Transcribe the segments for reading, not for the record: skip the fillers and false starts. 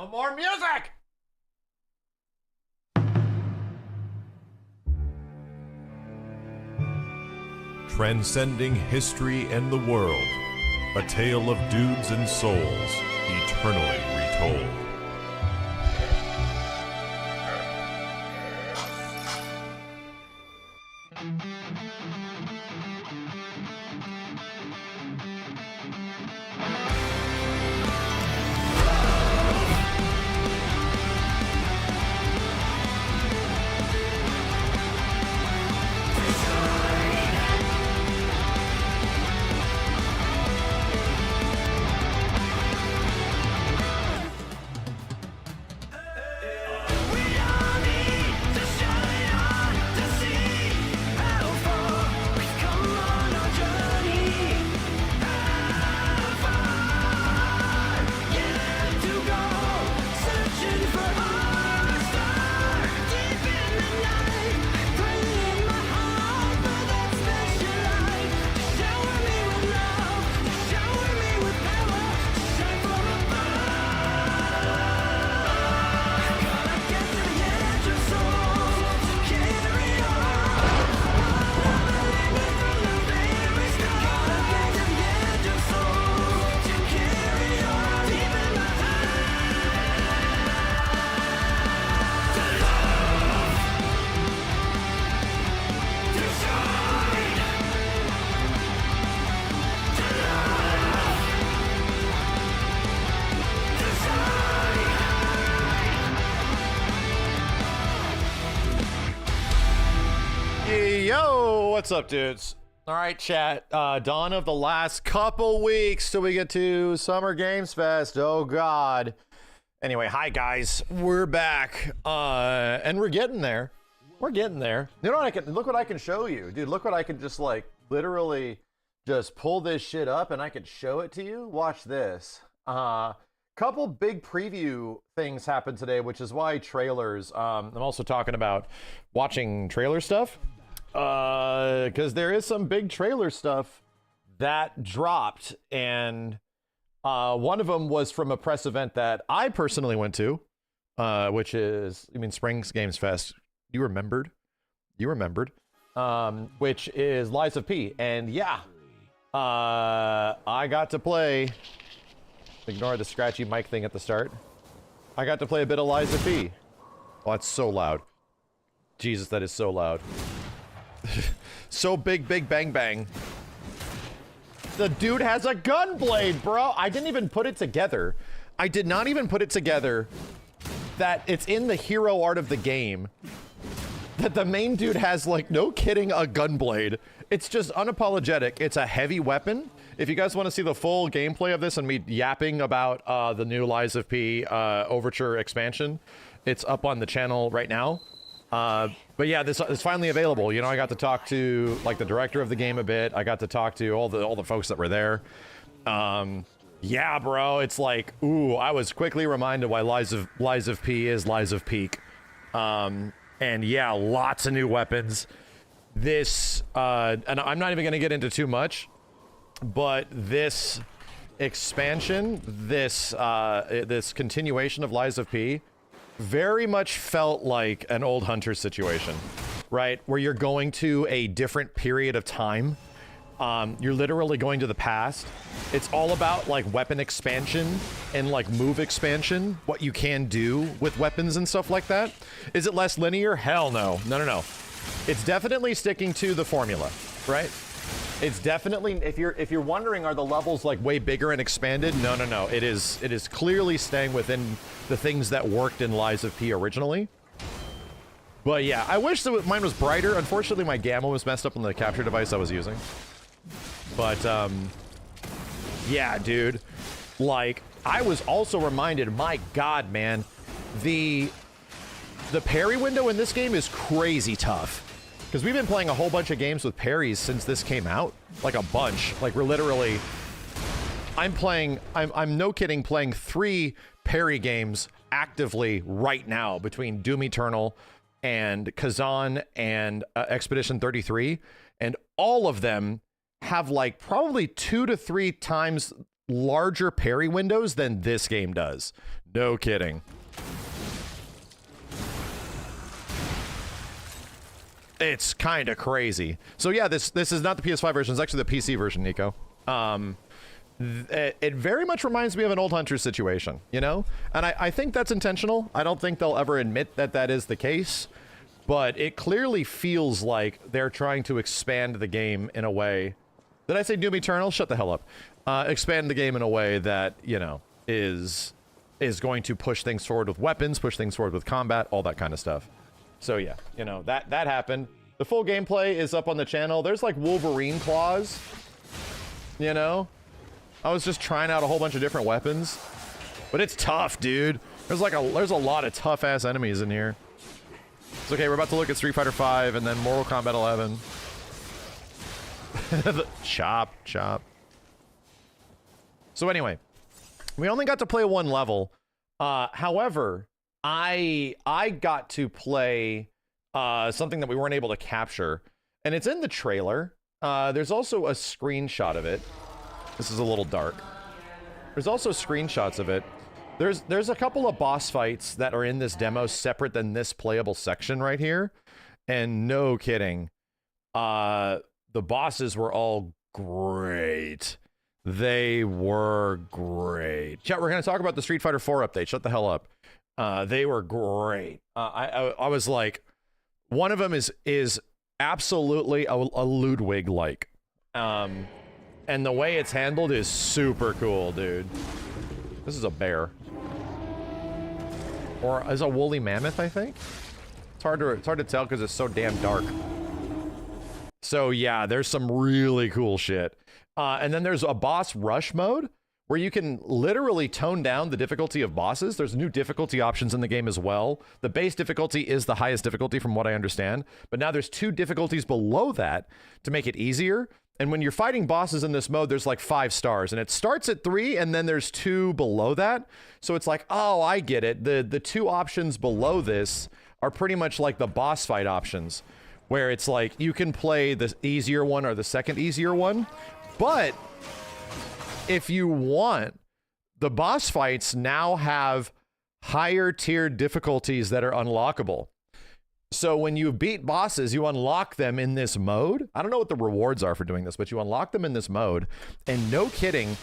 No more music! Transcending history and the world, a tale of dudes and souls, eternally retold. What's up, dudes? All right, chat. Dawn of the last couple weeks till we get to Summer Games Fest. Oh, God. Anyway, hi, guys. We're back, and we're getting there. We're getting there. You know what I can... Look what I can show you. Dude, look what I can just, like, literally just pull this shit up, and I can show it to you. Watch this. Couple big preview things happened today, which is why trailers... I'm also talking about watching trailer stuff. Because there is some big trailer stuff that dropped, and one of them was from a press event that I personally went to, which is, Springs Games Fest. You remembered, which is Lies of P, and yeah, I got to play, ignore the scratchy mic thing at the start, I got to play a bit of Lies of P. Oh, that's so loud. Jesus, that is so loud. So big bang bang. The dude has a gun blade, bro. I didn't even put it together. I did not even put it together that it's in the hero art of the game that the main dude has, like, no kidding, a gun blade. It's just unapologetic. It's a heavy weapon. If you guys want to see the full gameplay of this and me yapping about the new Lies of P Overture expansion, it's up on the channel right now. But yeah, this is finally available. You know, I got to talk to, like, the director of the game a bit. I got to talk to all the folks that were there. Yeah, bro, it's like, ooh, I was quickly reminded why Lies of P is Lies of Peak. And yeah, lots of new weapons. This, and I'm not even gonna get into too much, but this expansion, this continuation of Lies of P, very much felt like an old Hunter situation, right? Where you're going to a different period of time. You're literally going to the past. It's all about, like, weapon expansion and, like, move expansion, what you can do with weapons and stuff like that. Is it less linear? Hell no. No. It's definitely sticking to the formula, right? It's definitely, if you're wondering, are the levels, like, way bigger and expanded? No. It is clearly staying within the things that worked in Lies of P originally. But yeah, I wish that mine was brighter. Unfortunately, my gamma was messed up on the capture device I was using. But yeah, dude, like, I was also reminded, my God, man, the parry window in this game is crazy tough. Because we've been playing a whole bunch of games with parries since this came out. Like, a bunch. Like, we're literally... I'm no kidding, playing 3 parry games actively right now between Doom Eternal and Kazan and Expedition 33. And all of them have, like, probably 2 to 3 times larger parry windows than this game does. No kidding. It's kind of crazy. So yeah, this is not the PS5 version. It's actually the PC version, Nico. It very much reminds me of an Old Hunter situation, you know? And I think that's intentional. I don't think they'll ever admit that that is the case. But it clearly feels like they're trying to expand the game in a way... Did I say Doom Eternal? Shut the hell up. Expand the game in a way that, you know, is going to push things forward with weapons, push things forward with combat, all that kind of stuff. So yeah, you know, that happened. The full gameplay is up on the channel. There's like Wolverine claws, you know? I was just trying out a whole bunch of different weapons. But it's tough, dude. There's a lot of tough-ass enemies in here. It's okay, we're about to look at Street Fighter V and then Mortal Kombat 11. Chop. So anyway, we only got to play one level. However, I got to play something that we weren't able to capture. And it's in the trailer. There's also a screenshot of it. This is a little dark. There's also screenshots of it. There's a couple of boss fights that are in this demo separate than this playable section right here. And no kidding. The bosses were all great. They were great. Chat, we're going to talk about the Street Fighter 4 update. Shut the hell up. They were great. I was like, one of them is absolutely a Ludwig-like. And the way it's handled is super cool, dude. This is a bear. Or is a woolly mammoth, I think? It's hard to tell because it's so damn dark. So yeah, there's some really cool shit. And then there's a boss rush mode where you can literally tone down the difficulty of bosses. There's new difficulty options in the game as well. The base difficulty is the highest difficulty from what I understand, but now there's 2 difficulties below that to make it easier. And when you're fighting bosses in this mode, there's like 5 stars, and it starts at 3, and then there's 2 below that. So it's like, oh, I get it. The 2 options below this are pretty much like the boss fight options, where it's like you can play the easier one or the second easier one. But if you want, the boss fights now have higher tiered difficulties that are unlockable. So when you beat bosses, you unlock them in this mode. I don't know what the rewards are for doing this, but you unlock them in this mode. And no kidding,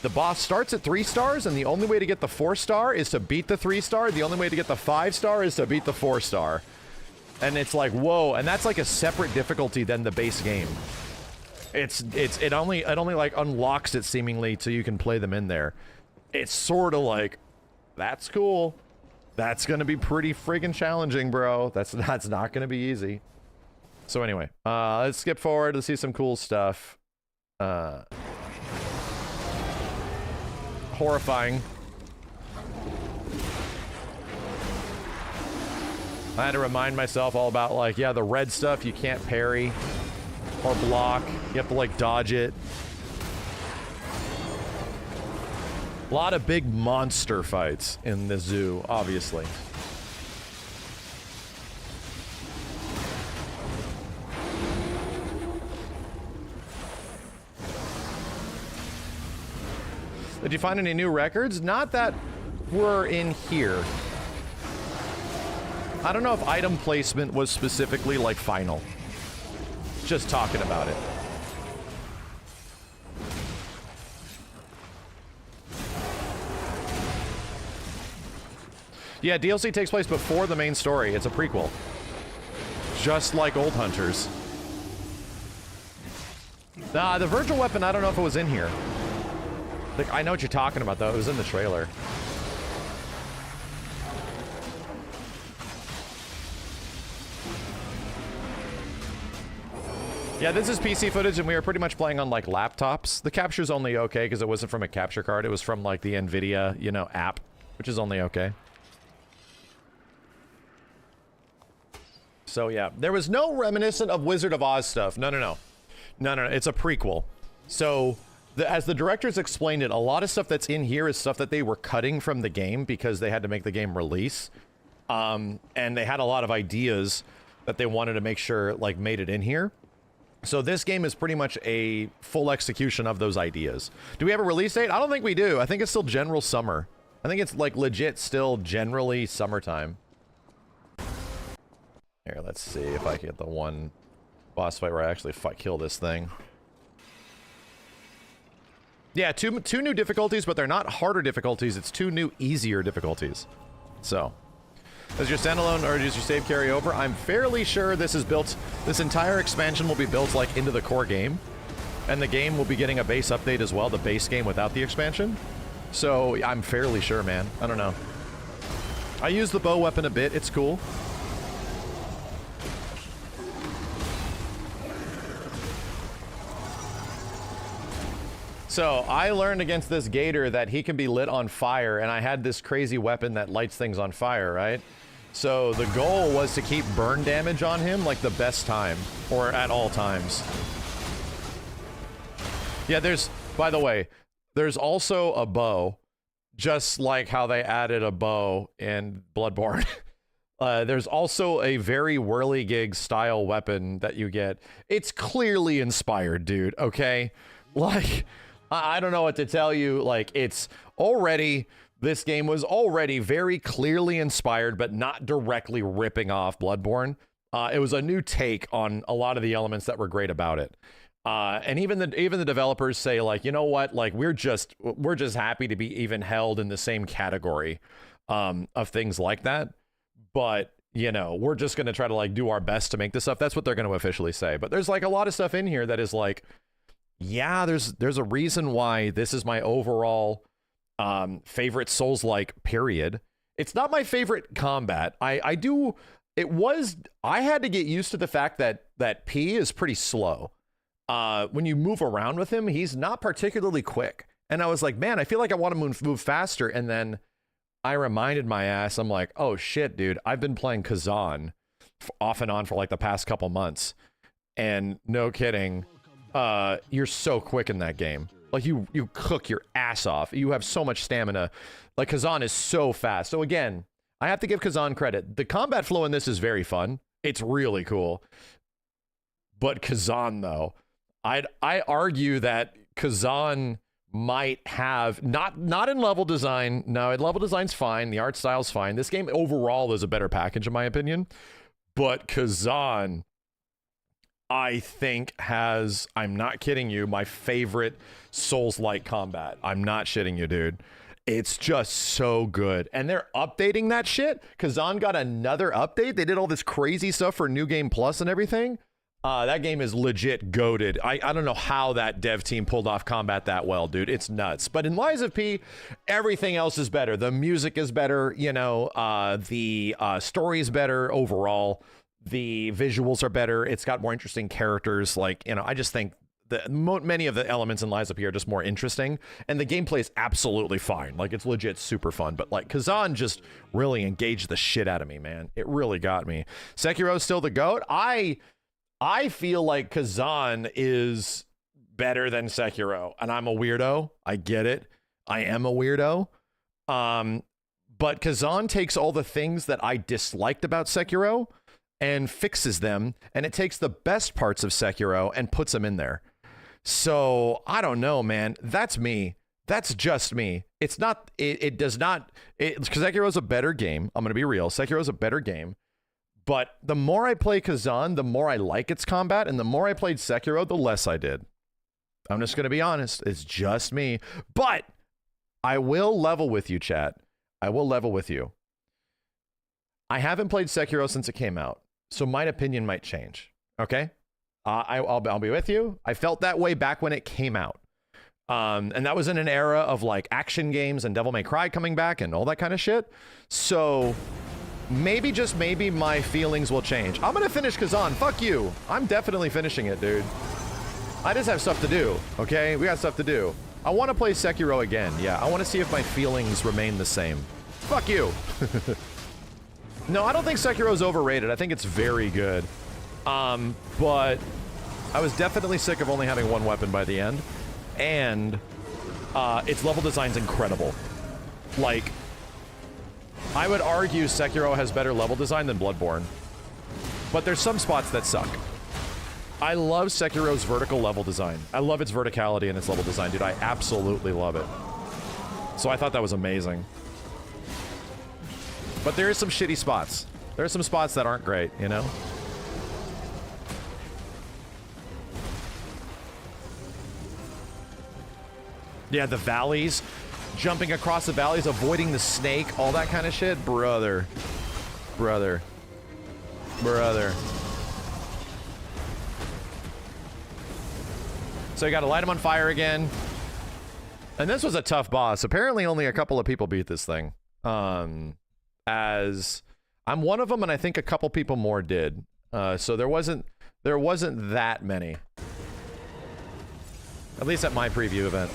the boss starts at 3 stars, and the only way to get the 4 star is to beat the 3 star. The only way to get the 5 star is to beat the 4 star. And it's like, whoa, and that's like a separate difficulty than the base game. It only like unlocks it seemingly so you can play them in there. It's sort of like, that's cool. That's gonna be pretty friggin' challenging, bro. That's not gonna be easy. So anyway, let's skip forward to see some cool stuff. Horrifying. I had to remind myself all about, like, yeah, the red stuff you can't parry or block. You have to, like, dodge it. A lot of big monster fights in the zoo, obviously. Did you find any new records? Not that were in here. I don't know if item placement was specifically like final. Just talking about it. Yeah, DLC takes place before the main story. It's a prequel. Just like Old Hunters. Nah, the Virgil weapon, I don't know if it was in here. Like, I know what you're talking about, though. It was in the trailer. Yeah, this is PC footage, and we were pretty much playing on, like, laptops. The capture's only okay, because it wasn't from a capture card. It was from, like, the NVIDIA, you know, app, which is only okay. So, yeah. There was no reminiscent of Wizard of Oz stuff. No, no, no. No, no, no. It's a prequel. So, as the directors explained it, a lot of stuff that's in here is stuff that they were cutting from the game because they had to make the game release. And they had a lot of ideas that they wanted to make sure, like, made it in here. So this game is pretty much a full execution of those ideas. Do we have a release date? I don't think we do. I think it's still general summer. I think it's like legit still generally summertime. Here, let's see if I can get the one boss fight where I actually kill this thing. Yeah, two new difficulties, but they're not harder difficulties. It's 2 new easier difficulties. So, does your standalone or does your save carry over? I'm fairly sure this is built. This entire expansion will be built like into the core game, and the game will be getting a base update as well. The base game without the expansion. So I'm fairly sure, man. I don't know. I use the bow weapon a bit. It's cool. So, I learned against this gator that he can be lit on fire, and I had this crazy weapon that lights things on fire, right? So, the goal was to keep burn damage on him, like, the best time. Or at all times. Yeah, by the way, there's also a bow, just like how they added a bow in Bloodborne. There's also a very whirligig style weapon that you get. It's clearly inspired, dude, okay? Like... I don't know what to tell you. Like, this game was already very clearly inspired, but not directly ripping off Bloodborne. It was a new take on a lot of the elements that were great about it. And even the developers say, like, you know what? Like, we're just happy to be even held in the same category of things like that. But, you know, we're just going to try to, like, do our best to make this stuff. That's what they're going to officially say. But there's, like, a lot of stuff in here that is, like, yeah, there's a reason why this is my overall favorite Souls-like, period. It's not my favorite combat. I had to get used to the fact that P is pretty slow. When you move around with him, he's not particularly quick. And I was like, man, I feel like I want to move faster. And then I reminded my ass, I'm like, oh shit, dude, I've been playing Kazan off and on for like the past couple months. And no kidding. You're so quick in that game. Like, you cook your ass off. You have so much stamina. Like, Kazan is so fast. So again, I have to give Kazan credit. The combat flow in this is very fun. It's really cool. But Kazan, though, I argue that Kazan might have, not in level design. No, level design's fine. The art style's fine. This game overall is a better package, in my opinion. But Kazan, I think, has, I'm not kidding you, my favorite Souls-like combat. I'm not shitting you, dude. It's just so good. And they're updating that shit. Kazan got another update. They did all this crazy stuff for New Game Plus and everything. That game is legit goated. I don't know how that dev team pulled off combat that well, dude. It's nuts. But in Lies of P, everything else is better. The music is better, you know, the story is better overall. The visuals are better. It's got more interesting characters. Like, you know, I just think many of the elements in Lies of P are just more interesting. And the gameplay is absolutely fine. Like, it's legit super fun. But, like, Kazan just really engaged the shit out of me, man. It really got me. Sekiro's still the GOAT. I feel like Kazan is better than Sekiro. And I'm a weirdo. I get it. I am a weirdo. But Kazan takes all the things that I disliked about Sekiro and fixes them, and it takes the best parts of Sekiro and puts them in there. So, I don't know, man. That's me. That's just me. It's not, it does not, Sekiro's a better game. I'm going to be real. Sekiro's a better game. But the more I play Kazan, the more I like its combat, and the more I played Sekiro, the less I did. I'm just going to be honest. It's just me. But I will level with you, chat. I will level with you. I haven't played Sekiro since it came out, so my opinion might change. Okay? I'll be with you. I felt that way back when it came out. And that was in an era of like action games and Devil May Cry coming back and all that kind of shit. So maybe, just maybe, my feelings will change. I'm gonna finish Kazan. Fuck you. I'm definitely finishing it, dude. I just have stuff to do, okay? We got stuff to do. I want to play Sekiro again. Yeah, I want to see if my feelings remain the same. Fuck you. No, I don't think Sekiro's overrated. I think it's very good. But I was definitely sick of only having one weapon by the end. And its level design's incredible. Like, I would argue Sekiro has better level design than Bloodborne. But there's some spots that suck. I love Sekiro's vertical level design. I love its verticality and its level design, dude. I absolutely love it. So I thought that was amazing. But there is some shitty spots. There are some spots that aren't great, you know? Yeah, the valleys. Jumping across the valleys, avoiding the snake, all that kind of shit. Brother. Brother. Brother. So you gotta light him on fire again. And this was a tough boss. Apparently only a couple of people beat this thing. As I'm one of them, and I think a couple people more did. So there wasn't that many. At least at my preview event.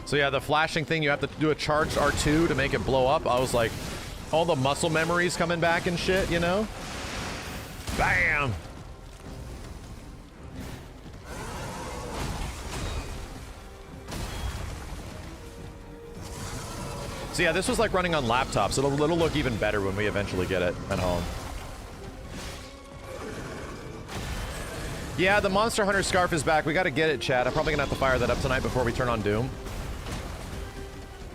So yeah, the flashing thing, you have to do a charged R2 to make it blow up. I was like, all the muscle memories coming back and shit, you know? Bam! So yeah, this was like running on laptops. It'll look even better when we eventually get it at home. Yeah, the Monster Hunter scarf is back. We gotta get it, chat. I'm probably gonna have to fire that up tonight before we turn on Doom.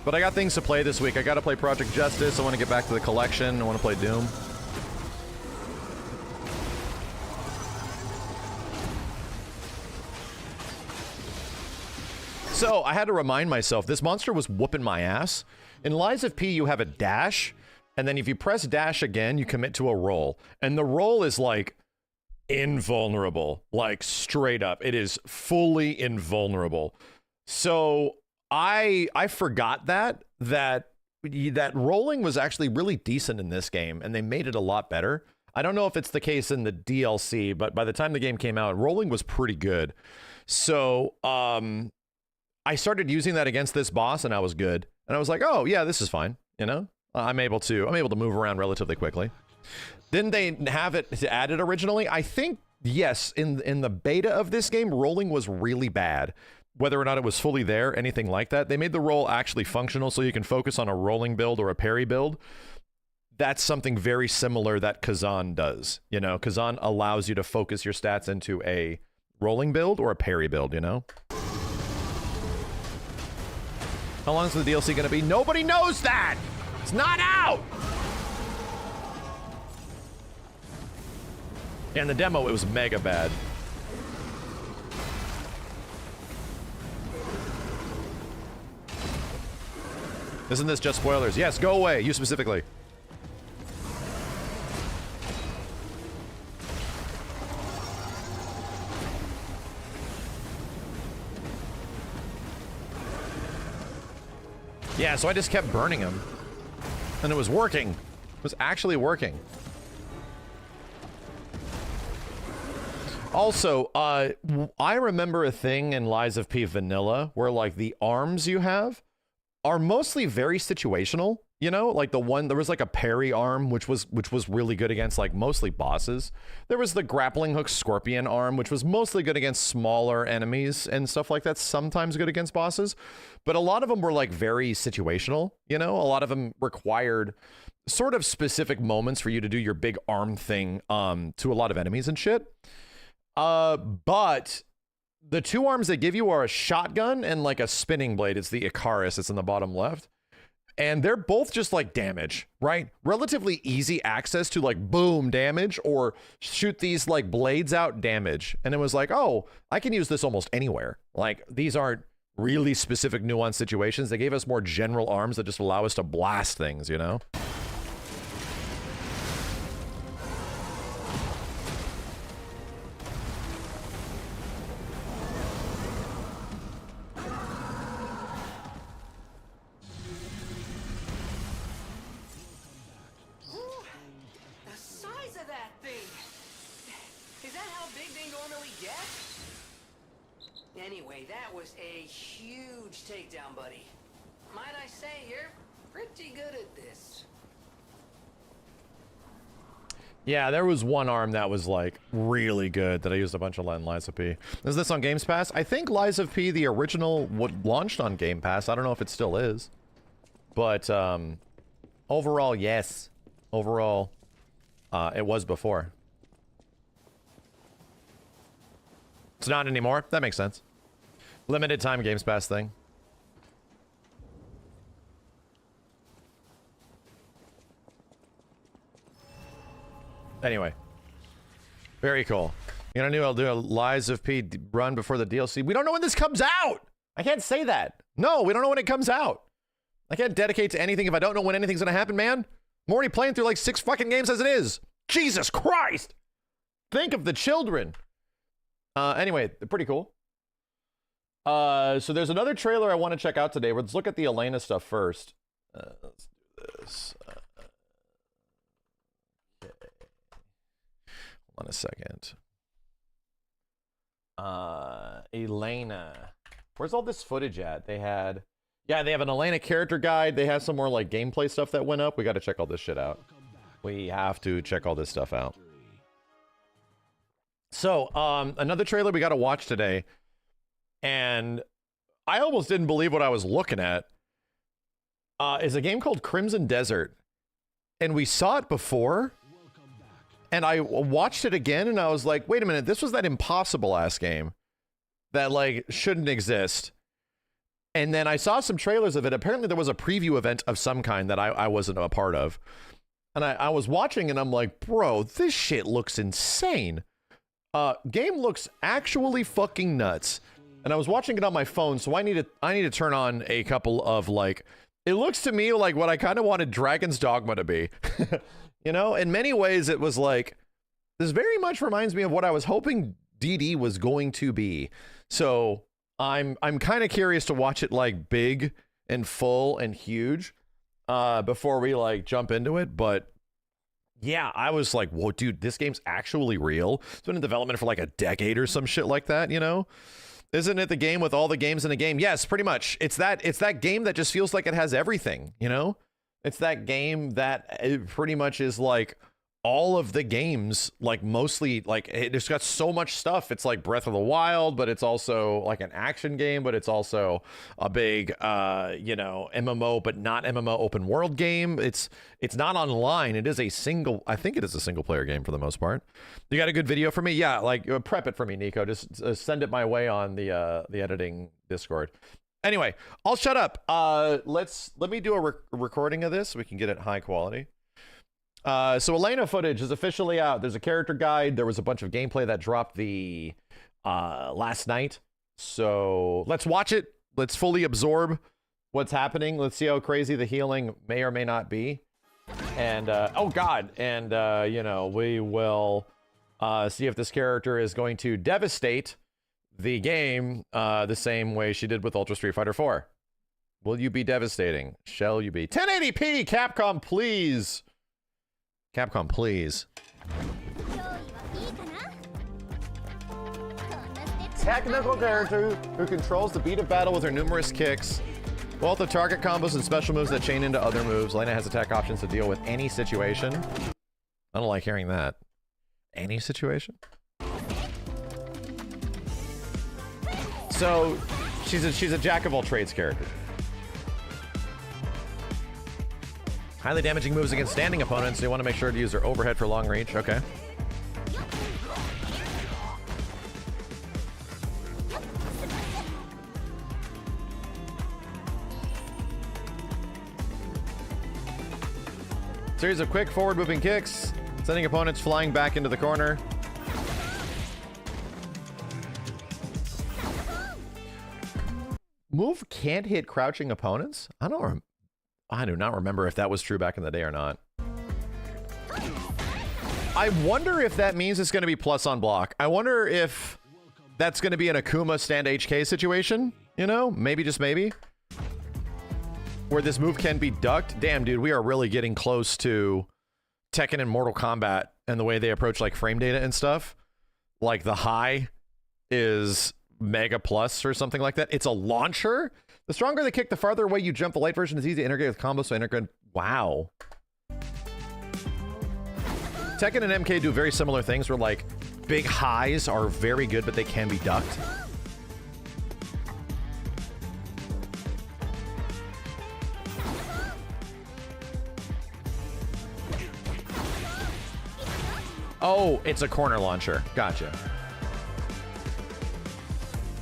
But I got things to play this week. I gotta play Project Justice. I want to get back to the collection. I want to play Doom. So, I had to remind myself, this monster was whooping my ass. In Lies of P, you have a dash, and then if you press dash again, you commit to a roll. And the roll is, like, invulnerable. Like, straight up. It is fully invulnerable. So, I forgot that rolling was actually really decent in this game, and they made it a lot better. I don't know if it's the case in the DLC, but by the time the game came out, rolling was pretty good. So, I started using that against this boss, and I was good. And I was like, oh, yeah, this is fine, you know? I'm able to move around relatively quickly. Didn't they have it added originally? I think, yes, in the beta of this game, rolling was really bad. Whether or not it was fully there, anything like that. They made the roll actually functional so you can focus on a rolling build or a parry build. That's something very similar that Kazan does. You know, Kazan allows you to focus your stats into a rolling build or a parry build, you know? How long is the DLC gonna be? Nobody knows that! It's not out! And the demo, it was mega bad. Isn't this just spoilers? Yes, go away, you specifically. Yeah, so I just kept burning him. And it was working. It was actually working. Also, I remember a thing in Lies of P Vanilla where, like, the arms you have are mostly very situational, you know? Like the one, there was like a parry arm, which was really good against like mostly bosses. There was the grappling hook scorpion arm, which was mostly good against smaller enemies and stuff like that, sometimes good against bosses. But a lot of them were like very situational, you know? A lot of them required sort of specific moments for you to do your big arm thing to a lot of enemies and shit. But the two arms they give you are a shotgun and like a spinning blade. It's the Icarus. It's in the bottom left. And they're both just like damage, right? Relatively easy access to like boom damage or shoot these like blades out damage. And it was like, oh, I can use this almost anywhere. Like these aren't really specific nuanced situations. They gave us more general arms that just allow us to blast things, you know? Anyway, that was a huge takedown, buddy. Might I say, you're pretty good at this. Yeah, there was one arm that was like really good that I used a bunch of in Lies of P. Is this on Games Pass? I think Lies of P, the original, launched on Game Pass. I don't know if it still is. But overall, yes. Overall, it was before. It's not anymore. That makes sense. Limited time Games Pass thing. Anyway. Very cool. You know, I'll do a Lies of P run before the DLC. We don't know when this comes out! I can't say that. No, we don't know when it comes out. I can't dedicate to anything if I don't know when anything's gonna happen, man. I'm already playing through like 6 fucking games as it is. Jesus Christ! Think of the children. Anyway, they're pretty cool. So there's another trailer I want to check out today. Let's look at the Elena stuff first. Let's do this. Okay. Hold on a second. Elena. Where's all this footage at? They had... Yeah, they have an Elena character guide. They have some more, like, gameplay stuff that went up. We got to check all this shit out. We have to check all this stuff out. So, another trailer we got to watch today. And I almost didn't believe what I was looking at. Is a game called Crimson Desert. And we saw it before. And I watched it again, and I was like, wait a minute, this was that impossible-ass game. That, like, shouldn't exist. And then I saw some trailers of it. Apparently there was a preview event of some kind that I wasn't a part of. And I was watching and I'm like, bro, this shit looks insane. Game looks actually fucking nuts. And I was watching it on my phone, so I need to turn on a couple of, like, it looks to me like what I kind of wanted Dragon's Dogma to be. You know, in many ways it was like, this very much reminds me of what I was hoping DD was going to be. So I'm kind of curious to watch it like big and full and huge before we like jump into it. But yeah, I was like, whoa, dude, this game's actually real. It's been in development for like a decade or some shit like that, you know? Isn't it the game with all the games in a game? Yes, pretty much. It's that game that just feels like it has everything, you know? It's that game that it pretty much is like all of the games, like mostly like it's got so much stuff. It's like Breath of the Wild, but it's also like an action game, but it's also a big you know, MMO, but not MMO open world game. It's not online. It is a single, I think it is a single player game for the most part. You got a good video for me? Yeah, like prep it for me, Nico. Just send it my way on the editing Discord. Anyway, I'll shut up. Let me do a recording of this so we can get it high quality. So Elena footage is officially out. There's a character guide. There was a bunch of gameplay that dropped the last night. So let's watch it. Let's fully absorb what's happening. Let's see how crazy the healing may or may not be. And oh god, and you know, we will see if this character is going to devastate the game the same way she did with Ultra Street Fighter 4. Will you be devastating? Shall you be? 1080p, Capcom, please. Capcom, please. Technical character who controls the beat of battle with her numerous kicks. Both the target combos and special moves that chain into other moves. Elena has attack options to deal with any situation. I don't like hearing that. Any situation? So, she's a jack of all trades character. Highly damaging moves against standing opponents, so you want to make sure to use her overhead for long reach. Okay. Series of quick forward-moving kicks, sending opponents flying back into the corner. Move can't hit crouching opponents? I do not remember if that was true back in the day or not. I wonder if that means it's going to be plus on block. I wonder if that's going to be an Akuma stand HK situation, you know? Maybe, just maybe. Where this move can be ducked. Damn, dude, we are really getting close to Tekken and Mortal Kombat and the way they approach like frame data and stuff. Like the high is Mega Plus or something like that. It's a launcher. The stronger the kick, the farther away you jump. The light version is easy to integrate with combos, so integrate. Wow. Tekken and MK do very similar things where like big highs are very good, but they can be ducked. Oh, it's a corner launcher. Gotcha.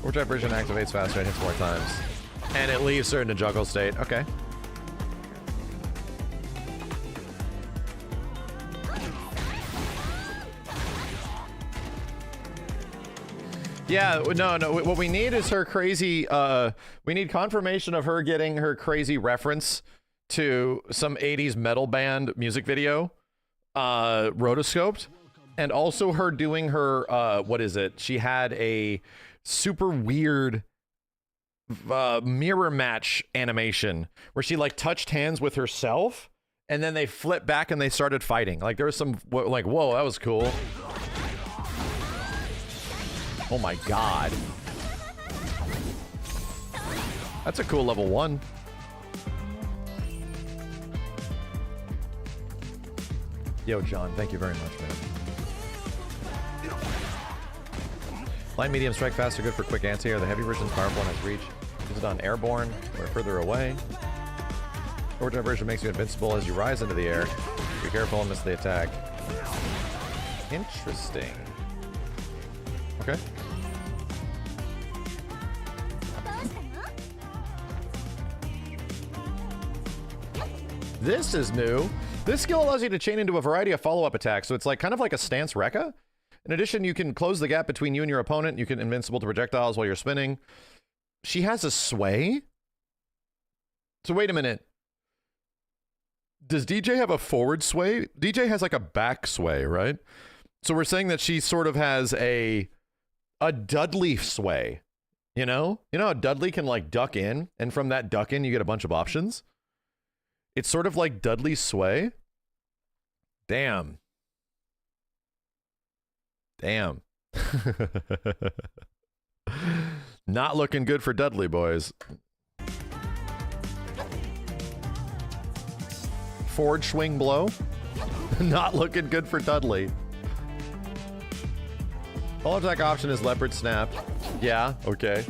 Overdrive version activates faster and hits more times. And it leaves her in a juggle state. Okay. Yeah, no. What we need is her crazy, we need confirmation of her getting her crazy reference to some 80s metal band music video, rotoscoped, and also her doing her, what is it? She had a super weird mirror match animation where she like touched hands with herself, and then they flipped back and they started fighting. Like there was some, like, whoa, that was cool. Oh my god. That's a cool level 1. Yo, John, thank you very much, man. Light, medium, strike fast are good for quick anti-air. The heavy version is powerful and has reach. Use it on airborne or further away. Overdrive version makes you invincible as you rise into the air. Be careful and miss the attack. Interesting. Okay. This is new. This skill allows you to chain into a variety of follow-up attacks, so it's like kind of like a stance Rekka. In addition, you can close the gap between you and your opponent. You can invincible to projectiles while you're spinning. She has a sway? So wait a minute. Does DJ have a forward sway? DJ has like a back sway, right? So we're saying that she sort of has a Dudley sway, you know? You know how Dudley can like duck in, and from that duck in you get a bunch of options? It's sort of like Dudley's sway. Damn. Damn. Not looking good for Dudley, boys. Forward swing blow. Not looking good for Dudley. All attack option is leopard snap. Yeah, okay.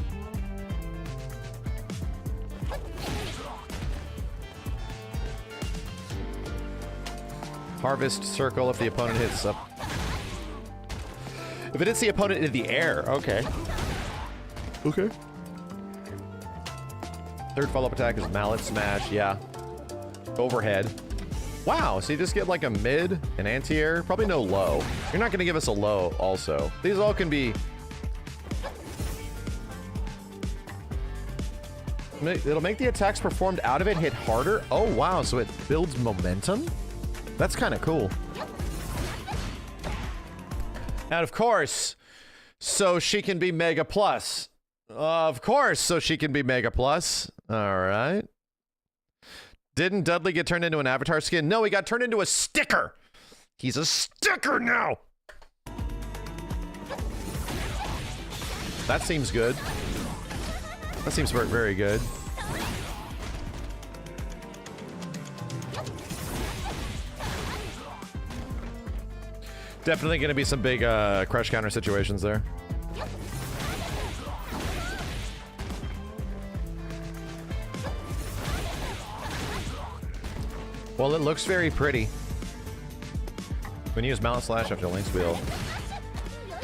Harvest circle if the opponent hits up. If it hits the opponent in the air, okay. Okay. Third follow-up attack is mallet smash, yeah. Overhead. Wow, so you just get like a mid, an anti-air, probably no low. You're not gonna give us a low also. These all can be... It'll make the attacks performed out of it hit harder? Oh wow, so it builds momentum? That's kind of cool. And of course, so she can be Mega Plus. Of course, so she can be Mega Plus. All right. Didn't Dudley get turned into an avatar skin? No, he got turned into a sticker. He's a sticker now. That seems good. That seems very, very good. Definitely going to be some big crush counter situations there. Well, it looks very pretty. When you use Mallet Slash after Link's Wheel,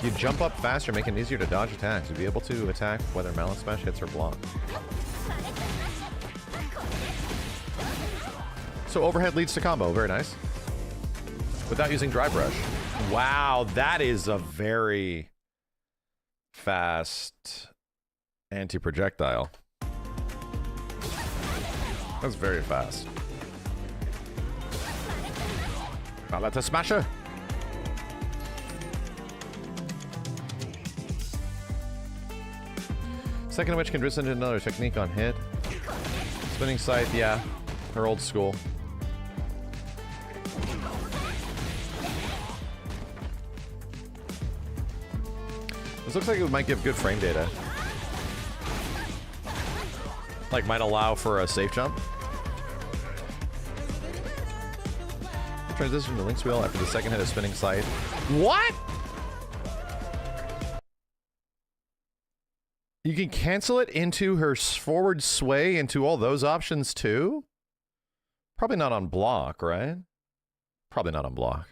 you jump up faster, making it easier to dodge attacks. You'll be able to attack whether Mallet Smash hits or block. So overhead leads to combo. Very nice. Without using Dry Brush. Wow, that is a very fast anti-projectile. That's very fast. Now that's a smasher. Second of which can twist into another technique on hit. Spinning Scythe, yeah. Her old school. This looks like it might give good frame data. Like, might allow for a safe jump. Transition to Link's Wheel after the second hit of Spinning Scythe. What? You can cancel it into her forward sway into all those options too? Probably not on block, right? Probably not on block.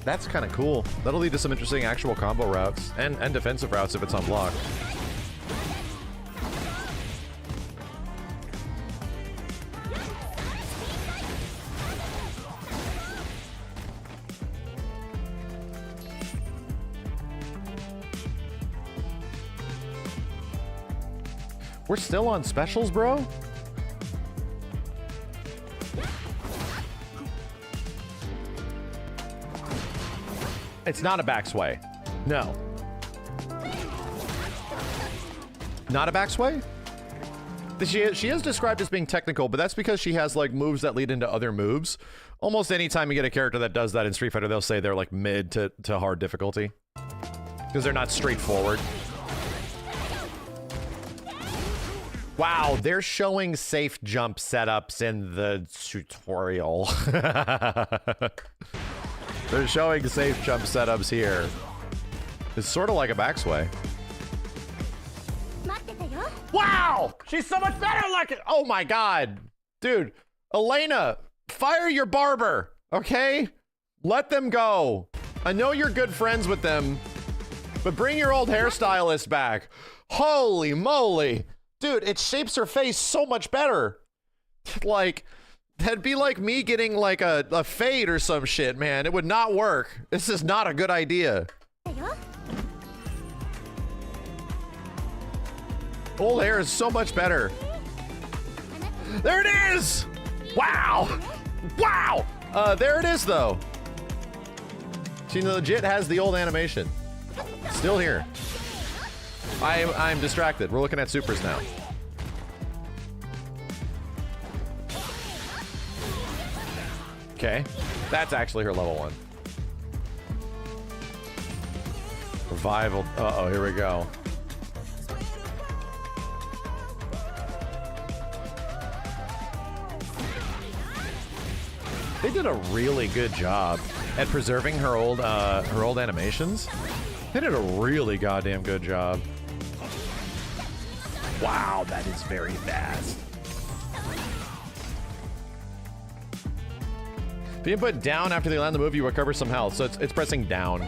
That's kind of cool. That'll lead to some interesting actual combo routes and defensive routes if it's on block. We're still on specials, bro? It's not a back sway. No. Not a back sway? She is described as being technical, but that's because she has like moves that lead into other moves. Almost anytime you get a character that does that in Street Fighter, they'll say they're like mid to hard difficulty. Because they're not straightforward. Wow, they're showing safe jump setups in the tutorial. They're showing safe jump setups here. It's sort of like a backsway. Wow! She's so much better looking! Oh my god. Dude, Elena, fire your barber, okay? Let them go. I know you're good friends with them, but bring your old hairstylist back. Holy moly. Dude, it shapes her face so much better. Like, that'd be like me getting like a fade or some shit, man. It would not work. This is not a good idea. Old hair is so much better. There it is! Wow! Wow! There it is, though. She legit has the old animation. Still here. I'm distracted. We're looking at supers now. Okay. That's actually her level 1. Revival. Uh-oh, here we go. They did a really good job at preserving her old animations. They did a really goddamn good job. Wow, that is very fast. If you put down after they land the move, you recover some health. So it's pressing down.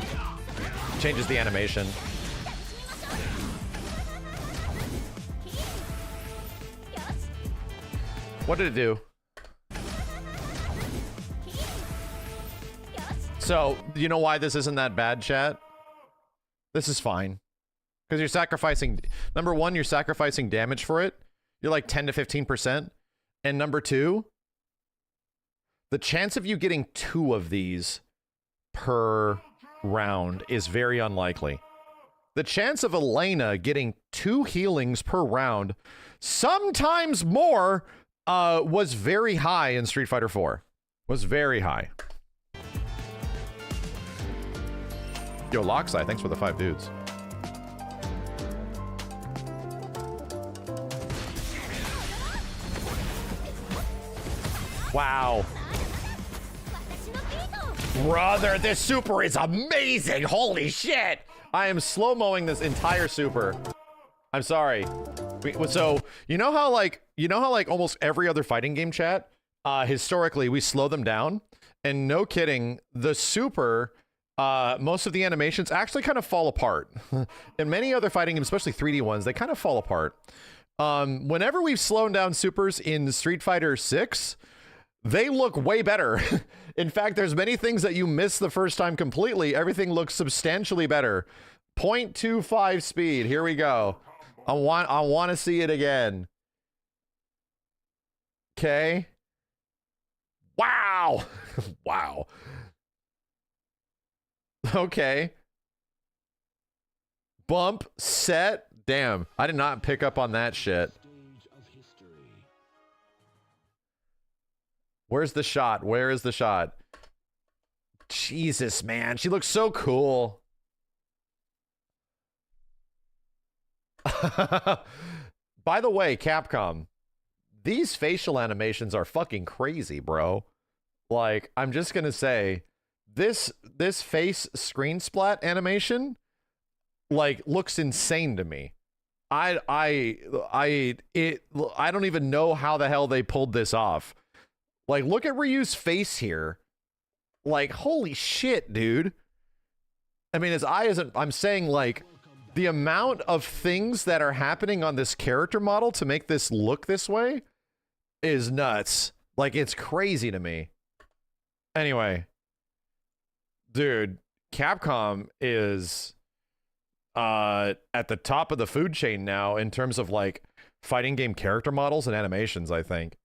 Changes the animation. What did it do? So, you know why this isn't that bad, chat? This is fine. Because you're sacrificing... Number one, you're sacrificing damage for it. You're like 10 to 15%. And number two, the chance of you getting 2 of these per round is very unlikely. The chance of Elena getting 2 healings per round, sometimes more, was very high in Street Fighter 4. Was very high. Yo, Lockside, thanks for the 5 dudes. Wow. Brother, this super is amazing. Holy shit. I am slow-moing this entire super. I'm sorry. So, you know how like almost every other fighting game, chat, historically we slow them down? And no kidding, the super, most of the animations actually kind of fall apart. In many other fighting games, especially 3D ones, they kind of fall apart. Whenever we've slowed down supers in Street Fighter 6, they look way better. In fact, there's many things that you miss the first time completely. Everything looks substantially better. 0.25 speed. Here we go. I want to see it again. Okay. Wow. Wow. Okay. Bump, set. Damn. I did not pick up on that shit. Where's the shot? Where is the shot? Jesus, man. She looks so cool. By the way, Capcom, these facial animations are fucking crazy, bro. Like, I'm just gonna say, this face screen splat animation, like, looks insane to me. I don't even know how the hell they pulled this off. Like, look at Ryu's face here. Like, holy shit, dude. I mean, his eye isn't, I'm saying, like, the amount of things that are happening on this character model to make this look this way is nuts. Like, it's crazy to me. Anyway, dude, Capcom is at the top of the food chain now in terms of, like, fighting game character models and animations, I think.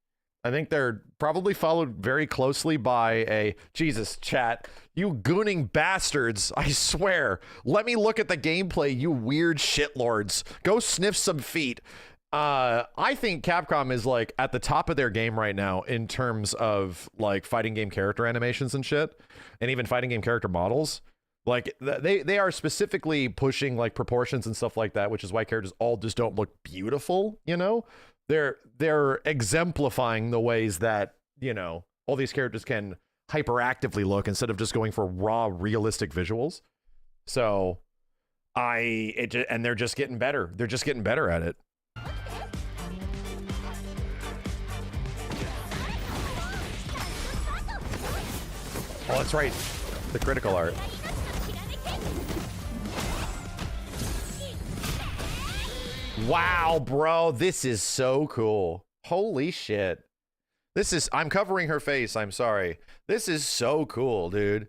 I think they're probably followed very closely by a... Jesus, chat. You gooning bastards. I swear. Let me look at the gameplay, you weird shitlords. Go sniff some feet. I think Capcom is, like, at the top of their game right now in terms of, like, fighting game character animations and shit. And even fighting game character models. Like, they are specifically pushing, like, proportions and stuff like that, which is why characters all just don't look beautiful, you know? They're exemplifying the ways that, you know, all these characters can hyperactively look instead of just going for raw, realistic visuals. So, and they're just getting better. They're just getting better at it. Oh, that's right. The critical art. Wow, bro, this is so cool. Holy shit. I'm covering her face, I'm sorry. This is so cool, dude.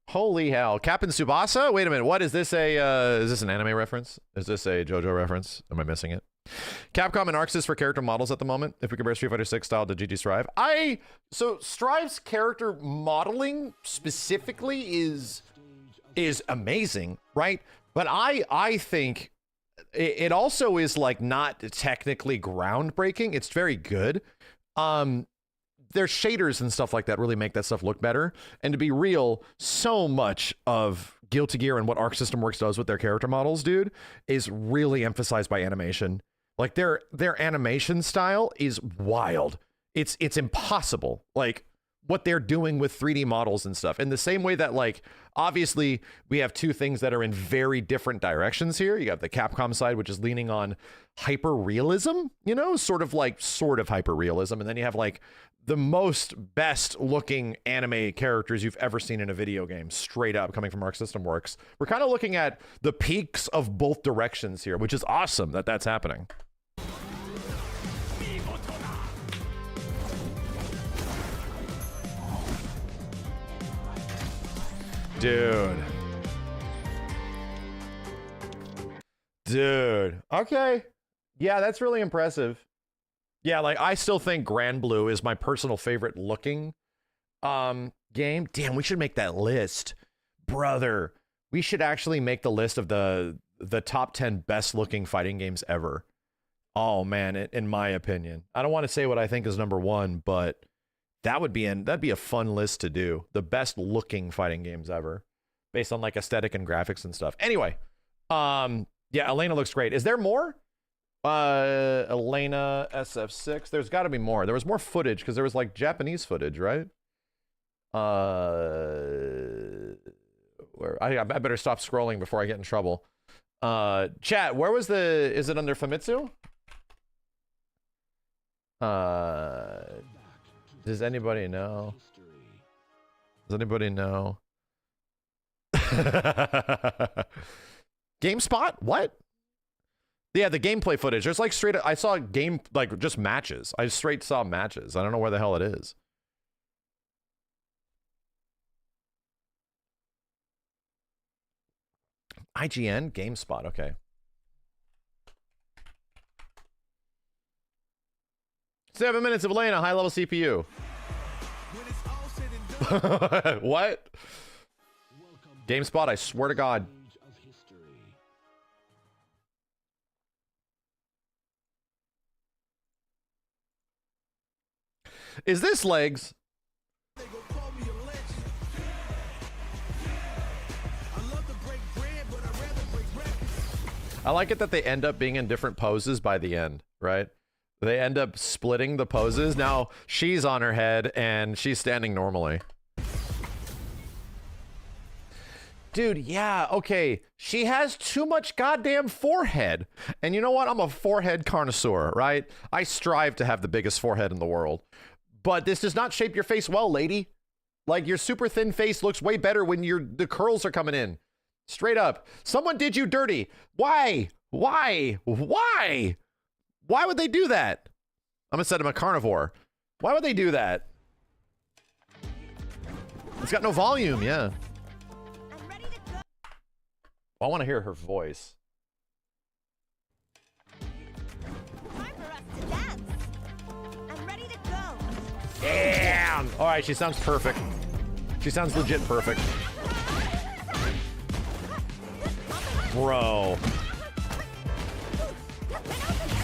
Holy hell. Captain Tsubasa? Wait a minute, what is this is this an anime reference? Is this a JoJo reference? Am I missing it? Capcom and Arxis for character models at the moment, if we compare Street Fighter 6 style to GG Strive. So Strive's character modeling specifically is amazing, right? But I think it also is, like, not technically groundbreaking. It's very good. Their shaders and stuff like that really make that stuff look better. And to be real, so much of Guilty Gear and what Arc System Works does with their character models, dude, is really emphasized by animation. Like, their animation style is wild. It's impossible. Like, what they're doing with 3D models and stuff. In the same way that, like, obviously we have two things that are in very different directions here. You have the Capcom side, which is leaning on hyper realism, you know, sort of hyper realism. And then you have, like, the most best looking anime characters you've ever seen in a video game, straight up, coming from Arc System Works. We're kind of looking at the peaks of both directions here, which is awesome that that's happening. Dude. Okay. Yeah, that's really impressive. Yeah, like, I still think Grand Blue is my personal favorite looking game. Damn, we should make that list. Brother, we should actually make the list of the top 10 best looking fighting games ever. Oh man, in my opinion. I don't want to say what I think is number one, but that'd be a fun list to do. The best looking fighting games ever, based on, like, aesthetic and graphics and stuff. Anyway, yeah, Elena looks great. Is there more? Elena SF6. There's got to be more. There was more footage because there was, like, Japanese footage, right? Where I better stop scrolling before I get in trouble. Chat, where was is it under Famitsu? Does anybody know? Does anybody know? GameSpot? What? Yeah, the gameplay footage. There's, like, straight... I saw like, just matches. I straight saw matches. I don't know where the hell it is. IGN? GameSpot, okay. 7 minutes of Elena, high-level CPU. What? GameSpot, I swear to God. Is this legs? I like it that they end up being in different poses by the end, right? They end up splitting the poses. Now she's on her head and she's standing normally. Dude, yeah, okay. She has too much goddamn forehead. And you know what? I'm a forehead connoisseur, right? I strive to have the biggest forehead in the world. But this does not shape your face well, lady. Like, your super thin face looks way better when the curls are coming in. Straight up. Someone did you dirty. Why? Why? Why? Why would they do that? I'm gonna set him a carnivore. Why would they do that? It's got no volume, yeah. I'm ready to go. I want to hear her voice. Time for us to dance. I'm ready to go. Damn! All right, she sounds perfect. She sounds legit perfect. Bro.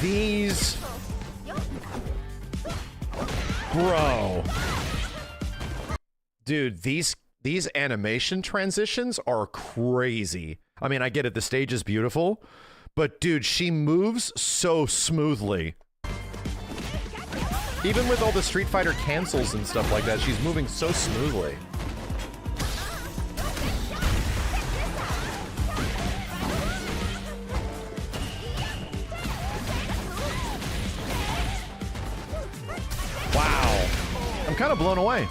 These... Bro. Dude, these animation transitions are crazy. I mean, I get it, the stage is beautiful, but dude, she moves so smoothly. Even with all the Street Fighter cancels and stuff like that, she's moving so smoothly. Wow. I'm kind of blown away.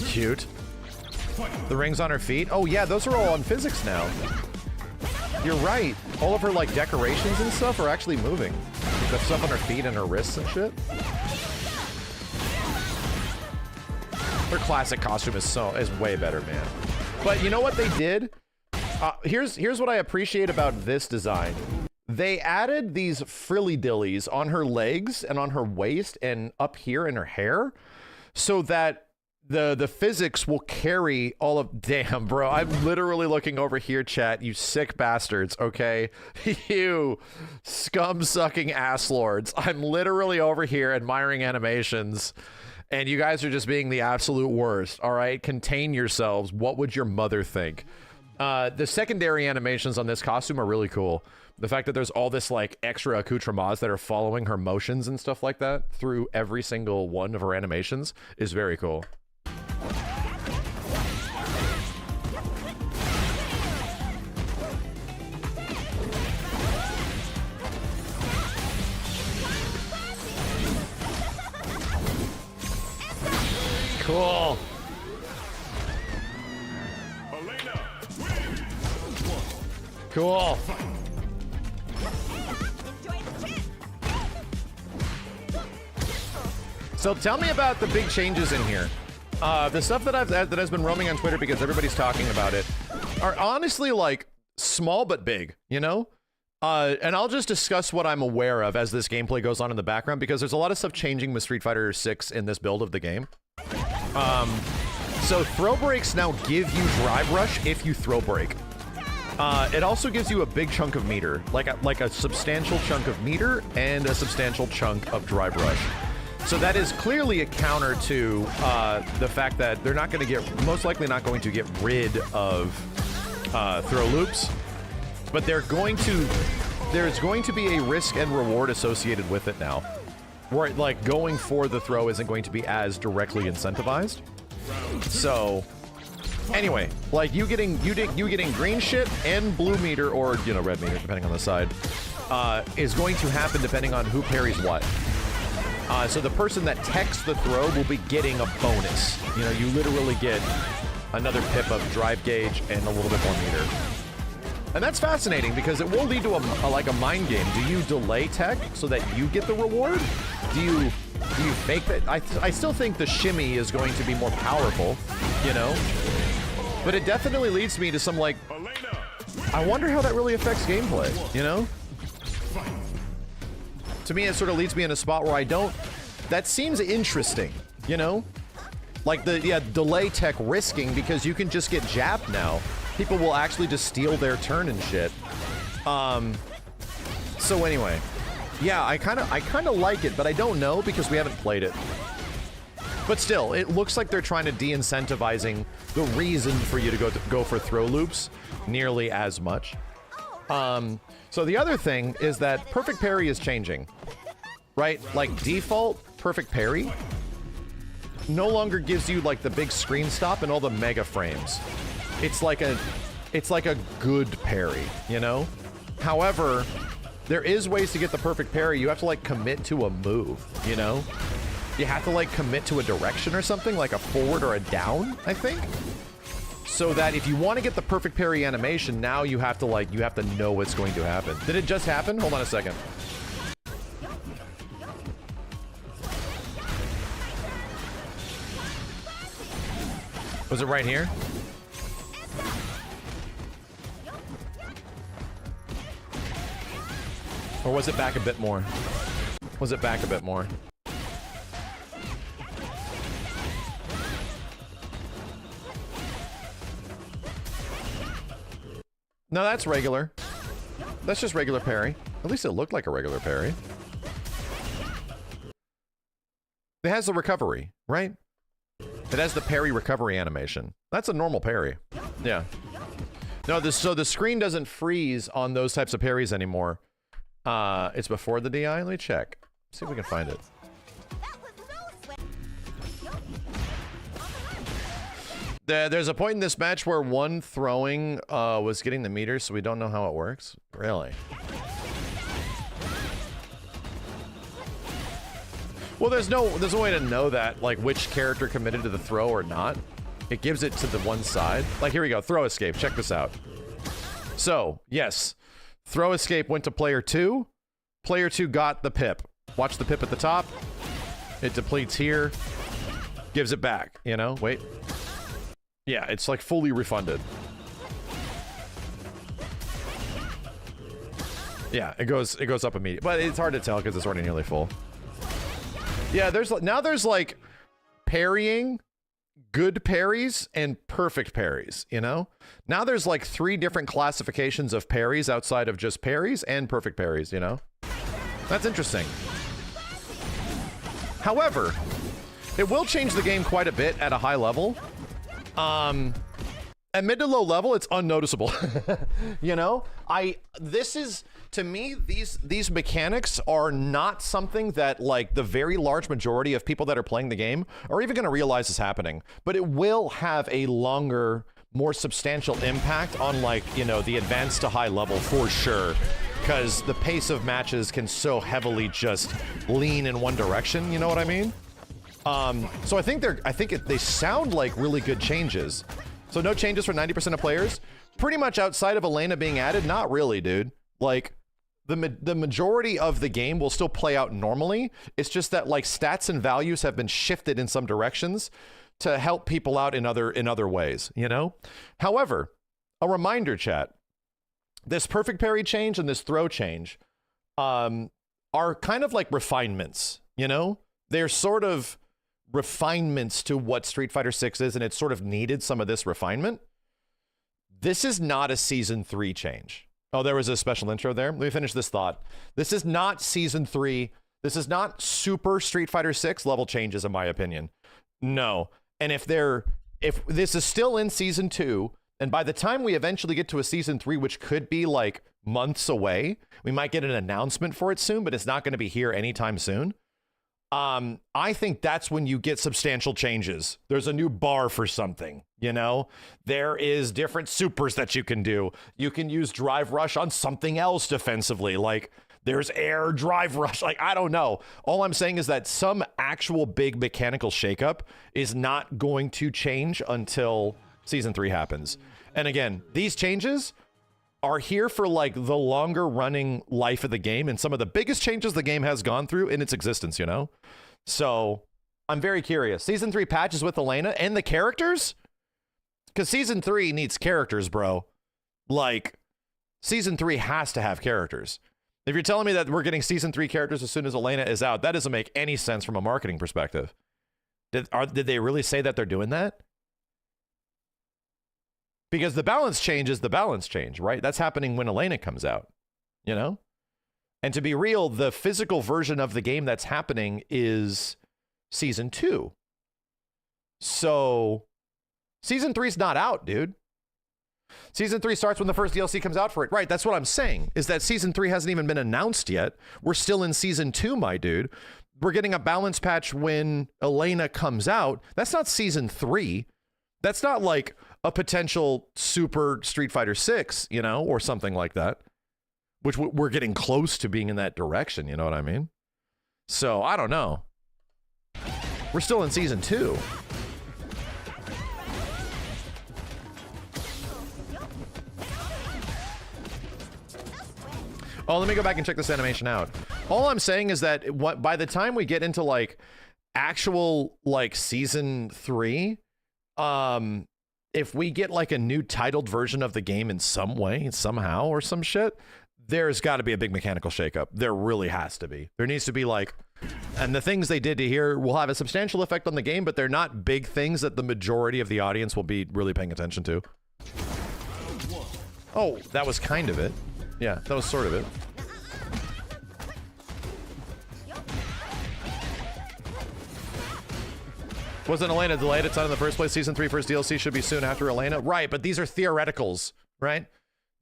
Cute. The rings on her feet. Oh yeah, those are all on physics now. You're right. All of her like decorations and stuff are actually moving. The stuff on her feet and her wrists and shit. Her classic costume is way better, man. But you know what they did? Here's what I appreciate about this design. They added these frilly dillies on her legs and on her waist and up here in her hair, so that the physics will carry all of... Damn, bro. I'm literally looking over here, chat. You sick bastards, okay? You scum-sucking ass lords. I'm literally over here admiring animations, and you guys are just being the absolute worst, all right? Contain yourselves. What would your mother think? The secondary animations on this costume are really cool. The fact that there's all this, like, extra accoutrements that are following her motions and stuff like that through every single one of her animations is very cool. Cool. Elena, Cool. So tell me about the big changes in here. The stuff that has been roaming on Twitter because everybody's talking about it are honestly like small but big, you know? And I'll just discuss what I'm aware of as this gameplay goes on in the background, because there's a lot of stuff changing with Street Fighter 6 in this build of the game. So throw breaks now give you drive rush if you throw break. It also gives you a big chunk of meter, like a substantial chunk of meter and a substantial chunk of drive rush. So that is clearly a counter to the fact that they're not going to most likely not going to get rid of throw loops, but there's going to be a risk and reward associated with it now, where like going for the throw isn't going to be as directly incentivized. So anyway, like you getting green shit and blue meter, or you know, red meter depending on the side, is going to happen depending on who parries what. So the person that techs the throw will be getting a bonus. You know, you literally get another pip of drive gauge and a little bit more meter. And that's fascinating because it will lead to a mind game. Do you delay tech so that you get the reward? Do you fake that? I still think the shimmy is going to be more powerful, you know? But it definitely leads me to some like, I wonder how that really affects gameplay, you know? To me, it sort of leads me in a spot where that seems interesting, you know? Like delay tech risking, because you can just get jabbed now. People will actually just steal their turn and shit. So anyway, yeah, I kind of like it, but I don't know because we haven't played it. But still, it looks like they're trying to de-incentivizing the reason for you to go for throw loops nearly as much. So the other thing is that perfect parry is changing, right? Like default perfect parry no longer gives you like the big screen stop and all the mega frames. It's like a good parry, you know? However, There is ways to get the perfect parry. You have to like commit to a move, you know? You have to like commit to a direction or something, like a forward or a down, I think. So that if you want to get the perfect parry animation, now you have to like, you have to know what's going to happen. Did it just happen? Hold on a second. Was it right here? Or was it back a bit more? Was it back a bit more? No, that's regular. That's just regular parry. At least it looked like a regular parry. It has the recovery, right? It has the parry recovery animation. That's a normal parry. Yeah. No, so the screen doesn't freeze on those types of parries anymore. It's before the DI. Let me check. See if we can find it. There's a point in this match where one throwing was getting the meters, so we don't know how it works. Really? Well, there's no way to know that, like, which character committed to the throw or not. It gives it to the one side. Like, here we go. Throw escape. Check this out. So, yes. Throw escape went to player 2. Player 2 got the pip. Watch the pip at the top. It depletes here. Gives it back, you know? Wait. Yeah, it's like fully refunded. Yeah, it goes up immediately. But it's hard to tell because it's already nearly full. Yeah, there's like parrying, good parries, and perfect parries, you know? Now there's like 3 different classifications of parries outside of just parries and perfect parries, you know? That's interesting. However, it will change the game quite a bit at a high level. At mid to low level, it's unnoticeable. You know? To me, these mechanics are not something that, like, the very large majority of people that are playing the game are even going to realize is happening. But it will have a longer, more substantial impact on, like, you know, the advanced to high level for sure. Because the pace of matches can so heavily just lean in one direction, you know what I mean? So I think they sound like really good changes. So no changes for 90% of players. Pretty much outside of Elena being added, not really, dude. Like, the majority of the game will still play out normally. It's just that, like, stats and values have been shifted in some directions to help people out in other ways, you know? However, a reminder, chat. This perfect parry change and this throw change are kind of like refinements, you know? They're sort of refinements to what Street Fighter 6 is, and it sort of needed some of this refinement. This is not a Season 3 change. Oh, there was a special intro there. Let me finish this thought. This is not Season 3. This is not super Street Fighter 6 level changes, in my opinion. No. And if this is still in Season 2, and by the time we eventually get to a Season 3, which could be like months away, we might get an announcement for it soon, but it's not going to be here anytime soon. I think that's when you get substantial changes. There's a new bar for something, you know? There is different supers that you can do. You can use drive rush on something else defensively. Like, there's air drive rush. Like, I don't know. All I'm saying is that some actual big mechanical shakeup is not going to change until Season 3 happens. And again, these changes are here for, like, the longer running life of the game and some of the biggest changes the game has gone through in its existence, you know? So I'm very curious. Season 3 patches with Elena and the characters? Because Season 3 needs characters, bro. Like, Season 3 has to have characters. If you're telling me that we're getting Season 3 characters as soon as Elena is out, that doesn't make any sense from a marketing perspective. Did they really say that they're doing that? Because the balance change is the balance change, right? That's happening when Elena comes out, you know? And to be real, the physical version of the game that's happening is Season 2. So Season 3's not out, dude. Season 3 starts when the first DLC comes out for it. Right, that's what I'm saying, is that Season 3 hasn't even been announced yet. We're still in Season 2, my dude. We're getting a balance patch when Elena comes out. That's not Season 3. That's not like a potential super Street Fighter 6, you know, or something like that. which we're getting close to being in that direction, you know what I mean? So, I don't know. We're still in season 2. Oh, let me go back and check this animation out. All I'm saying is that by the time we get into like actual like season 3, if we get like a new titled version of the game in some way, somehow or some shit, there's got to be a big mechanical shakeup. There really has to be. There needs to be like, and the things they did to here will have a substantial effect on the game, but they're not big things that the majority of the audience will be really paying attention to. Oh, that was kind of it. Yeah, that was sort of it. Wasn't Elena delayed? It's not in the first place. Season 3 first DLC should be soon after Elena. Right, but these are theoreticals, right?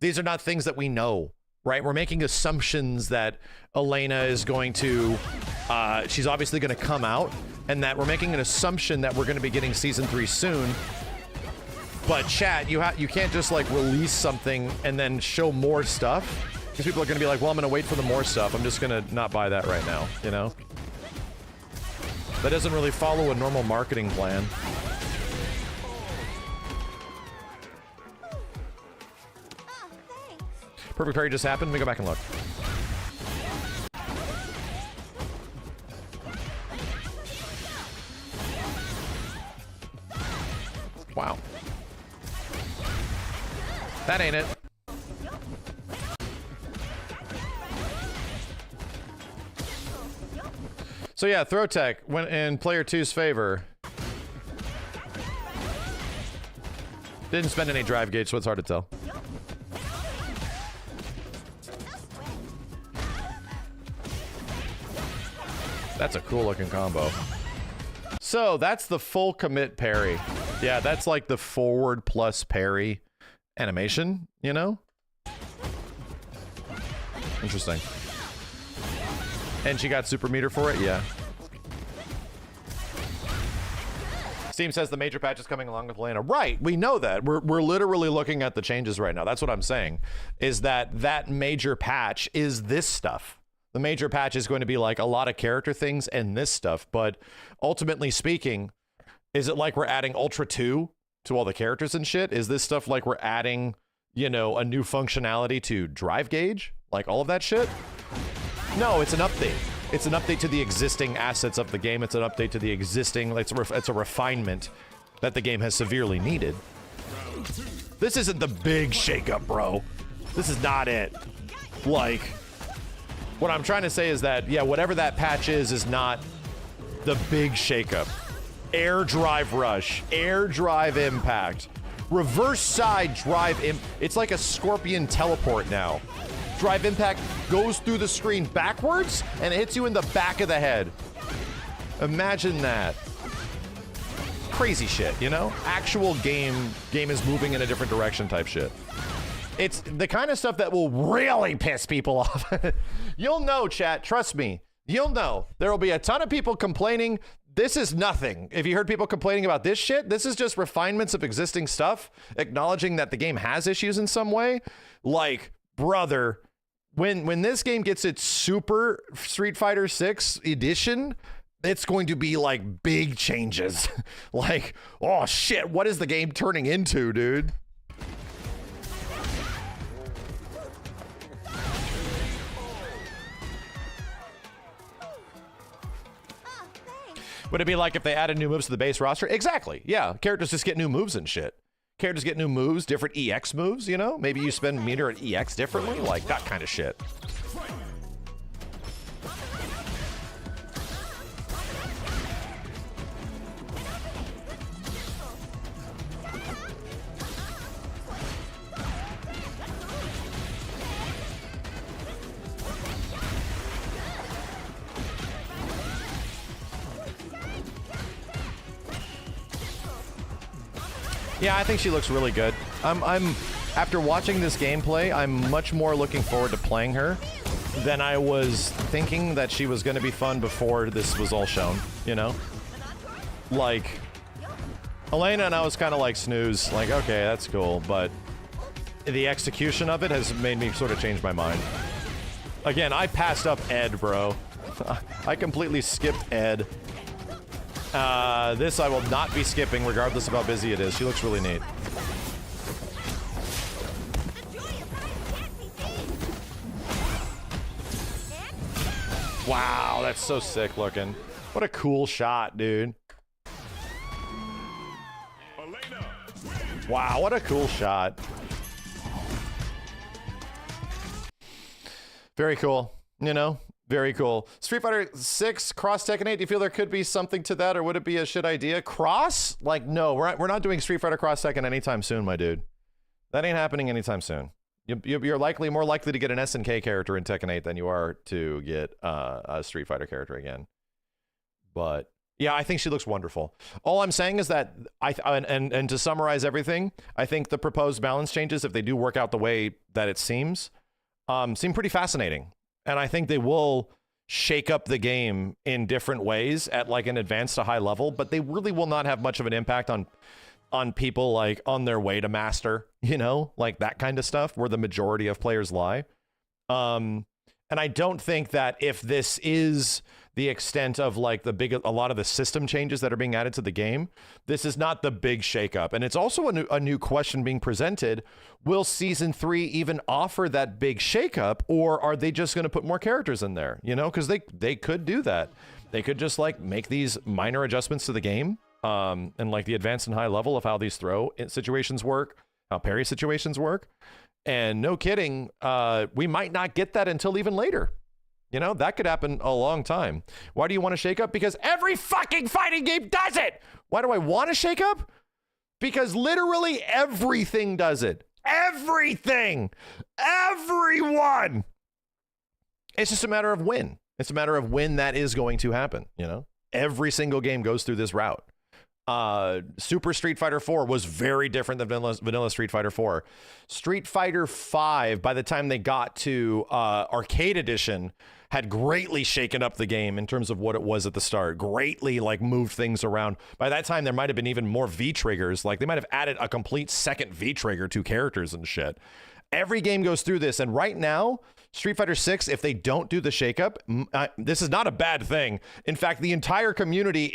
These are not things that we know, right? We're making assumptions that Elena is going to, she's obviously going to come out, and that we're making an assumption that we're going to be getting season 3 soon. But chat, you can't just like release something and then show more stuff, because people are going to be like, well, I'm going to wait for the more stuff. I'm just going to not buy that right now, you know? That doesn't really follow a normal marketing plan. Perfect parry just happened. Let me go back and look. Wow. That ain't it. So yeah, throw tech went in player 2's favor. Didn't spend any drive gauge, so it's hard to tell. That's a cool looking combo. So that's the full commit parry. Yeah, that's like the forward plus parry animation, you know? Interesting. And she got super meter for it? Yeah. Steam says the major patch is coming along with Elena. Right, we know that. We're literally looking at the changes right now. That's what I'm saying, is that major patch is this stuff. The major patch is going to be like a lot of character things and this stuff, but ultimately speaking, is it like we're adding Ultra 2 to all the characters and shit? Is this stuff like we're adding, you know, a new functionality to drive gauge? Like all of that shit? No, it's an update. It's an update to the existing assets of the game. It's an update to the existing, it's a refinement that the game has severely needed. This isn't the big shakeup, bro. This is not it. Like, what I'm trying to say is that, yeah, whatever that patch is not the big shakeup. Air drive rush, air drive impact, reverse side drive it's like a scorpion teleport now. Drive impact goes through the screen backwards and hits you in the back of the head. Imagine that. Crazy shit, you know? Actual game is moving in a different direction type shit. It's the kind of stuff that will really piss people off. You'll know, chat. Trust me. You'll know. There will be a ton of people complaining. This is nothing. If you heard people complaining about this shit, this is just refinements of existing stuff, acknowledging that the game has issues in some way. Like, brother, when this game gets its Super Street Fighter 6 edition, it's going to be like big changes. Like, oh shit, what is the game turning into, dude? Would it be like if they added new moves to the base roster? Exactly. Yeah, characters just get new moves and shit. Characters get new moves, different EX moves, you know? Maybe you spend meter at EX differently, like that kind of shit. Yeah, I think she looks really good. After watching this gameplay, I'm much more looking forward to playing her than I was thinking that she was going to be fun before this was all shown, you know? Like, Elena and I was kind of like snooze, like, okay, that's cool, but the execution of it has made me sort of change my mind. Again, I passed up Ed, bro. I completely skipped Ed. This I will not be skipping regardless of how busy it is. She looks really neat. Wow, that's so sick looking. What a cool shot, dude. Elena, Wow, what a cool shot. Very cool, you know? Very cool. Street Fighter 6 cross Tekken 8, do you feel there could be something to that, or would it be a shit idea? Cross? Like, no, we're not doing Street Fighter cross Tekken anytime soon, my dude. That ain't happening anytime soon. You're more likely to get an SNK character in Tekken 8 than you are to get a Street Fighter character again. But yeah, I think she looks wonderful. All I'm saying is that and to summarize everything, I think the proposed balance changes, if they do work out the way that it seems pretty fascinating. And I think they will shake up the game in different ways at like an advanced to high level, but they really will not have much of an impact on people like on their way to master, you know, like that kind of stuff where the majority of players lie. And I don't think that if this is the extent of like a lot of the system changes that are being added to the game, this is not the big shakeup. And it's also a new question being presented. Will season 3 even offer that big shakeup, or are they just going to put more characters in there? You know, because they could do that. They could just like make these minor adjustments to the game, and like the advanced and high level of how these throw situations work, how parry situations work. And no kidding, we might not get that until even later. You know, that could happen a long time. Why do you want to shake up? Because every fucking fighting game does it. Why do I want to shake up? Because literally everything does it. Everything. Everyone. It's just a matter of when. It's a matter of when that is going to happen, you know? Every single game goes through this route. Super Street Fighter 4 was very different than vanilla Street Fighter 4. Street Fighter 5, by the time they got to Arcade Edition, had greatly shaken up the game in terms of what it was at the start. Greatly, like, moved things around. By that time, there might have been even more V-triggers. Like, they might have added a complete second V-trigger to characters and shit. Every game goes through this, and right now, Street Fighter 6, if they don't do the shakeup, this is not a bad thing. In fact, the entire community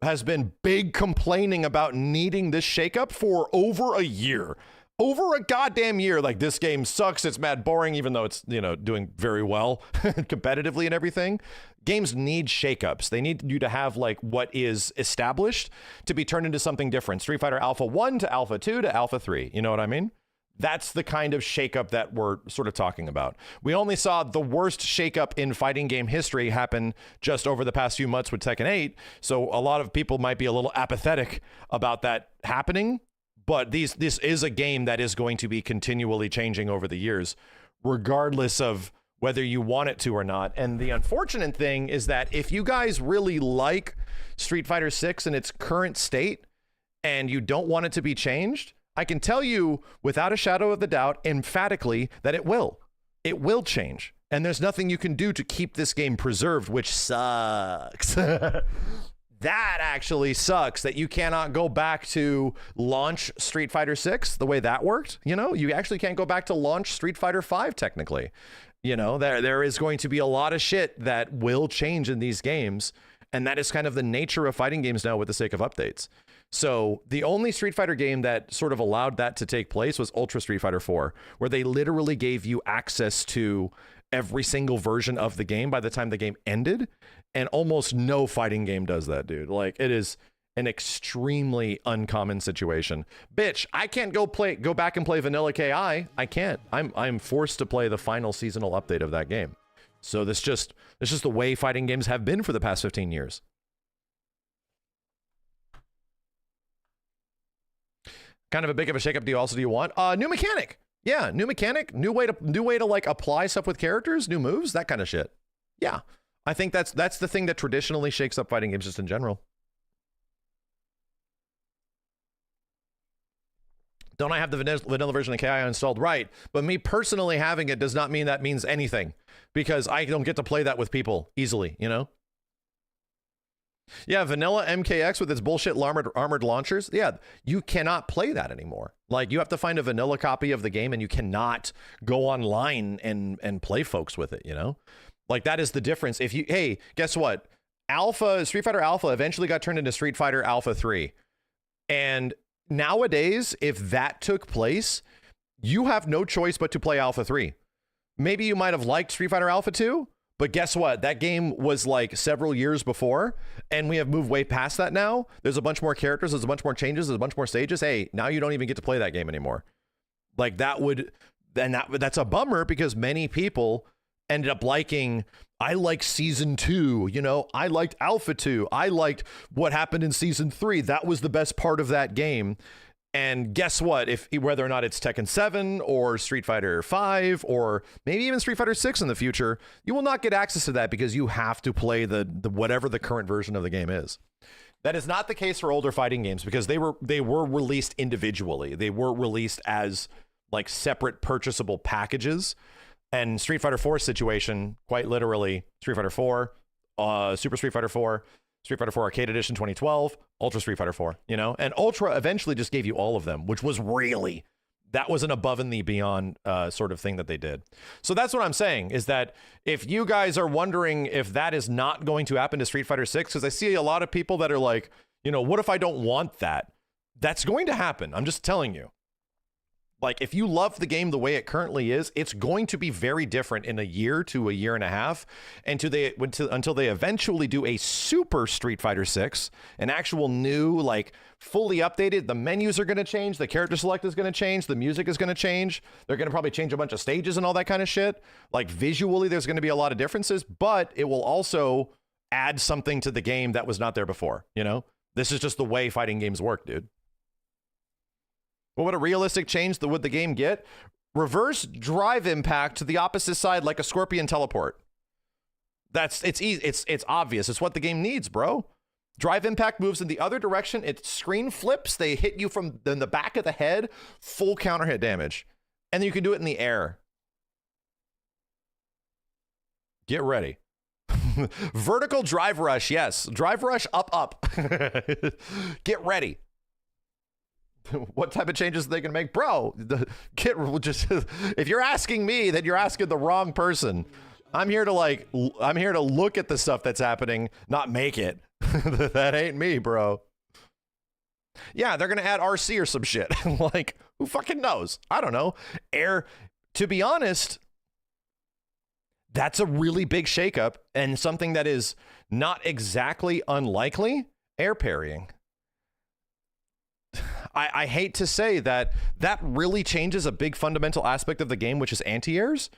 has been big complaining about needing this shakeup for over a year. Over a goddamn year. Like, this game sucks, it's mad boring, even though it's, you know, doing very well competitively and everything. Games need shakeups. They need you to have, like, what is established to be turned into something different. Street Fighter Alpha 1 to Alpha 2 to Alpha 3. You know what I mean? That's the kind of shakeup that we're sort of talking about. We only saw the worst shakeup in fighting game history happen just over the past few months with Tekken 8. So a lot of people might be a little apathetic about that happening. But this is a game that is going to be continually changing over the years, regardless of whether you want it to or not. And the unfortunate thing is that if you guys really like Street Fighter 6 in its current state and you don't want it to be changed, I can tell you without a shadow of a doubt, emphatically, that it will. It will change. And there's nothing you can do to keep this game preserved, which sucks. That actually sucks, that you cannot go back to launch Street Fighter 6 the way that worked. You know, you actually can't go back to launch Street Fighter 5 technically. You know, there is going to be a lot of shit that will change in these games. And that is kind of the nature of fighting games now with the sake of updates. So the only Street Fighter game that sort of allowed that to take place was Ultra Street Fighter 4, where they literally gave you access to every single version of the game by the time the game ended. And almost no fighting game does that, dude. Like, it is an extremely uncommon situation. Bitch, I can't go back and play Vanilla KI. I can't. I'm forced to play the final seasonal update of that game. So this just the way fighting games have been for the past 15 years. Kind of a big of a shakeup do you want? New mechanic. Yeah, new mechanic, new way to like apply stuff with characters, new moves, that kind of shit. Yeah. I think that's the thing that traditionally shakes up fighting games just in general. Don't I have the vanilla version of KI installed? Right. But me personally having it does not mean that means anything, because I don't get to play that with people easily, you know? Yeah, vanilla MKX with its bullshit armored launchers. Yeah, you cannot play that anymore. Like, you have to find a vanilla copy of the game, and you cannot go online and play folks with it, you know? Like, that is the difference. If you, hey, guess what? Street Fighter Alpha eventually got turned into Street Fighter Alpha 3. And nowadays, if that took place, you have no choice but to play Alpha 3. Maybe you might have liked Street Fighter Alpha 2, but guess what? That game was like several years before, and we have moved way past that now. There's a bunch more characters, there's a bunch more changes, there's a bunch more stages. Hey, now you don't even get to play that game anymore. Like, that's a bummer, because many people ended up liking, I like season 2, you know, I liked Alpha 2, I liked what happened in season 3. That was the best part of that game. And guess what? Whether or not it's Tekken 7 or Street Fighter 5 or maybe even Street Fighter 6 in the future, you will not get access to that because you have to play the whatever the current version of the game is. That is not the case for older fighting games, because they were released individually. They were released as like separate purchasable packages. And Street Fighter 4 situation, quite literally, Street Fighter 4, Super Street Fighter 4, Street Fighter 4 Arcade Edition 2012, Ultra Street Fighter 4, you know? And Ultra eventually just gave you all of them, which was that was an above and the beyond sort of thing that they did. So that's what I'm saying, is that if you guys are wondering if that is not going to happen to Street Fighter 6, because I see a lot of people that are like, you know, what if I don't want that? That's going to happen. I'm just telling you. Like, if you love the game the way it currently is, it's going to be very different in a year to a year and a half, until they eventually do a Super Street Fighter 6, an actual new, like, fully updated. The menus are going to change, the character select is going to change, the music is going to change. They're going to probably change a bunch of stages and all that kind of shit. Like, visually, there's going to be a lot of differences, but it will also add something to the game that was not there before, you know? This is just the way fighting games work, dude. What would a realistic change would the game get? Reverse drive impact to the opposite side like a scorpion teleport. It's easy. It's obvious. It's what the game needs, bro. Drive impact moves in the other direction. It screen flips. They hit you from the back of the head. Full counter hit damage. And then you can do it in the air. Get ready. Vertical drive rush. Yes. Drive rush up. Get ready. What type of changes are they gonna make, bro? If you're asking me, then you're asking the wrong person. I'm here to look at the stuff that's happening, not make it. That ain't me, bro. Yeah, they're gonna add RC or some shit. Like, who fucking knows? I don't know. To be honest, that's a really big shakeup, and something that is not exactly unlikely. Air parrying. I hate to say that really changes a big fundamental aspect of the game, which is anti-airs,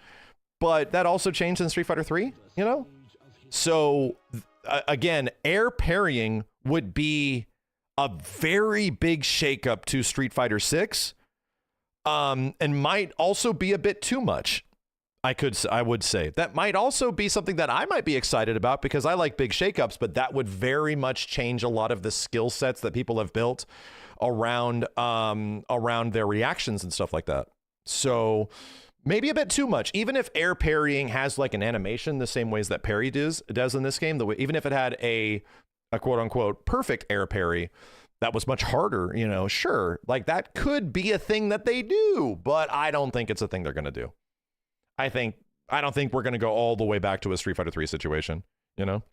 but that also changed in Street Fighter 3, you know? So, again, air parrying would be a very big shakeup to Street Fighter 6, and might also be a bit too much. I would say that might also be something that I might be excited about, because I like big shakeups, but that would very much change a lot of the skill sets that people have built around their reactions and stuff like that. So maybe a bit too much. Even if air parrying has like an animation the same ways that parry does in this game, even if it had a quote unquote perfect air parry that was much harder, you know, sure, like that could be a thing that they do, but I don't think it's a thing they're going to do. I don't think we're going to go all the way back to a Street Fighter 3 situation, you know?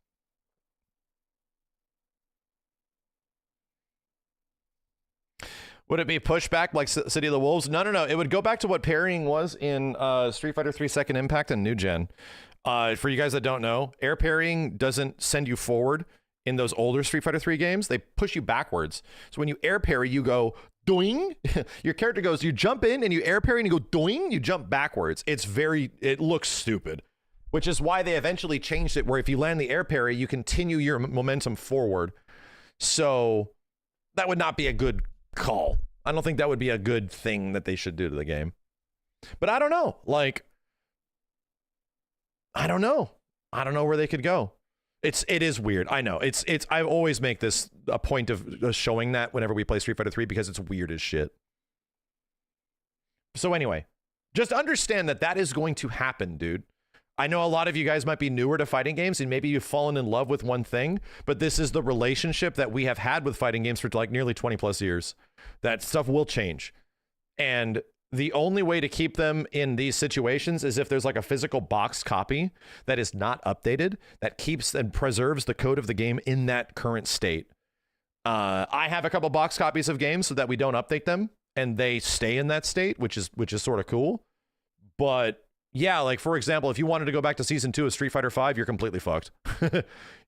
Would it be pushback like City of the Wolves? No. It would go back to what parrying was in Street Fighter 3 Second Impact and New Gen. For you guys that don't know, air parrying doesn't send you forward in those older Street Fighter 3 games. They push you backwards. So when you air parry, you go doing. Your character goes, you jump in and you air parry and you go doing, you jump backwards. It looks stupid, which is why they eventually changed it where if you land the air parry, you continue your momentum forward. So that would not be a good call. I don't think that would be a good thing that they should do to the game. But I don't know. Like, I don't know where they could go. It is weird. I know. I always make this a point of showing that whenever we play Street Fighter 3 because it's weird as shit. So anyway, just understand that is going to happen, dude. I know a lot of you guys might be newer to fighting games and maybe you've fallen in love with one thing, but this is the relationship that we have had with fighting games for like nearly 20 plus years. That stuff will change. And the only way to keep them in these situations is if there's like a physical box copy that is not updated, that keeps and preserves the code of the game in that current state. I have a couple box copies of games so that we don't update them and they stay in that state, which is sort of cool. But yeah, like for example, if you wanted to go back to season 2 of Street Fighter V, you're completely fucked.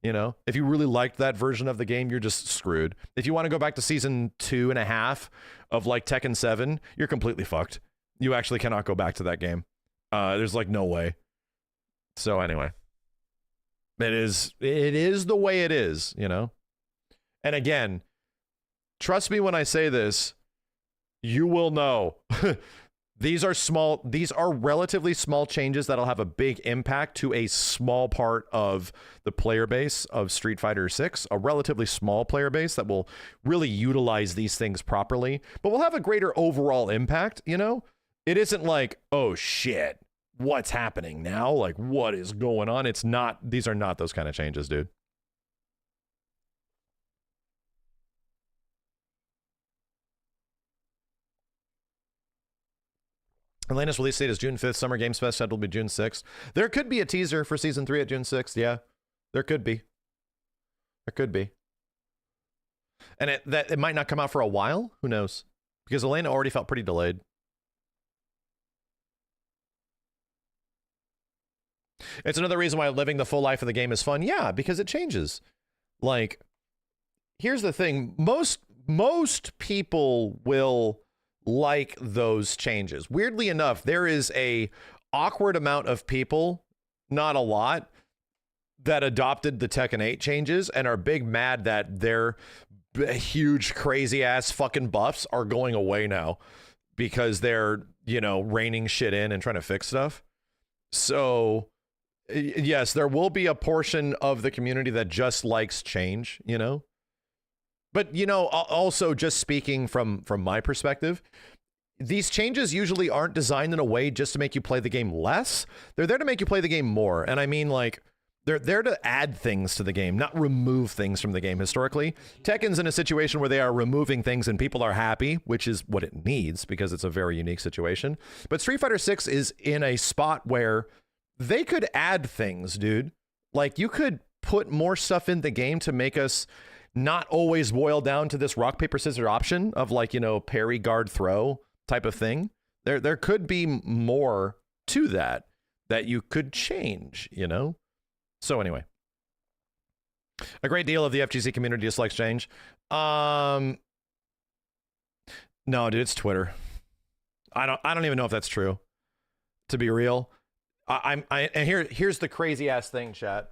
You know, if you really liked that version of the game, you're just screwed. If you want to go back to season 2.5 of like Tekken 7, you're completely fucked. You actually cannot go back to that game. There's like no way. So anyway, it is the way it is, you know? And again, trust me when I say this, you will know. These are relatively small changes that'll have a big impact to a small part of the player base of Street Fighter 6, a relatively small player base that will really utilize these things properly, but will have a greater overall impact, you know? It isn't like, oh shit, what's happening now? Like, what is going on? These are not those kind of changes, dude. Elena's release date is June 5th. Summer Games Fest scheduled to be June 6th. There could be a teaser for Season 3 at June 6th. Yeah, there could be. There could be. And it might not come out for a while. Who knows? Because Elena already felt pretty delayed. It's another reason why living the full life of the game is fun. Yeah, because it changes. Like, here's the thing. Most people will like those changes. Weirdly enough, there is a awkward amount of people, not a lot, that adopted the Tekken 8 changes and are big mad that their huge crazy ass fucking buffs are going away now because they're, you know, reining shit in and trying to fix stuff. So yes, there will be a portion of the community that just likes change, you know. But, you know, also just speaking from my perspective, these changes usually aren't designed in a way just to make you play the game less. They're there to make you play the game more. And I mean, like, they're there to add things to the game, not remove things from the game historically. Tekken's in a situation where they are removing things and people are happy, which is what it needs because it's a very unique situation. But Street Fighter 6 is in a spot where they could add things, dude. Like, you could put more stuff in the game to make us not always boil down to this rock, paper, scissors option of, like, you know, parry, guard, throw type of thing. There could be more to that you could change, you know? So anyway, a great deal of the FGC community dislikes change. No, dude, it's Twitter. I don't even know if that's true, to be real. And here's the crazy ass thing, chat.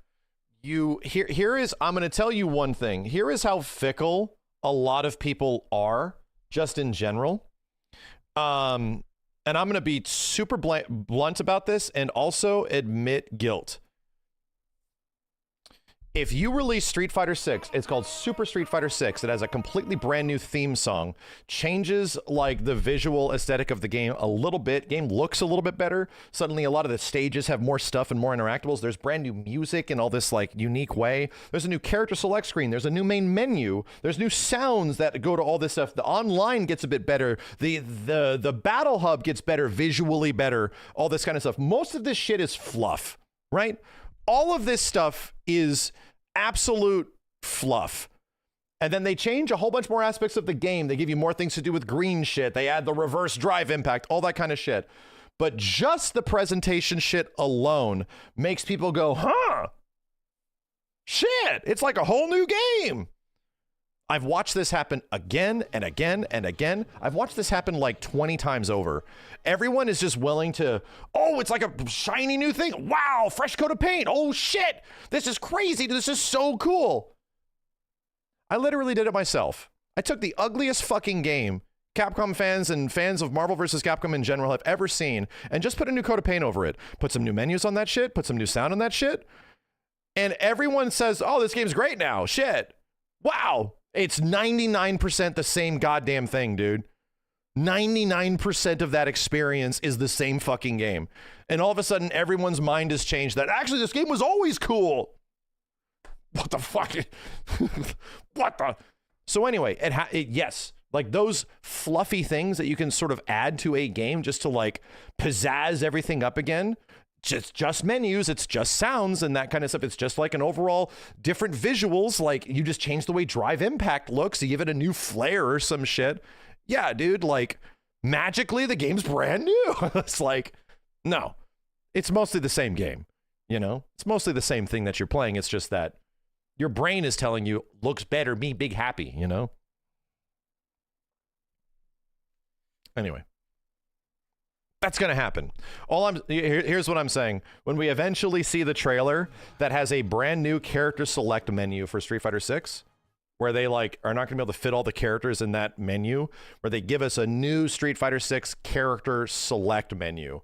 I'm going to tell you one thing. Here is how fickle a lot of people are, just in general. And I'm going to be super blunt about this and also admit guilt. If you release Street Fighter 6, it's called Super Street Fighter 6. It has a completely brand new theme song, changes like the visual aesthetic of the game a little bit. Game looks a little bit better. Suddenly a lot of the stages have more stuff and more interactables. There's brand new music in all this like unique way. There's a new character select screen. There's a new main menu. There's new sounds that go to all this stuff. The online gets a bit better. The battle hub gets better, visually better, all this kind of stuff. Most of this shit is fluff, right? All of this stuff is absolute fluff. And then they change a whole bunch more aspects of the game. They give you more things to do with green shit. They add the reverse drive impact, all that kind of shit. But just the presentation shit alone makes people go, huh? Shit, it's like a whole new game. I've watched this happen again and again and again. I've watched this happen like 20 times over. Everyone is just willing to, oh, it's like a shiny new thing. Wow, fresh coat of paint. Oh, shit. This is crazy. This is so cool. I literally did it myself. I took the ugliest fucking game Capcom fans and fans of Marvel vs. Capcom in general have ever seen and just put a new coat of paint over it. Put some new menus on that shit. Put some new sound on that shit. And everyone says, oh, this game's great now. Shit. Wow. It's 99% the same goddamn thing, dude. 99% of that experience is the same fucking game. And all of a sudden, everyone's mind has changed that actually this game was always cool. What the fuck? What the? So anyway, yes, like those fluffy things that you can sort of add to a game just to like pizzazz everything up again. Just menus, it's just sounds and that kind of stuff. It's just like an overall different visuals. Like you just change the way Drive Impact looks. You give it a new flair or some shit. Yeah, dude, like magically the game's brand new. It's like, no, it's mostly the same game. You know, it's mostly the same thing that you're playing. It's just that your brain is telling you looks better, me big happy, you know? Anyway. That's going to happen. Here's what I'm saying. When we eventually see the trailer that has a brand new character select menu for Street Fighter 6, where they like are not going to be able to fit all the characters in that menu, where they give us a new Street Fighter 6 character select menu.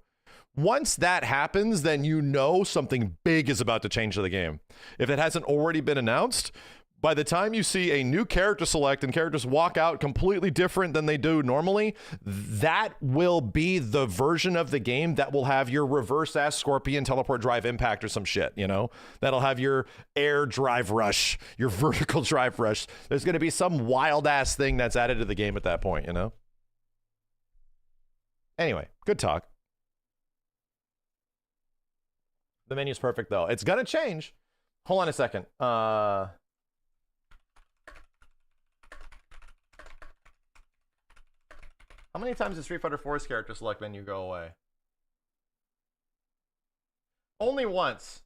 Once that happens, then you know something big is about to change to the game. If it hasn't already been announced, by the time you see a new character select and characters walk out completely different than they do normally, that will be the version of the game that will have your reverse ass Scorpion teleport drive impact or some shit, you know? That'll have your air drive rush, your vertical drive rush. There's going to be some wild ass thing that's added to the game at that point, you know? Anyway, good talk. The menu's perfect though. It's going to change. Hold on a second. How many times did Street Fighter 4's character select menu go away? Only once.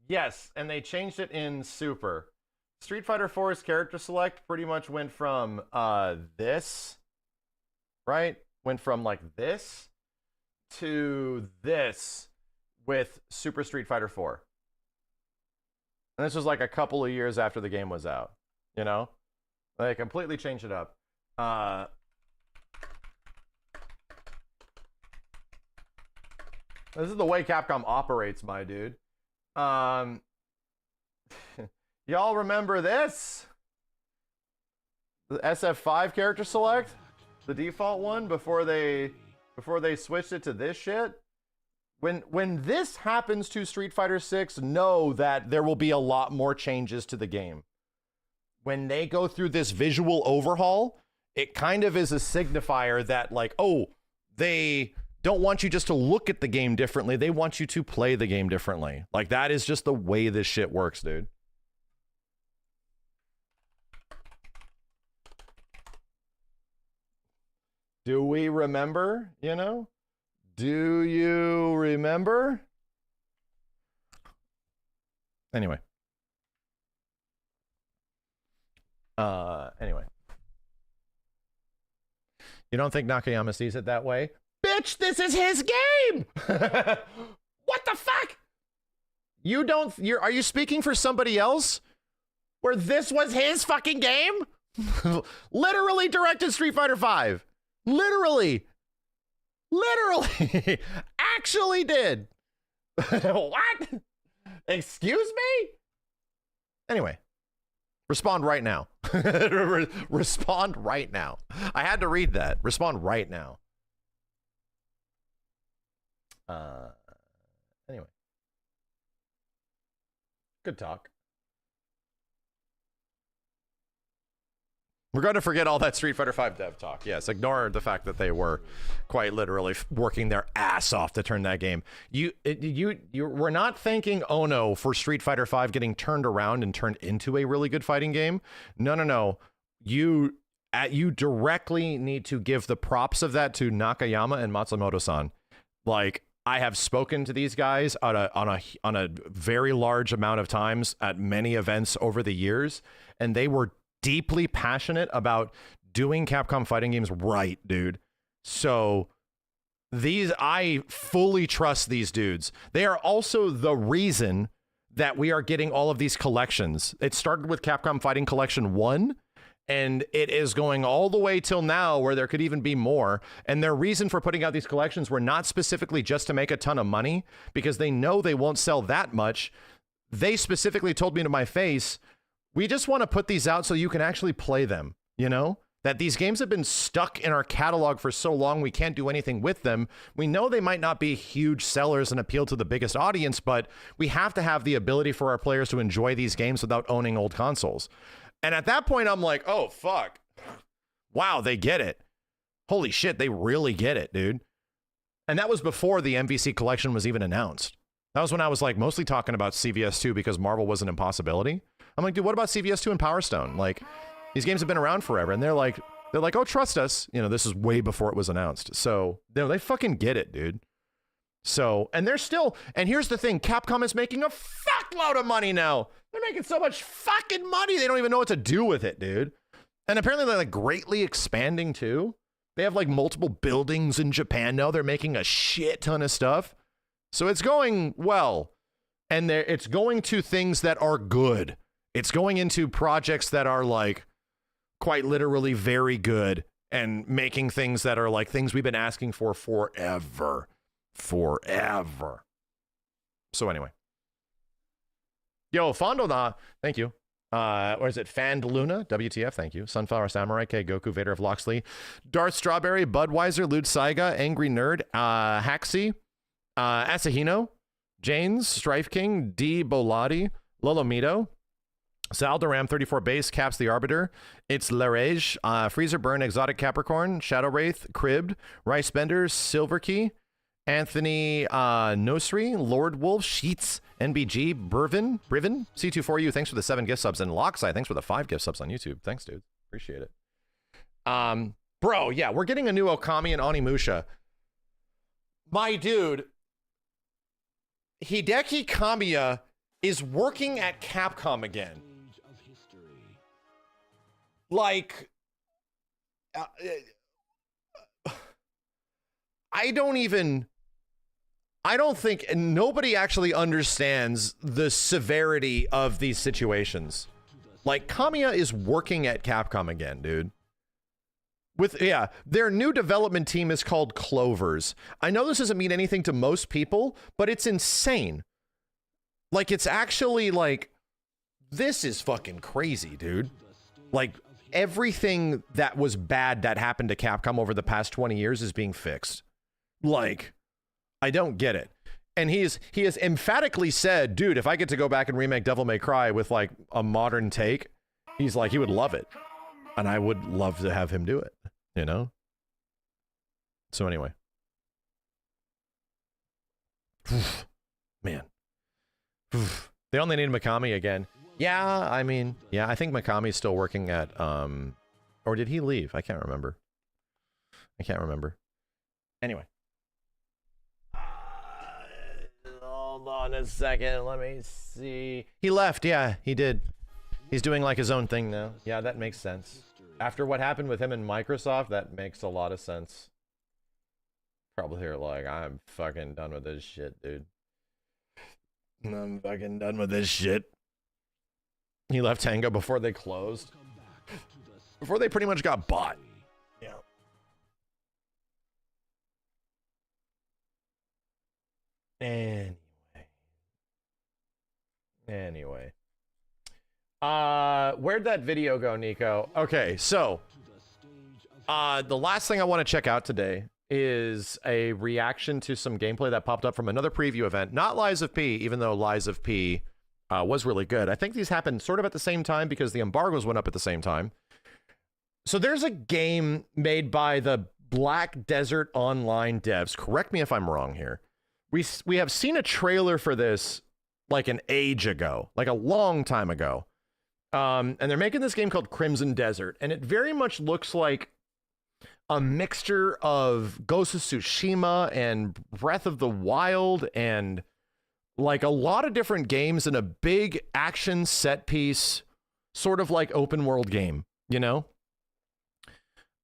Yes, and they changed it in Super. Street Fighter 4's character select pretty much went from this, right? Went from like this to this with Super Street Fighter 4. And this was like a couple of years after the game was out, you know? They completely changed it up. This is the way Capcom operates, my dude. Y'all remember this? The SF5 character select? The default one before they switched it to this shit? When this happens to Street Fighter 6, know that there will be a lot more changes to the game. When they go through this visual overhaul, it kind of is a signifier that like, oh, they don't want you just to look at the game differently. They want you to play the game differently. Like, that is just the way this shit works, dude. Do we remember, you know? Do you remember? Anyway. Anyway. You don't think Nakayama sees it that way? Bitch, this is his game! What the fuck? Are you speaking for somebody else? Where this was his fucking game? Literally directed Street Fighter 5. Literally. Actually did. What? Excuse me? Anyway. Respond right now. Respond right now. I had to read that. Respond right now. Anyway. Good talk. We're going to forget all that Street Fighter 5 dev talk. Yes, ignore the fact that they were quite literally working their ass off to turn that game. You were not thanking Ono for Street Fighter 5 getting turned around and turned into a really good fighting game. No. You directly need to give the props of that to Nakayama and Matsumoto-san. Like, I have spoken to these guys on a very large amount of times at many events over the years, and they were deeply passionate about doing Capcom fighting games right, dude. So I fully trust these dudes. They are also the reason that we are getting all of these collections. It started with Capcom Fighting Collection 1, and it is going all the way till now where there could even be more. And their reason for putting out these collections were not specifically just to make a ton of money, because they know they won't sell that much. They specifically told me to my face, we just want to put these out so you can actually play them, you know? that these games have been stuck in our catalog for so long we can't do anything with them. We know they might not be huge sellers and appeal to the biggest audience, but we have to have the ability for our players to enjoy these games without owning old consoles. And at that point, I'm like, oh, fuck. Wow, they get it. Holy shit, they really get it, dude. And that was before the MVC collection was even announced. That was when I was like mostly talking about CVS2 because Marvel was an impossibility. I'm like, dude, what about CVS2 and Power Stone? Like, these games have been around forever, and they're like, oh, trust us. You know, this is way before it was announced. So, you know, they fucking get it, dude. So, and they're still, and here's the thing, Capcom is making a fuckload of money now. They're making so much fucking money, they don't even know what to do with it, dude. And apparently they're like greatly expanding too. They have like multiple buildings in Japan now. They're making a shit ton of stuff. So it's going well. And it's going to things that are good. It's going into projects that are like quite literally very good and making things that are like things we've been asking for forever. Forever. So anyway. Yo, Fondona, thank you. Or is it Fand Luna? WTF, thank you. Sunflower Samurai, K, Goku, Vader of Loxley, Darth Strawberry, Budweiser, Lude Saiga, Angry Nerd, Haxi, Asahino, Janes, Strife King, D. Boladi, Lolomito, Saldoram 34 Base, Caps the Arbiter, It's Larege, Freezer Burn, Exotic Capricorn, Shadow Wraith, Cribbed, Rice Bender, Silver Key, Anthony Nosri, Lord Wolf, Sheets, NBG, Brivin, C24U, thanks for the 7 gift subs, and Loxeye, thanks for the 5 gift subs on YouTube. Thanks, dude. Appreciate it. Bro, yeah, we're getting a new Okami and Onimusha. My dude, Hideki Kamiya is working at Capcom again. Like, I don't think, and nobody actually understands the severity of these situations. Like, Kamiya is working at Capcom again, dude. Their new development team is called Clovers. I know this doesn't mean anything to most people, but it's insane. Like, it's actually like, this is fucking crazy, dude. Like, everything that was bad that happened to Capcom over the past 20 years is being fixed. Like, I don't get it. And he has emphatically said, dude, if I get to go back and remake Devil May Cry with like a modern take, he's like, he would love it. And I would love to have him do it, you know? So anyway. Man. They only need Mikami again. Yeah, I mean, yeah, I think Mikami's still working at, or did he leave? I can't remember. Anyway. Hold on a second, let me see. He left, yeah, he did. He's doing like his own thing now. Yeah, that makes sense. After what happened with him and Microsoft, that makes a lot of sense. Probably here like, I'm fucking done with this shit, dude. I'm fucking done with this shit. He left Tango before they closed. Before they pretty much got bought. Yeah. Anyway. Where'd that video go, Nico? Okay, so the last thing I want to check out today is a reaction to some gameplay that popped up from another preview event. Not Lies of P, even though Lies of P was really good. I think these happened sort of at the same time because the embargoes went up at the same time. So there's a game made by the Black Desert Online devs. Correct me if I'm wrong here. We have seen a trailer for this like an age ago, like a long time ago. And they're making this game called Crimson Desert, and it very much looks like a mixture of Ghost of Tsushima and Breath of the Wild and like a lot of different games in a big action set piece, sort of like open world game, you know?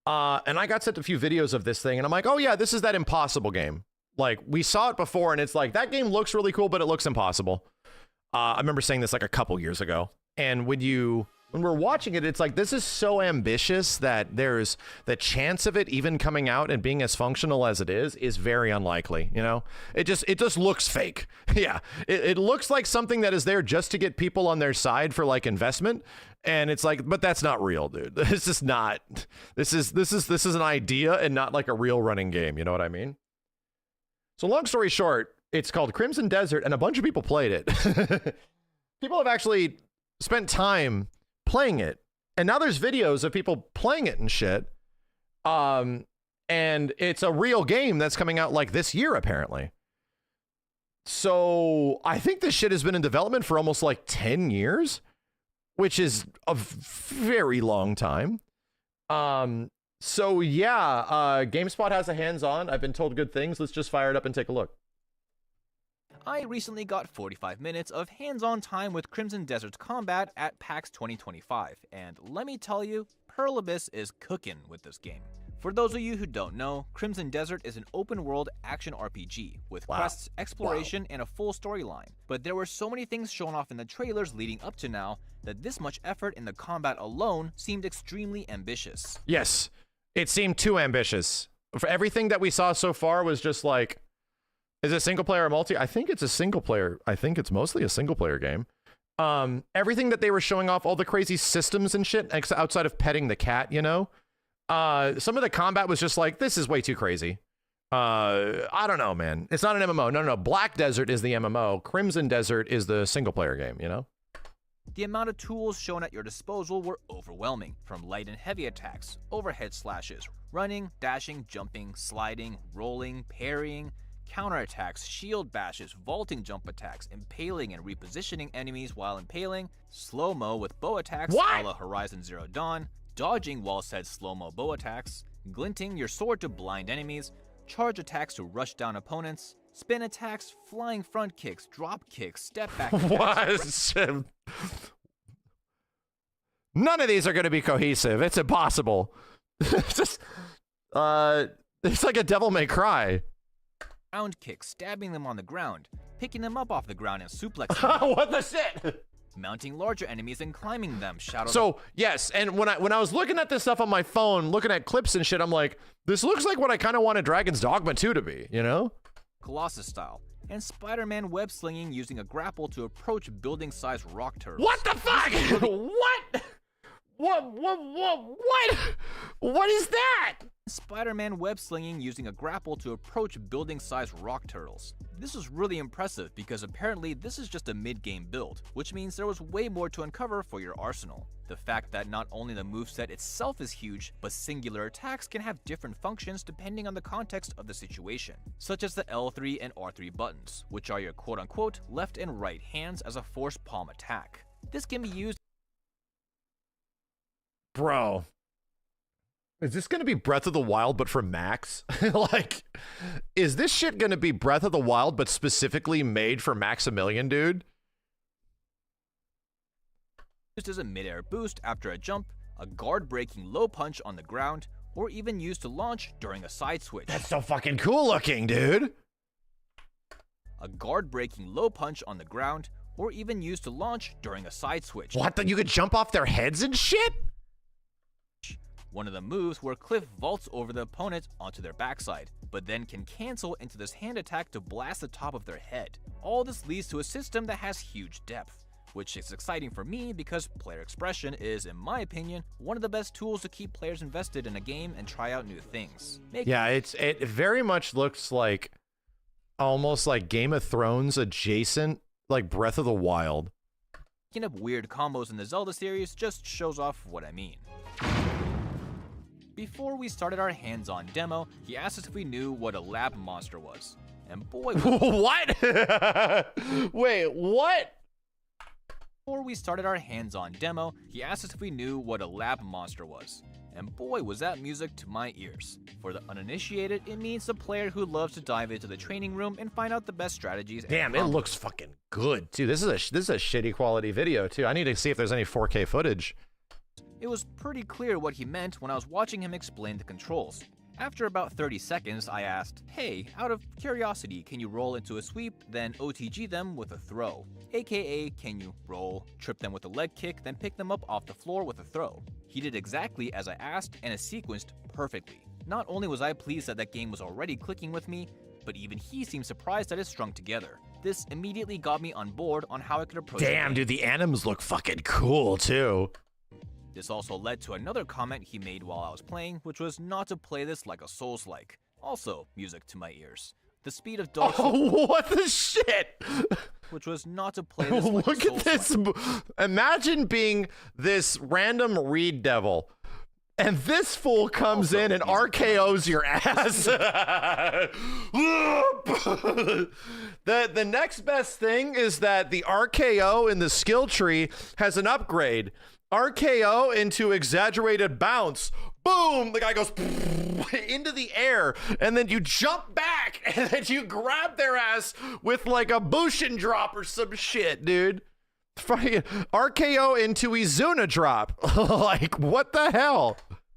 And I got sent a few videos of this thing, and I'm like, oh yeah, this is that Impossible game. Like, we saw it before, and it's like, that game looks really cool, but it looks impossible. I remember saying this like a couple years ago. And when you when we're watching it, it's like, this is so ambitious that there's the chance of it even coming out and being as functional as it is very unlikely, you know? It just looks fake. Yeah, it looks like something that is there just to get people on their side for like investment. And it's like, but that's not real, dude. This is not, this is an idea and not like a real running game. You know what I mean? So long story short, it's called Crimson Desert and a bunch of people played it. People have actually spent time playing it, and now there's videos of people playing it and shit. And it's a real game that's coming out like this year, apparently. So I think this shit has been in development for almost like 10 years, which is a very long time. So yeah, GameSpot has a hands-on. I've been told good things. Let's just fire it up and take a look. I recently got 45 minutes of hands-on time with Crimson Desert's combat at PAX 2025, and let me tell you, Pearl Abyss is cooking with this game. For those of you who don't know, Crimson Desert is an open-world action RPG with quests, exploration, and a full storyline. But there were so many things shown off in the trailers leading up to now that this much effort in the combat alone seemed extremely ambitious. Yes, it seemed too ambitious. For everything that we saw so far was just like, is it single player or multi? I think it's a single player. I think it's mostly a single player game. Everything that they were showing off, all the crazy systems and shit, outside of petting the cat, you know? Some of the combat was just like, this is way too crazy. I don't know, man. It's not an MMO. No. Black Desert is the MMO. Crimson Desert is the single player game, you know? The amount of tools shown at your disposal were overwhelming, from light and heavy attacks, overhead slashes, running, dashing, jumping, sliding, rolling, parrying, counterattacks, shield bashes, vaulting jump attacks, impaling and repositioning enemies while impaling, slow-mo with bow attacks a la Horizon Zero Dawn, dodging while said slow-mo bow attacks, glinting your sword to blind enemies, charge attacks to rush down opponents, spin attacks, flying front kicks, drop kicks, step back attacks. What? None of these are going to be cohesive. It's impossible. It's just, it's like a Devil May Cry. Ground kicks, stabbing them on the ground, picking them up off the ground and suplexing them. What the shit? Mounting larger enemies and climbing them. Yes, and when I was looking at this stuff on my phone, looking at clips and shit, I'm like, this looks like what I kind of wanted Dragon's Dogma 2 to be, you know? Colossus style, and Spider-Man web slinging using a grapple to approach building-sized rock turtles. What the fuck? What? What is that? Spider-Man web slinging using a grapple to approach building-sized rock turtles. This was really impressive because apparently this is just a mid-game build, which means there was way more to uncover for your arsenal. The fact that not only the moveset itself is huge, but singular attacks can have different functions depending on the context of the situation, such as the L3 and R3 buttons, which are your quote-unquote left and right hands as a force palm attack. This can be used. Bro, is this going to be Breath of the Wild but for Max? Like, is this shit going to be Breath of the Wild but specifically made for Maximilian, dude? Used as a mid-air boost after a jump, a guard-breaking low punch on the ground, or even used to launch during a side switch. That's so fucking cool looking, dude. A guard-breaking low punch on the ground, or even used to launch during a side switch. What? You could jump off their heads and shit? One of the moves where Cliff vaults over the opponent onto their backside, but then can cancel into this hand attack to blast the top of their head. All this leads to a system that has huge depth, which is exciting for me because player expression is, in my opinion, one of the best tools to keep players invested in a game and try out new things. Yeah, it very much looks like almost like Game of Thrones adjacent, like Breath of the Wild. Picking up weird combos in the Zelda series just shows off what I mean. Before we started our hands-on demo, he asked us if we knew what a lab monster was. And boy, what? Wait, what? Before we started our hands-on demo, he asked us if we knew what a lab monster was. And boy, was that music to my ears. For the uninitiated, it means a player who loves to dive into the training room and find out the best strategies. Damn, it looks fucking good, too. This is a shitty quality video, too. I need to see if there's any 4K footage. It was pretty clear what he meant when I was watching him explain the controls. After about 30 seconds, I asked, hey, out of curiosity, can you roll into a sweep, then OTG them with a throw? AKA, can you roll, trip them with a leg kick, then pick them up off the floor with a throw? He did exactly as I asked, and it sequenced perfectly. Not only was I pleased that that game was already clicking with me, but even he seemed surprised that it strung together. This immediately got me on board on how I could approach Damn, dude, the anims look fucking cool, too. This also led to another comment he made while I was playing, which was not to play this like a Souls-like. Also, music to my ears. The speed of Dark Souls... Oh, what the shit? Which was not to play this like Look a at this. Imagine being this random reed devil. And this fool comes Also, in and music RKO's your ass. The next best thing is that the RKO in the skill tree has an upgrade. RKO into exaggerated bounce. Boom! The guy goes into the air, and then you jump back, and then you grab their ass with like a Bushin drop or some shit, dude. Fucking RKO into Izuna drop. Like, what the hell?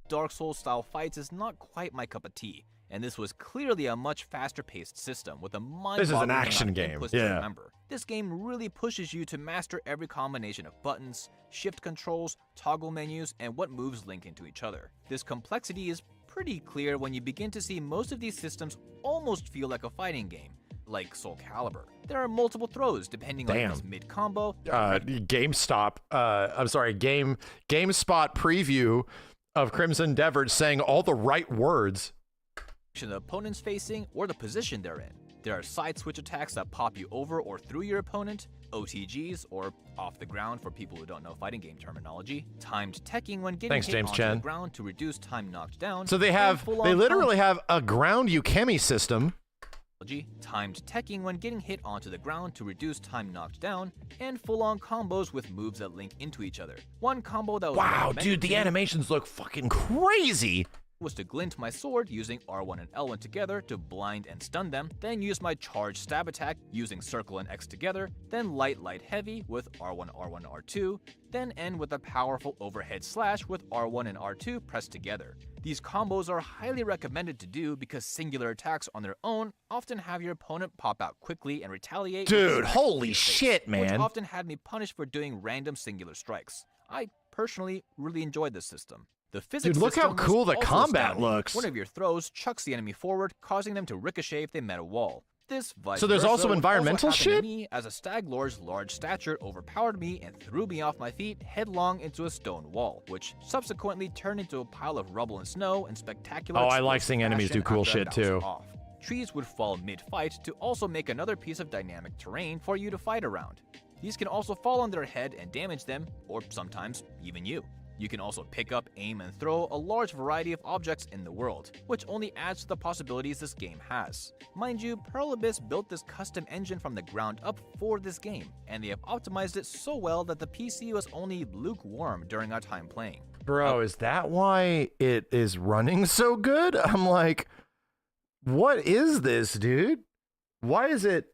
Dark Souls style fights is not quite my cup of tea, and this was clearly a much faster paced system with a mind-boggling This is an amount action of game, inputs yeah. to remember. This game really pushes you to master every combination of buttons, shift controls, toggle menus, and what moves link into each other. This complexity is pretty clear when you begin to see most of these systems almost feel like a fighting game, like Soul Calibur. There are multiple throws depending on this mid-combo. GameStop, GameSpot preview of Crimson Diverge saying all the right words. The opponent's facing or the position they're in. There are side switch attacks that pop you over or through your opponent, OTGs, or off the ground for people who don't know fighting game terminology, timed teching when getting hit James onto Chen. the ground to reduce time knocked down. So they and literally have a ground Ukemi system. Timed teching when getting hit onto the ground to reduce time knocked down, and full-on combos with moves that link into each other. One combo that was Wow, recommended dude, to the me animations look fucking crazy. was to glint my sword using R1 and L1 together to blind and stun them, then use my charge stab attack using circle and X together, then light heavy with R1, R2, then end with a powerful overhead slash with R1 and R2 pressed together. These combos are highly recommended to do because singular attacks on their own often have your opponent pop out quickly and retaliate. Dude, holy shit, man. Which often had me punished for doing random singular strikes. I personally really enjoyed this system. The physics Dude, look how system was cool the also combat astounding. looks. One of your throws chucks the enemy forward, causing them to ricochet if they met a wall. This vice So there's versa also would environmental happen to shit? me as a stag lord's large stature overpowered me and threw me off my feet headlong into a stone wall, which subsequently turned into a pile of rubble and snow and spectacular. Oh, I like explosive seeing enemies do fashion cool after I shit, bounced too. off. Trees would fall mid-fight to also make another piece of dynamic terrain for you to fight around. These can also fall on their head and damage them, or sometimes even you. You can also pick up, aim, and throw a large variety of objects in the world, which only adds to the possibilities this game has. Mind you, Pearl Abyss built this custom engine from the ground up for this game, and they have optimized it so well that the PC was only lukewarm during our time playing. Bro, is that why it is running so good? I'm like, what is this, dude? Why is it...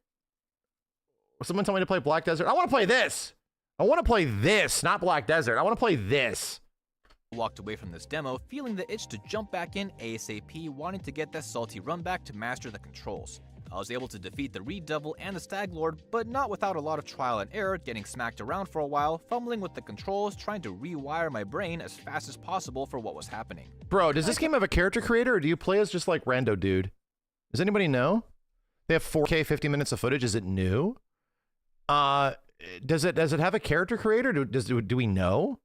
Someone told me to play Black Desert. I want to play this! I want to play this, not Black Desert. I want to play this. Walked away from this demo feeling the itch to jump back in ASAP, wanting to get that salty run back to master the controls. I was able to defeat the Reed Devil and the Stag Lord, but not without a lot of trial and error, getting smacked around for a while, fumbling with the controls, trying to rewire my brain as fast as possible for what was happening. Bro, does this game have a character creator, or do you play as just like rando dude? Does anybody know? They have 4K 50 minutes of footage. Is it new? Does it have a character creator? Do we know?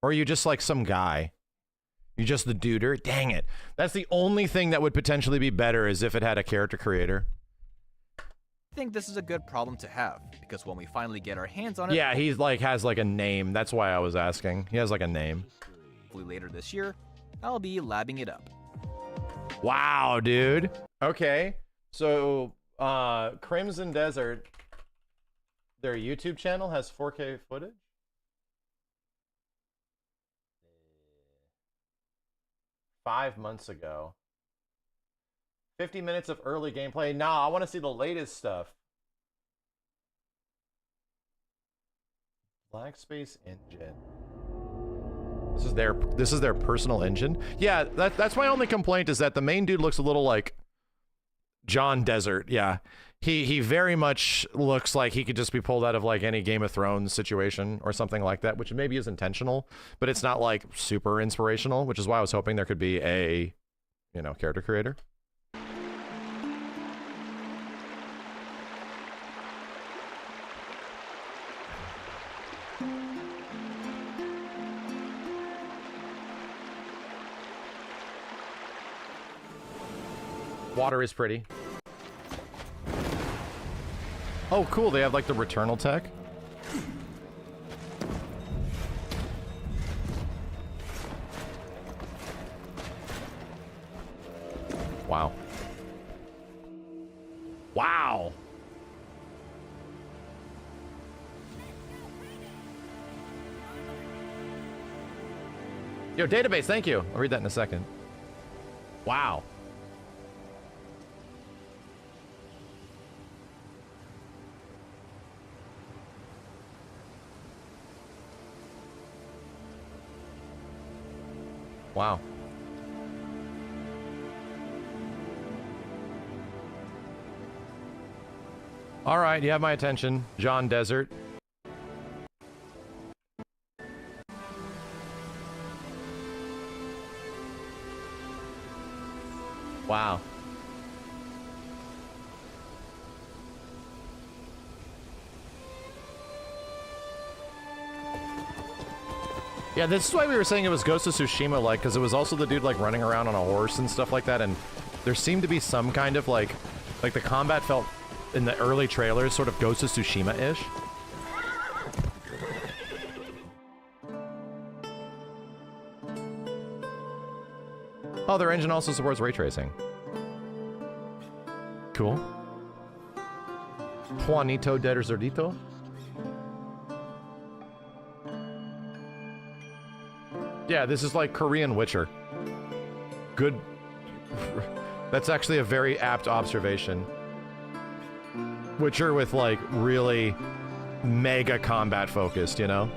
Or are you just like some guy? You're just the duder? Dang it. That's the only thing that would potentially be better is if it had a character creator. I think this is a good problem to have, because when we finally get our hands on it, Yeah, he's like has like a name. That's why I was asking. He has like a name. hopefully later this year, I'll be labbing it up. Wow, dude. Okay. So, Crimson Desert, their YouTube channel has 4K footage? 5 months ago. 50 minutes of early gameplay. Nah, I want to see the latest stuff. Black Space Engine. This is their personal engine. Yeah, that's my only complaint is that the main dude looks a little like John Desert. Yeah. He very much looks like he could just be pulled out of like any Game of Thrones situation or something like that, which maybe is intentional, but it's not like super inspirational, which is why I was hoping there could be a, you know, character creator. Water is pretty. Oh, cool. They have like the returnal tech. Wow. Wow. Yo, database, thank you. I'll read that in a second. Wow. Wow. All right, you have my attention, John Desert. Wow. Yeah, this is why we were saying it was Ghost of Tsushima, like, because it was also the dude, like, running around on a horse and stuff like that, and there seemed to be some kind of, like the combat felt, in the early trailers, sort of Ghost of Tsushima-ish. Oh, their engine also supports ray tracing. Cool. Juanito de Zordito? Yeah, this is like Korean Witcher. Good. That's actually a very apt observation. Witcher with like really mega combat focused, you know?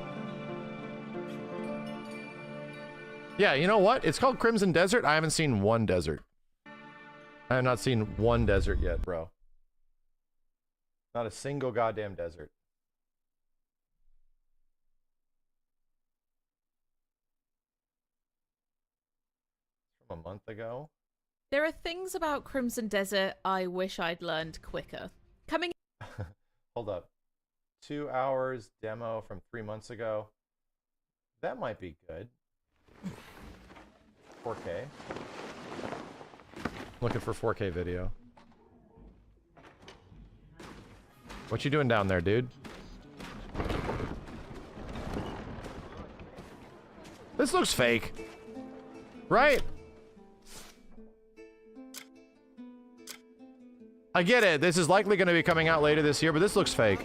Yeah, you know what? It's called Crimson Desert. I haven't seen one desert. I have not seen one desert yet, bro. Not a single goddamn desert. From a month ago. There are things about Crimson Desert I wish I'd learned quicker. Coming. Hold up. 2 hours demo from 3 months ago. That might be good. 4K. Looking for 4K video. What you doing down there, dude? This looks fake. Right? I get it. This is likely going to be coming out later this year, but this looks fake.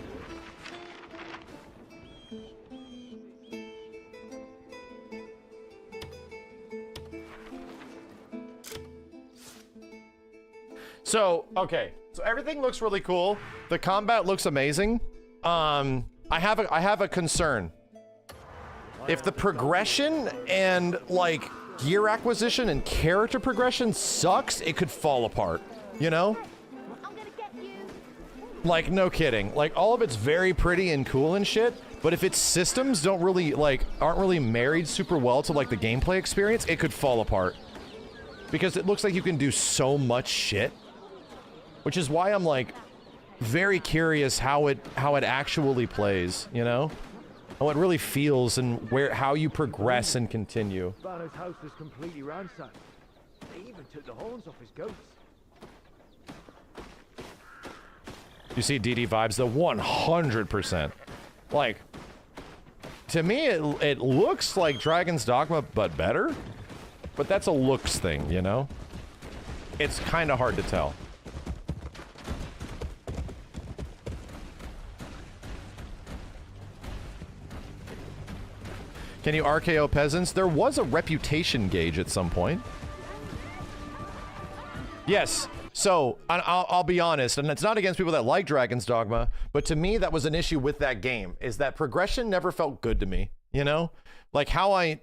So, okay. So everything looks really cool. The combat looks amazing. I have a concern. If the progression and like gear acquisition and character progression sucks, it could fall apart, you know? Like, no kidding. Like, all of it's very pretty and cool and shit, but if its systems don't really, like, aren't really married super well to, like, the gameplay experience, it could fall apart. Because it looks like you can do so much shit. Which is why I'm, like, very curious how it actually plays, you know? How it really feels and how you progress and continue. Banner's house was completely ransacked. They even took the horns off his goats. You see DD vibes, though? 100%. Like, to me, it looks like Dragon's Dogma, but better. But that's a looks thing, you know? It's kind of hard to tell. Can you RKO peasants? There was a reputation gauge at some point. Yes. So, I'll be honest, and it's not against people that like Dragon's Dogma, but to me, that was an issue with that game, is that progression never felt good to me, you know? Like how I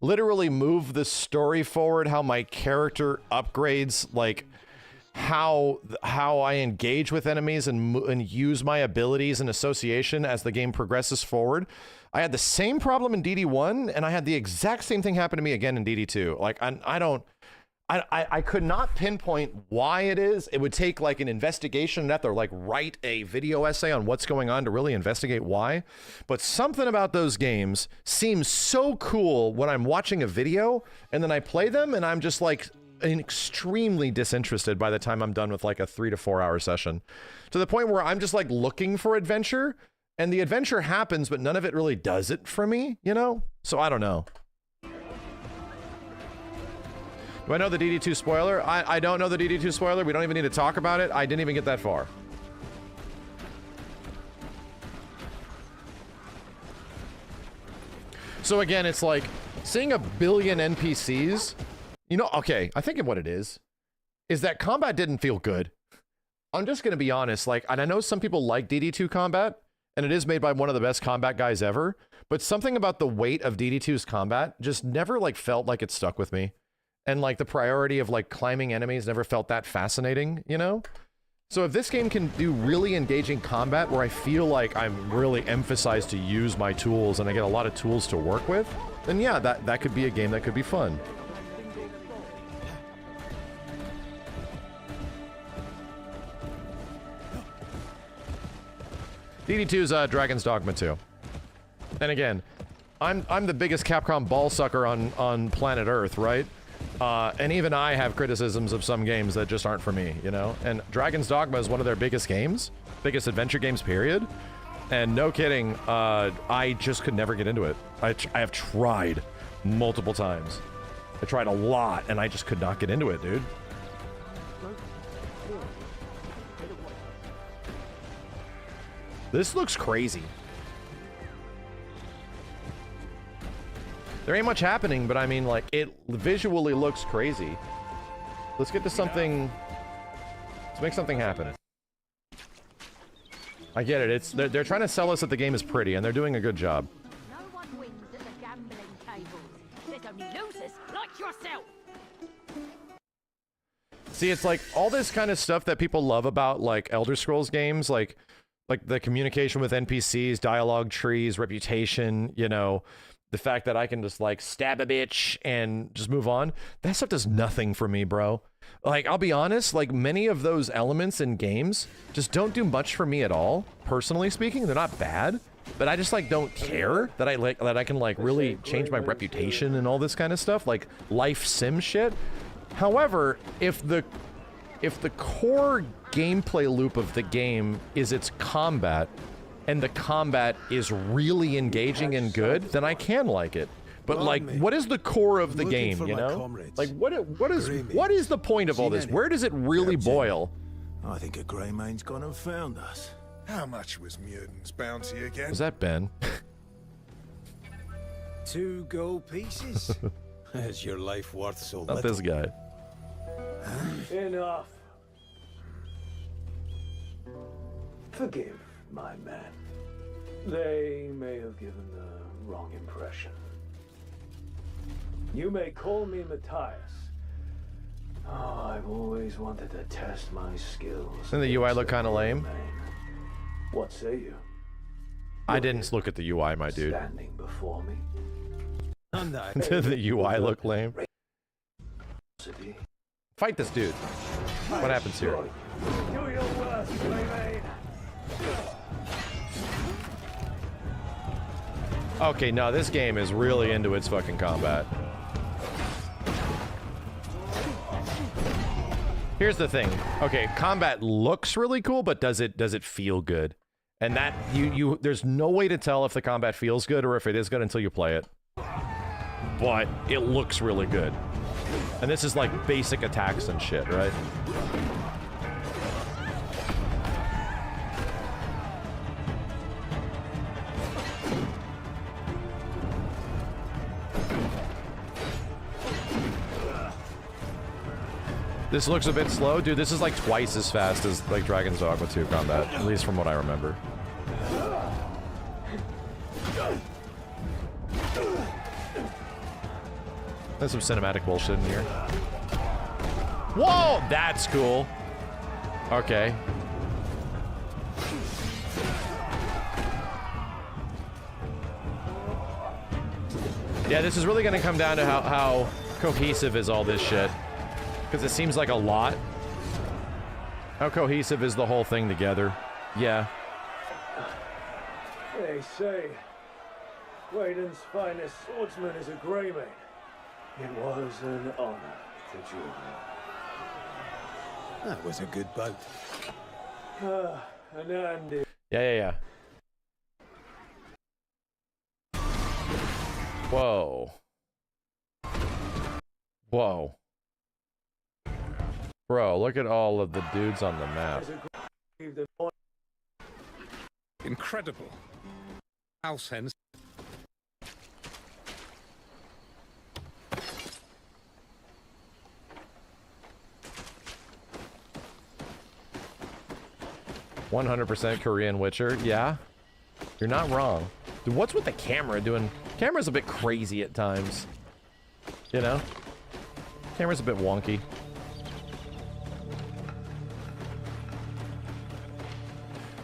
literally move the story forward, how my character upgrades, like how I engage with enemies and use my abilities and association as the game progresses forward. I had the same problem in DD1, and I had the exact same thing happen to me again in DD2. Like I could not pinpoint why it is. It would take like an investigation and have to like write a video essay on what's going on to really investigate why. But something about those games seems so cool when I'm watching a video and then I play them and I'm just like extremely disinterested by the time I'm done with like a 3 to 4 hour session, to the point where I'm just like looking for adventure, and the adventure happens, but none of it really does it for me, you know? So I don't know. Do I know the DD2 spoiler? I don't know the DD2 spoiler. We don't even need to talk about it. I didn't even get that far. So again, it's like seeing a billion NPCs. You know, okay, I think of what it is that combat didn't feel good. I'm just going to be honest, like, and I know some people like DD2 combat, and it is made by one of the best combat guys ever, but something about the weight of DD2's combat just never, like, felt like it stuck with me. And, like, the priority of, like, climbing enemies never felt that fascinating, you know? So if this game can do really engaging combat where I feel like I'm really emphasized to use my tools and I get a lot of tools to work with, then yeah, that could be a game that could be fun. DD2's Dragon's Dogma 2. And again, I'm the biggest Capcom ball sucker on planet Earth, right? And even I have criticisms of some games that just aren't for me, you know? And Dragon's Dogma is one of their biggest games, biggest adventure games, period. And no kidding, I just could never get into it. I have tried multiple times. I tried a lot, and I just could not get into it, dude. This looks crazy. There ain't much happening, but I mean, like, it visually looks crazy. Let's get to something. Let's make something happen. I get it. They're trying to sell us that the game is pretty, and they're doing a good job. No one wins at the gambling tables. There's only losers like yourself. See, it's like all this kind of stuff that people love about, like, Elder Scrolls games, like the communication with NPCs, dialogue trees, reputation, you know, the fact that I can just, like, stab a bitch and just move on. That stuff does nothing for me, bro. Like, I'll be honest, like, many of those elements in games just don't do much for me at all, personally speaking. They're not bad, but I just, like, don't care that I can, like, really change my reputation and all this kind of stuff, like life sim shit. However, if the core gameplay loop of the game is its combat, and the combat is really engaging and good, then I can like it. But like, what is the core of the game, you know? Like, what is the point of all this? Where does it really boil? I think a grey man's gone and found us. How much was Muirden's bounty again? Was that Ben? 2 gold pieces? Is your life worth so little? Not this guy. Enough. Forgive my men. They may have given the wrong impression. You may call me Matthias. Oh, I've always wanted to test my skills. Doesn't the UI look kind of lame? What say you? I didn't look at the UI, my dude. Standing before me. Did the UI look lame? Fight this dude. What happens here? Do your worst, Playmate. Okay, no, this game is really into its fucking combat. Here's the thing. Okay, combat looks really cool, but does it feel good? And that there's no way to tell if the combat feels good or if it is good until you play it. But it looks really good. And this is like basic attacks and shit, right? This looks a bit slow. Dude, this is like twice as fast as like Dragon's Dogma 2 combat, at least from what I remember. There's some cinematic bullshit in here. Whoa! That's cool. Okay. Yeah, this is really gonna come down to how cohesive is all this shit. Because it seems like a lot. How cohesive is the whole thing together? Yeah. They say Raiden's finest swordsman is a Greymane. It was an honor to join him. That was a good boat. And Andy. Yeah. Whoa. Whoa. Bro, look at all of the dudes on the map. Incredible. House hens. %100% Korean Witcher. Yeah. You're not wrong. Dude, what's with the camera doing? Camera's a bit crazy at times. You know? Camera's a bit wonky.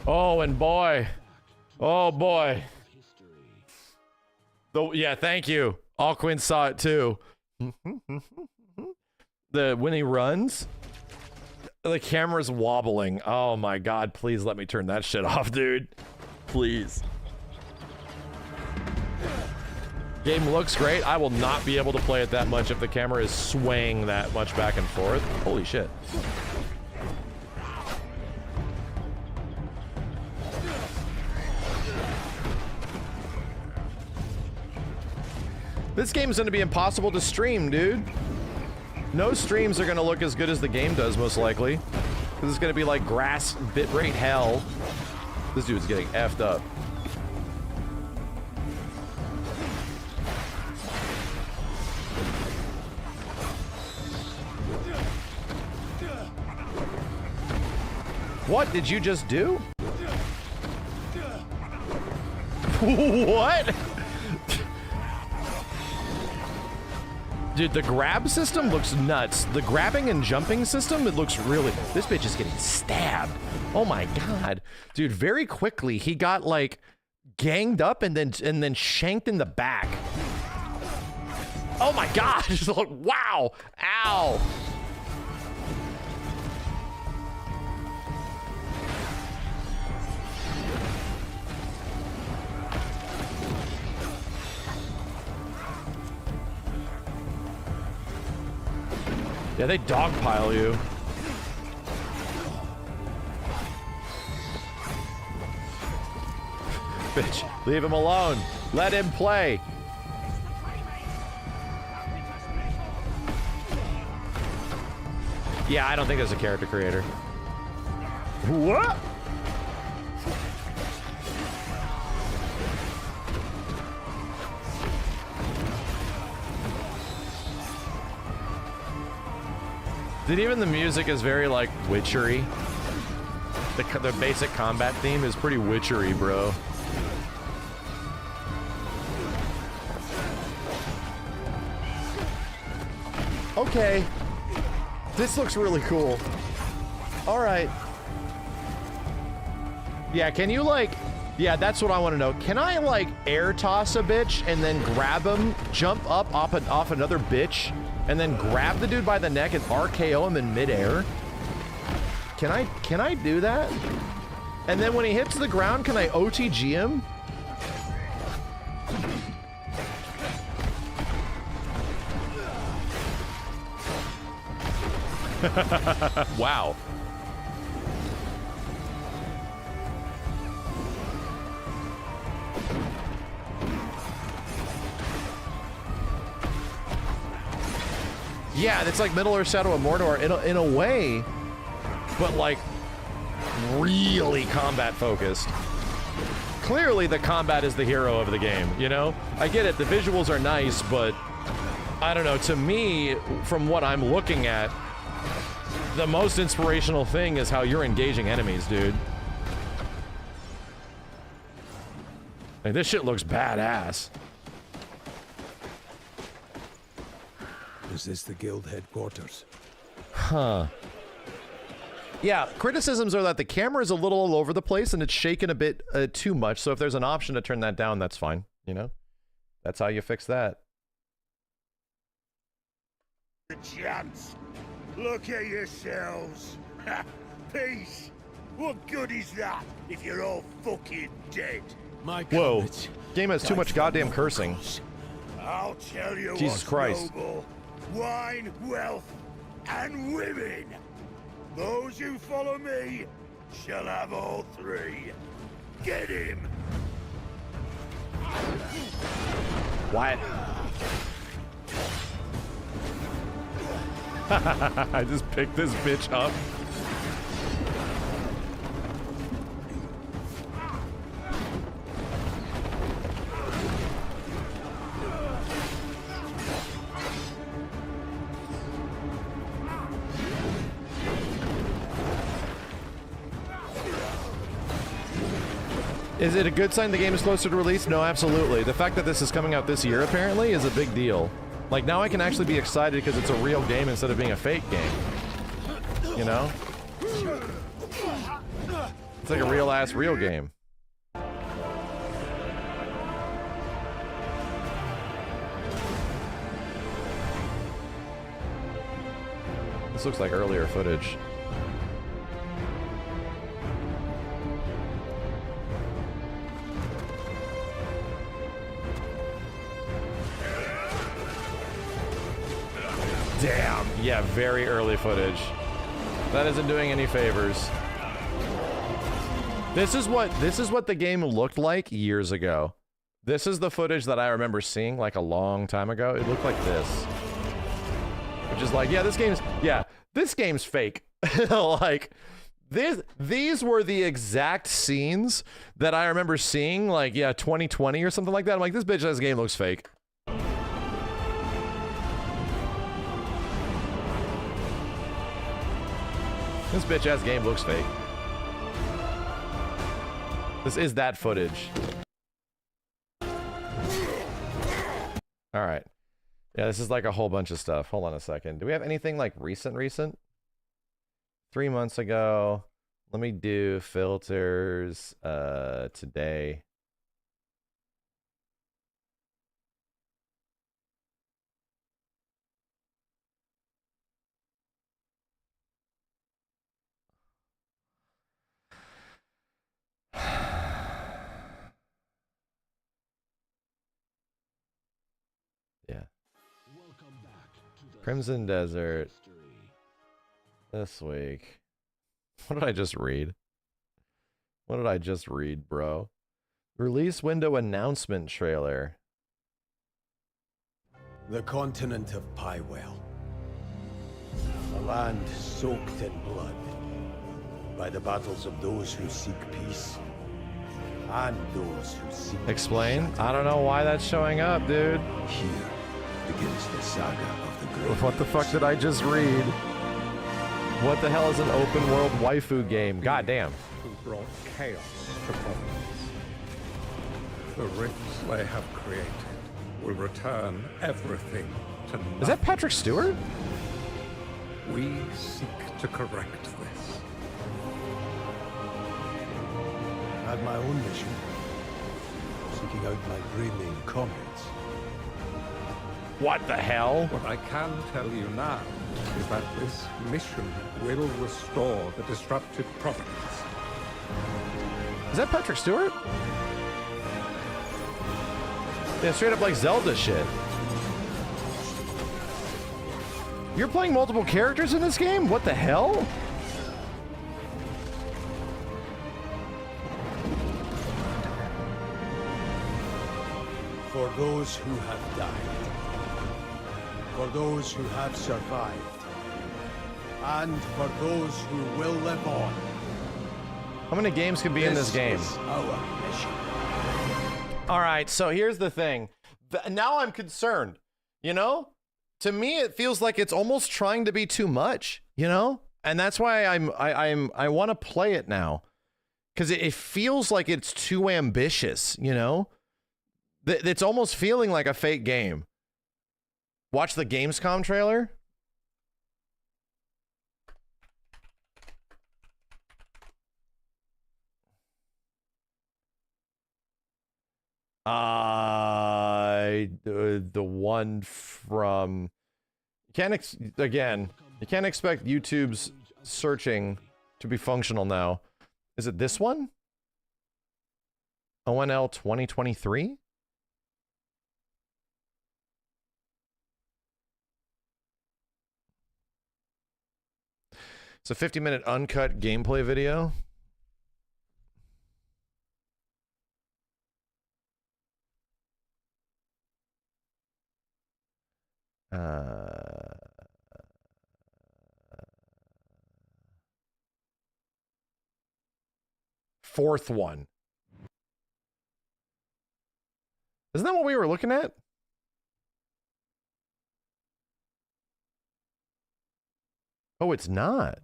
Oh, and boy. Oh, boy. Yeah, thank you. Alquin saw it too. When he runs, the camera's wobbling. Oh my god, please let me turn that shit off, dude. Please. Game looks great. I will not be able to play it that much if the camera is swaying that much back and forth. Holy shit. This game's gonna be impossible to stream, dude. No streams are gonna look as good as the game does, most likely. This is gonna be like grass bitrate hell. This dude's getting effed up. What did you just do? What? Dude, the grab system looks nuts. The grabbing and jumping system, it looks really... This bitch is getting stabbed. Oh my god. Dude, very quickly, he got, like, ganged up and then shanked in the back. Oh my god. Wow. Ow. Yeah, they dogpile you. Bitch, leave him alone. Let him play. Yeah, I don't think there's a character creator. What? Dude, even the music is very, like, witchery. The basic combat theme is pretty witchery, bro. Okay. This looks really cool. Alright. Yeah, can you, like... Yeah, that's what I want to know. Can I, like, air toss a bitch and then grab him, jump up off another bitch, and then grab the dude by the neck and RKO him in midair? Can I do that? And then when he hits the ground, can I OTG him? Wow. Yeah, it's like Middle-earth Shadow of Mordor in a way, but like really combat focused. Clearly the combat is the hero of the game, you know? I get it, the visuals are nice, but I don't know, to me, from what I'm looking at, the most inspirational thing is how you're engaging enemies, dude. Like, this shit looks badass. Is this the guild headquarters? Huh. Yeah, criticisms are that the camera is a little all over the place and it's shaken a bit too much. So if there's an option to turn that down, that's fine. You know, that's how you fix that. The chance. Look at yourselves. Peace. What good is that if you're all fucking dead? Whoa. Game has too much goddamn cursing. I'll tell you Jesus what's Christ. noble. Wine, wealth, and women. Those who follow me shall have all three. Get him. What? I just picked this bitch up. Is it a good sign the game is closer to release? No, absolutely. The fact that this is coming out this year, apparently, is a big deal. Like, now I can actually be excited because it's a real game instead of being a fake game. You know? It's like a real-ass real game. This looks like earlier footage. Damn. Yeah, very early footage. That isn't doing any favors. This is what the game looked like years ago. This is the footage that I remember seeing like a long time ago. It looked like this. Which is like, yeah, this game's fake. Like these were the exact scenes that I remember seeing like, yeah, 2020 or something like that. I'm like, this game looks fake. This bitch-ass game looks fake. This is that footage. Alright. Yeah, this is like a whole bunch of stuff. Hold on a second. Do we have anything like recent? 3 months ago. Let me do filters today. Yeah. Crimson Desert. This week. What did I just read? What did I just read, bro? Release window announcement trailer. The continent of Pywell. A land soaked in blood by the battles of those who seek peace and those who seek... Explain? I don't know why that's showing up, dude. Here begins the saga of the great... What the fuck did I just read? What the hell is an open world waifu game? God damn. Who brought chaos to Providence. The rifts they have created will return everything to nothing. Is that Patrick Stewart? We seek to correct this. I had my own mission, seeking out my Greymane comrades. What the hell? What I can tell you now is that this mission will restore the disrupted Providence. Is that Patrick Stewart? Yeah, straight up like Zelda shit. You're playing multiple characters in this game? What the hell? For those who have died, for those who have survived, and for those who will live on. How many games can be in this game? Our mission. All right, so here's the thing. Now I'm concerned, you know? To me, it feels like it's almost trying to be too much, you know? And that's why I want to play it now. Because it feels like it's too ambitious, you know? It's almost feeling like a fake game. Watch the Gamescom trailer? The one from... You can't expect YouTube's searching to be functional now. Is it this one? ONL 2023? It's a 50-minute uncut gameplay video. Fourth one. Isn't that what we were looking at? Oh, it's not.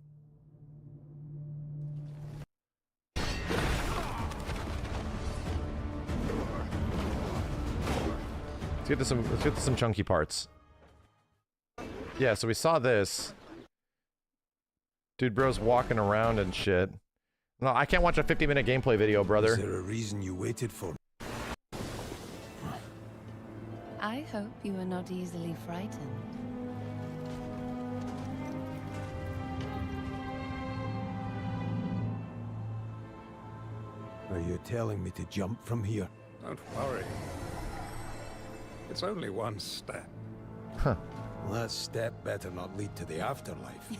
Let's get to some chunky parts. Yeah, so we saw this. Dude, bro's walking around and shit. No, I can't watch a 50-minute gameplay video, brother. Is there a reason you waited for? I hope you are not easily frightened. Are you telling me to jump from here? Don't worry. It's only one step. Huh. Well, that step better not lead to the afterlife.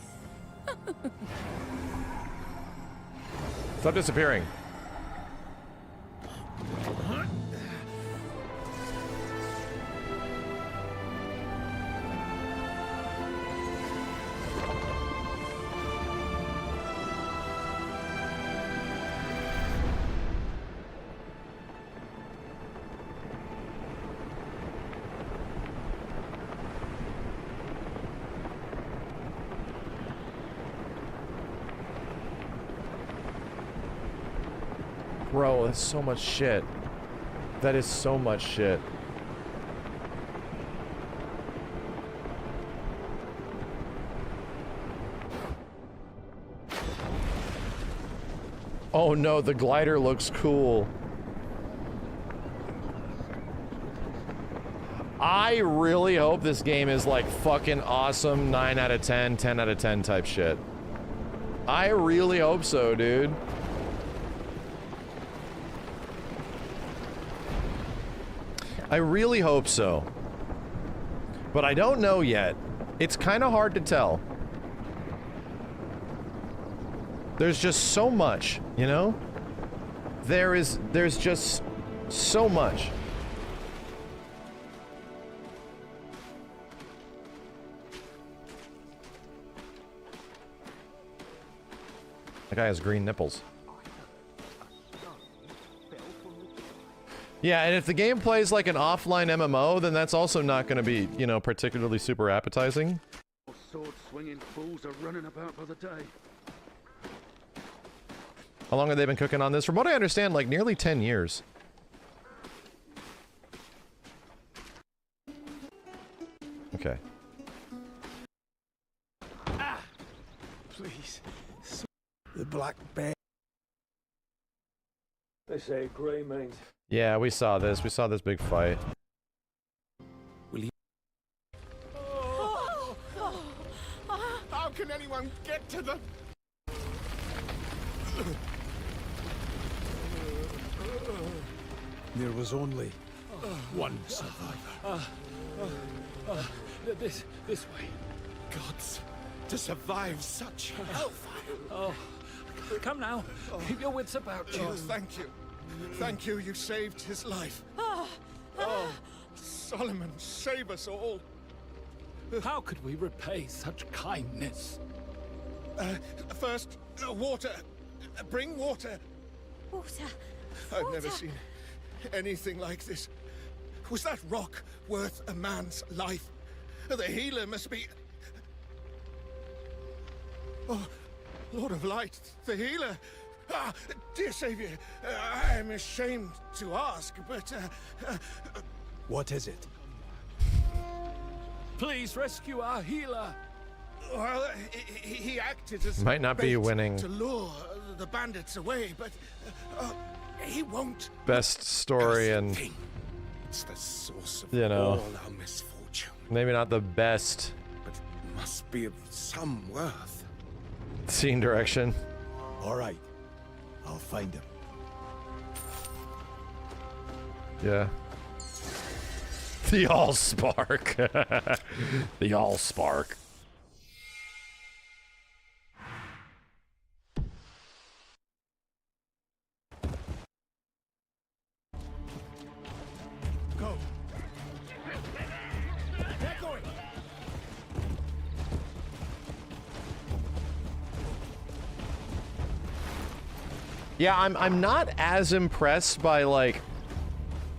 Stop disappearing. Bro, that's so much shit. That is so much shit. Oh no, the glider looks cool. I really hope this game is like fucking awesome 9 out of 10, 10 out of 10 type shit. I really hope so, dude. I really hope so. But I don't know yet. It's kind of hard to tell. There's just so much, you know? There's just so much. That guy has green nipples. Yeah, and if the game plays like an offline MMO, then that's also not going to be, you know, particularly super appetizing. Sword-swinging fools are running about by the day. How long have they been cooking on this? From what I understand, like nearly 10 years. Okay. Ah! Please. The Black Bear. They say grey means... Yeah, we saw this. We saw this big fight. Will you... How can anyone get to the... There was only one survivor. This way. Gods, to survive such hellfire. Oh, come now. Keep your wits about you. Oh, thank you. Thank you, you saved his life. Oh, Solomon, save us all. How could we repay such kindness? First, water. Bring water. Water. I've never seen anything like this. Was that rock worth a man's life? The healer must be... Oh, Lord of Light, the healer. Ah, dear Savior, I'm ashamed to ask, but... What is it? Please rescue our healer. Well, he acted as Might not be bait winning. to lure the bandits away, but he won't. Best story and, It's the source of you know, all our misfortune. maybe not the best But it must be of some worth. scene direction. All right, I'll find him. Yeah. The Allspark. The Allspark. Go. Get going. Yeah, I'm not as impressed by like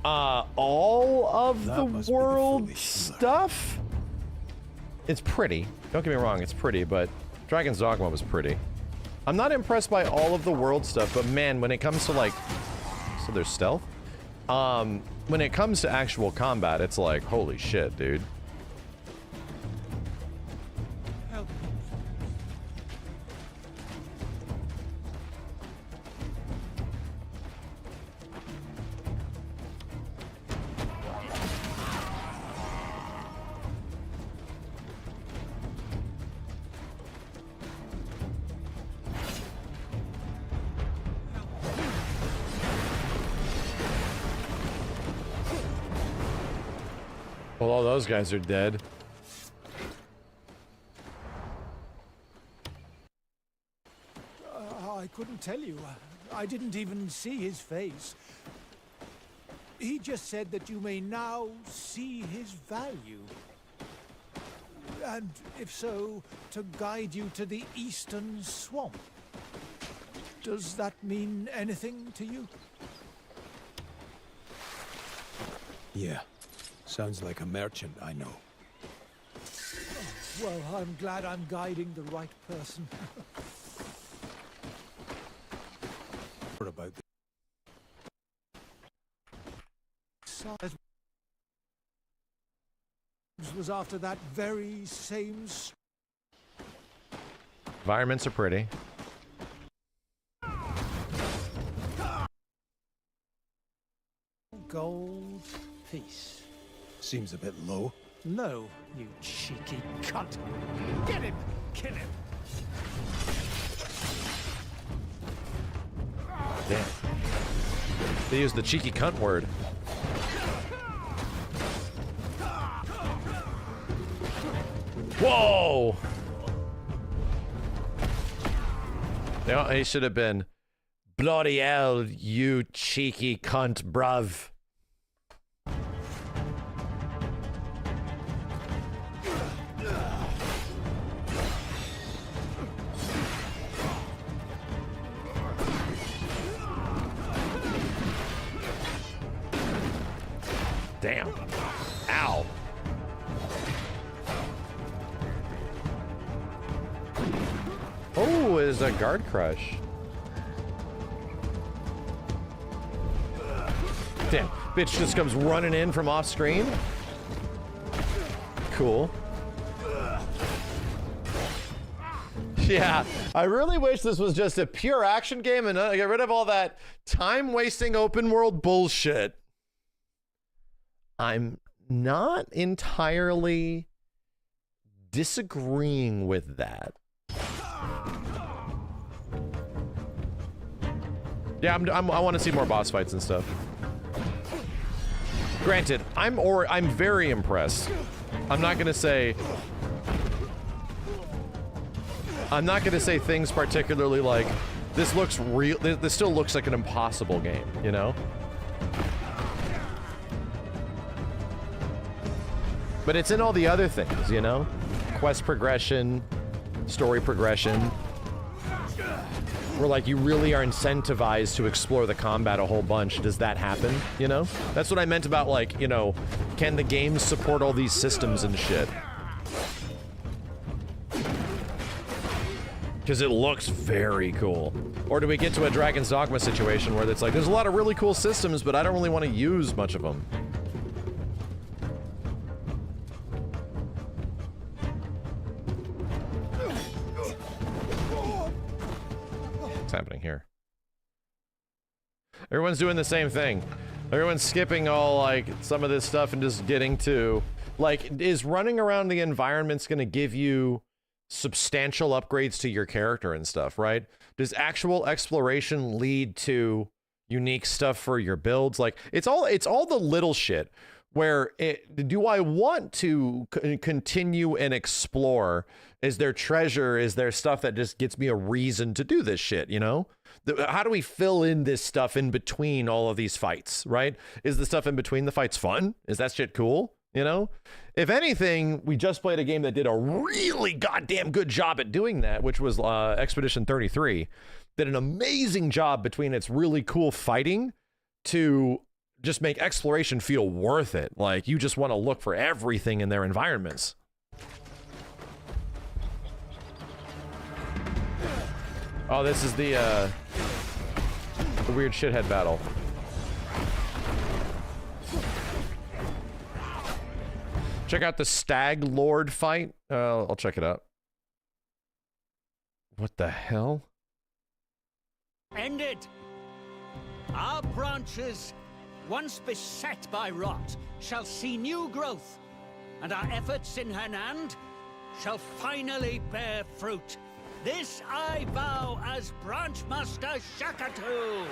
all of the world stuff. It's pretty. Don't get me wrong, it's pretty, but Dragon's Dogma was pretty. I'm not impressed by all of the world stuff, but man, when it comes to like, so there's stealth. When it comes to actual combat, it's like, holy shit, dude. Well, all those guys are dead. I couldn't tell you. I didn't even see his face. He just said that you may now see his value. And if so, to guide you to the eastern swamp. Does that mean anything to you? Yeah, sounds like a merchant I know. Oh, well, I'm glad I'm guiding the right person. What about this? Was after that very same Environments are pretty. gold piece. Seems a bit low. No, you cheeky cunt. Get him! Kill him! Damn. They used the cheeky cunt word. Whoa! He should have been, bloody hell, you cheeky cunt, bruv. Damn. Ow. Oh, it's a guard crush. Damn, bitch just comes running in from off screen. Cool. Yeah, I really wish this was just a pure action game and get rid of all that time-wasting open world bullshit. I'm not entirely disagreeing with that. Yeah, I want to see more boss fights and stuff. Granted, I'm very impressed. I'm not gonna say things particularly like this looks real. This still looks like an impossible game, you know? But it's in all the other things, you know? Quest progression, story progression. Where like you really are incentivized to explore the combat a whole bunch. Does that happen, you know? That's what I meant about like, you know, can the game support all these systems and shit? Because it looks very cool. Or do we get to a Dragon's Dogma situation where it's like, there's a lot of really cool systems, but I don't really want to use much of them. fuck's happening here? Everyone's doing the same thing. Everyone's skipping all, like, some of this stuff and just getting to... Like, is running around the environments gonna give you substantial upgrades to your character and stuff, right? Does actual exploration lead to unique stuff for your builds? Like, it's all the little shit where do I want to continue and explore? Is there treasure? Is there stuff that just gets me a reason to do this shit, you know? How do we fill in this stuff in between all of these fights, right? Is the stuff in between the fights fun? Is that shit cool? You know? If anything, we just played a game that did a really goddamn good job at doing that, which was Expedition 33. Did an amazing job between its really cool fighting to just make exploration feel worth it. Like, you just want to look for everything in their environments. Oh, this is the weird shithead battle. Check out the Stag Lord fight. I'll check it out. What the hell? End it! Our branches, once beset by rot, shall see new growth, and our efforts in Henan shall finally bear fruit. This I vow as Branch Master Shakatu!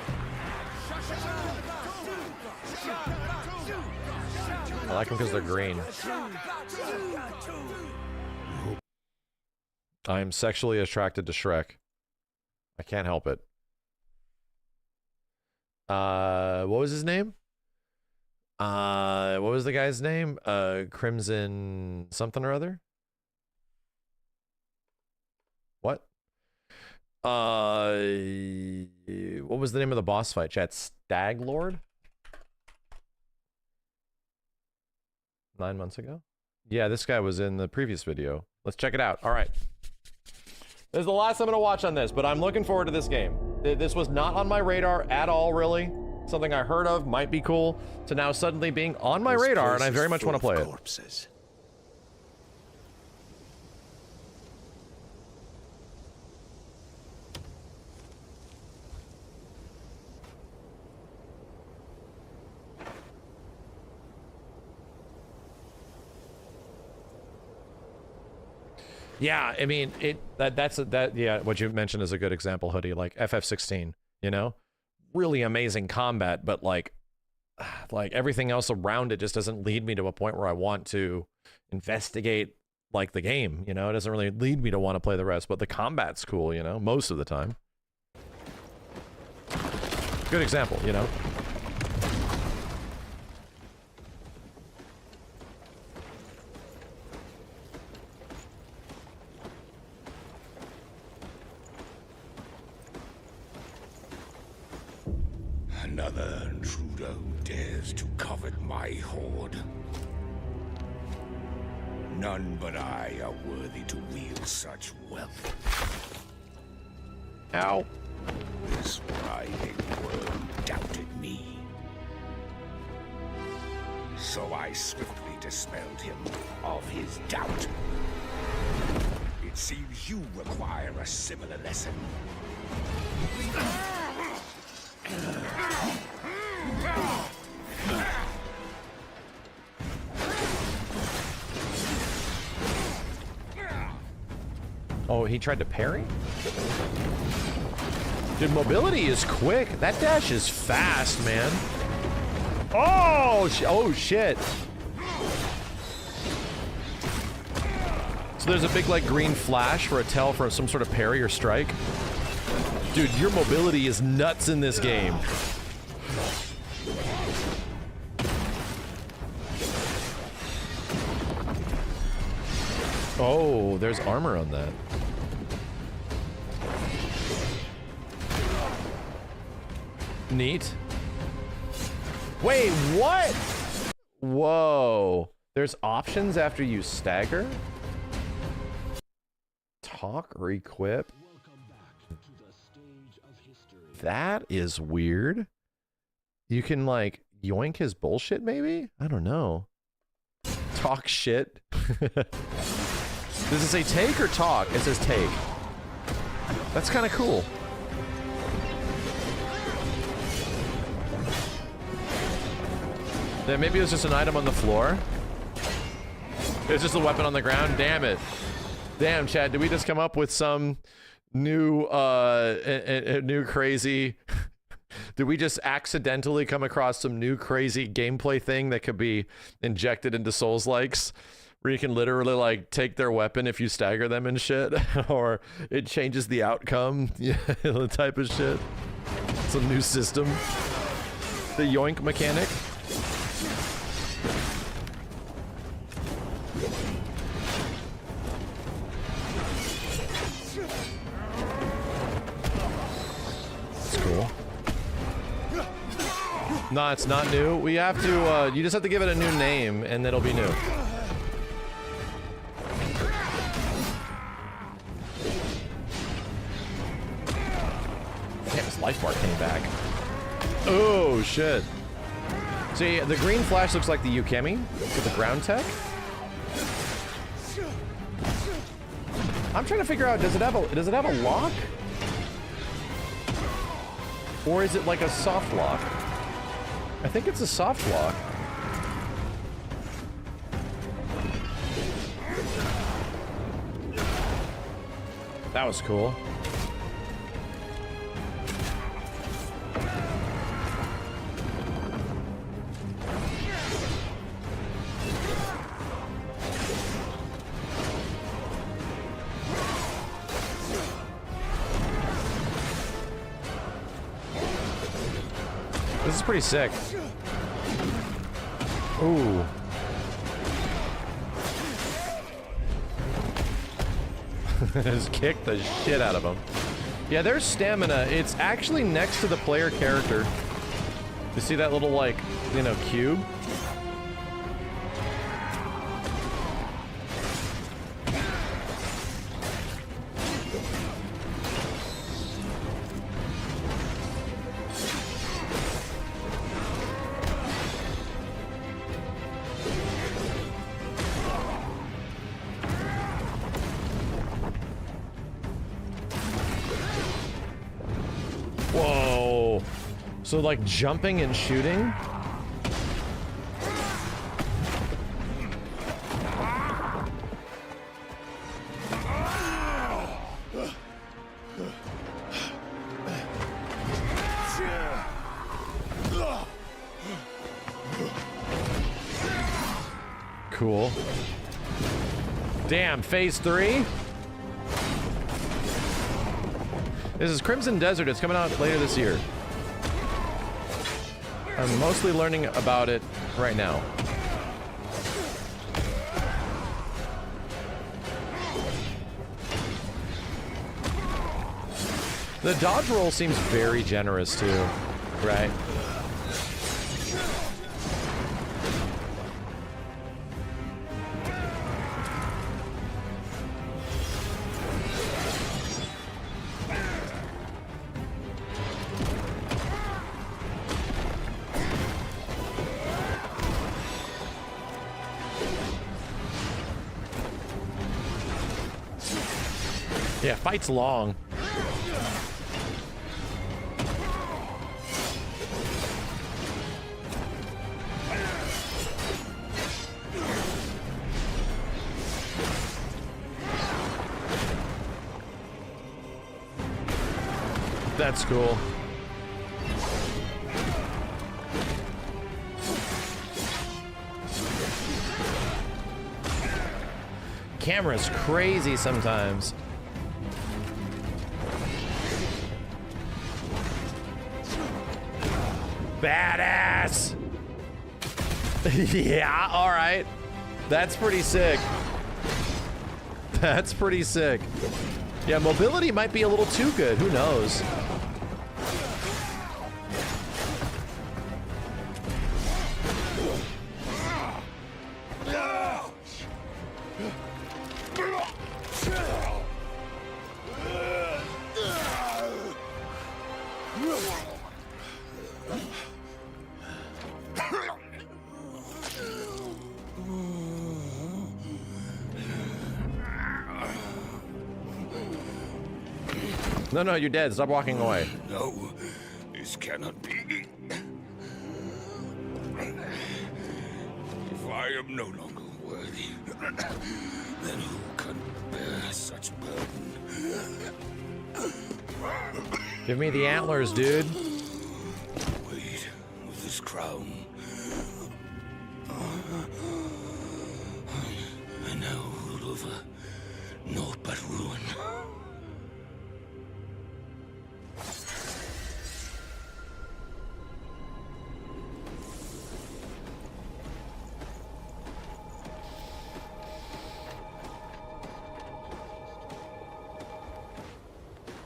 I like them because they're green. I'm sexually attracted to Shrek. I can't help it. What was his name? What was the guy's name? Crimson something or other? What? What was the name of the boss fight, chat? Stag Lord? 9 months ago? Yeah, this guy was in the previous video. Let's check it out. All right. This is the last I'm going to watch on this, but I'm looking forward to this game. This was not on my radar at all, really. Something I heard of, might be cool, to now suddenly being on my radar, and I very much want to play it. Corpses. Yeah, I mean, yeah, what you mentioned is a good example, Hoodie, like FF16, you know? Really amazing combat, but like everything else around it just doesn't lead me to a point where I want to investigate like the game, you know? It doesn't really lead me to want to play the rest, but the combat's cool, you know, most of the time. Good example, you know? Another intruder dares to covet my hoard. None but I are worthy to wield such wealth. Ow. This writhing worm doubted me. So I swiftly dispelled him of his doubt. It seems you require a similar lesson. Oh, he tried to parry? Dude, mobility is quick. That dash is fast, man. Oh, oh shit. So there's a big, like, green flash for a tell for some sort of parry or strike. Dude, your mobility is nuts in this game. Oh, there's armor on that. Neat. Wait, what? Whoa. There's options after you stagger? Talk or equip? That is weird. You can, like, yoink his bullshit, maybe? I don't know. Talk shit. Does it say take or talk? It says take. That's kind of cool. Then maybe it was just an item on the floor. It's just a weapon on the ground. Damn it. Damn, Chad, did we just come up with some new, new crazy... Did we just accidentally come across some new crazy gameplay thing that could be injected into Soulslikes? Where you can literally, like, take their weapon if you stagger them and shit? Or it changes the outcome? Yeah, the type of shit. Some new system. The yoink mechanic. That's cool. No, it's not new. We have to, you just have to give it a new name, and it'll be new. Damn, his life bar came back. Oh, shit. See, the green flash looks like the Yukemi with the ground tech. I'm trying to figure out, does it have a lock? Or is it like a soft lock? I think it's a soft lock. That was cool. This is pretty sick. Ooh. Just kick the shit out of him. Yeah, there's stamina. It's actually next to the player character. You see that little, like, you know, cube? So, like, jumping and shooting? Cool. Damn, phase 3? This is Crimson Desert. It's coming out later this year. I'm mostly learning about it right now. The dodge roll seems very generous too, right? Yeah, fight's long. That's cool. Camera's crazy sometimes. Badass! Yeah, alright. That's pretty sick. That's pretty sick. Yeah, mobility might be a little too good. Who knows? No, no, you're dead. Stop walking away. No, this cannot be. I am no longer worthy, then who can bear such burden? Give me the antlers, dude. Wait, with this crown. I now rule over naught but ruin.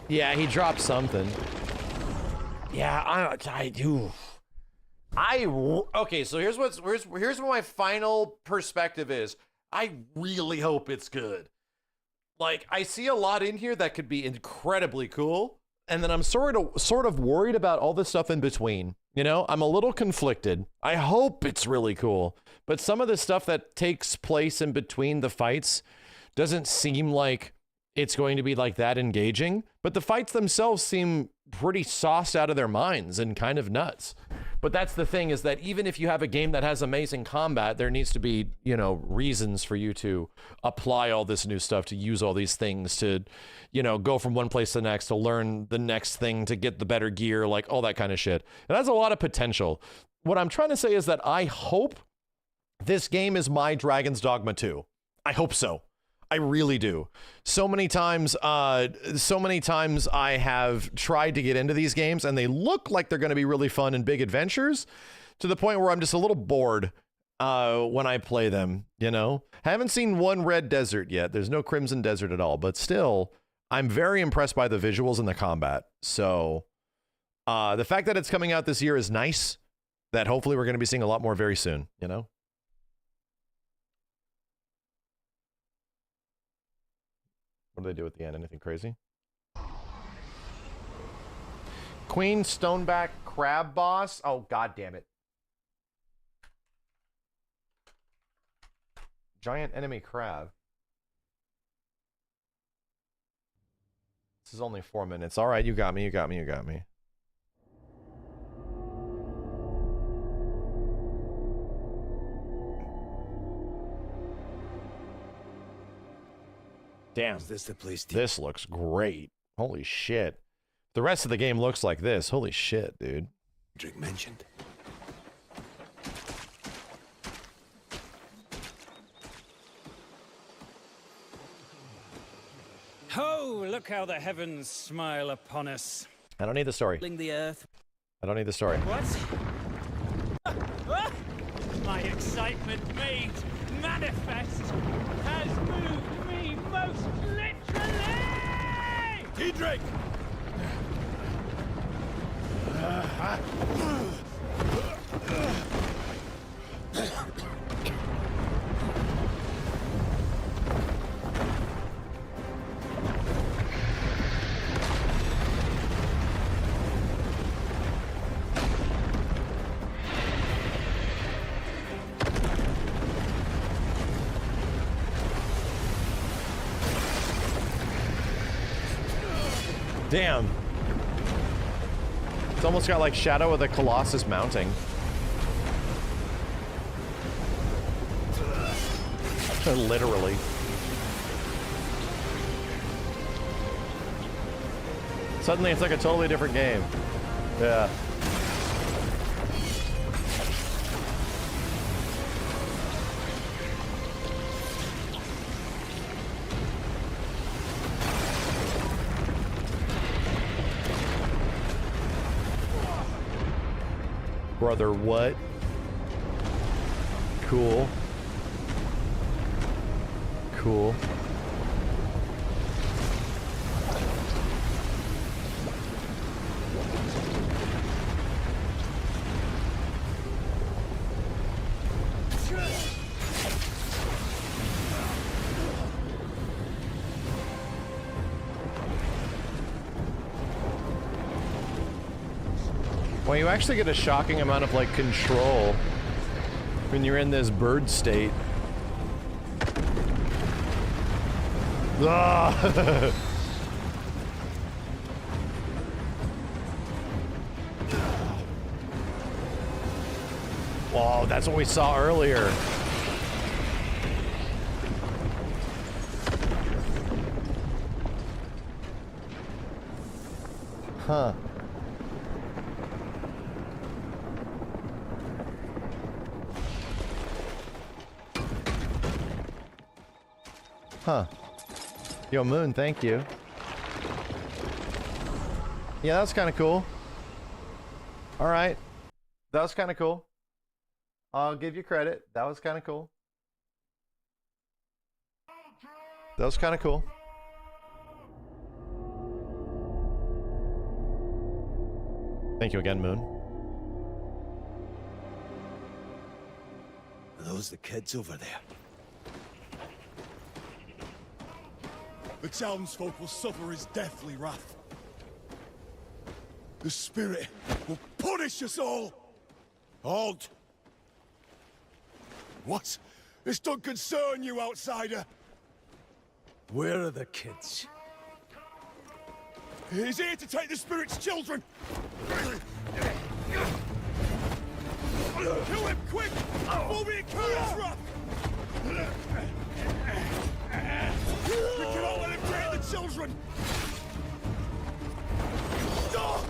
Yeah, he dropped something. Yeah, I do. Okay, so here's what my final perspective is. I really hope it's good. Like, I see a lot in here that could be incredibly cool, and then I'm sort of worried about all the stuff in between. You know, I'm a little conflicted. I hope it's really cool, but some of the stuff that takes place in between the fights doesn't seem like it's going to be like that engaging, but the fights themselves seem pretty sauced out of their minds and kind of nuts. But that's the thing, is that even if you have a game that has amazing combat, there needs to be, you know, reasons for you to apply all this new stuff, to use all these things, to, you know, go from one place to the next, to learn the next thing, to get the better gear, like all that kind of shit. And that's a lot of potential. What I'm trying to say is that I hope this game is my Dragon's Dogma 2. I hope so. I really do. So many times I have tried to get into these games and they look like they're going to be really fun and big adventures, to the point where I'm just a little bored when I play them, you know? Haven't seen one Red Desert yet. There's no Crimson Desert at all, but still, I'm very impressed by the visuals and the combat. So the fact that it's coming out this year is nice. That hopefully we're going to be seeing a lot more very soon, you know? What do they do at the end? Anything crazy? Queen Stoneback Crab Boss? Oh, god damn it. Giant enemy crab. This is only 4 minutes. Alright, you got me, you got me, you got me. Damn, is this the place this looks great. Holy shit. The rest of the game looks like this. Holy shit, dude. Drink mentioned. Oh, look how the heavens smile upon us. I don't need the story. The earth. I don't need the story. What? My excitement made manifest has moved me most literally! T-Drake! Damn. It's almost got like Shadow of the Colossus mounting. Literally. Suddenly it's like a totally different game. Yeah. Brother, what? Cool. Cool. Well, you actually get a shocking amount of, like, control when you're in this bird state. Ah! Whoa, that's what we saw earlier. Huh. Huh. Yo, Moon, thank you. Yeah, that was kind of cool. Alright. That was kind of cool. I'll give you credit. That was kind of cool. That was kind of cool. Thank you again, Moon. Are those the kids over there? The townsfolk will suffer his deathly wrath. The spirit will punish us all! Halt! What? This don't concern you, outsider! Where are the kids? He's here to take the spirit's children! Kill him, quick! Before we incur his wrath! We cannot let him take the children! Stop!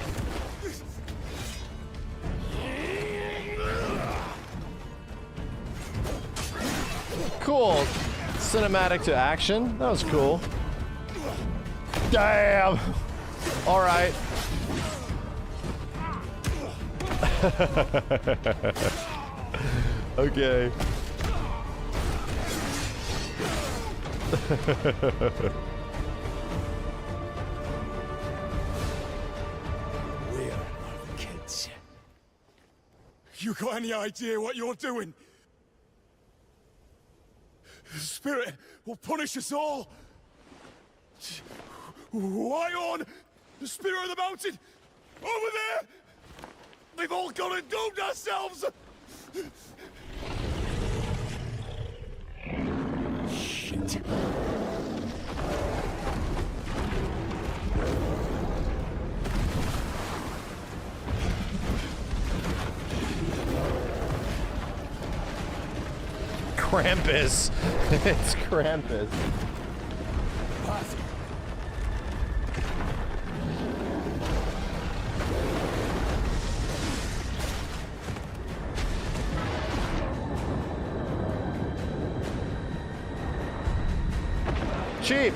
Cool. Cinematic to action. That was cool. Damn. All right. Okay. Where are the kids? You got any idea what you're doing? The spirit will punish us all! Why on? The spirit of the mountain! Over there! We've all gone and doomed ourselves! Shit. Krampus. It's Krampus. Cheap.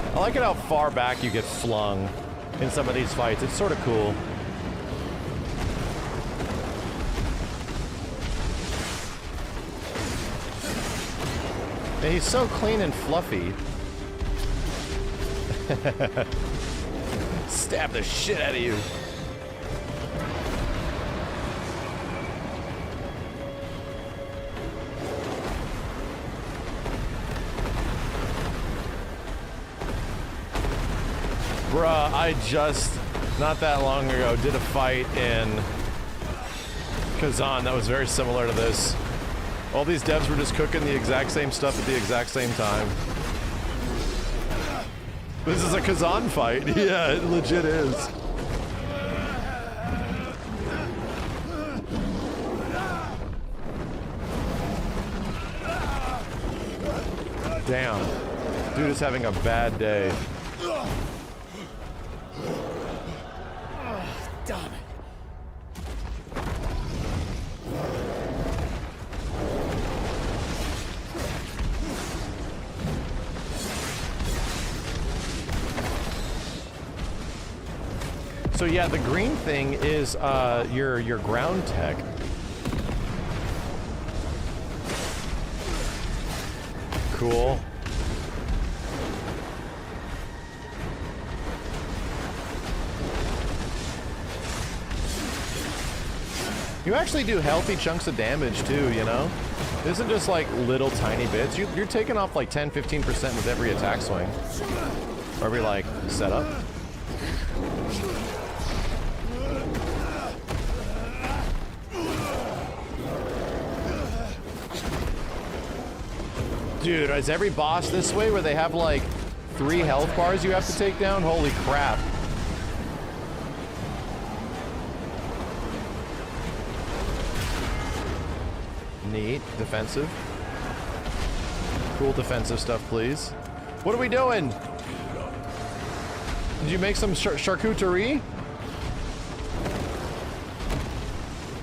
I like it how far back you get flung in some of these fights. It's sort of cool. And he's so clean and fluffy. Stab the shit out of you. Bruh, I just, not that long ago, did a fight in Kazan that was very similar to this. All these devs were just cooking the exact same stuff at the exact same time. This is a Kazan fight. Yeah, it legit is. Damn. Dude is having a bad day. Damn it! So yeah, the green thing is your ground tech. Cool. You actually do healthy chunks of damage too, you know? It isn't just like little tiny bits. You're taking off like 10-15% with every attack swing. Or every like setup. Dude, is every boss this way where they have like 3 health bars you have to take down? Holy crap. Neat. Defensive. Cool defensive stuff, please. What are we doing? Did you make some charcuterie?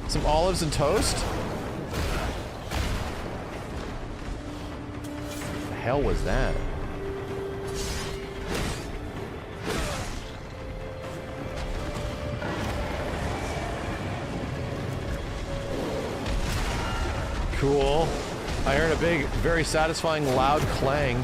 Some olives and toast? What the hell was that? Cool. I heard a big, very satisfying, loud clang.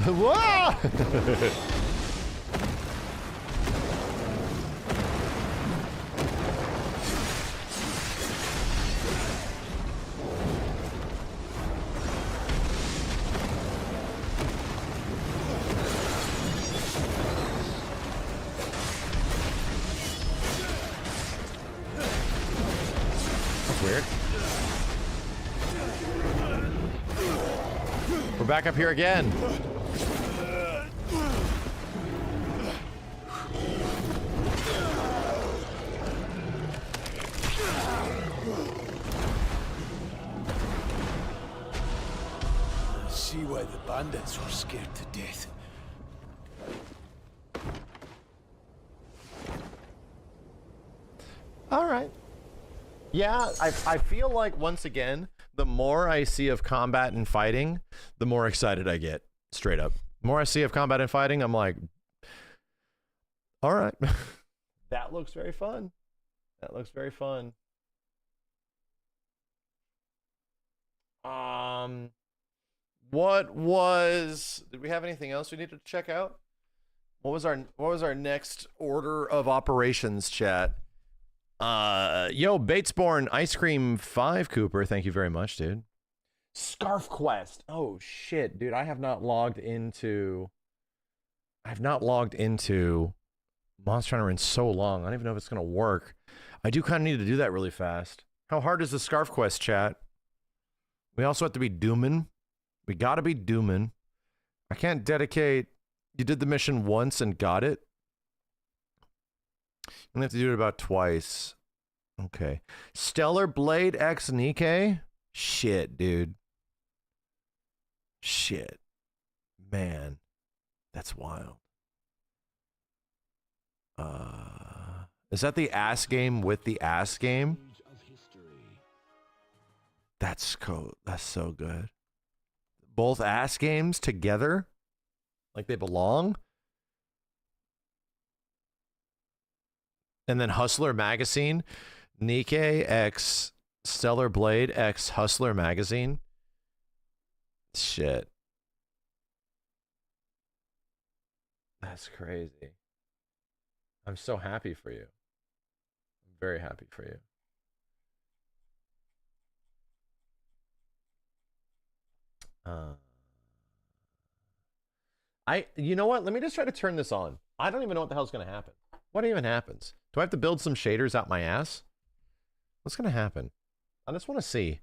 Whoa! Weird. We're back up here again. See why the bandits were scared to death. All right. Yeah, I feel like, once again, the more I see of combat and fighting, the more excited I get. Straight up. The more I see of combat and fighting, I'm like, all right. That looks very fun. That looks very fun. What was... Did we have anything else we needed to check out? What was our next order of operations, chat? Yo, Batesborn Ice Cream 5 Cooper, thank you very much, dude. Scarf Quest. Oh shit, dude, I have not logged into Monster Hunter in so long. I don't even know if it's gonna work. I do kind of need to do that really fast. How hard is the Scarf Quest, chat? We also have to be Doomin. We gotta be Doomin. I can't dedicate. You did the mission once and got it. I'm gonna have to do it about twice. Okay. Stellar Blade X Nikkei? Shit, dude. Shit. Man. That's wild. Is that the ass game with the ass game? That's so good. Both ass games together? Like they belong? And then Hustler Magazine, Nikkei X Stellar Blade X Hustler Magazine. Shit. That's crazy. I'm so happy for you. I'm very happy for you. You know what? Let me just try to turn this on. I don't even know what the hell's going to happen. What even happens? Do I have to build some shaders out my ass? What's going to happen? I just want to see.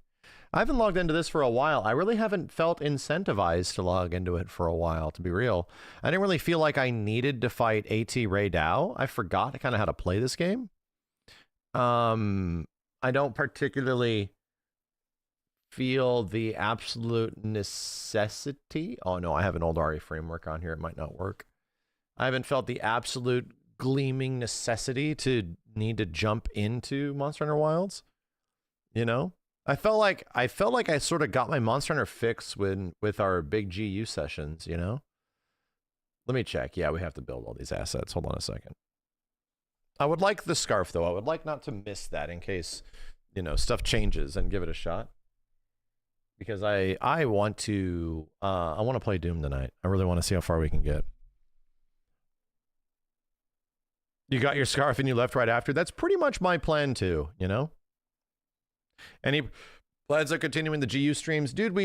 I haven't logged into this for a while. I really haven't felt incentivized to log into it for a while, to be real. I didn't really feel like I needed to fight AT Ray Dow. I forgot kind of how to play this game. I don't particularly feel the absolute necessity. Oh no, I have an old RE framework on here. It might not work. I haven't felt the absolute gleaming necessity to need to jump into Monster Hunter Wilds. You know? I felt like I sort of got my Monster Hunter fix with our big GU sessions, you know? Let me check. Yeah, we have to build all these assets. Hold on a second. I would like the scarf, though. I would like not to miss that in case, you know, stuff changes and give it a shot. because I want to play Doom tonight. I really want to see how far we can get. You got your scarf and you left right after. That's pretty much my plan too, you know? Any plans on continuing the GU streams? Dude,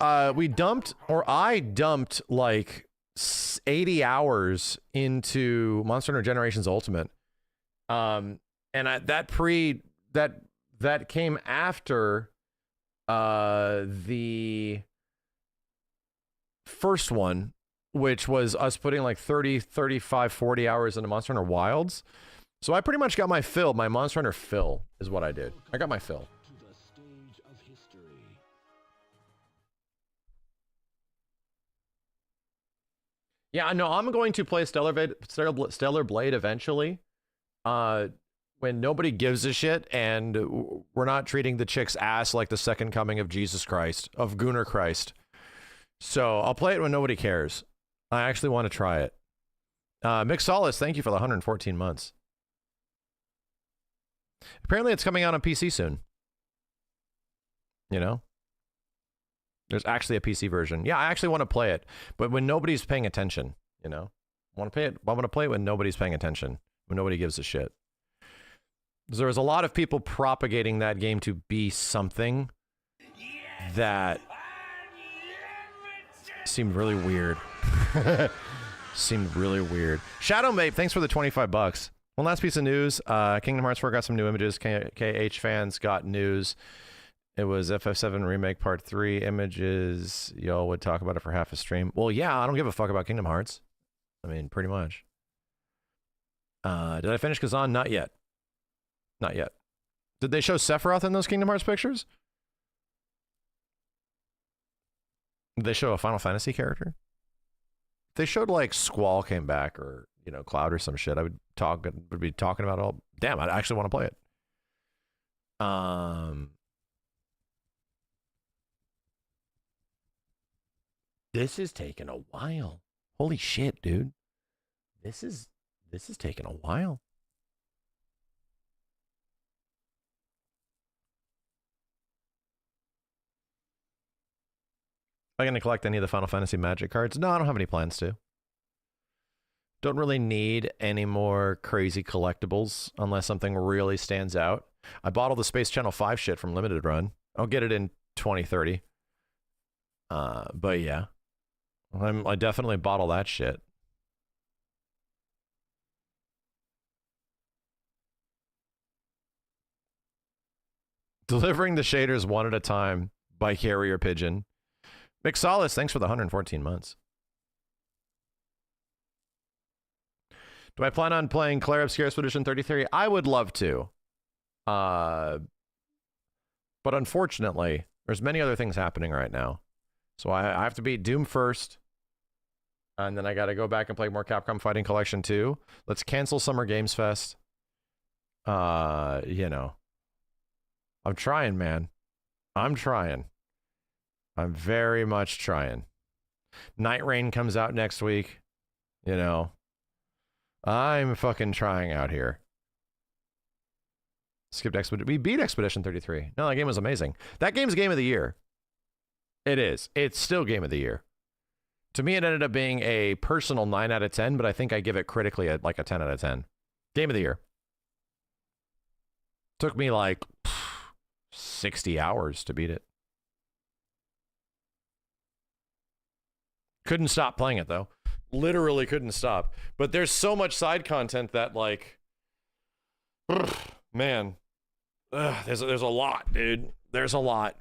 I dumped like 80 hours into Monster Hunter Generations Ultimate. And that came after the first one, which was us putting like 30, 35, 40 hours into Monster Hunter Wilds. So I pretty much got my fill. My Monster Hunter fill is what I did. I got my fill. Yeah, no, I'm going to play Stellar Blade eventually. When nobody gives a shit and we're not treating the chick's ass like the second coming of Jesus Christ, of Gunnar Christ. So I'll play it when nobody cares. I actually want to try it. Mick Solace, thank you for the 114 months. Apparently it's coming out on PC soon. You know? There's actually a PC version. Yeah, I actually want to play it, but when nobody's paying attention, you know? I want to play it when nobody's paying attention, when nobody gives a shit. There was a lot of people propagating that game to be something that seemed really weird. Seemed really weird. Shadow Mate, thanks for the 25 bucks. One last piece of news. Kingdom Hearts 4 got some new images. KH fans got news. It was FF7 Remake Part 3 images. Y'all would talk about it for half a stream. Well, yeah, I don't give a fuck about Kingdom Hearts. I mean, pretty much. Did I finish Kazan? Not yet. Not yet. Did they show Sephiroth in those Kingdom Hearts pictures? Did they show a Final Fantasy character? If they showed like Squall came back or, you know, Cloud or some shit, I would be talking about it all. Damn, I actually want to play it. This is taking a while. Holy shit, dude. This is taking a while. Am I going to collect any of the Final Fantasy Magic cards? No, I don't have any plans to. Don't really need any more crazy collectibles unless something really stands out. I bought all the Space Channel 5 shit from Limited Run. I'll get it in 2030. But yeah. I definitely bought all that shit. Delivering the shaders one at a time by carrier pigeon. Mick Solace, thanks for the 114 months. Do I plan on playing Claire Obscure Expedition 33? I would love to. But unfortunately, there's many other things happening right now. So I have to beat Doom first. And then I got to go back and play more Capcom Fighting Collection 2. Let's cancel Summer Games Fest. You know. I'm trying, man. I'm trying. I'm very much trying. Night Rain comes out next week. You know. I'm fucking trying out here. Skipped Expedition. We beat Expedition 33. No, that game was amazing. That game's game of the year. It is. It's still game of the year. To me, it ended up being a personal 9 out of 10, but I think I give it critically like a 10 out of 10. Game of the year. Took me like 60 hours to beat it. Couldn't stop playing it, though. Literally couldn't stop. But there's so much side content that, like, man, there's a lot, dude. There's a lot.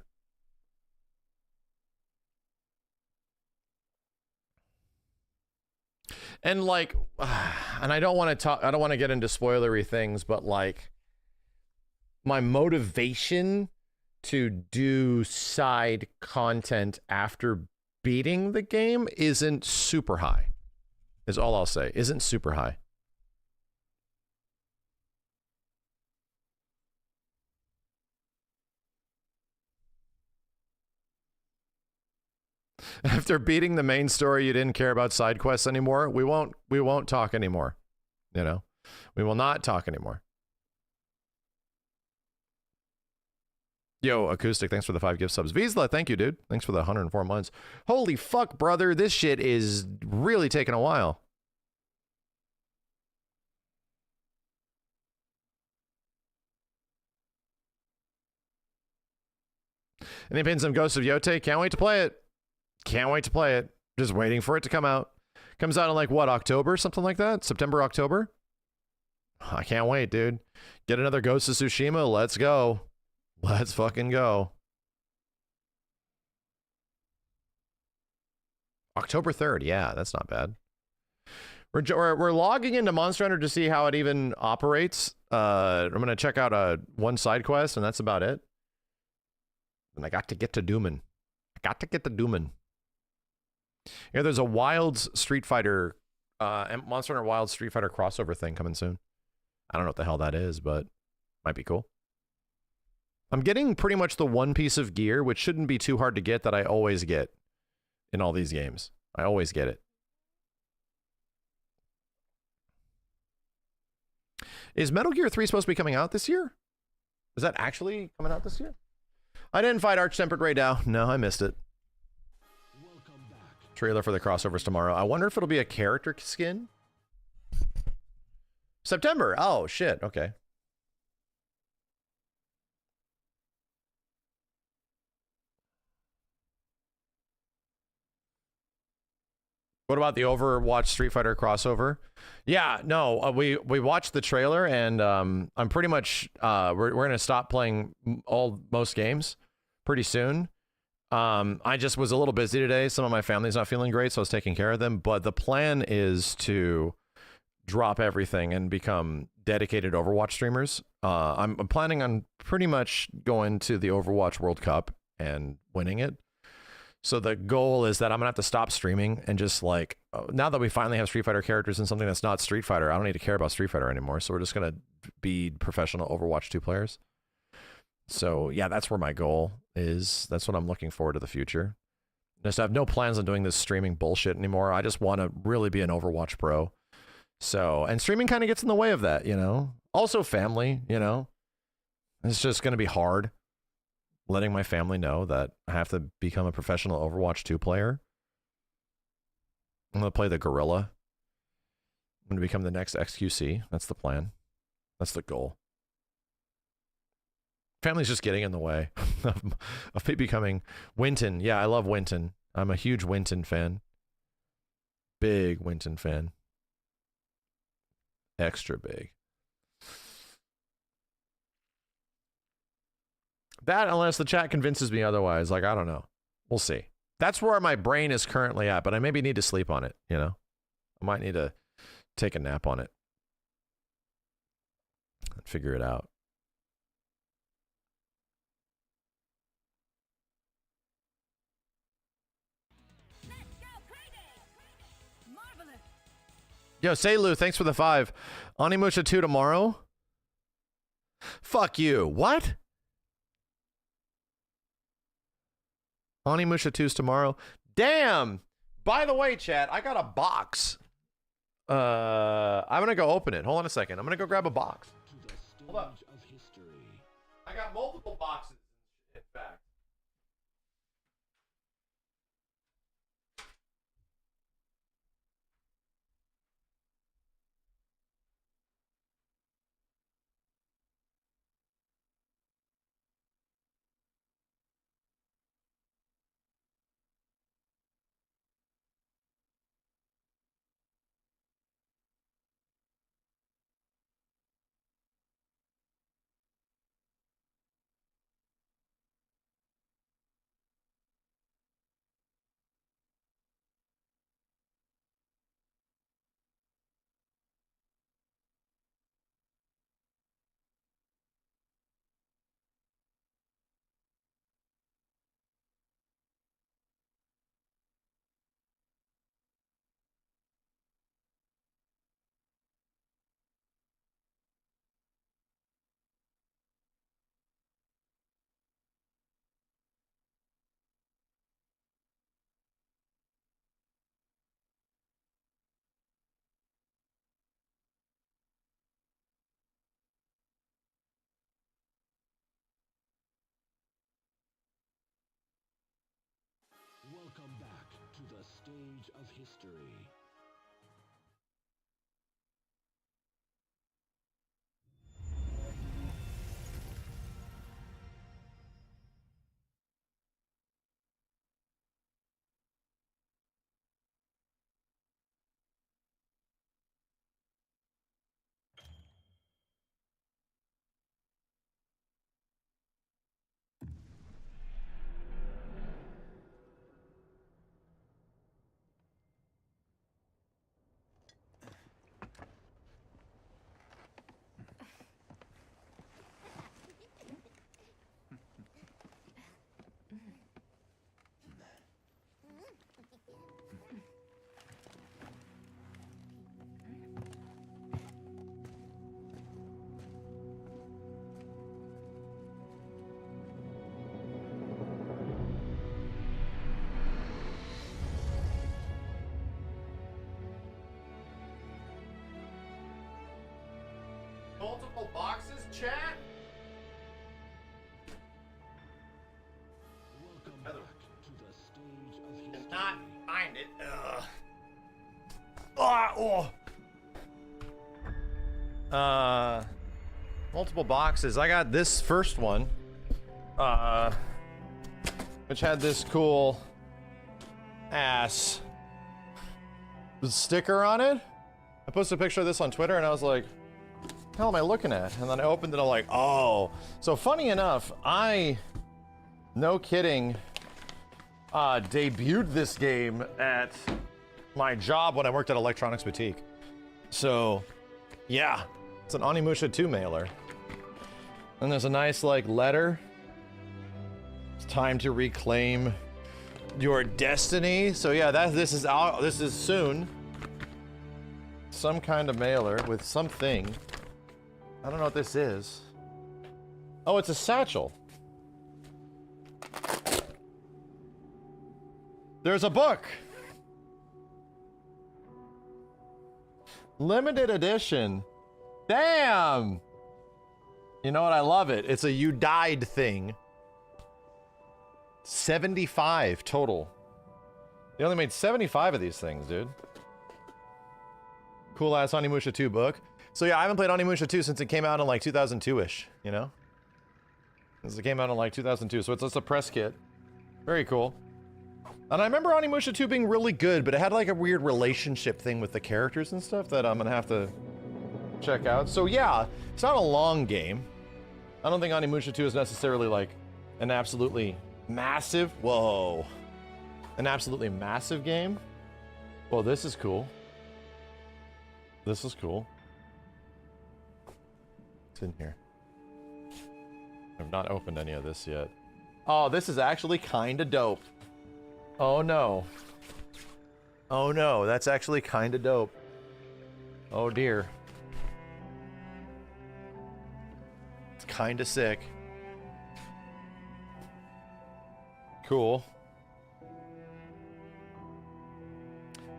And like, and I don't want to get into spoilery things, but like, my motivation to do side content after beating the game isn't super high. Is all I'll say. Isn't super high. After beating the main story, you didn't care about side quests anymore. We won't talk anymore. You know, we will not talk anymore. Yo, Acoustic, thanks for the 5 gift subs. Vizsla, thank you, dude. Thanks for the 104 months. Holy fuck, brother. This shit is really taking a while. And they pinned some Ghosts of Yote. Can't wait to play it. Can't wait to play it. Just waiting for it to come out. Comes out in like what, October? Something like that? September, October? I can't wait, dude. Get another Ghost of Tsushima. Let's go. Let's fucking go. October 3rd. Yeah, that's not bad. We're logging into Monster Hunter to see how it even operates. I'm going to check out one side quest, and that's about it. And I got to get to Doomin. Yeah, there's a Wilds Street Fighter, Monster Hunter Wild Street Fighter crossover thing coming soon. I don't know what the hell that is, but might be cool. I'm getting pretty much the one piece of gear, which shouldn't be too hard to get, that I always get in all these games. I always get it. Is Metal Gear 3 supposed to be coming out this year? Is that actually coming out this year? I didn't fight Arch-Tempered Raydao. No, I missed it. Trailer for the crossovers tomorrow. I wonder if it'll be a character skin. September. Oh, shit. Okay. What about the Overwatch Street Fighter crossover? Yeah, no, we watched the trailer, and I'm pretty much we're gonna stop playing most games pretty soon. I just was a little busy today. Some of my family's not feeling great, so I was taking care of them. But the plan is to drop everything and become dedicated Overwatch streamers. I'm planning on pretty much going to the Overwatch World Cup and winning it. So the goal is that I'm gonna have to stop streaming and just like, now that we finally have Street Fighter characters in something that's not Street Fighter, I don't need to care about Street Fighter anymore. So we're just gonna be professional Overwatch 2 players. So yeah, that's where my goal is. That's what I'm looking forward to the future. Just have no plans on doing this streaming bullshit anymore. I just want to really be an Overwatch pro. So, and streaming kind of gets in the way of that, you know. Also family, you know. It's just gonna be hard letting my family know that I have to become a professional Overwatch 2 player. I'm going to play the Gorilla. I'm going to become the next XQC. That's the plan. That's the goal. Family's just getting in the way of me becoming Winton. Yeah, I love Winton. I'm a huge Winton fan. Big Winton fan. Extra big. That, unless the chat convinces me otherwise, like, I don't know. We'll see. That's where my brain is currently at, but I maybe need to sleep on it, you know? I might need to take a nap on it and figure it out. Yo, Seilu, thanks for the 5. Onimusha 2 tomorrow? Fuck you. What? Onimusha 2's tomorrow. Damn! By the way, chat, I got a box. I'm gonna go open it. Hold on a second. I'm gonna go grab a box. Hold up. I got multiple boxes, in fact. Welcome back to the stage of history. Multiple boxes, chat? Welcome back to the stage of history. Cannot find it. Ugh. Ah, oh. Multiple boxes. I got this first one, which had this cool ass sticker on it. I posted a picture of this on Twitter and I was like, what the hell am I looking at? And then I opened it, I'm like, oh. So funny enough, no kidding, debuted this game at my job when I worked at Electronics Boutique. So, yeah, it's an Onimusha 2 mailer. And there's a nice, like, letter. It's time to reclaim your destiny. So yeah, this is out. This is soon. Some kind of mailer with something. I don't know what this is. Oh, it's a satchel. There's a book. Limited edition. Damn. You know what? I love it. It's a you died thing. 75 total. They only made 75 of these things, dude. Cool ass Onimusha 2 book. So yeah, I haven't played Onimusha 2 since it came out in like 2002-ish, you know? Since it came out in like 2002, so it's just a press kit. Very cool. And I remember Onimusha 2 being really good, but it had like a weird relationship thing with the characters and stuff that I'm gonna have to check out. So yeah, it's not a long game. I don't think Onimusha 2 is necessarily like an absolutely massive, whoa, an absolutely massive game. Well, this is cool. This is cool. What's in here? I've not opened any of this yet. Oh, this is actually kind of dope. Oh no. Oh no, that's actually kind of dope. Oh dear. It's kind of sick. Cool.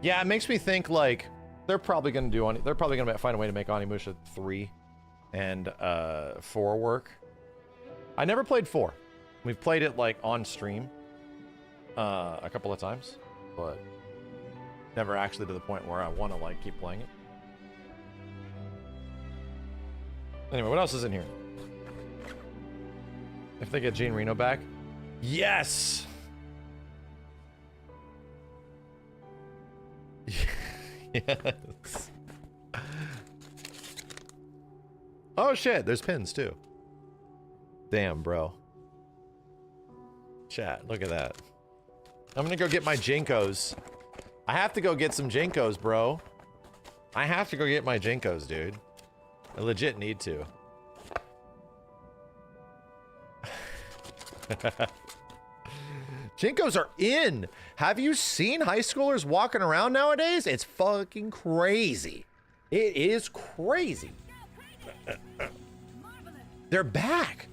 Yeah, it makes me think like they're probably gonna find a way to make Onimusha 3 and 4 work. I never played 4. We've played it like on stream a couple of times, but never actually to the point where I want to like keep playing it. Anyway, what else is in here? If they get Gene Reno back, yes. Yes. Oh shit, there's pins too. Damn, bro. Chat, look at that. I'm gonna go get my Jinkos. I have to go get some Jinkos, bro. I have to go get my Jinkos, dude. I legit need to. Jinkos are in. Have you seen high schoolers walking around nowadays? It's fucking crazy. It is crazy. They're back.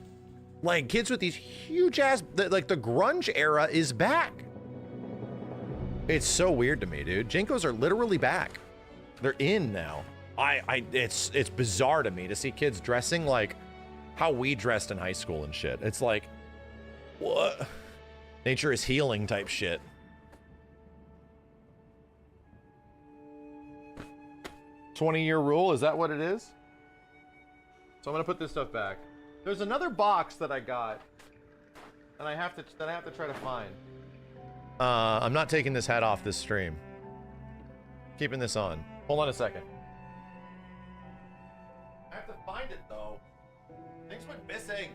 Like kids with these huge ass, like the grunge era is back. It's so weird to me, dude. Jinkos are literally back. They're in now. It's bizarre to me to see kids dressing like how we dressed in high school and shit. It's like, what? Nature is healing type shit. 20-year rule, is that what it is? So I'm gonna put this stuff back. There's another box that I got, and I have to try to find. I'm not taking this hat off this stream. Keeping this on. Hold on a second. I have to find it though. Things went missing.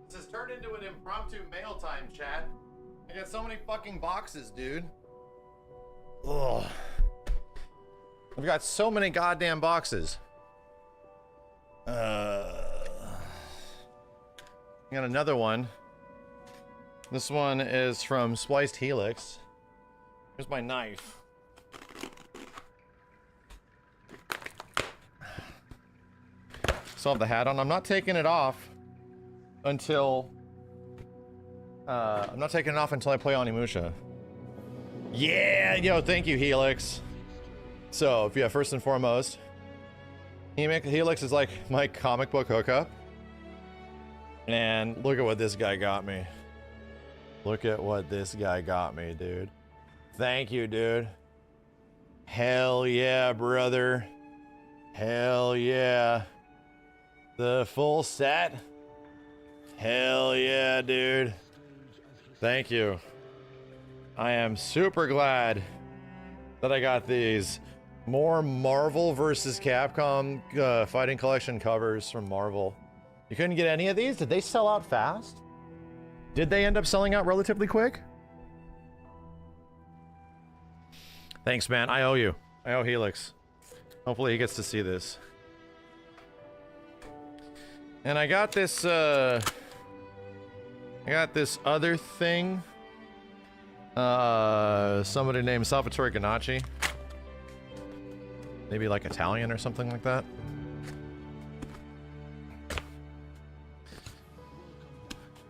This has turned into an impromptu mail time chat. I got so many fucking boxes, dude. Ugh. I've got so many goddamn boxes. I got another one. This one is from Spliced Helix. Here's my knife. Still have the hat on. I'm not taking it off until I play Onimusha. Yeah, yo, thank you, Helix. So, yeah, first and foremost, Helix is like my comic book hookup. And look at what this guy got me. Look at what this guy got me, dude. Thank you, dude. Hell yeah, brother. Hell yeah. The full set. Hell yeah, dude. Thank you. I am super glad that I got these. More Marvel vs. Capcom Fighting Collection covers from Marvel. You couldn't get any of these? Did they sell out fast? Did they end up selling out relatively quick? Thanks, man. I owe you. I owe Helix. Hopefully he gets to see this. And I got this, other thing. Somebody named Salvatore Ganacci. Maybe like Italian or something like that.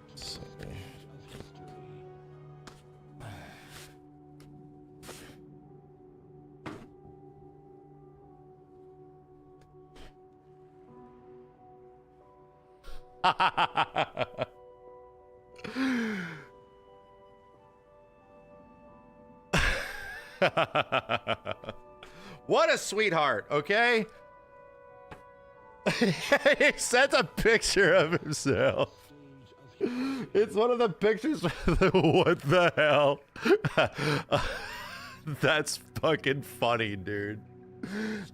Let's see. What a sweetheart, okay? He sent a picture of himself. It's one of the pictures of the, what the hell? That's fucking funny, dude.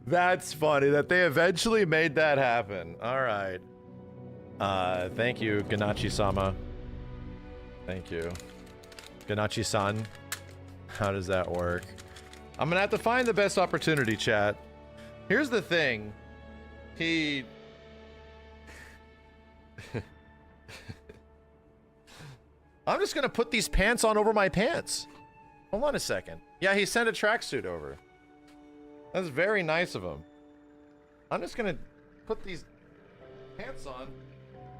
That's funny that they eventually made that happen. All right. Thank you, Ganachi-sama. Thank you. Ganachi-san. How does that work? I'm gonna have to find the best opportunity, chat. Here's the thing. I'm just gonna put these pants on over my pants. Hold on a second. Yeah, he sent a tracksuit over. That's very nice of him. I'm just gonna put these pants on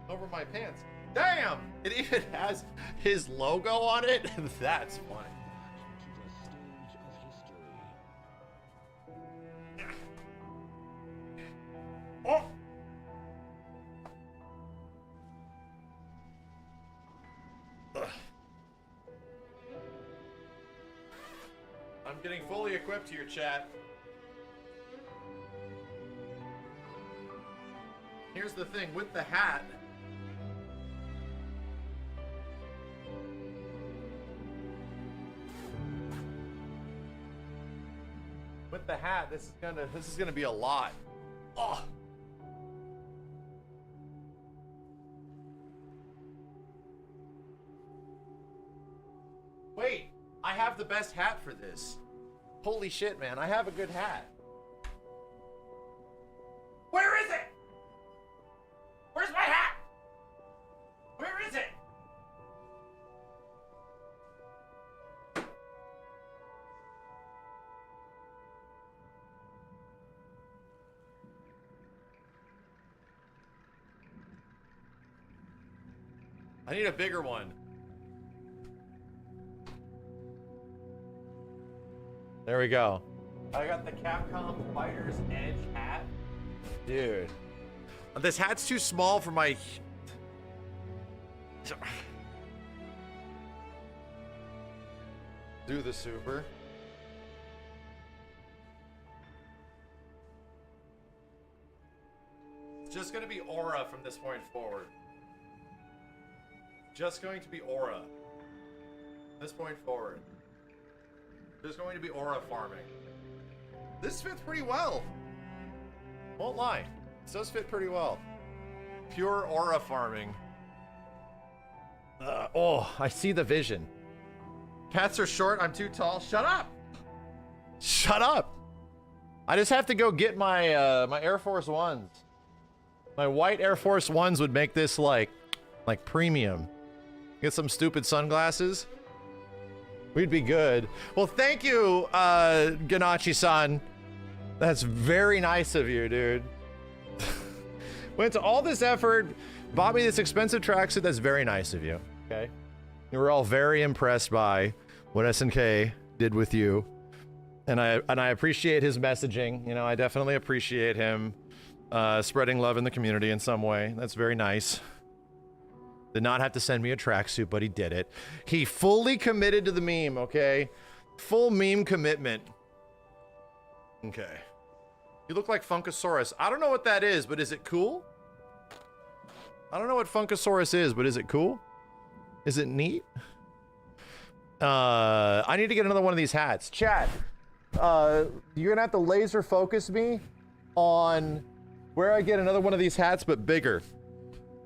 over my pants. Damn! It even has his logo on it. That's funny. Oh! Ugh. I'm getting fully equipped here, chat. Here's the thing with the hat. With the hat, this is gonna be a lot. Oh. Wait, I have the best hat for this. Holy shit, man, I have a good hat. Where is it? Where's my hat? Where is it? I need a bigger one. There we go. I got the Capcom Fighter's Edge hat. Dude. This hat's too small for my... Do the super. It's just gonna be aura from this point forward. Just going to be aura. This point forward. There's going to be aura farming. This fits pretty well. Won't lie. This does fit pretty well. Pure aura farming. Oh, I see the vision. Cats are short, I'm too tall. Shut up! Shut up! I just have to go get my my Air Force Ones. My white Air Force Ones would make this like premium. Get some stupid sunglasses. We'd be good. Well, thank you, Ganachi-san. That's very nice of you, dude. Went to all this effort, bought me this expensive tracksuit. That's very nice of you, okay? We were all very impressed by what SNK did with you. And I appreciate his messaging. You know, I definitely appreciate him spreading love in the community in some way. That's very nice. Did not have to send me a tracksuit, but he did it. He fully committed to the meme, okay? Full meme commitment. Okay. You look like Funkasaurus. I don't know what that is, but is it cool? I don't know what Funkasaurus is, but is it cool? Is it neat? I need to get another one of these hats. Chat, you're gonna have to laser focus me on where I get another one of these hats, but bigger.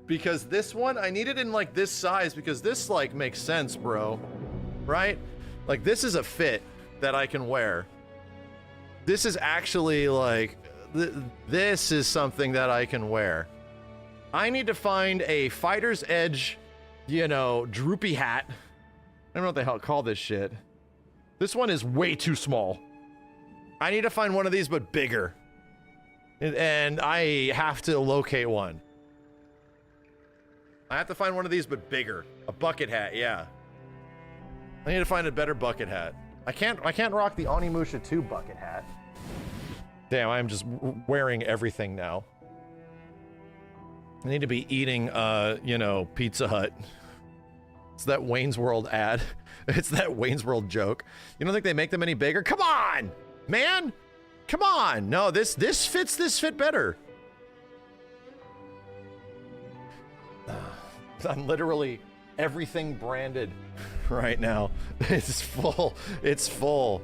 Because this one, I need it in like this size because this like makes sense, bro. Right? Like this is a fit that I can wear. This is actually like, this is something that I can wear. I need to find a Fighter's Edge, you know, droopy hat. I don't know what the hell to call this shit. This one is way too small. I need to find one of these, but bigger. And I have to locate one. I have to find one of these, but bigger. A bucket hat, yeah. I need to find a better bucket hat. I can't rock the Onimusha 2 bucket hat. Damn, I'm just wearing everything now. I need to be eating, you know, Pizza Hut. It's that Wayne's World ad. It's that Wayne's World joke. You don't think they make them any bigger? Come on, man! Come on. No, this fits this fit better. I'm literally everything branded right now. It's full. It's full.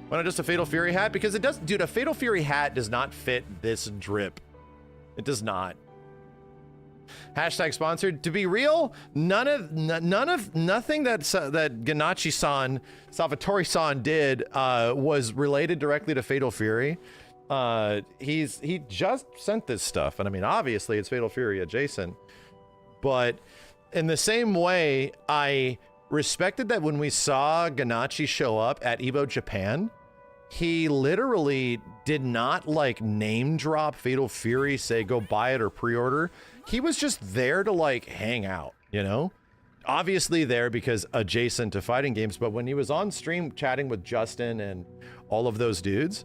Why not just a Fatal Fury hat? Because it does, dude, a Fatal Fury hat does not fit this drip. It does not. Hashtag sponsored. To be real, nothing that Ganachi-san, Salvatore-san did was related directly to Fatal Fury. He just sent this stuff, and I mean, obviously it's Fatal Fury adjacent. But in the same way, I respected that when we saw Ganachi show up at Evo Japan, he literally did not like name drop Fatal Fury, say go buy it or pre-order. He was just there to like hang out, you know? Obviously there because adjacent to fighting games, but when he was on stream chatting with Justin and all of those dudes,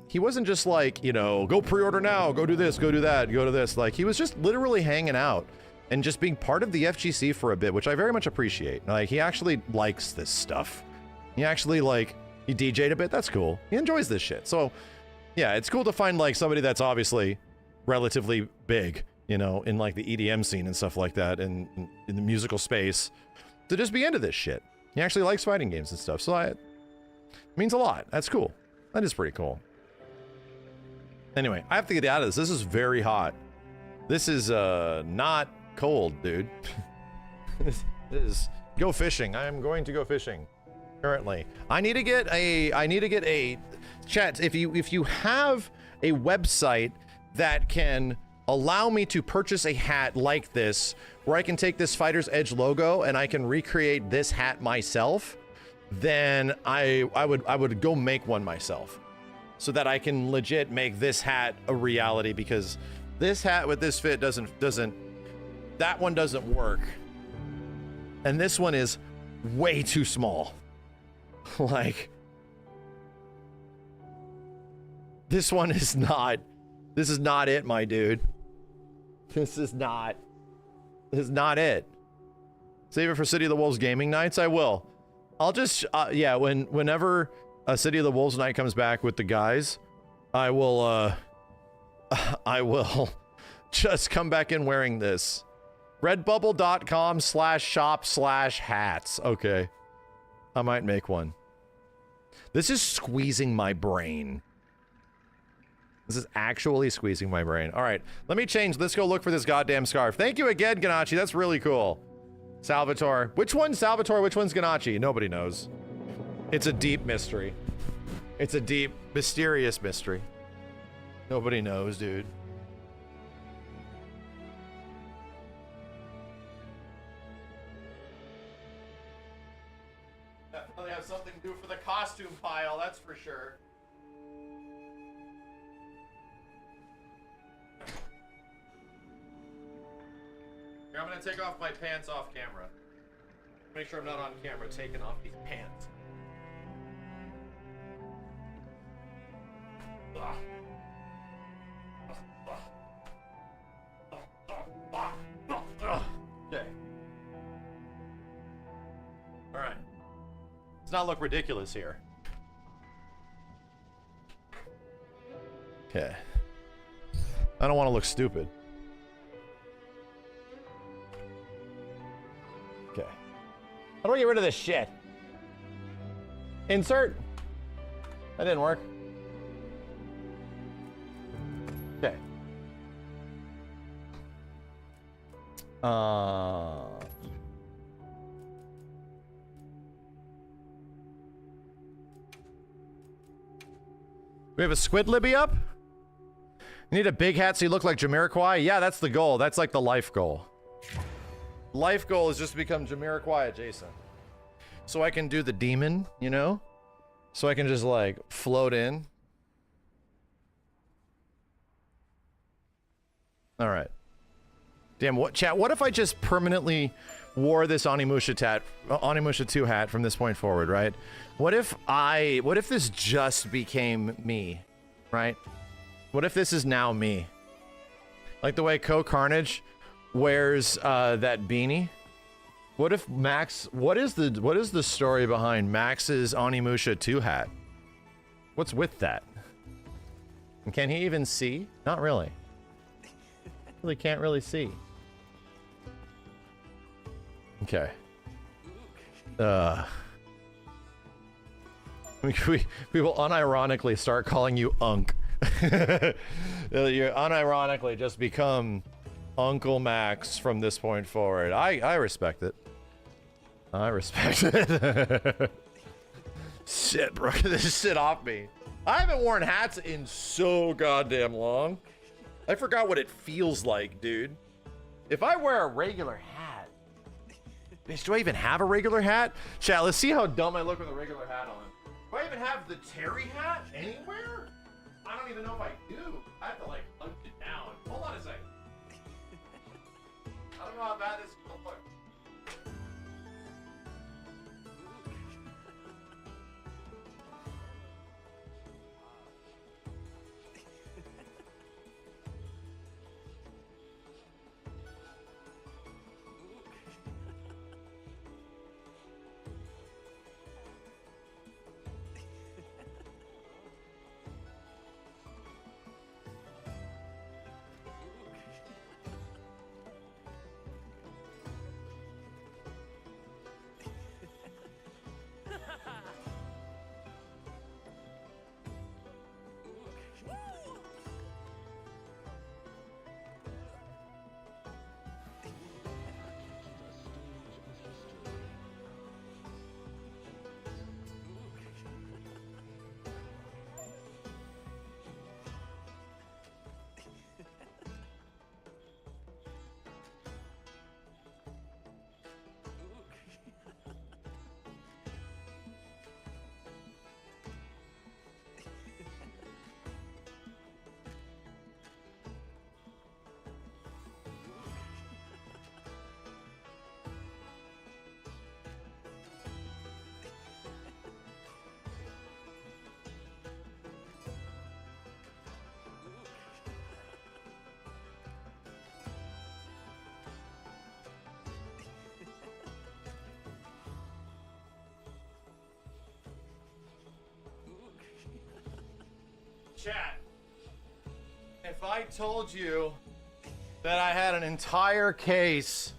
he wasn't just like, you know, go pre-order now, go do this, go do that, go to this. Like, he was just literally hanging out and just being part of the FGC for a bit, which I very much appreciate. Like, he actually likes this stuff. He actually, like, he DJ'd a bit. That's cool. He enjoys this shit. So, yeah, it's cool to find, like, somebody that's obviously relatively big, you know, in, like, the EDM scene and stuff like that, and in the musical space, to just be into this shit. He actually likes fighting games and stuff. So, it means a lot. That's cool. That is pretty cool. Anyway, I have to get out of this. This is very hot. This is, not cold, dude. This is go fishing. I am going to go fishing currently. I need to get a chat. If you have a website that can allow me to purchase a hat like this, where I can take this Fighter's Edge logo and I can recreate this hat myself, then I would go make one myself so that I can legit make this hat a reality, because this hat with this fit that one doesn't work. And this one is way too small. Like, this one is not, this is not it, my dude. This is not it. Save it for City of the Wolves gaming nights. I will. I'll just, yeah, whenever a City of the Wolves night comes back with the guys, I will just come back in wearing this. Redbubble.com/shop/hats. Okay. I might make one. This is squeezing my brain. This is actually squeezing my brain. All right, let me change. Let's go look for this goddamn scarf. Thank you again, Ganachi. That's really cool. Salvatore. Which one's Salvatore? Which one's Ganachi? Nobody knows. It's a deep mystery. It's a deep, mysterious mystery. Nobody knows, dude. Definitely have something to do for the costume pile, that's for sure. Here, I'm gonna take off my pants off camera. Make sure I'm not on camera taking off these pants. Okay. All right. Let's not look ridiculous here. Okay. I don't want to look stupid. Okay. How do I get rid of this shit? Insert. That didn't work. Okay. We have a Squid Libby up? You need a big hat so you look like Jamiroquai? Yeah, that's the goal. That's like the life goal. Life goal is just to become Jamiroquai adjacent. So I can do the demon, you know? So I can just like float in. All right. Damn, what chat? What if I just permanently wore this Onimusha 2 hat from this point forward, right? What if this just became me, right? What if this is now me? Like the way Carnage wears that beanie. What if Max? What is the story behind Max's Onimusha 2 hat? What's with that? And can he even see? Not really. Really can't really see. Okay. We will unironically start calling you Unk. You unironically just become Uncle Max from this point forward. I respect it. I respect it. Shit, bro. This shit off me. I haven't worn hats in so goddamn long. I forgot what it feels like, dude. If I wear a regular hat... Bitch, do I even have a regular hat? Chat, let's see how dumb I look with a regular hat on. Do I even have the Terry hat anywhere? I don't even know if I do. I have to, like, hunt it down. Hold on a second. I don't know how bad this will look. Chat, if I told you that I had an entire case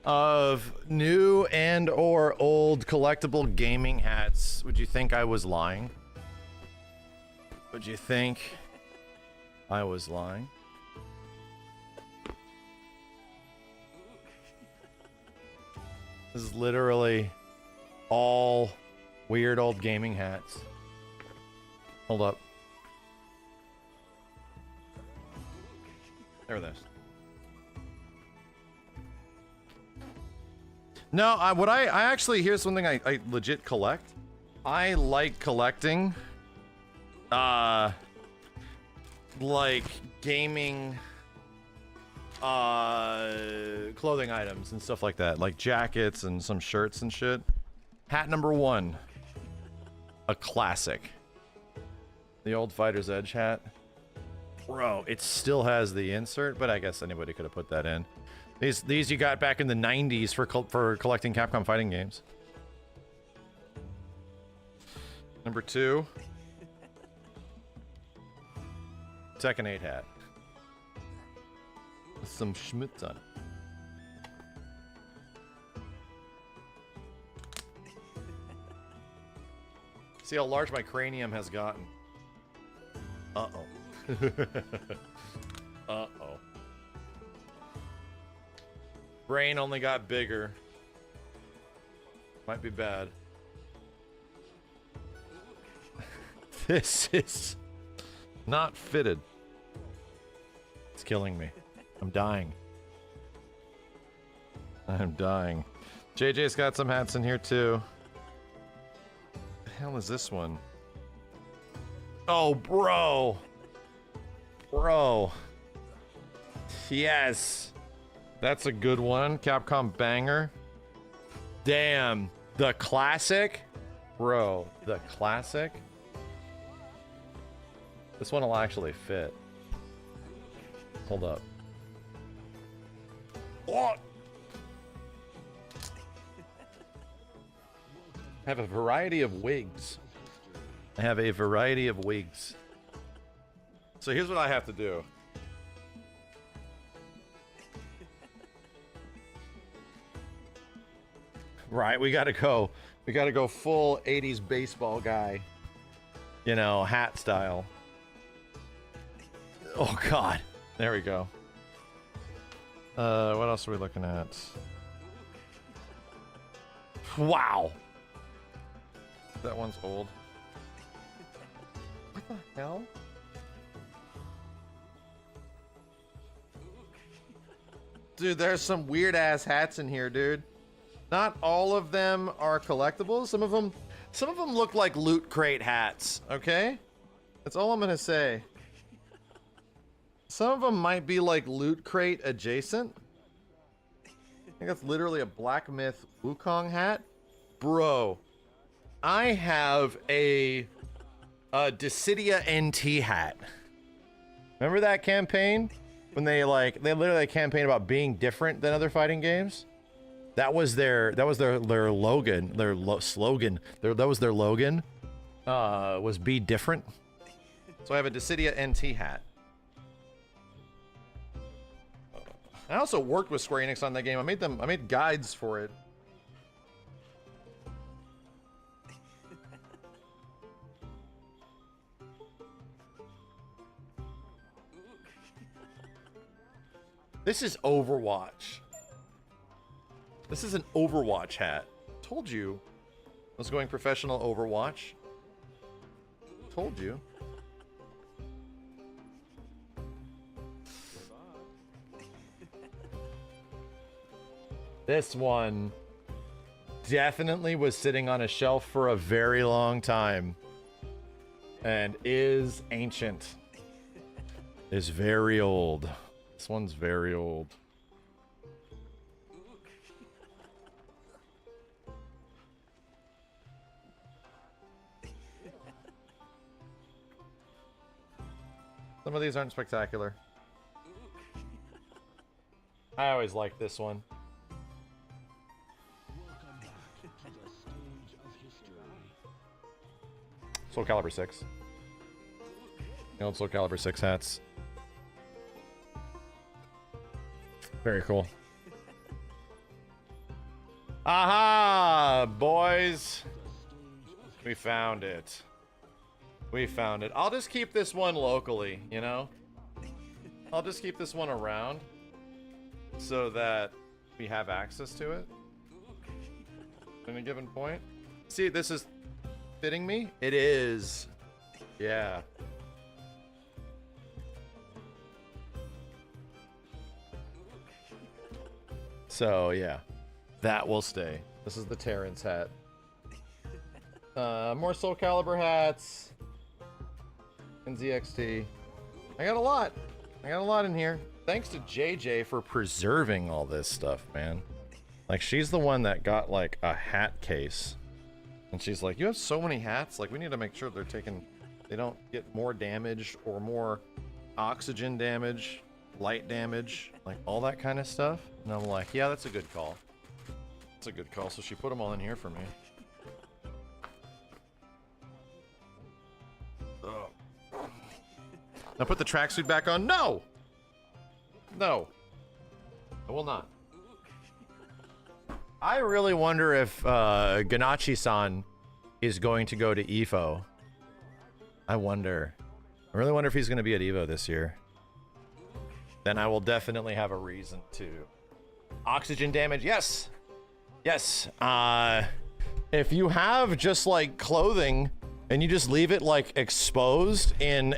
of new and or old collectible gaming hats, would you think I was lying? Would you think I was lying? This is literally all weird old gaming hats. Hold up. There it is. No, I actually, here's something I legit collect. I like collecting, like gaming, clothing items and stuff like that, like jackets and some shirts and shit. Hat number 1, a classic. The old Fighter's Edge hat. Bro, it still has the insert, but I guess anybody could have put that in. These you got back in the 90s for collecting Capcom fighting games. Number 2. Tekken 8 hat. With some schmutz on it. See how large my cranium has gotten. Uh-oh. Uh-oh. Brain only got bigger. Might be bad. This is not fitted. It's killing me. I'm dying. I'm dying. JJ's got some hats in here too. The hell is this one? Oh, bro. Bro. Yes. That's a good one. Capcom banger. Damn. The classic? Bro, the classic? This one will actually fit. Hold up. What? Have a variety of wigs. I have a variety of wigs. So here's what I have to do. Right, we gotta go full 80s baseball guy. You know, hat style. Oh god. There we go. What else are we looking at? Wow. That one's old. What the hell? Dude, there's some weird ass hats in here, dude. Not all of them are collectibles. Some of them look like loot crate hats, okay? That's all I'm gonna say. Some of them might be like loot crate adjacent. I think that's literally a Black Myth Wukong hat. Bro, I have a Dissidia NT hat. Remember that campaign? When they literally campaigned about being different than other fighting games? That was their slogan. Was be different. So I have a Dissidia NT hat. I also worked with Square Enix on that game. I made guides for it. This is Overwatch. This is an Overwatch hat. Told you I was going professional Overwatch. Told you. This one definitely was sitting on a shelf for a very long time and is ancient. Is very old. This one's very old. Some of these aren't spectacular. I always like this one. Soul Calibur 6. The old Soul Calibur 6 hats. Very cool. Aha, boys. We found it. We found it. I'll just keep this one locally, you know? I'll just keep this one around so that we have access to it at a given point. See, this is fitting me? It is. Yeah. So, yeah. That will stay. This is the Terrence hat. More Soul Calibur hats. And ZXT. I got a lot. I got a lot in here. Thanks to JJ for preserving all this stuff, man. Like, she's the one that got, like, a hat case. And she's like, you have so many hats. Like, we need to make sure they don't get more damage or more oxygen damage, light damage, like all that kind of stuff. And I'm like, yeah, that's a good call. That's a good call. So she put them all in here for me. Oh. Now put the tracksuit back on. No! No. I will not. I really wonder if Ganachi-san is going to go to EVO. I really wonder if he's going to be at EVO this year. Then I will definitely have a reason to. Oxygen damage, yes! Yes. If you have just like clothing and you just leave it like exposed in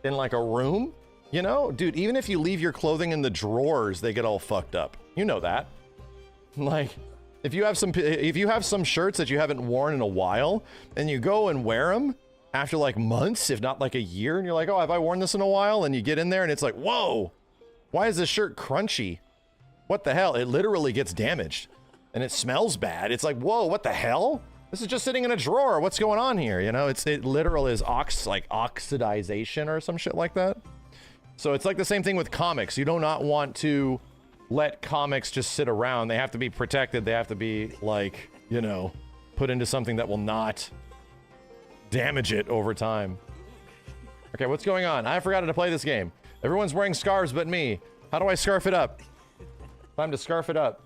like a room, you know? Dude, even if you leave your clothing in the drawers, they get all fucked up. You know that. Like, if you have some shirts that you haven't worn in a while, and you go and wear them after like months, if not like a year, and you're like, oh, have I worn this in a while? And you get in there and it's like, whoa, why is this shirt crunchy? What the hell? It literally gets damaged and it smells bad. It's like, whoa, what the hell? This is just sitting in a drawer. What's going on here? You know, it literally is oxidization or some shit like that. So it's like the same thing with comics. You do not want to let comics just sit around. They have to be protected. They have to be like, you know, put into something that will not damage it over time. Okay, what's going on? I forgot how to play this game. Everyone's wearing scarves but me. How do I scarf it up? Time to scarf it up.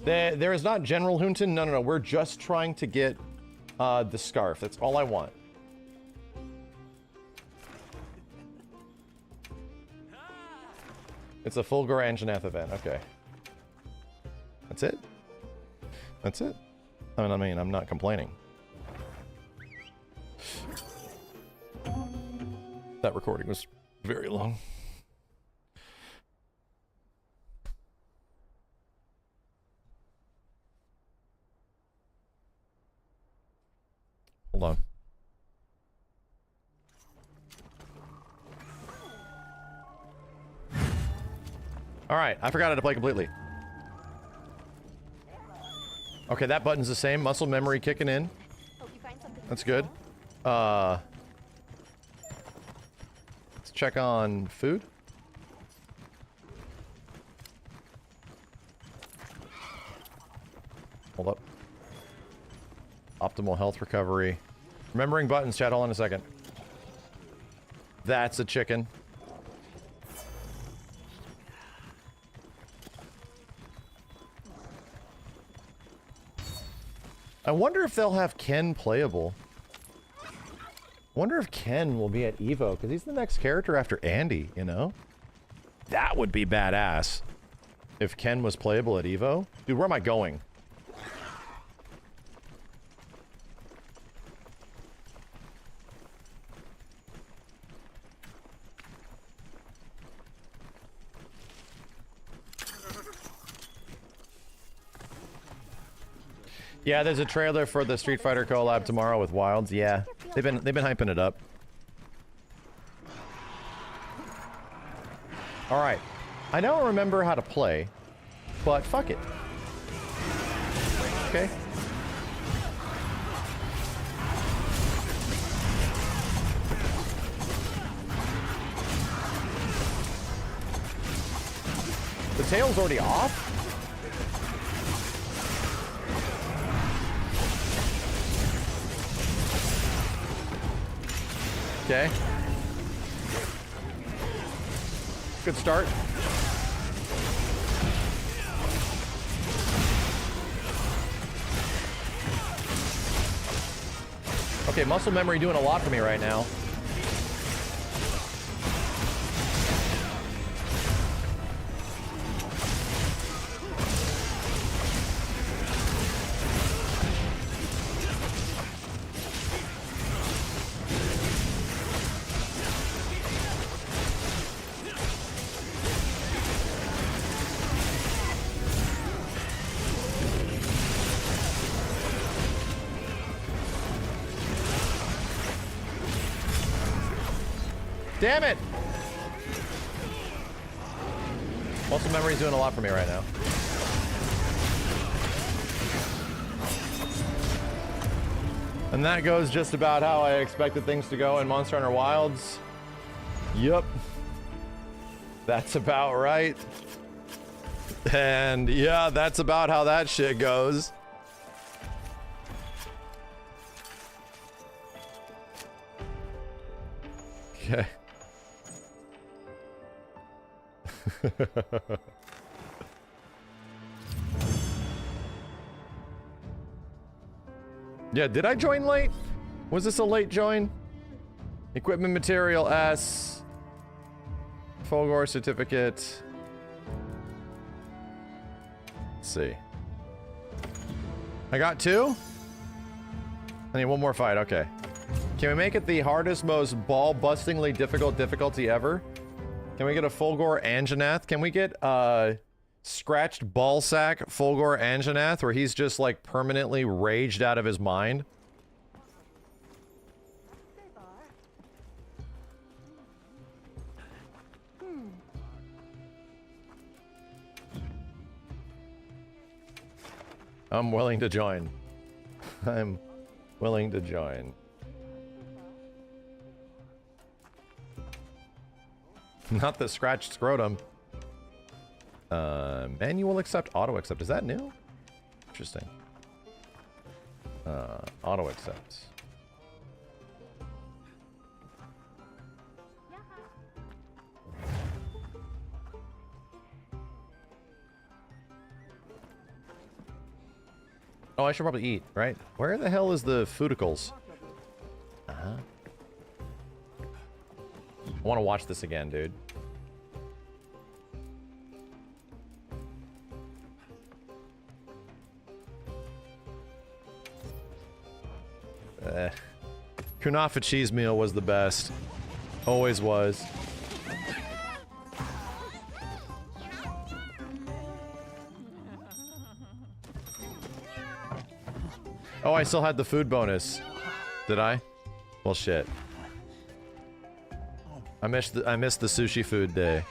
There is not General Hunton. No, no, no. We're just trying to get the scarf. That's all I want. It's a Fulgur Anjanath event. Okay. That's it? That's it? I mean, I'm not complaining. That recording was very long. Hold on. Alright, I forgot how to play completely. Okay, that button's the same. Muscle memory kicking in. That's good. Let's check on food. Hold up. Optimal health recovery. Remembering buttons, chat. Hold on a second. That's a chicken. I wonder if they'll have Ken playable. I wonder if Ken will be at Evo, because he's the next character after Andy, you know? That would be badass. If Ken was playable at Evo. Dude, where am I going? Yeah, there's a trailer for the Street Fighter collab tomorrow with Wilds. Yeah, they've been hyping it up. All right, I don't remember how to play, but fuck it. Okay. The tail's already off? Okay. Good start. Okay, muscle memory doing a lot for me right now. Damn it! Muscle memory's doing a lot for me right now. And that goes just about how I expected things to go in Monster Hunter Wilds. Yup. That's about right. And yeah, that's about how that shit goes. Okay. Yeah, did I join late? Was this a late join? Equipment material S. Fulgur certificate. Let's see. I got 2? I need one more fight, okay. Can we make it the hardest, most ball-bustingly difficult difficulty ever? Can we get a Fulgur Anjanath? Can we get scratched ballsack Fulgur Anjanath where he's just like permanently raged out of his mind? I'm willing to join. I'm willing to join. Not the scratched scrotum. Manual accept, auto accept. Is that new? Interesting. Auto accept. Oh, I should probably eat, right? Where the hell is the foodicals? Uh-huh. I want to watch this again, dude. Kunafa cheese meal was the best. Always was. Oh, I still had the food bonus. Did I? Well, shit. I missed the sushi food day.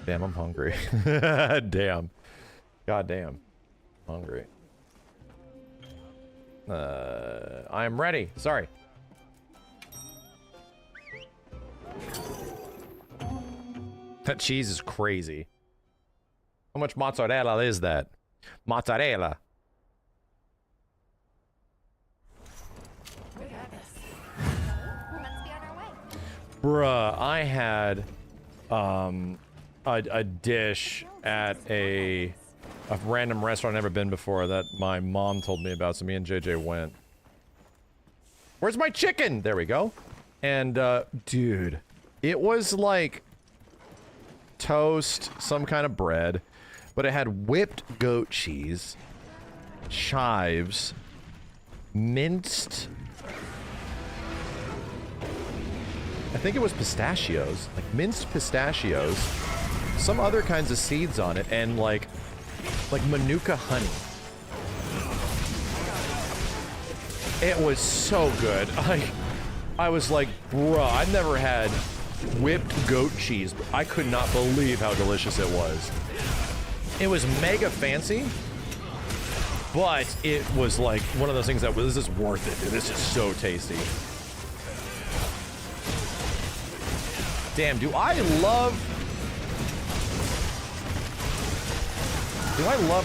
Damn, I'm hungry. Damn. God damn. Hungry. I'm ready. Sorry. That cheese is crazy. How much mozzarella is that? Mozzarella. Bruh, I had a dish at a random restaurant I've never been before that my mom told me about, so me and JJ went. Where's my chicken? There we go. And dude, it was like toast, some kind of bread, but it had whipped goat cheese, chives, minced, I think it was pistachios, like minced pistachios, some other kinds of seeds on it, and like Manuka honey. It was so good. I was like, bruh, I've never had whipped goat cheese, but I could not believe how delicious it was. It was mega fancy, but it was like one of those things that was, this is worth it, dude. This is so tasty. Damn, do I love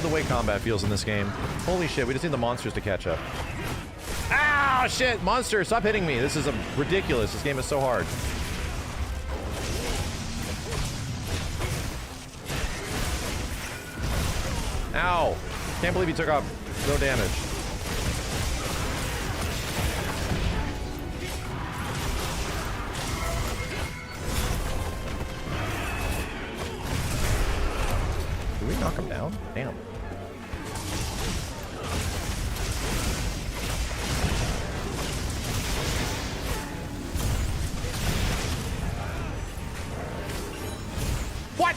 the way combat feels in this game? Holy shit, we just need the monsters to catch up. Ah, shit, monster, stop hitting me. This is ridiculous. This game is so hard. Ow. Can't believe he took off no damage. Did we knock him down? Damn. What?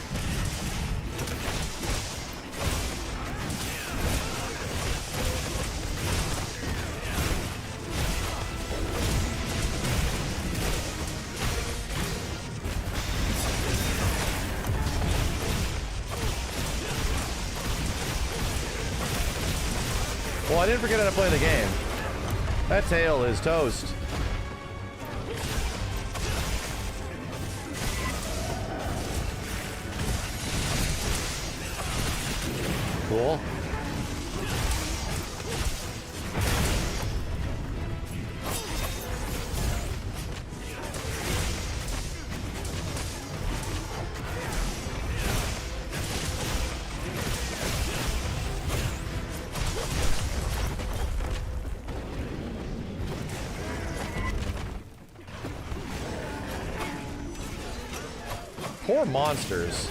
Well, I didn't forget how to play the game. That tail is toast. Cool. Poor monsters.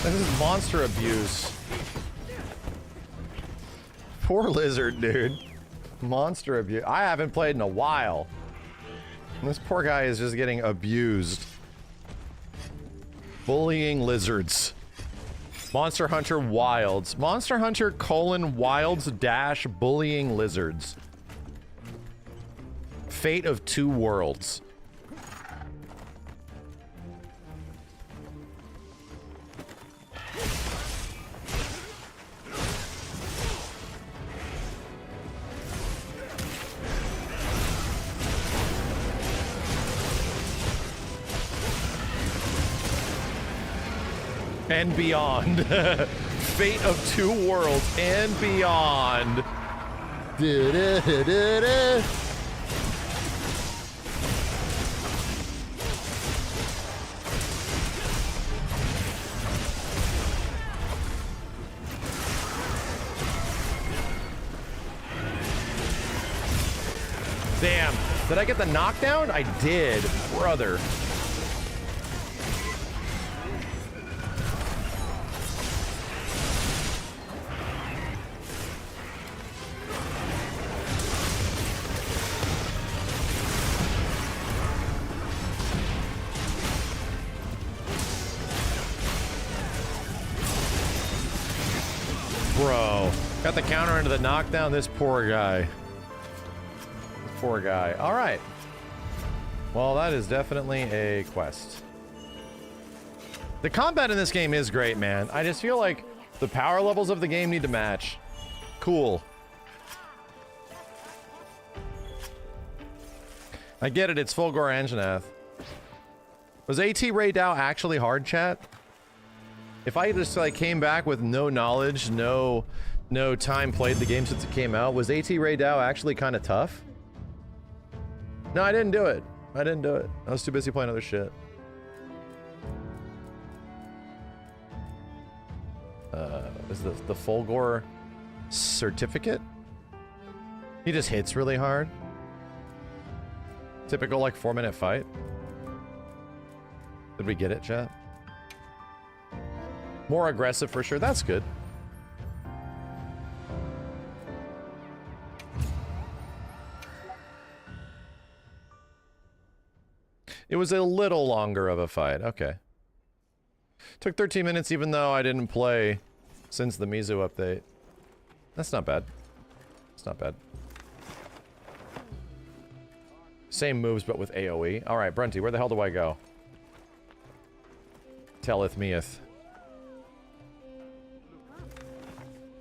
This is monster abuse. Poor lizard, dude. Monster abuse. I haven't played in a while. This poor guy is just getting abused. Bullying lizards. Monster Hunter Wilds. Monster Hunter : Wilds dash bullying lizards. Fate of Two Worlds. And beyond. Fate of Two Worlds and beyond. Did I get the knockdown? I did, brother. Bro, got the counter into the knockdown. This poor guy. This poor guy. All right. Well, that is definitely a quest. The combat in this game is great, man. I just feel like the power levels of the game need to match. Cool. I get it. It's full Gore Anjanath. Was AT Ray Dow actually hard, chat? If I just like came back with no knowledge, no time played the game since it came out, was AT Ray Dow actually kind of tough? No, I didn't do it. I didn't do it. I was too busy playing other shit. Is the Fulgore certificate? He just hits really hard. Typical like 4-minute fight. Did we get it, chat? More aggressive for sure. That's good. It was a little longer of a fight. Okay. Took 13 minutes even though I didn't play since the Mizu update. That's not bad. It's not bad. Same moves but with AoE. Alright, Brunty, where the hell do I go? Telleth meeth.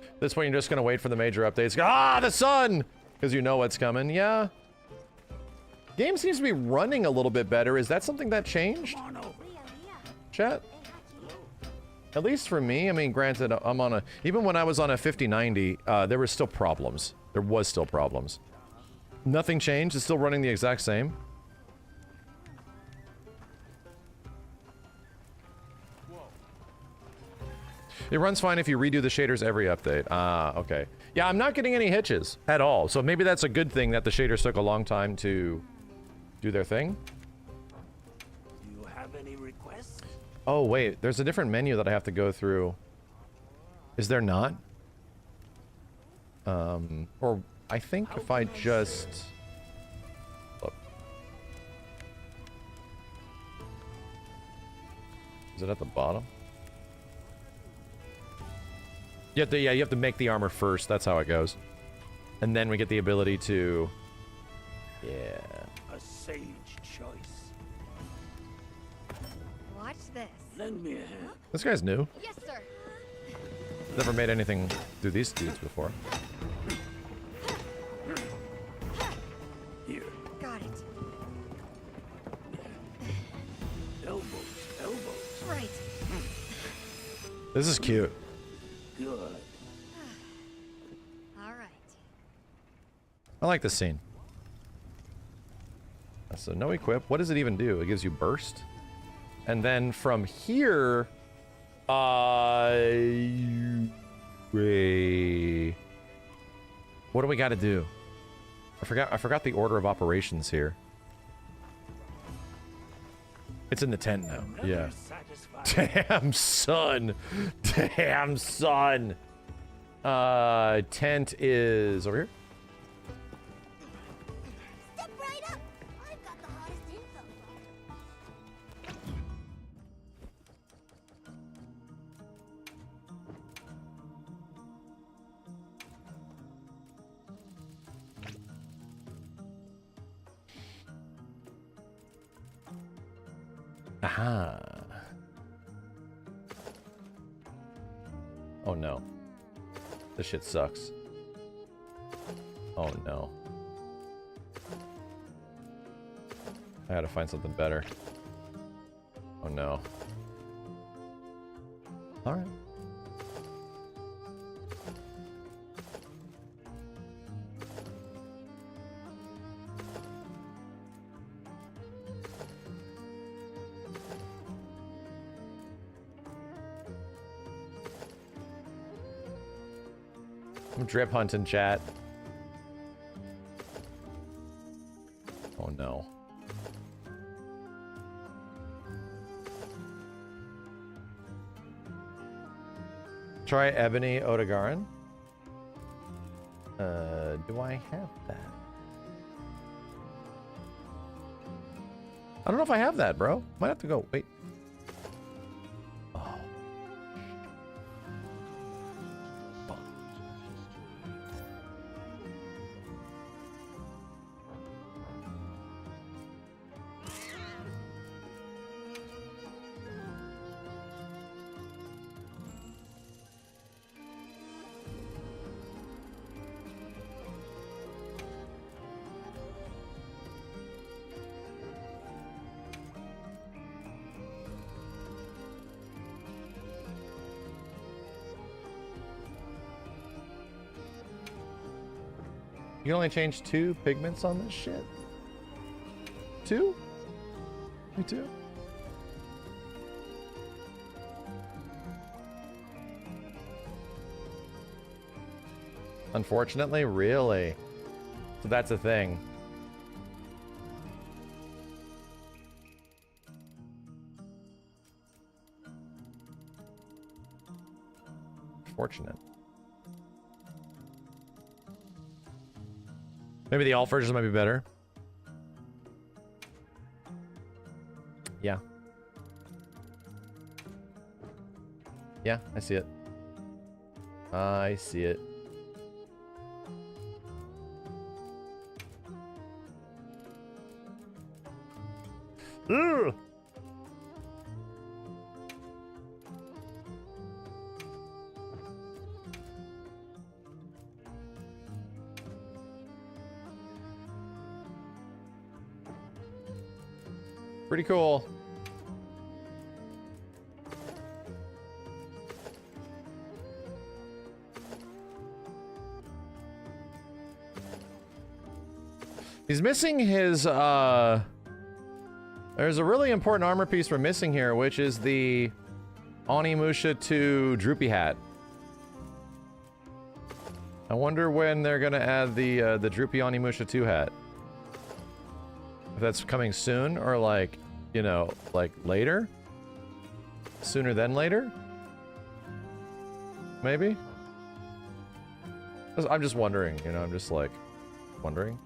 At this point, you're just gonna wait for the major updates. Ah, the sun! Because you know what's coming. Yeah. Game seems to be running a little bit better. Is that something that changed? Chat? At least for me. I mean, granted, I'm on a... Even when I was on a 5090, there were still problems. There was still problems. Nothing changed. It's still running the exact same. It runs fine if you redo the shaders every update. Ah, okay. Yeah, I'm not getting any hitches at all. So maybe that's a good thing that the shaders took a long time to do their thing. Do you have any requests? Oh, wait. There's a different menu that I have to go through. Is there not? Or I think if I just... Look. Is it at the bottom? You have to, yeah, you have to make the armor first. That's how it goes. And then we get the ability to... Yeah. A sage choice. Watch this. Lend me a hand. This guy's new. Yes, sir. Never made anything through these dudes before. Here. Got it. Elbows, elbows. Right. This is cute. Good. All right. I like this scene. So no equip. What does it even do? It gives you burst. And then from here... Wait. What do we got to do? I forgot the order of operations here. It's in the tent now. Yeah. Damn, son. Damn, son. Tent is over here. Step right up. I've got the hottest info. Aha. Oh no. This shit sucks. Oh no. I gotta find something better. Oh no. Alright. I'm drip hunting, chat. Oh Try Ebony Odegaran. Do I have that? I don't know if I have that, bro. Might have to go. Wait. Oh. You can only change 2 pigments on this shit? 2? Me too? Unfortunately, really? So that's a thing. Fortunate. Maybe the alt versions might be better. Yeah. Yeah, I see it. I see it. Ugh! Pretty cool. He's missing his, there's a really important armor piece we're missing here, which is the Onimusha 2 droopy hat. I wonder when they're gonna add the droopy Onimusha 2 hat. If that's coming soon, or like, you know, like later? Sooner than later? Maybe? I'm just wondering, you know, I'm just like, wondering.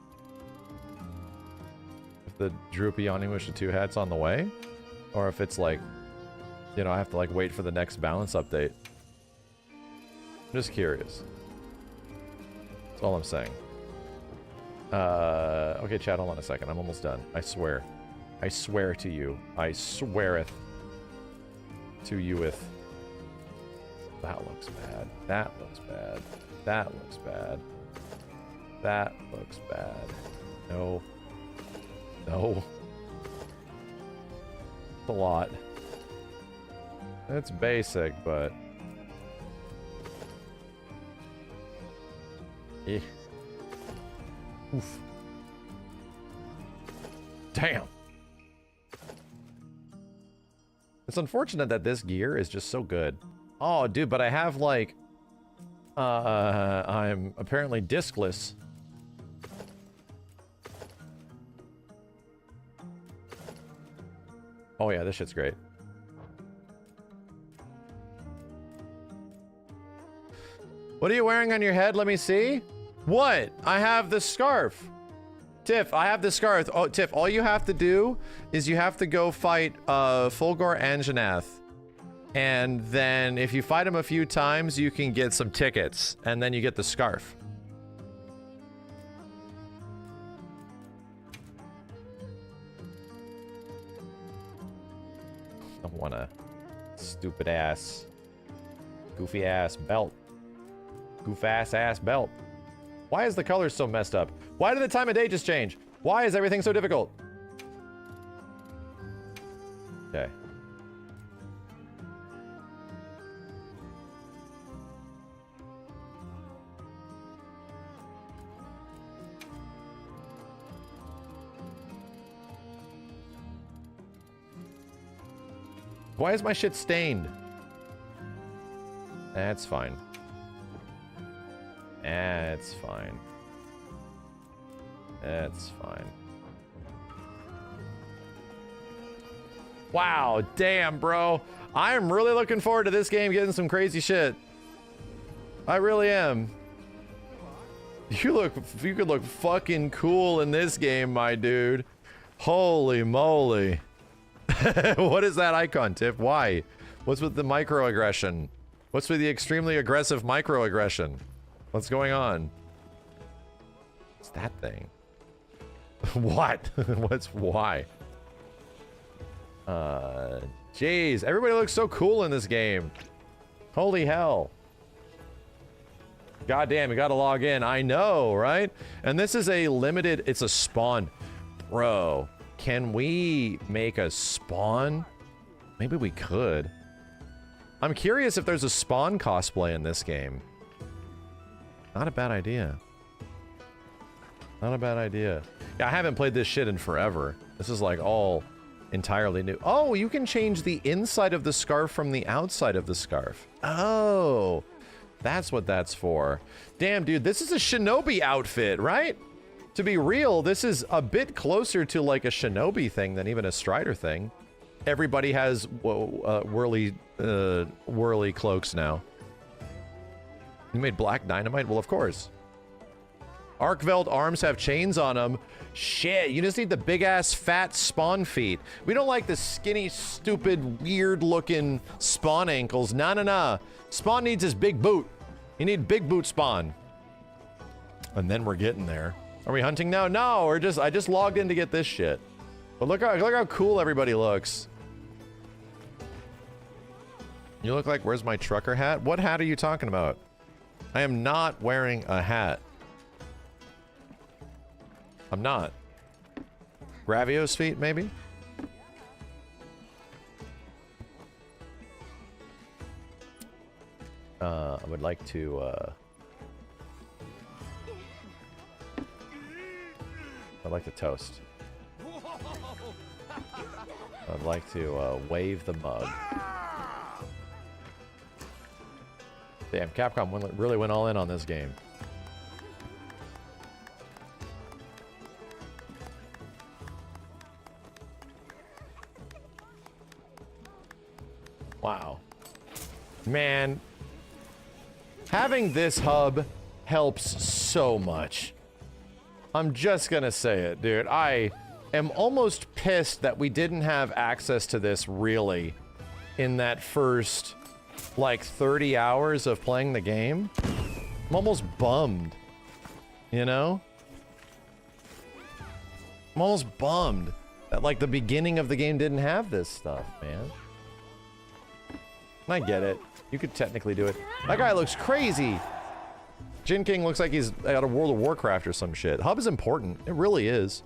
If the droopy Onimusha 2 hat's on the way? Or if it's like, you know, I have to like wait for the next balance update. I'm just curious. That's all I'm saying. Okay, chat, hold on a second. I'm almost done. I swear. I swear to you. I sweareth to you with. That looks bad. That looks bad. That looks bad. That looks bad. No. No. It's a lot. It's basic, but... Eh. Oof. Damn. It's unfortunate that this gear is just so good. Oh, dude, but I have like... I'm apparently discless. Oh yeah, this shit's great. What are you wearing on your head? Let me see. What? I have the scarf. Tiff, I have the scarf. Oh, Tiff, all you have to do is you have to go fight Fulgor and Janath. And then if you fight him a few times, you can get some tickets. And then you get the scarf. I want a stupid ass, goofy ass belt. Goof ass belt. Why is the color so messed up? Why did the time of day just change? Why is everything so difficult? Okay. Why is my shit stained? That's fine. That's fine. That's fine. Wow, damn, bro. I am really looking forward to this game getting some crazy shit. I really am. You could look fucking cool in this game, my dude. Holy moly. What is that icon, Tiff? Why? What's with the microaggression? What's with the extremely aggressive microaggression? What's going on? What's that thing? What? Why? Jeez, everybody looks so cool in this game. Holy hell. God damn, you gotta log in. I know, right? And this is a limited, it's a spawn. Bro, can we make a spawn? Maybe we could. I'm curious if there's a spawn cosplay in this game. Not a bad idea. Not a bad idea. Yeah, I haven't played this shit in forever. This is like all entirely new. Oh, you can change the inside of the scarf from the outside of the scarf. Oh, that's what that's for. Damn, dude, this is a shinobi outfit, right? To be real, this is a bit closer to like a shinobi thing than even a strider thing. Everybody has whirly cloaks now. You made black dynamite? Well, of course. Arkveld arms have chains on them. Shit, you just need the big-ass fat spawn feet. We don't like the skinny, stupid, weird-looking spawn ankles. Nah. Spawn needs his big boot. You need big boot spawn. And then we're getting there. Are we hunting now? No, I just logged in to get this shit. But look how cool everybody looks. You look like, where's my trucker hat? What hat are you talking about? I am not wearing a hat. I'm not. Gravio's feet, maybe? I would like to, I'd like to toast. I'd like to, wave the mug. Damn, Capcom really went all in on this game. Wow. Man, having this hub helps so much. I'm just gonna say it, dude. I am almost pissed that we didn't have access to this really in that first, like, 30 hours of playing the game. I'm almost bummed, you know? I'm almost bummed that, like, the beginning of the game didn't have this stuff, man. I get it. You could technically do it. That guy looks crazy. Jin King looks like he's out of World of Warcraft or some shit. Hub is important. It really is.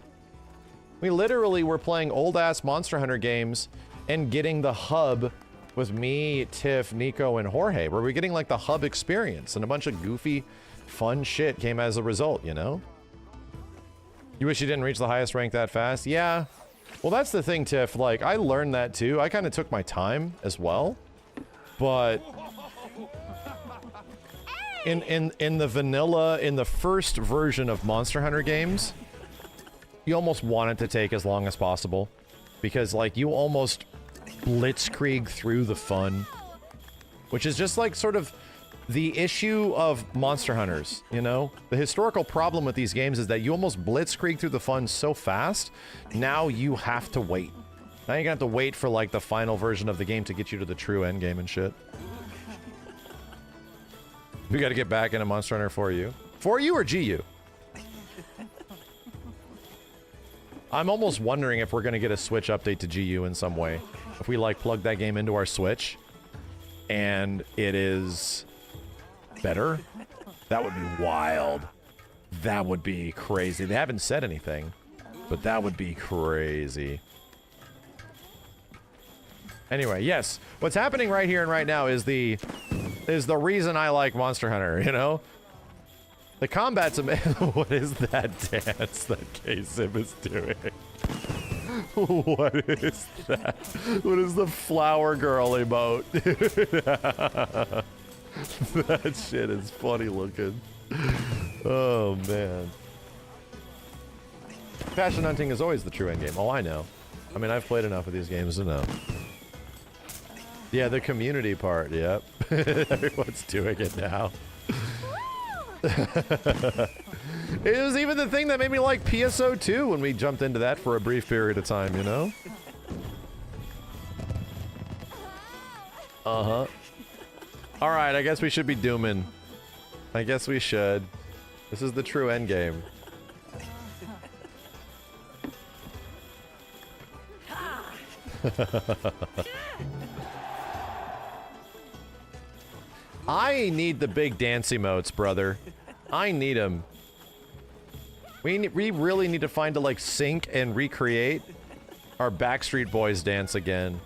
We literally were playing old-ass Monster Hunter games and getting the hub with me, Tiff, Nico, and Jorge. Where we're getting, like, the hub experience. And a bunch of goofy, fun shit came as a result, you know? You wish you didn't reach the highest rank that fast? Yeah. Well, that's the thing, Tiff. Like, I learned that, too. I kind of took my time as well. But in the vanilla, in the first version of Monster Hunter games, you almost want it to take as long as possible. Because, like, you almost blitzkrieg through the fun. Which is just, like, sort of the issue of Monster Hunters, you know? The historical problem with these games is that you almost blitzkrieg through the fun so fast, now you have to wait. Now you're gonna have to wait for, like, the final version of the game to get you to the true end game and shit. We gotta get back into Monster Hunter for you. For you or GU? I'm almost wondering if we're gonna get a Switch update to GU in some way. If we, like, plug that game into our Switch, and it is better, that would be wild. That would be crazy. They haven't said anything, but that would be crazy. Anyway, yes, what's happening right here and right now is the reason I like Monster Hunter, you know? The combat's amazing. What is that dance that K-Sim is doing? What is that? What is the flower girl emote? That shit is funny looking. Oh, man. Passion hunting is always the true endgame. Oh, I know. I mean, I've played enough of these games to know. Yeah, the community part, yep. Everyone's doing it now. It was even the thing that made me like PSO2 when we jumped into that for a brief period of time, you know? Uh-huh. Alright, I guess we should be dooming. I guess we should. This is the true endgame. I need the big dance emotes, brother. I need them. We really need to find a, like, sync and recreate our Backstreet Boys dance again.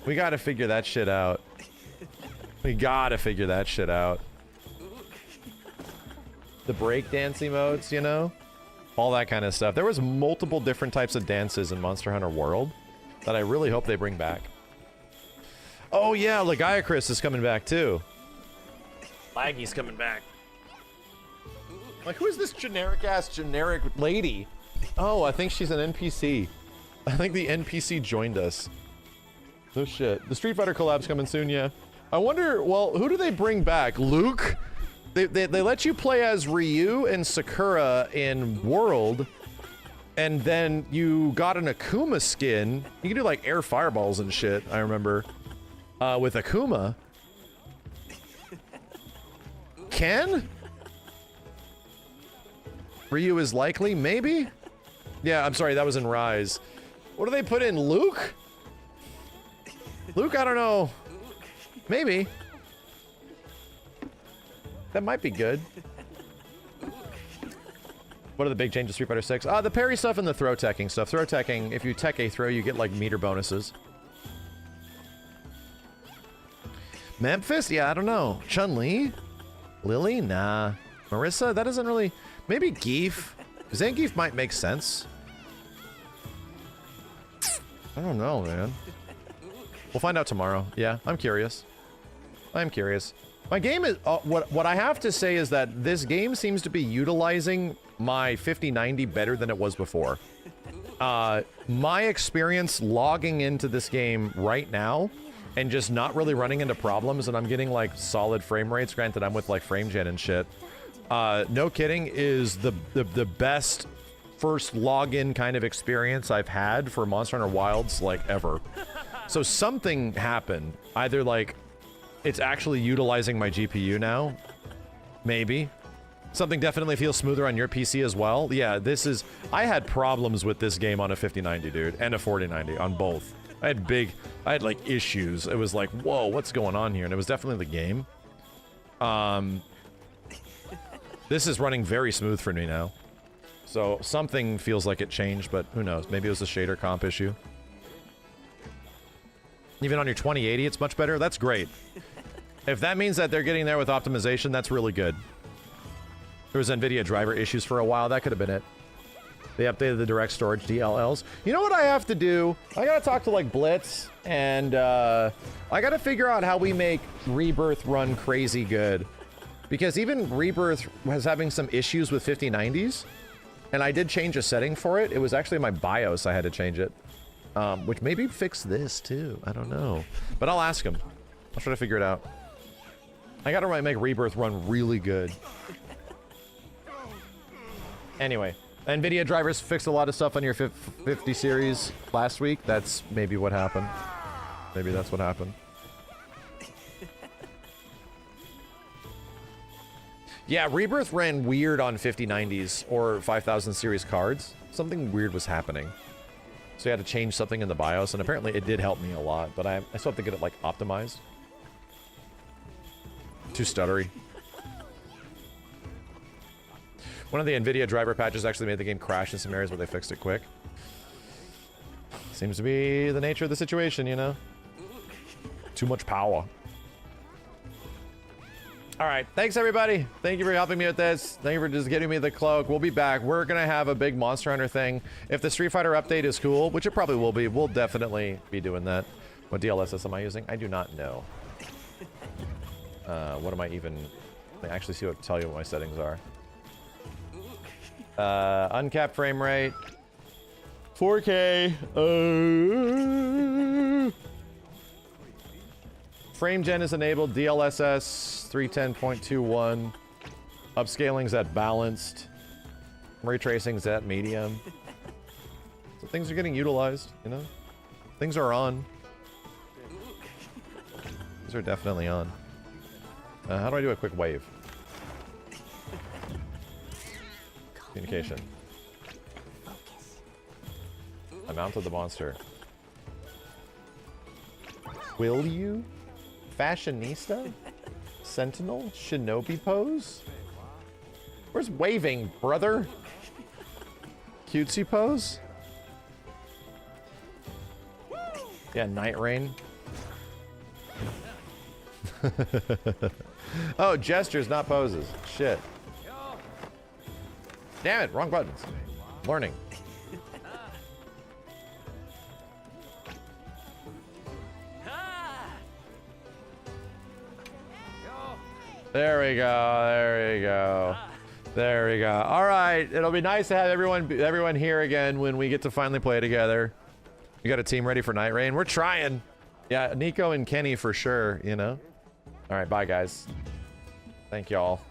We gotta figure that shit out. We gotta figure that shit out. The break dance emotes, you know? All that kind of stuff. There was multiple different types of dances in Monster Hunter World that I really hope they bring back. Oh yeah, Lagiacrus is coming back too. Laggy's coming back. Like, who is this generic lady? Oh, I think she's an NPC. I think the NPC joined us. No shit. The Street Fighter collab's coming soon, yeah. I wonder, well, who do they bring back? Luke? They let you play as Ryu and Sakura in World, and then you got an Akuma skin. You can do, like, air fireballs and shit, I remember. With Akuma. Ken? Ryu is likely, maybe? Yeah, I'm sorry, that was in Rise. What do they put in? Luke? Luke, I don't know. Maybe. That might be good. What are the big changes to Street Fighter 6? The parry stuff and the throw teching stuff. Throw teching, if you tech a throw, you get, like, meter bonuses. Memphis? Yeah, I don't know. Chun-Li? Lily? Nah. Marissa? That doesn't really... Maybe Geef? Zangief might make sense. I don't know, man. We'll find out tomorrow. Yeah, I'm curious. I'm curious. My game is... what I have to say is that this game seems to be utilizing my 5090 better than it was before. My experience logging into this game right now and just not really running into problems, and I'm getting, like, solid frame rates. Granted, I'm with, like, frame gen and shit. No kidding, is the best first login kind of experience I've had for Monster Hunter Wilds, like, ever. So something happened. Either, like, it's actually utilizing my GPU now. Maybe. Something definitely feels smoother on your PC as well. Yeah, this is... I had problems with this game on a 5090, dude, and a 4090, on both. I had, like, issues. It was like, whoa, what's going on here? And it was definitely the game. This is running very smooth for me now. So, something feels like it changed, but who knows? Maybe it was a shader comp issue. Even on your 2080, it's much better? That's great. If that means that they're getting there with optimization, that's really good. There was NVIDIA driver issues for a while. That could have been it. They updated the direct storage DLLs. You know what I have to do? I gotta talk to, like, Blitz, and, I gotta figure out how we make Rebirth run crazy good. Because even Rebirth was having some issues with 5090s, and I did change a setting for it. It was actually my BIOS I had to change it. Which maybe fix this, too. I don't know. But I'll ask him. I'll try to figure it out. I gotta make Rebirth run really good. Anyway. NVIDIA drivers fixed a lot of stuff on your 50 series last week. That's maybe what happened. Maybe that's what happened. Yeah, Rebirth ran weird on 5090s or 5000 series cards. Something weird was happening. So you had to change something in the BIOS, and apparently it did help me a lot, but I still have to get it, like, optimized. Too stuttery. One of the NVIDIA driver patches actually made the game crash in some areas, but they fixed it quick. Seems to be the nature of the situation, you know? Too much power. Alright, thanks everybody. Thank you for helping me with this. Thank you for just getting me the cloak. We'll be back. We're gonna have a big Monster Hunter thing. If the Street Fighter update is cool, which it probably will be, we'll definitely be doing that. What DLSS am I using? I do not know. What am I even... Let me actually tell you what my settings are. Uncapped frame rate. 4K. Frame gen is enabled. DLSS 310.21. Upscaling's at balanced. Ray tracing's at medium. So things are getting utilized, you know? Things are on. These are definitely on. How do I do a quick wave? Communication. I mounted the monster. Will you? Fashionista? Sentinel? Shinobi pose? Where's waving, brother? Cutesy pose? Yeah, Night Rain. Oh, gestures, not poses. Shit. Damn it, wrong buttons. Learning. There we go, there we go. There we go. All right, it'll be nice to have everyone here again when we get to finally play together. You got a team ready for Night Rain? We're trying. Yeah, Nico and Kenny for sure, you know? All right, bye guys. Thank y'all.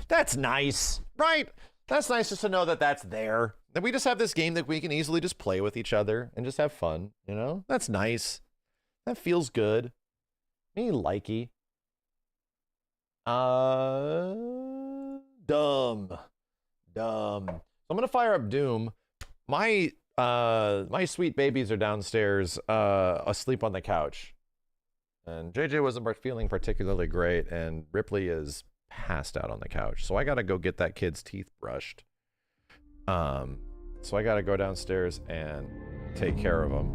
That's nice, right? That's nice just to know that that's there. That we just have this game that we can easily just play with each other and just have fun, you know? That's nice. That feels good. Me likey. Dumb. So I'm gonna fire up Doom. My sweet babies are downstairs asleep on the couch. And JJ wasn't feeling particularly great, and Ripley is passed out on the couch. So I gotta go get that kid's teeth brushed. So I gotta go downstairs and take care of them.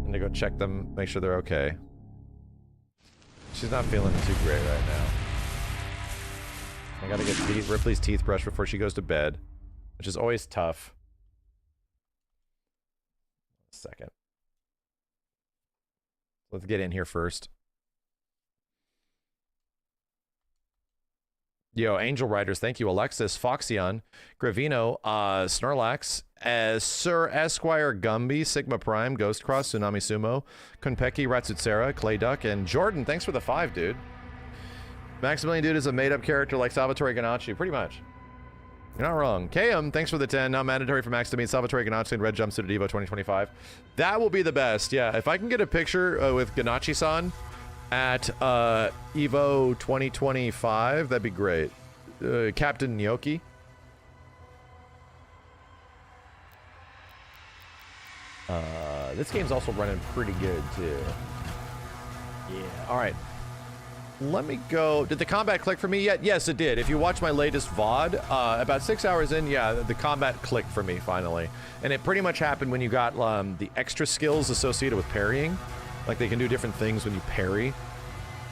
And to go check them, make sure they're okay. She's not feeling too great right now. I gotta get Ripley's teeth brushed before she goes to bed, which is always tough. Second. Let's get in here first. Yo, Angel Riders, thank you. Alexis, Foxion, Gravino, Snorlax, Sir Esquire Gumby, Sigma Prime, Ghost Cross, Tsunami Sumo, Konpeki, Ratsutsera, Clayduck, and Jordan, thanks for the 5, dude. Maximilian dude is a made-up character like Salvatore Ganacci, pretty much. You're not wrong. KM, thanks for the 10. Now mandatory for Max to meet Salvatore Ganacci in red jumpsuit at EVO 2025. That will be the best, yeah. If I can get a picture with Ganacci-san at EVO 2025, that'd be great. Captain Gnocchi. This game's also running pretty good, too. Yeah. All right. Let me go. Did the combat click for me yet? Yes, it did. If you watch my latest VOD, about 6 hours in, yeah, the combat clicked for me, finally. And it pretty much happened when you got the extra skills associated with parrying. Like, they can do different things when you parry.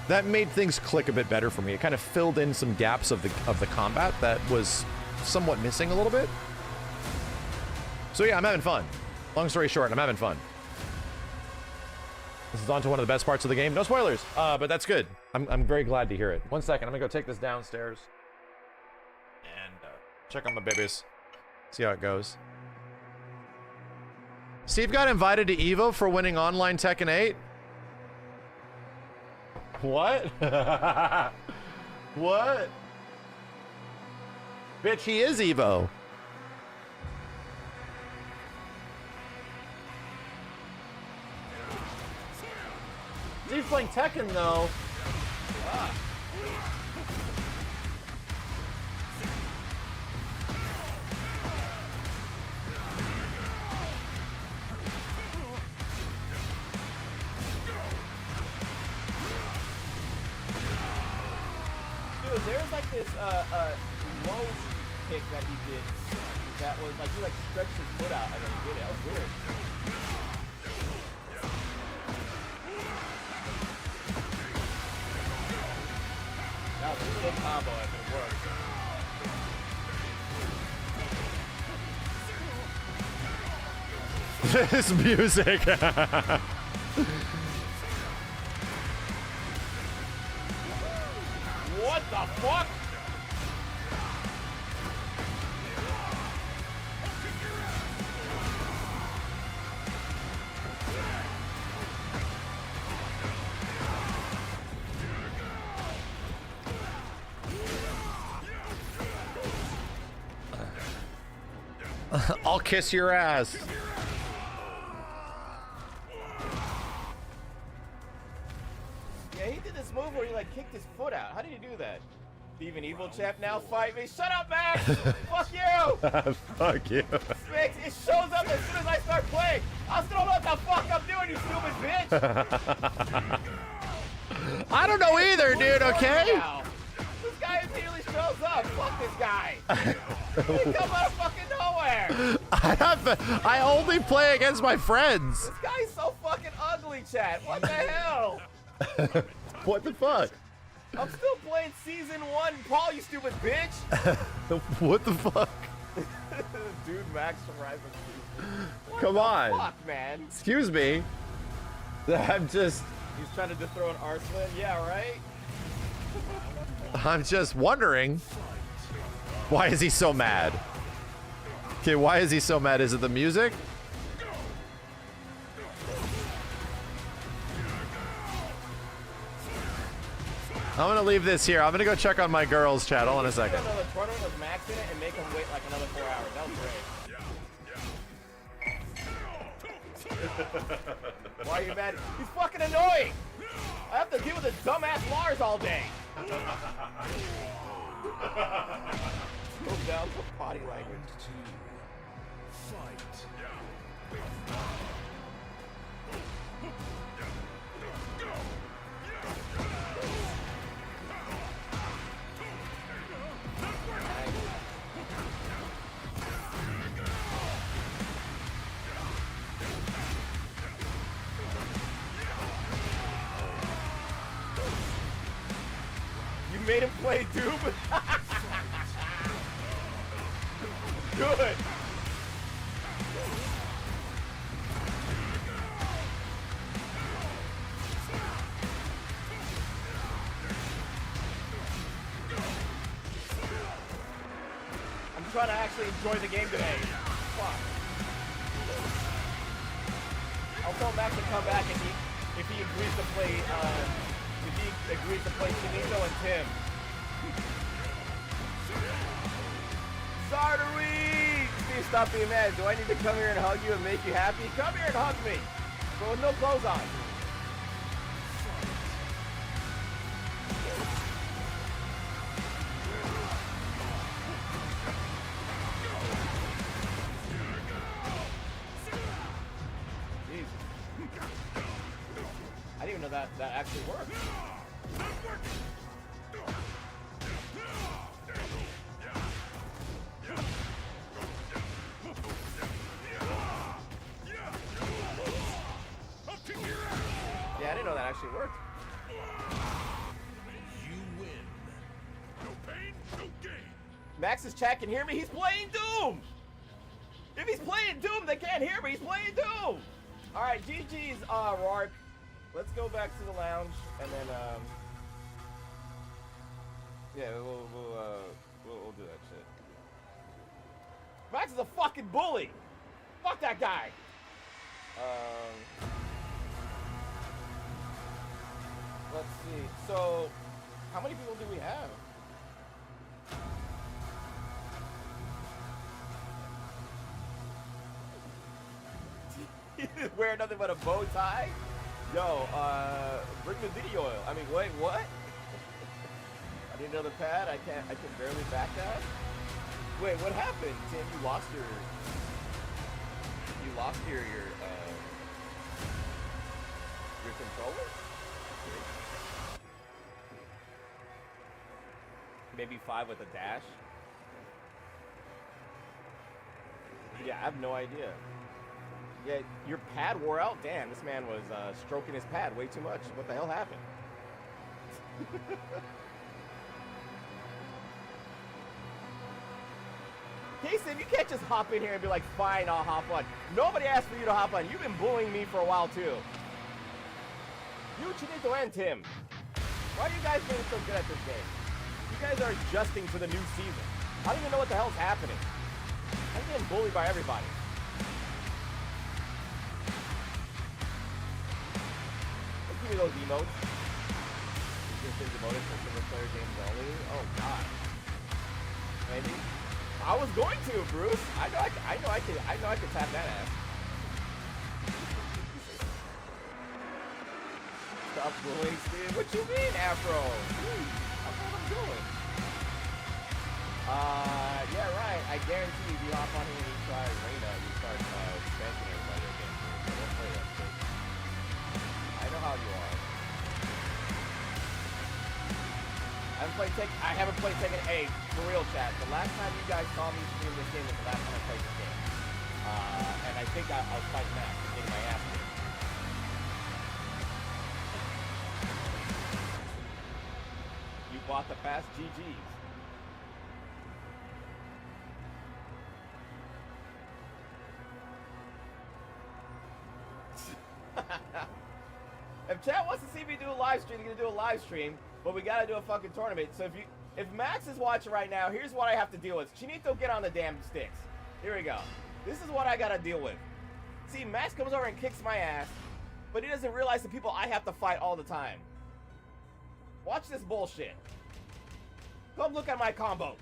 That made things click a bit better for me. It kind of filled in some gaps of the combat that was somewhat missing a little bit. So yeah, I'm having fun. Long story short, I'm having fun. This is on to one of the best parts of the game. No spoilers, but that's good. I'm very glad to hear it. 1 second, I'm gonna go take this downstairs and check on my babies. See how it goes. Steve got invited to EVO for winning online Tekken 8. What? What? Bitch, he is EVO. He's playing Tekken though. Dude, there's like this low kick that he did that was like he like stretched his foot out and then he did it. That was weird. That was a good combo if it worked. This music. What the fuck? I'll kiss your ass. Yeah, he did this move where he like kicked his foot out. How did he do that? Even evil champ now fight me. Shut up, Max! Fuck you! Fuck you. Max, it shows up as soon as I start playing. I still don't know what the fuck I'm doing, you stupid bitch! I don't know either, dude, okay? This guy immediately shows up. Fuck this guy. He comes out of fucking nowhere. I only play against my friends. This guy's so fucking ugly, chat. What the hell? What the fuck? I'm still playing season 1, Paul, you stupid bitch. What the fuck? Dude, Max from Rise of What Come the on. Fuck, man. Excuse me. I'm just. He's trying to dethrone Arslan. Yeah, right. I'm just wondering. Why is he so mad? Okay, why is he so mad? Is it the music? I'm gonna leave this here. I'm gonna go check on my girls' chat. Hold on a second. Another tournament with Max in it and make him wait like another 4 hours. That was great. Why are you mad? He's fucking annoying. I have to deal with this dumbass Lars all day. Go down to body language. You made him play Doom? Good. I'm trying to actually enjoy the game today. Fuck. I'll tell Max to come back if he agrees to play Shinito and Tim. Sartery! Steve, stop being mad. Do I need to come here and hug you and make you happy? Come here and hug me! But with no clothes on. I didn't even know that actually worked. Yeah, I didn't know that actually worked. You win. No pain, no gain. Max's chat can hear me. He's playing Doom. If he's playing Doom, they can't hear me. He's playing Doom. All right, GG's, Rourke. Let's go back to the lounge and then, yeah, we'll do that shit. Max is a fucking bully. Fuck that guy. Let's see. So, how many people do we have? Wear nothing but a bow tie? Yo, bring the video oil. I mean, wait, what? I need another pad. I can barely back that. Wait, what happened, Tim? You lost your controller? Maybe 5 with a dash? Yeah, I have no idea. Yeah, your pad wore out? Damn, this man was stroking his pad way too much. What the hell happened? Casey, you can't just hop in here and be like, fine, I'll hop on. Nobody asked for you to hop on. You've been bullying me for a while, too. You, Chinito, and Tim. Why are you guys being so good at this game? You guys are adjusting to the new season. I don't even know what the hell's happening. I'm getting bullied by everybody. Give me those emotes. Just emotes for single player games only. Oh god. Maybe. I I was going to, Bruce. I know I can tap that ass. Stop bullying, Steve. What you mean, Afro? That's what I'm doing. Yeah, right. I guarantee if you hop on here and you try Elena, you start spanking everybody again. So don't play that shit. I know how you are. I haven't played Tekken 8 for real, chat. The last time you guys saw me stream this game was the last time I played this game. And I think I was fighting Max and getting my ass kicked. You bought the pass, GG's. If chat wants to see me do a live stream, they're gonna do a live stream, but we gotta do a fucking tournament. So if Max is watching right now, here's what I have to deal with. Chinito, get on the damn sticks. Here we go. This is what I gotta deal with. See, Max comes over and kicks my ass, but he doesn't realize the people I have to fight all the time. Watch this bullshit. Come look at my combo.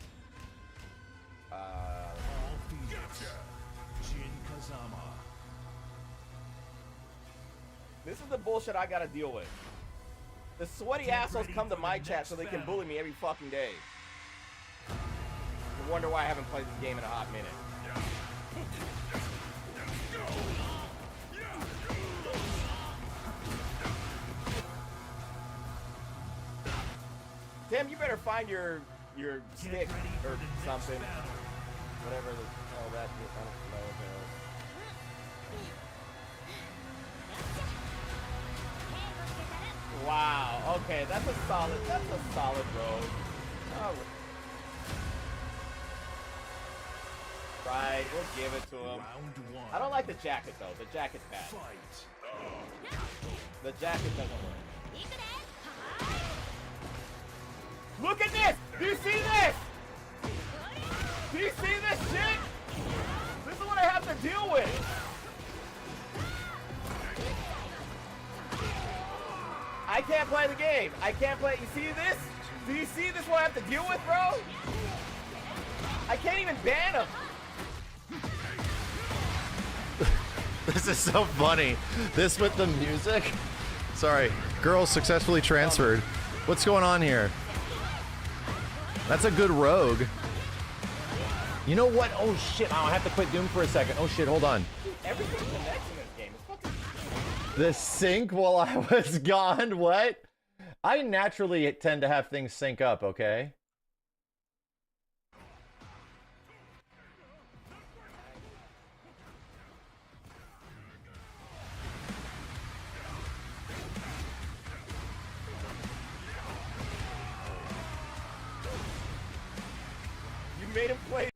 This is the bullshit I gotta deal with. The sweaty assholes come to my chat so they can bully me every fucking day. I wonder why I haven't played this game in a hot minute. Tim, you better find your stick or something. Whatever the hell that is. I don't know what the hell. Wow, okay, that's a solid road. Oh. Right, we'll give it to him. I don't like the jacket though. The jacket's bad. The jacket doesn't work. Look at this! Do you see this? Do you see this shit? This is what I have to deal with. I can't play the game. I can't play. You see this? Do you see this? What I have to deal with, bro? I can't even ban him. This is so funny. This with the music. Sorry, girl successfully transferred. What's going on here? That's a good rogue. You know what? Oh shit! I have to quit Doom for a second. Oh shit! Hold on. Everything connects in this game. It's fucking. The sync while I was gone. What? I naturally tend to have things sync up. Okay. You made him play.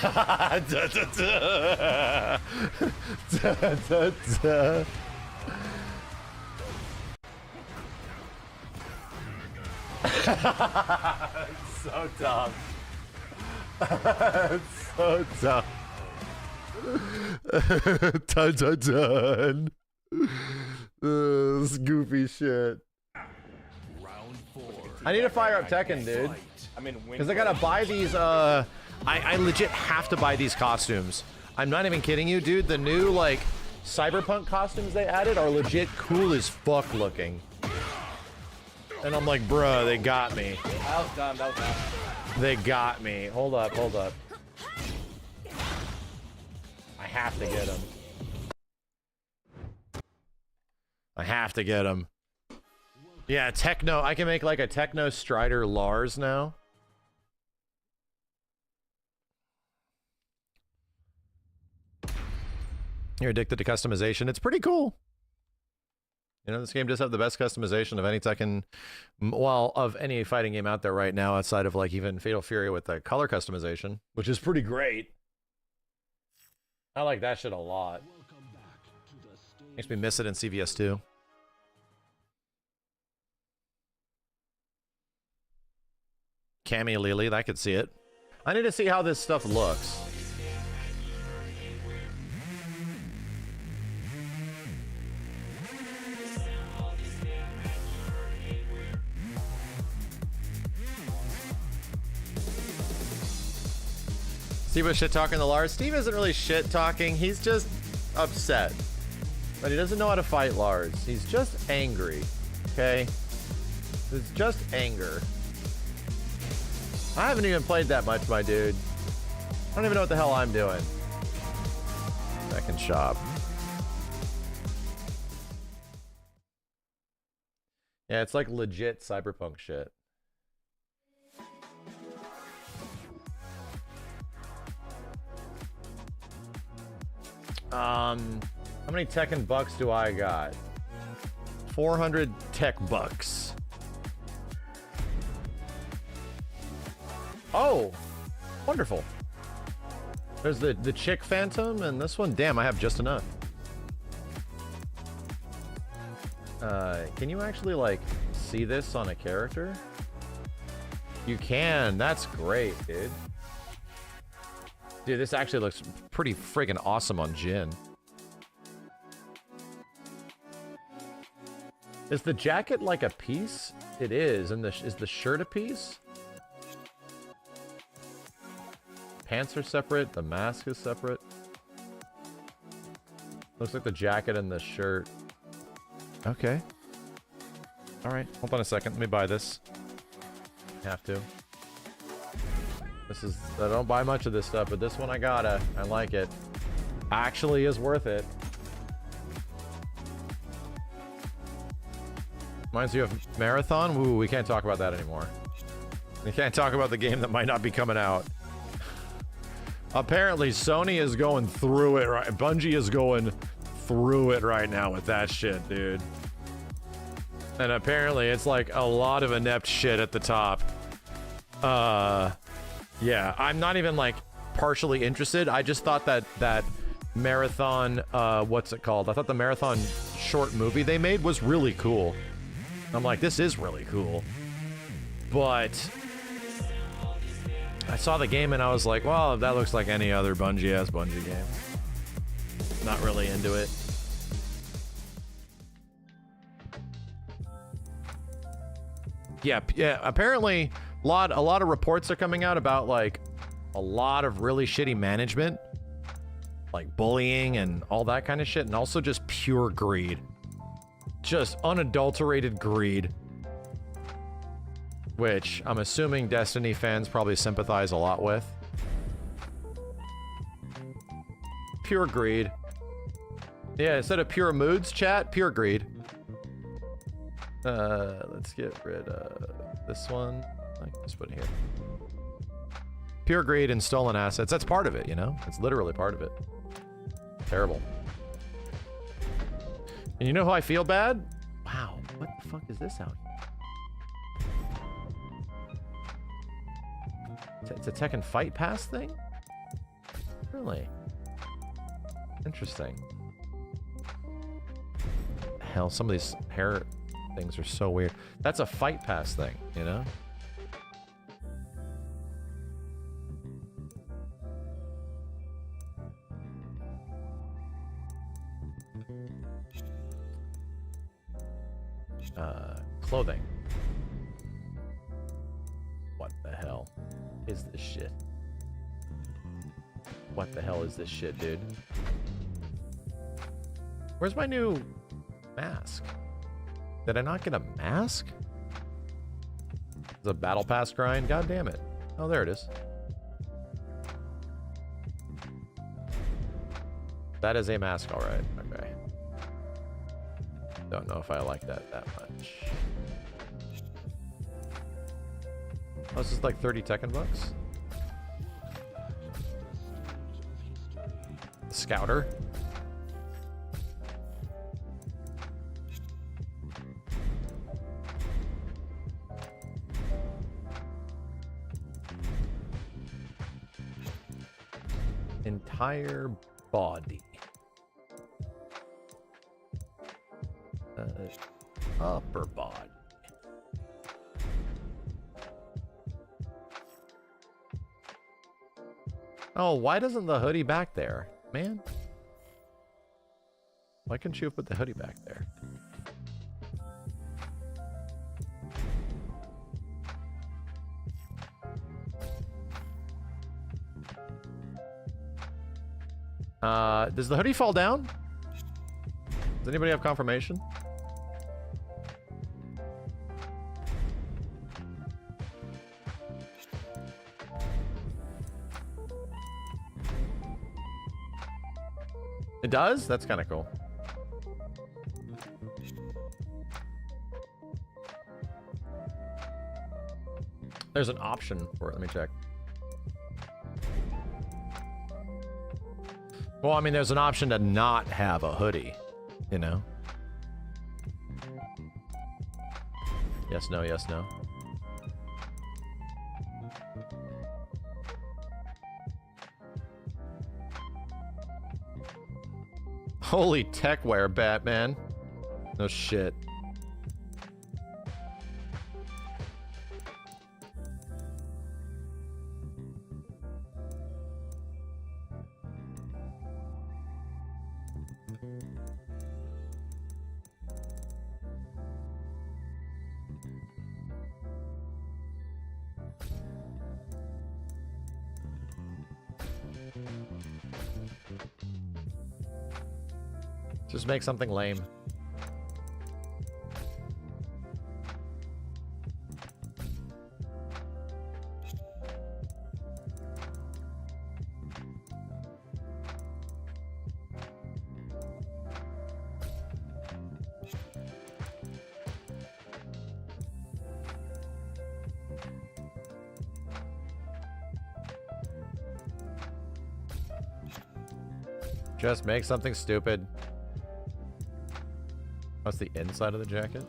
Da, da, da. Da, da, da. It's so dumb. It's so dumb. Dun, dun, dun. This goofy shit. I need to fire up Tekken, dude. Because I gotta buy these, I legit have to buy these costumes. I'm not even kidding you, dude. The new, like, cyberpunk costumes they added are legit cool as fuck looking. And I'm like, bruh, they got me. That was dumb. That was dumb. They got me. Hold up, hold up. I have to get them. I have to get them. Yeah, techno. I can make like a techno Strider Lars now. You're addicted to customization. It's pretty cool. You know, this game does have the best customization of any Tekken, well, of any fighting game out there right now, outside of like even Fatal Fury with the color customization, which is pretty great. I like that shit a lot. Makes me miss it in CVS too. Cammy Lily, I could see it. I need to see how this stuff looks. Steve was shit talking to Lars. Steve isn't really shit talking. He's just upset. But he doesn't know how to fight Lars. He's just angry. Okay? It's just anger. I haven't even played that much, my dude. I don't even know what the hell I'm doing. Second shop. Yeah, it's like legit cyberpunk shit. How many Tekken bucks do I got? 400 tech bucks. Oh, wonderful. There's the chick phantom and this one. Damn, I have just enough. Can you actually like see this on a character? You can. That's great, dude. Dude, this actually looks pretty friggin' awesome on Jin. Is the jacket like a piece? It is. And is the shirt a piece? Pants are separate. The mask is separate. Looks like the jacket and the shirt. Okay. Alright. Hold on a second. Let me buy this. Have to. This is... I don't buy much of this stuff, but this one I gotta. I like it. Actually is worth it. Reminds you of Marathon? Ooh, we can't talk about that anymore. We can't talk about the game that might not be coming out. Apparently, Sony is going through it right. Bungie is going through it right now with that shit, dude. And apparently, it's like a lot of inept shit at the top. Yeah, I'm not even like partially interested. I just thought that Marathon, what's it called? I thought the Marathon short movie they made was really cool. I'm like, this is really cool. But I saw the game and I was like, well, that looks like any other Bungie game. Not really into it. Yeah, apparently a lot of reports are coming out about like a lot of really shitty management, like bullying and all that kind of shit, and also just pure greed. Just unadulterated greed. Which I'm assuming Destiny fans probably sympathize a lot with. Pure greed. Yeah, instead of pure moods, chat, pure greed. Let's get rid of this one. Let's put it here. Pure greed and stolen assets. That's part of it, you know? It's literally part of it. Terrible. And you know how I feel bad? Wow, what the fuck is this out here? It's a Tekken Fight Pass thing? Really? Interesting. Hell, some of these hair things are so weird. That's a Fight Pass thing, you know? Clothing. What the hell is this shit? What the hell is this shit, dude? Where's my new mask? Did I not get a mask? It's a battle pass grind? God damn it. Oh, there it is. That is a mask, alright. Okay. Don't know if I like that much. Oh, this is like 30 Tekken bucks? Scouter. Entire body. Upper body. Oh, why doesn't the hoodie back there? Man. Why couldn't you have put the hoodie back there? Does the hoodie fall down? Does anybody have confirmation? It does? That's kind of cool. There's an option for it. Let me check. Well, I mean, there's an option to not have a hoodie, you know? Yes, no, yes, no. Holy techwear, Batman. No shit. Just make something lame. Just make something stupid. What's the inside of the jacket?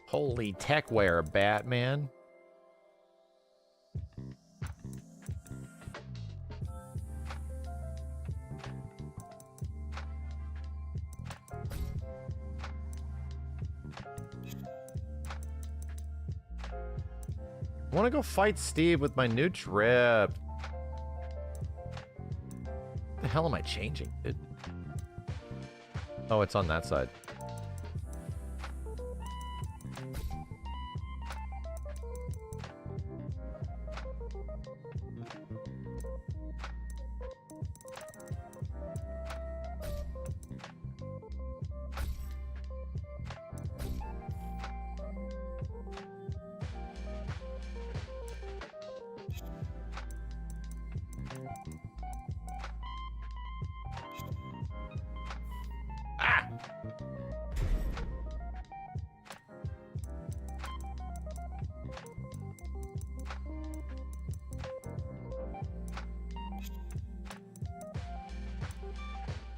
Holy techwear, Batman. I want to go fight Steve with my new trip. What the hell am I changing, dude? Oh, it's on that side.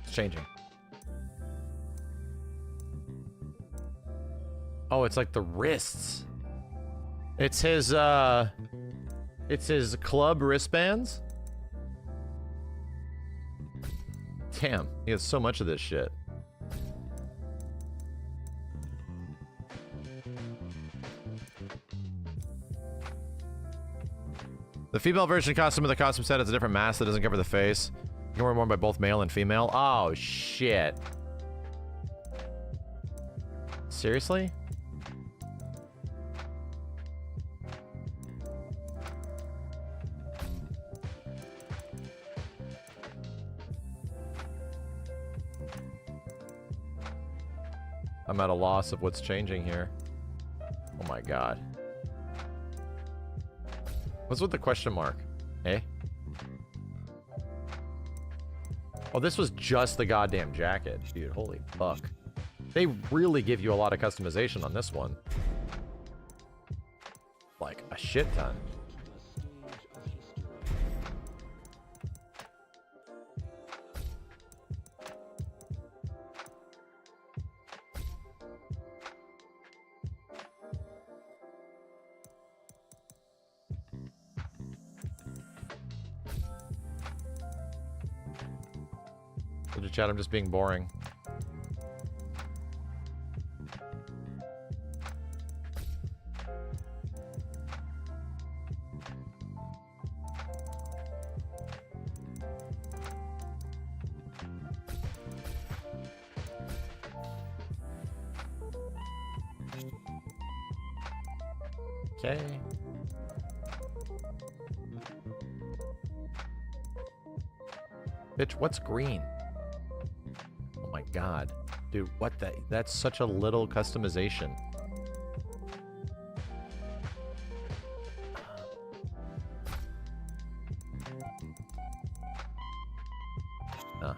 Changing. Oh, it's like the wrists. It's his club wristbands. Damn, he has so much of this shit. The female version costume of the costume set has a different mask that doesn't cover the face. You can wear worn by both male and female. Oh, shit. Seriously? I'm at a loss of what's changing here. Oh my god. What's with the question mark? Eh? Oh, this was just the goddamn jacket. Dude, holy fuck. They really give you a lot of customization on this one. Like, a shit ton. Chat, I'm just being boring. Okay. Bitch, what's green? Oh my god. Dude, what the? That's such a little customization. Huh.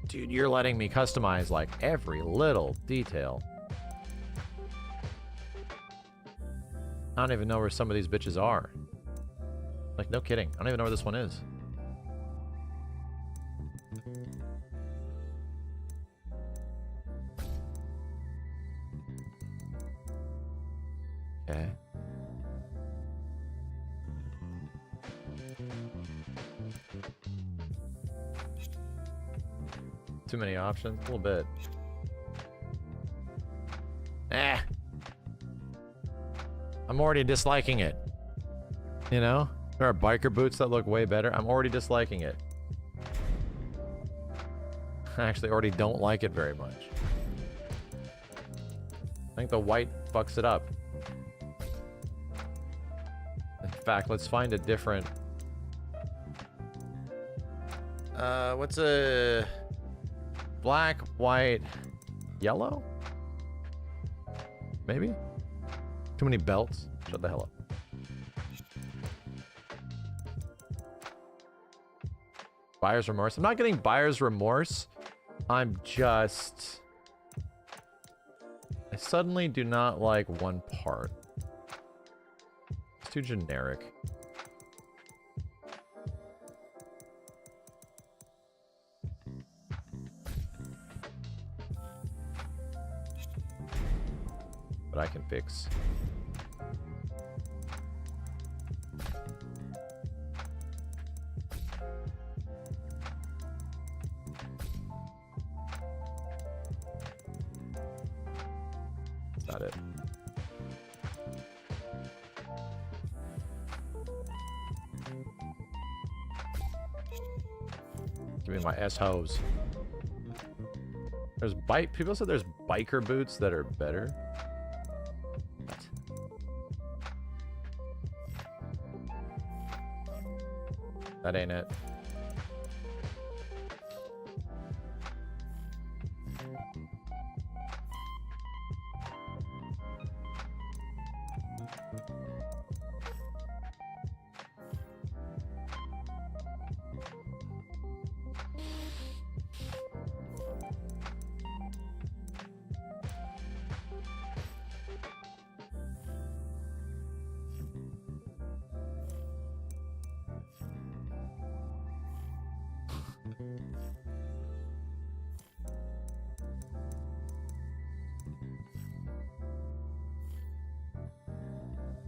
Dude, you're letting me customize like every little detail. I don't even know where some of these bitches are. Like, no kidding. I don't even know where this one is. Okay. Too many options? A little bit. Eh. I'm already disliking it. You know? There are biker boots that look way better. I'm already disliking it. I actually already don't like it very much. I think the white fucks it up. In fact, let's find a different... what's a... black, white, yellow? Maybe? Too many belts? Shut the hell up. Buyer's remorse? I'm not getting buyer's remorse. I'm just... I suddenly do not like one part. It's too generic. But I can fix. That's not it. Give me my S-hose. There's bike. People said there's biker boots that are better. That ain't it.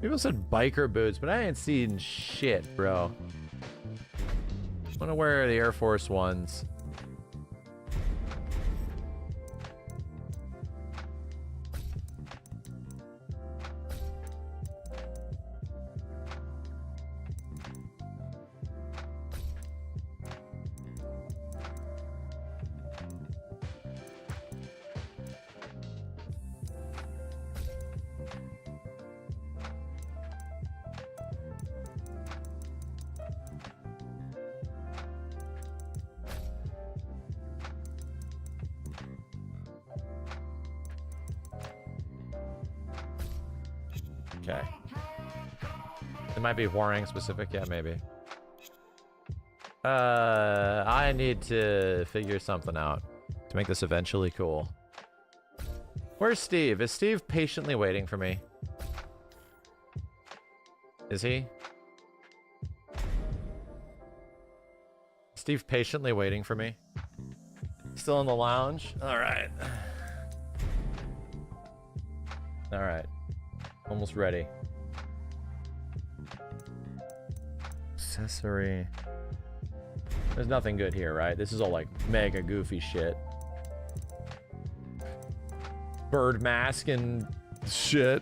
People said biker boots, but I ain't seen shit, bro. I'm gonna wear the Air Force Ones. Okay. It might be Warang specific, yeah, maybe. I need to figure something out to make this eventually cool. Where's Steve? Is Steve patiently waiting for me? Is he? Steve patiently waiting for me? Still in the lounge? Alright. Alright. Almost ready. Accessory. There's nothing good here, right? This is all like mega goofy shit. Bird mask and shit.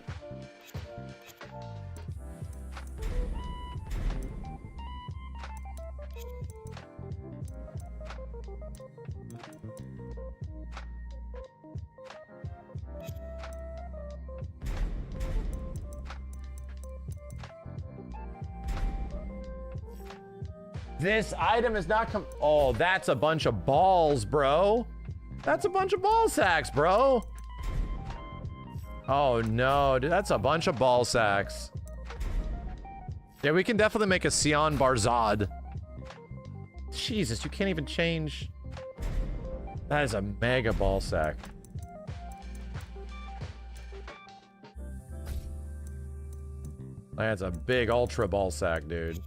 This item is not oh, that's a bunch of balls, bro. That's a bunch of ball sacks, bro. Oh no, dude, that's a bunch of ball sacks. Yeah, we can definitely make a Sion Barzad. Jesus, you can't even change. That is a mega ball sack. That's a big ultra ball sack, dude.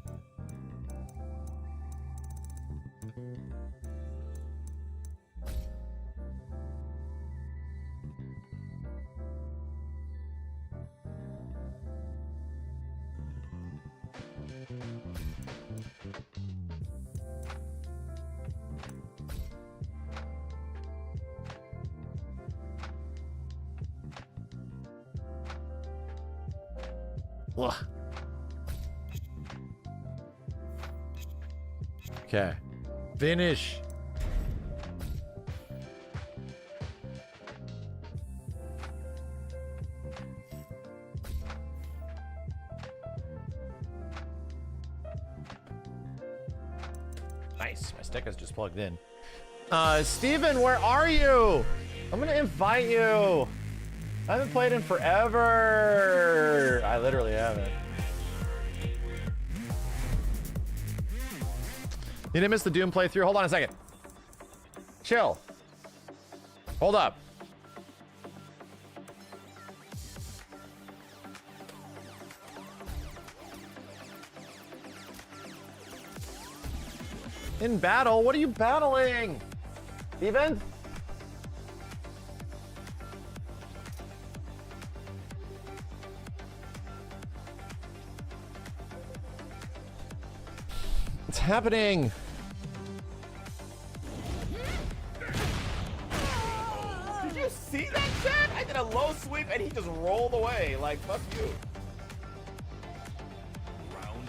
Ugh. Okay. Finish. Nice. My stick is just plugged in. Steven, where are you? I'm gonna invite you. I haven't played in forever. I literally haven't. You didn't miss the Doom playthrough? Hold on a second. Chill. Hold up. In battle? What are you battling? Steven? What's happening? Did you see that, Chad? I did a low sweep and he just rolled away. Like, fuck you.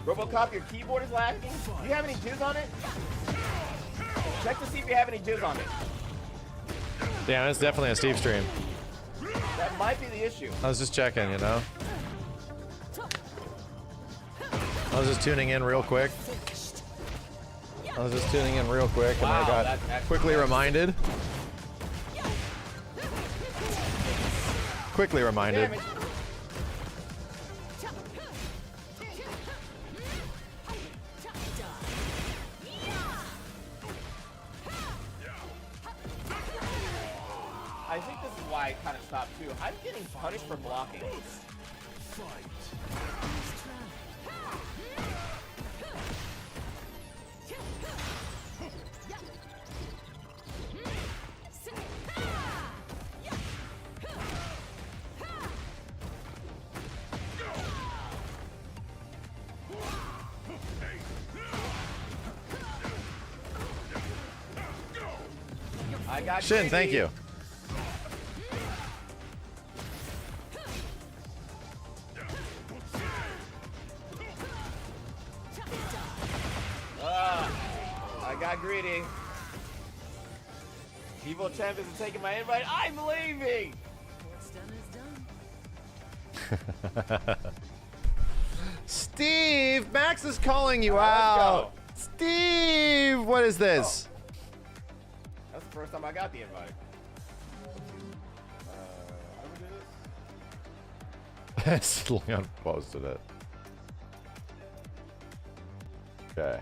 Robocop, your keyboard is lagging? Do you have any jizz on it? Check to see if you have any jizz on it. Damn, it's definitely a Steve stream. That might be the issue. I was just checking, you know? I was just tuning in real quick. And I got quickly reminded. Quickly reminded. I think this is why I kind of stopped too. I'm getting punished for blocking. I got Shin, thank you. I got greedy. Evil Champ isn't taking my invite. I'm leaving. What's done is done. Steve, Max is calling you out. Steve, what is this? That's the first time I got the invite. How do we do this? Leon posted it. Okay.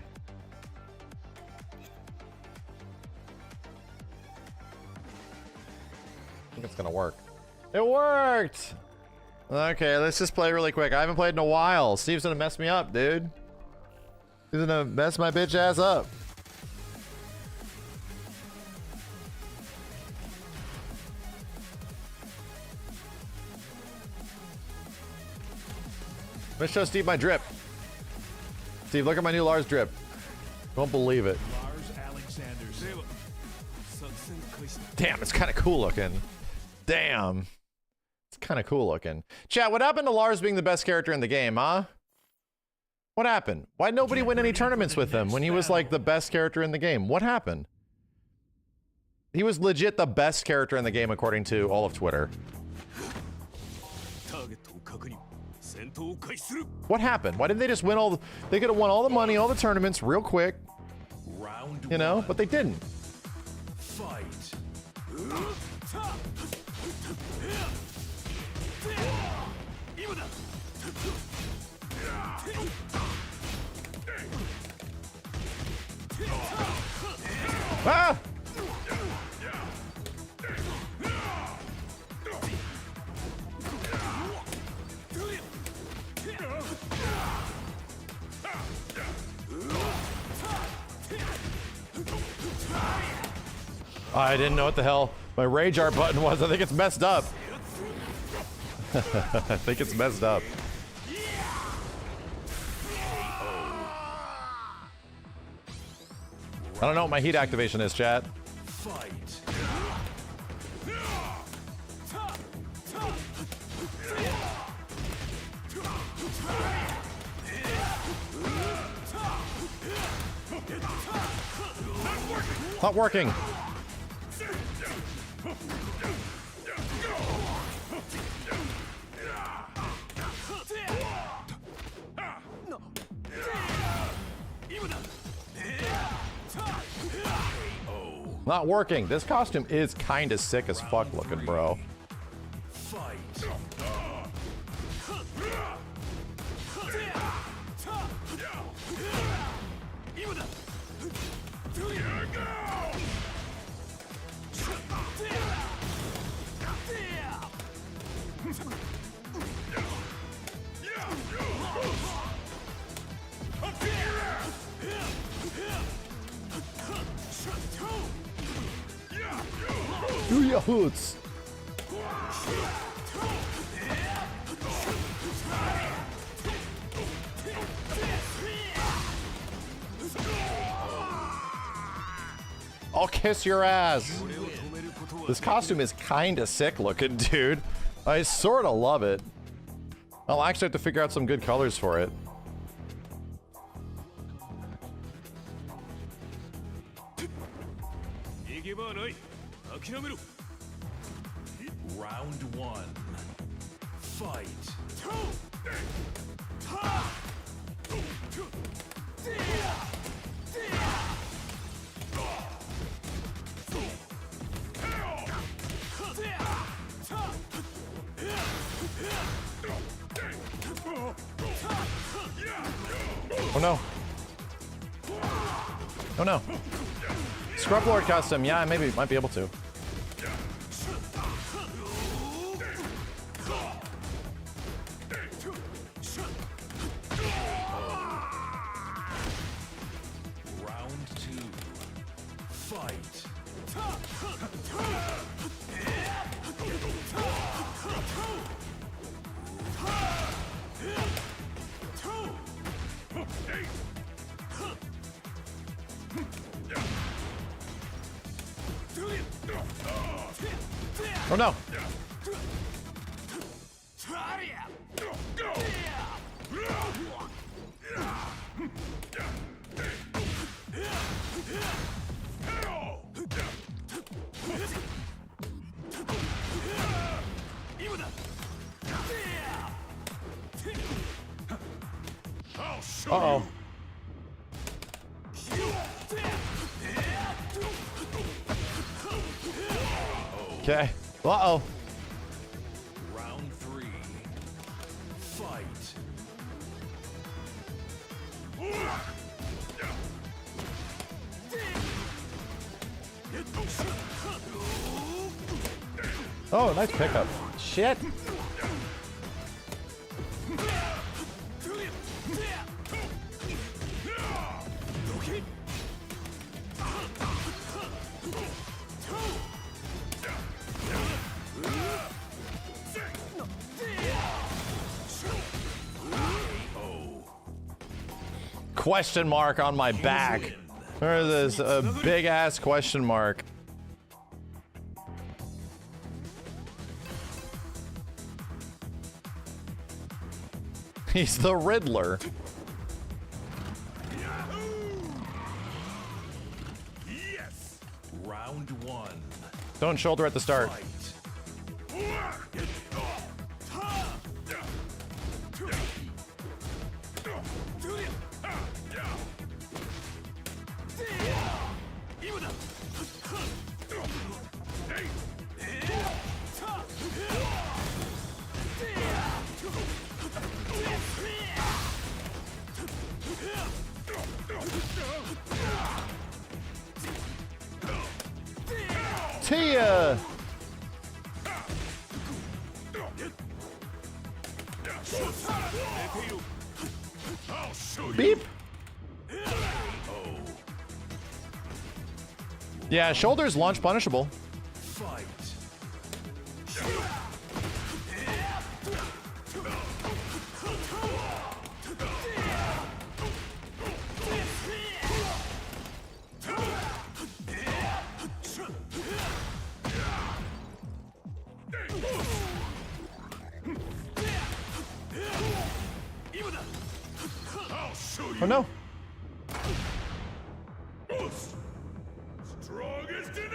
I think it's gonna work. It worked! Okay, let's just play really quick. I haven't played in a while. Steve's gonna mess me up, dude. He's gonna mess my bitch ass up. Let's show Steve my drip. Steve, look at my new Lars drip. Won't believe it. Damn, it's kind of cool looking. Damn. It's kind of cool looking. Chat, what happened to Lars being the best character in the game, huh? What happened? Why'd nobody win any tournaments with him when he was like the best character in the game? What happened? He was legit the best character in the game according to all of Twitter. What happened? Why didn't they just win all the... They could have won all the money, all the tournaments real quick. You know? But they didn't. Fight. Ah! I didn't know what the hell my rage art button was. I think it's messed up. I think it's messed up. I don't know what my heat activation is, chat. Fight. Not working. Not working. This costume is kind of sick as fuck looking, bro. Fight. Do your hoots. I'll kiss your ass. This costume is kind of sick looking, dude. I sort of love it. I'll actually have to figure out some good colors for it. Round one. Fight. Oh no. Oh no. Scrub Lord custom. Yeah, maybe might be able to. Round two. Fight. Oh no. Uh-oh. Okay. Uh-oh. Round three. Fight. Oh, nice pickup. Shit. Question mark on my back. There is a big ass question mark. He's the Riddler. Yes. Round one. Don't shoulder at the start. Fight. Tia! Beep! Yeah, shoulders launch punishable. Oh no.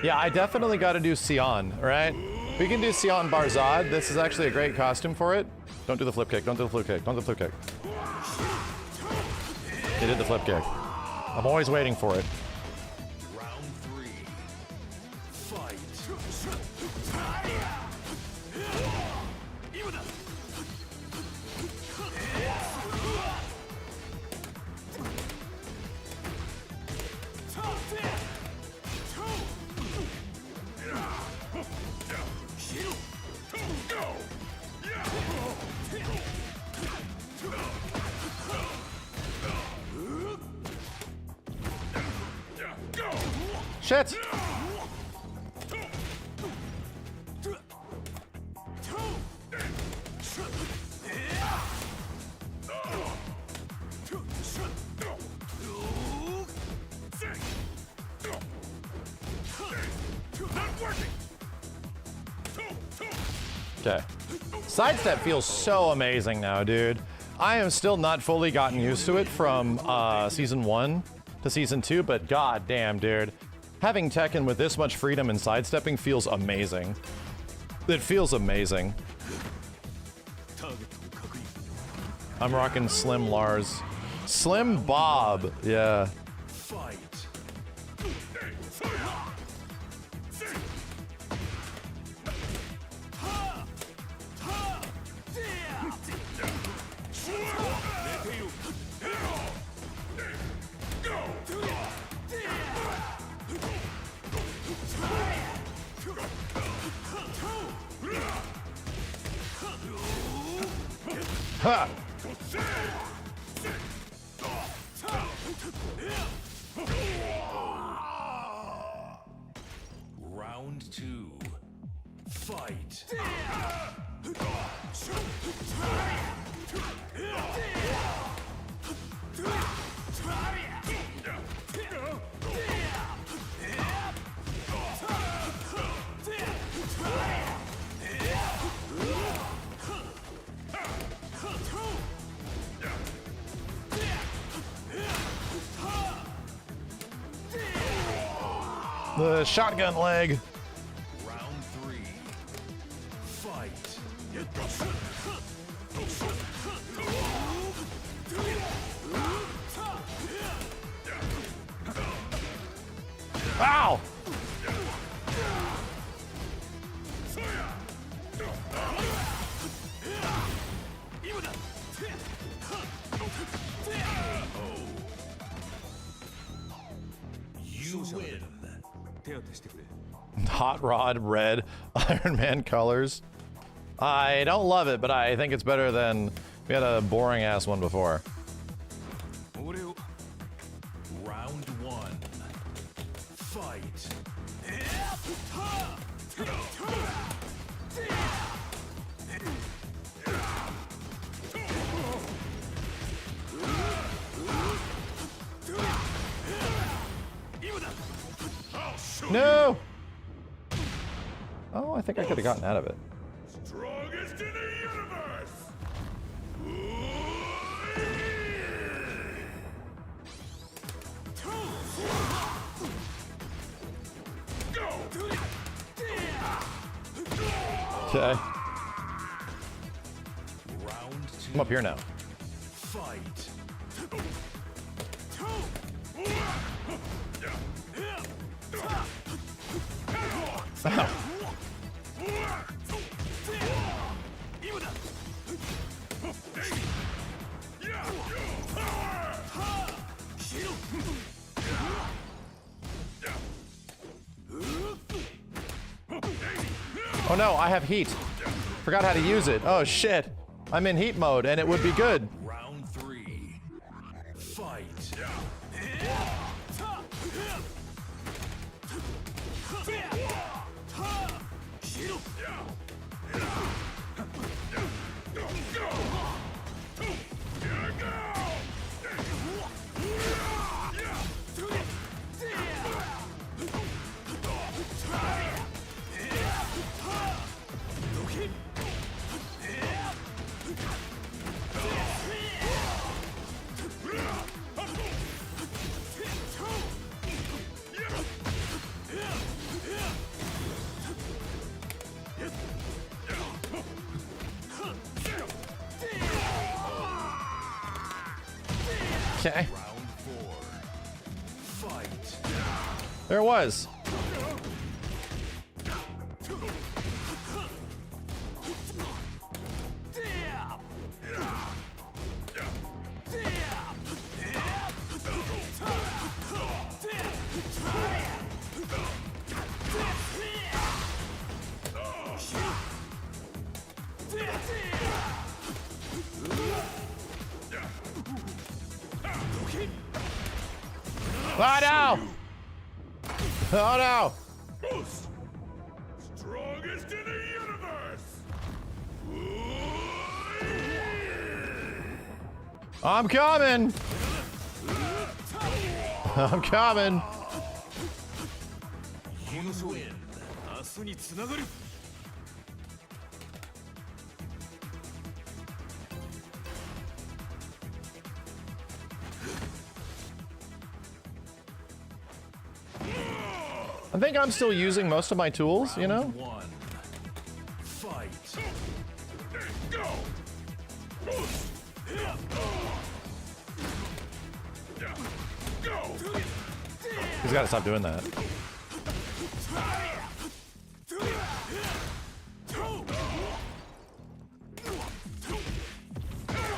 Yeah, I definitely got to do Sion, right? We can do Sion Barzad. This is actually a great costume for it. Don't do the flip kick. Don't do the flip kick. Don't do the flip kick. He did the flip kick. I'm always waiting for it. Round 3. Fight. Shit! Okay. Sidestep feels so amazing now, dude. I am still not fully gotten used to it from Season 1 to Season 2, but god damn, dude. Having Tekken with this much freedom and sidestepping feels amazing. It feels amazing. I'm rocking Slim Lars. Slim Bob, yeah. Ha! Round 2. Fight. The shotgun leg. Round 3. Fight. Ow! You win. Hot Rod Red Iron Man colors. I don't love it, but I think it's better than we had a boring ass one before. Round 1. Fight. No! Oh, I think I could have gotten out of it. Strongest in the universe. Okay. Round 2. I'm up here now. Fight. Ow. Oh no, I have heat. Forgot how to use it. Oh shit. I'm in heat mode and it would be good. Round 3. Fight. Okay. Round 4. Fight. There it was. Oh no! Oh no! Most strongest in the universe. I'm coming! I'm coming! You win. I think I'm still using most of my tools, you know? 1. Fight. Go. Go. He's gotta stop doing that.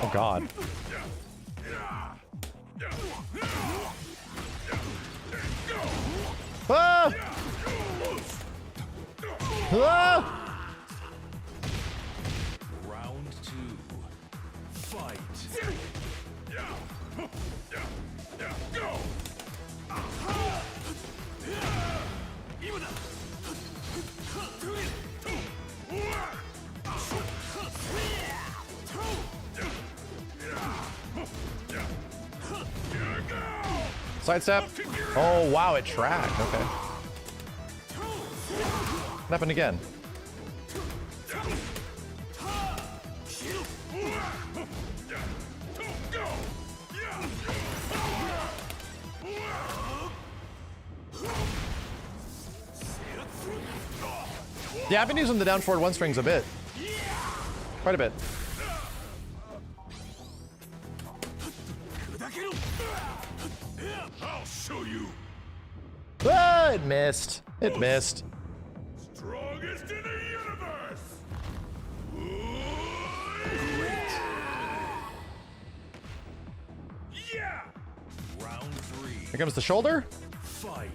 Oh god. Ah! Ah! Round 2. Fight. Go. Sidestep. Oh wow, it tracked. Okay. What happened again? Yeah, I've been using the down forward 1 strings a bit. Quite a bit. I'll show you. Ah, it missed. It missed. Strongest in the universe. Yeah. Round 3. Here comes the shoulder. Fight.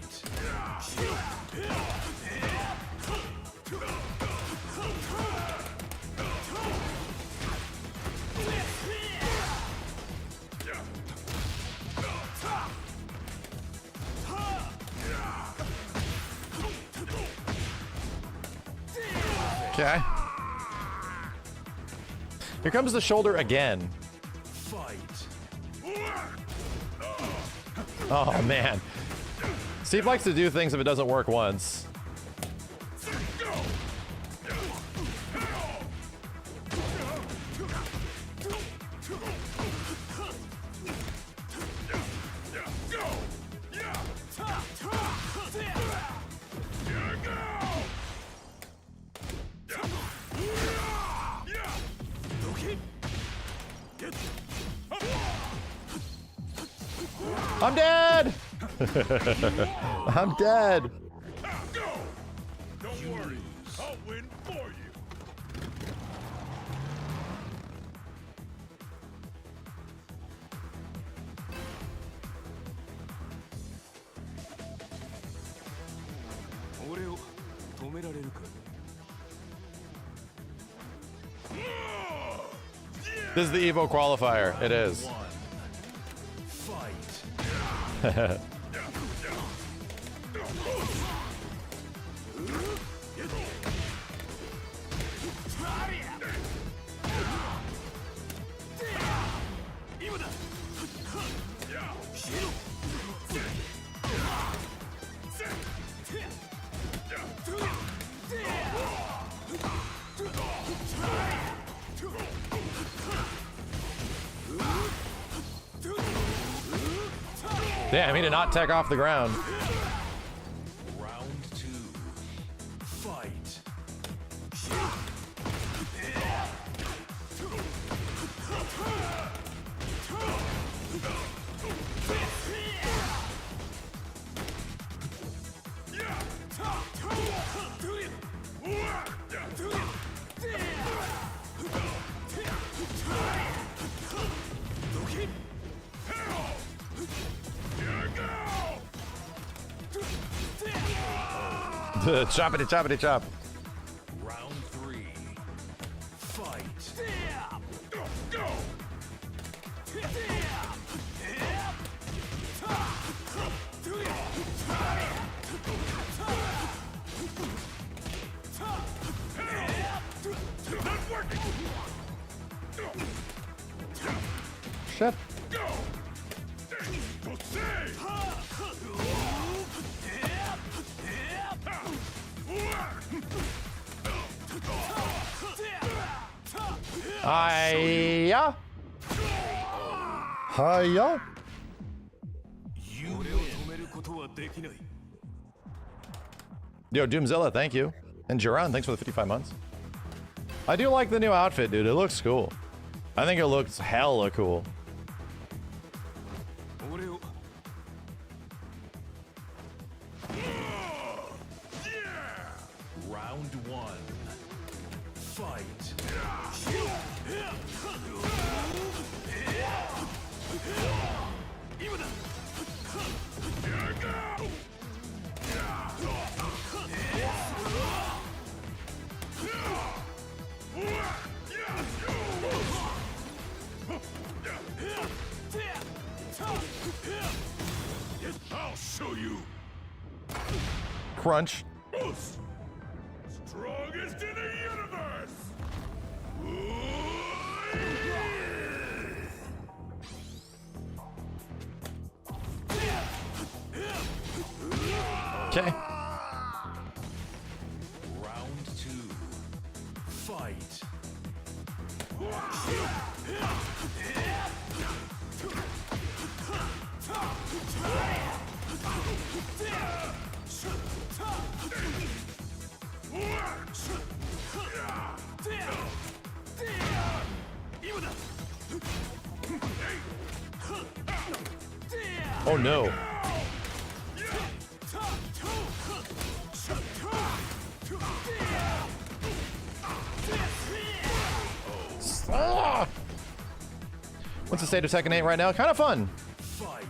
Okay. Here comes the shoulder again. Fight. Oh man. Steve likes to do things if it doesn't work once. I'm dead! I'm dead! Don't worry, I'll win for you. This is the Evo qualifier. It is. Fight. Damn, he did not tech off the ground. Round 2. Fight. Choppity choppity chop. Round 3. Fight. Shit. Hiya. Hiya. Yo, Doomzilla, thank you. And Jiran, thanks for the 55 months. I do like the new outfit, dude. It looks cool. I think it looks hella cool. Round 1. Fight. I'll show you. Crunch. Strongest in the universe. Okay. Round 2. Fight. Oh no. Ah! What's the state of Tekken 8 right now? Kind of fun. Fight.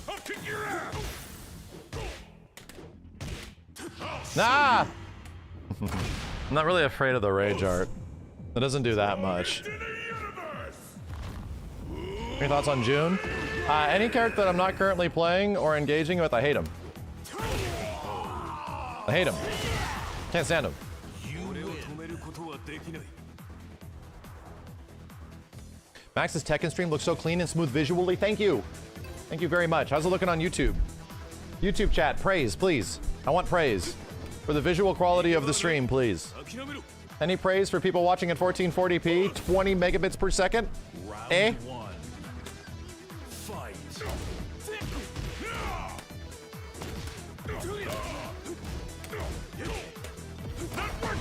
I'll kick your ass. Nah! I'm not really afraid of the rage art. It doesn't do that much. Any thoughts on June? Any character that I'm not currently playing or engaging with, I hate him. I hate him. Can't stand him. Max's Tekken stream looks so clean and smooth visually. Thank you. Thank you very much. How's it looking on YouTube? YouTube chat, praise, please. I want praise for the visual quality of the stream, please. Any praise for people watching at 1440p, 20 megabits per second? Eh? Fight.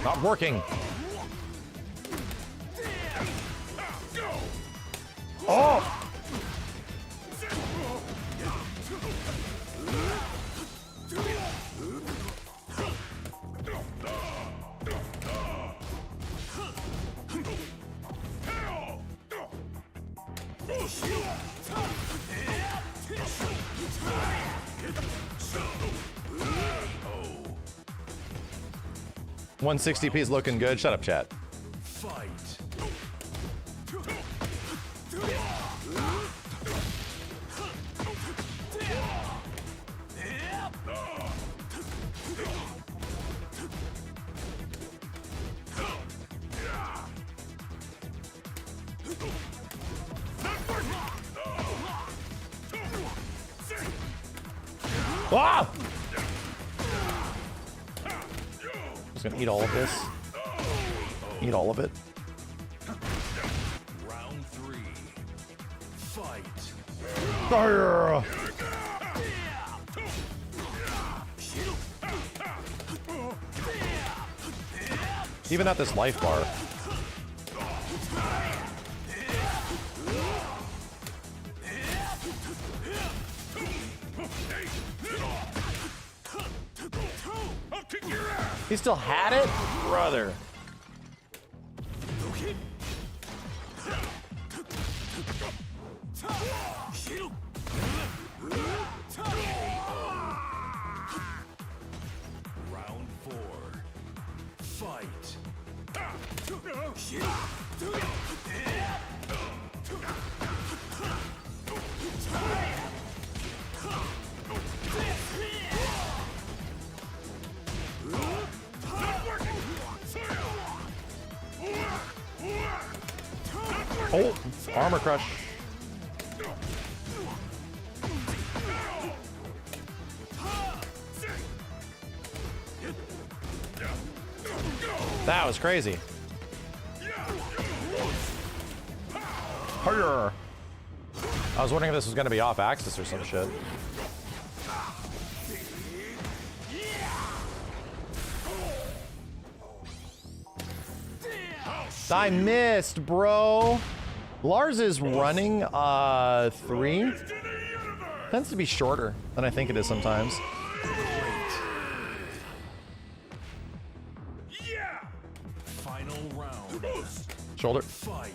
Not working. Oh! Oh. 160p is looking good. Shut up, chat. Fight. Ah! Just gonna eat all of this. Eat all of it. Round 3. Fight. Fire! Even at this life bar. He still had it? Brother. Round 4. Fight. Oh, armor crush. That was crazy. Harder. I was wondering if this was going to be off axis or some shit. I missed, bro. Lars is running 3. Tends to be shorter than I think it is sometimes. Final round. Shoulder. Fight.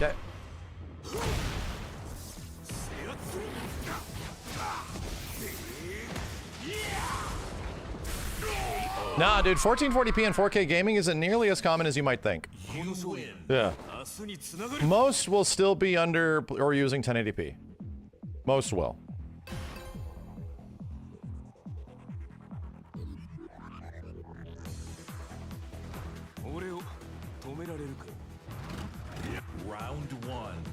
Okay. Nah, dude, 1440p and 4K gaming isn't nearly as common as you might think. You win. Yeah. Most will still be under or using 1080p. Most will. Round 1.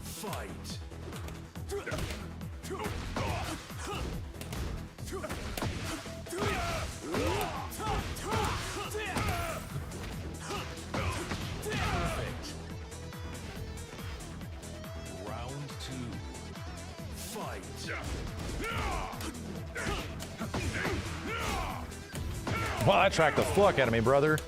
Fight. Perfect. Round 2. Fight. Well, that tracked the fuck out of me, brother.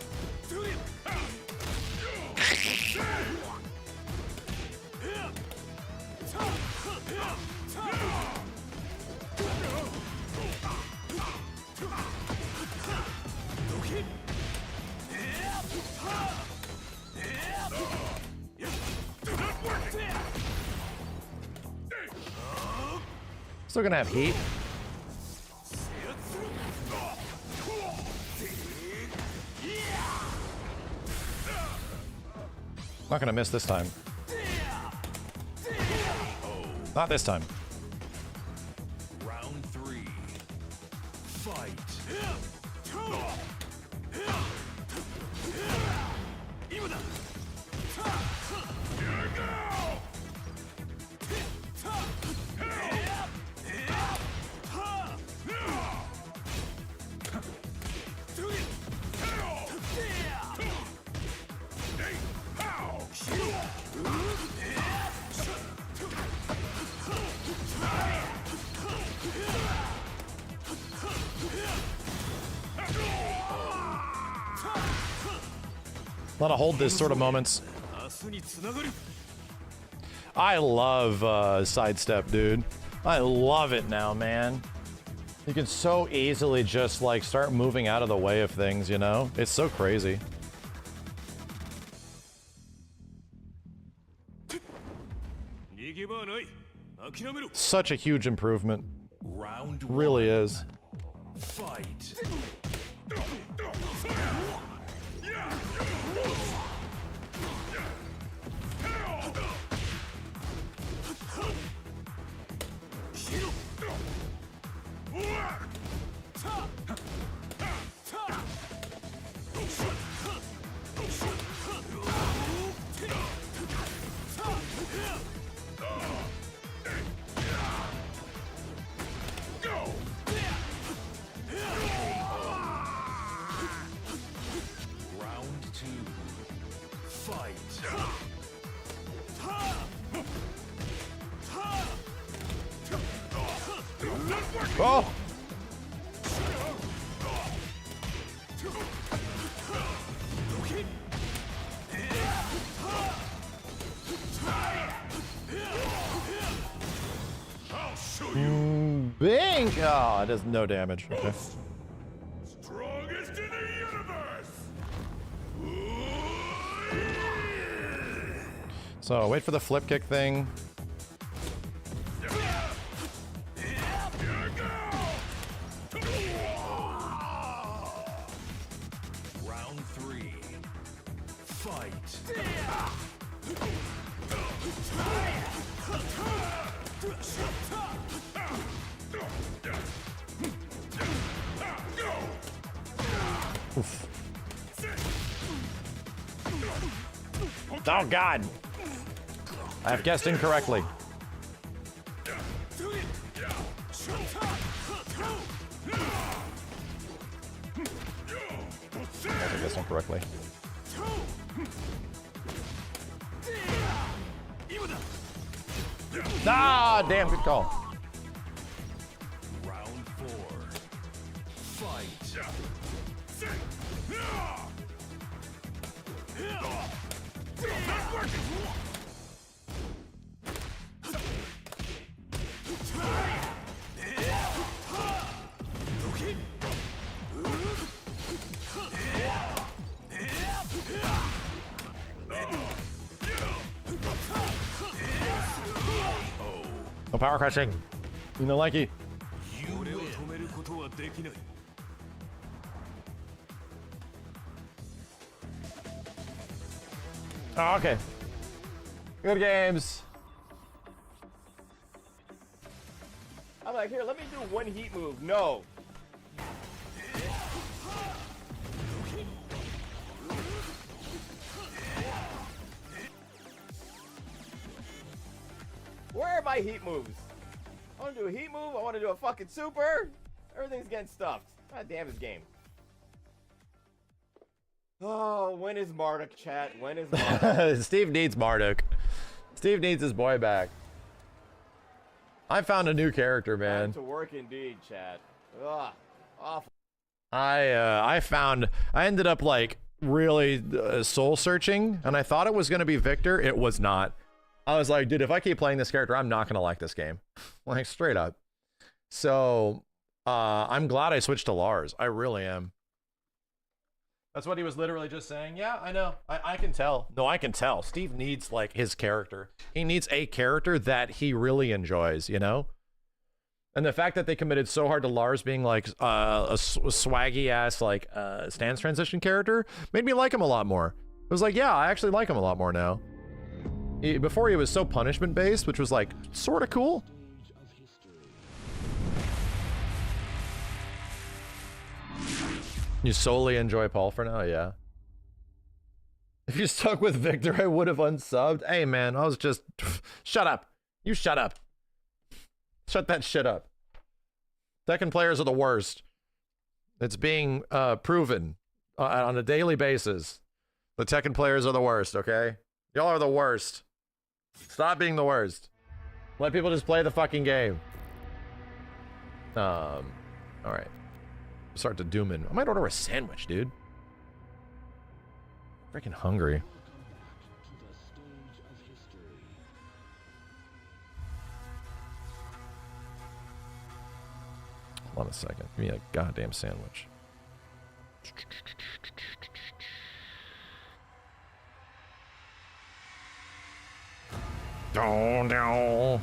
Still gonna have heat. Not gonna miss this time. Not this time. Round 3. Fight. lot of hold this sort of moments. I love sidestep, dude. I love it now, man. You can so easily just like start moving out of the way of things, you know? It's so crazy. Such a huge improvement. Round really is. Fight. Oh! Bing! Oh, it does no damage. Okay. Strongest in the universe. So wait for the flip kick thing. Round 3. Fight. Oof. Oh God! I have guessed incorrectly. I guessed incorrectly. Ah, damn, good call. Round 4. Fight. No power crushing. You know, likey. Oh, okay. Good games. I'm like, here, let me do one heat move. No. Where are my heat moves? I want to do a heat move. I want to do a fucking super. Everything's getting stuffed. God damn this game. Oh, when is Marduk, chat? When is Marduk? Steve needs Marduk. Steve needs his boy back. I found a new character, man. Time to work indeed, chat. Ugh, awful. I ended up like really soul searching, and I thought it was gonna be Victor. It was not. I was like, dude, if I keep playing this character, I'm not gonna like this game. Like, straight up. So I'm glad I switched to Lars. I really am. That's what he was literally just saying. Yeah, I know. I can tell. No, I can tell. Steve needs like his character. He needs a character that he really enjoys, you know? And the fact that they committed so hard to Lars being like a swaggy ass like stance transition character made me like him a lot more. It was like, yeah, I actually like him a lot more now. Before he was so punishment based, which was like sort of cool. You solely enjoy Paul for now? Yeah. If you stuck with Victor, I would have unsubbed. Hey, man, I was just... Shut up. You shut up. Shut that shit up. Tekken players are the worst. It's being proven on a daily basis. The Tekken players are the worst, okay? Y'all are the worst. Stop being the worst. Let people just play the fucking game. All right. Start to doom in. I might order a sandwich, dude. Freaking hungry. Hold on a second. Give me a goddamn sandwich. Down, down.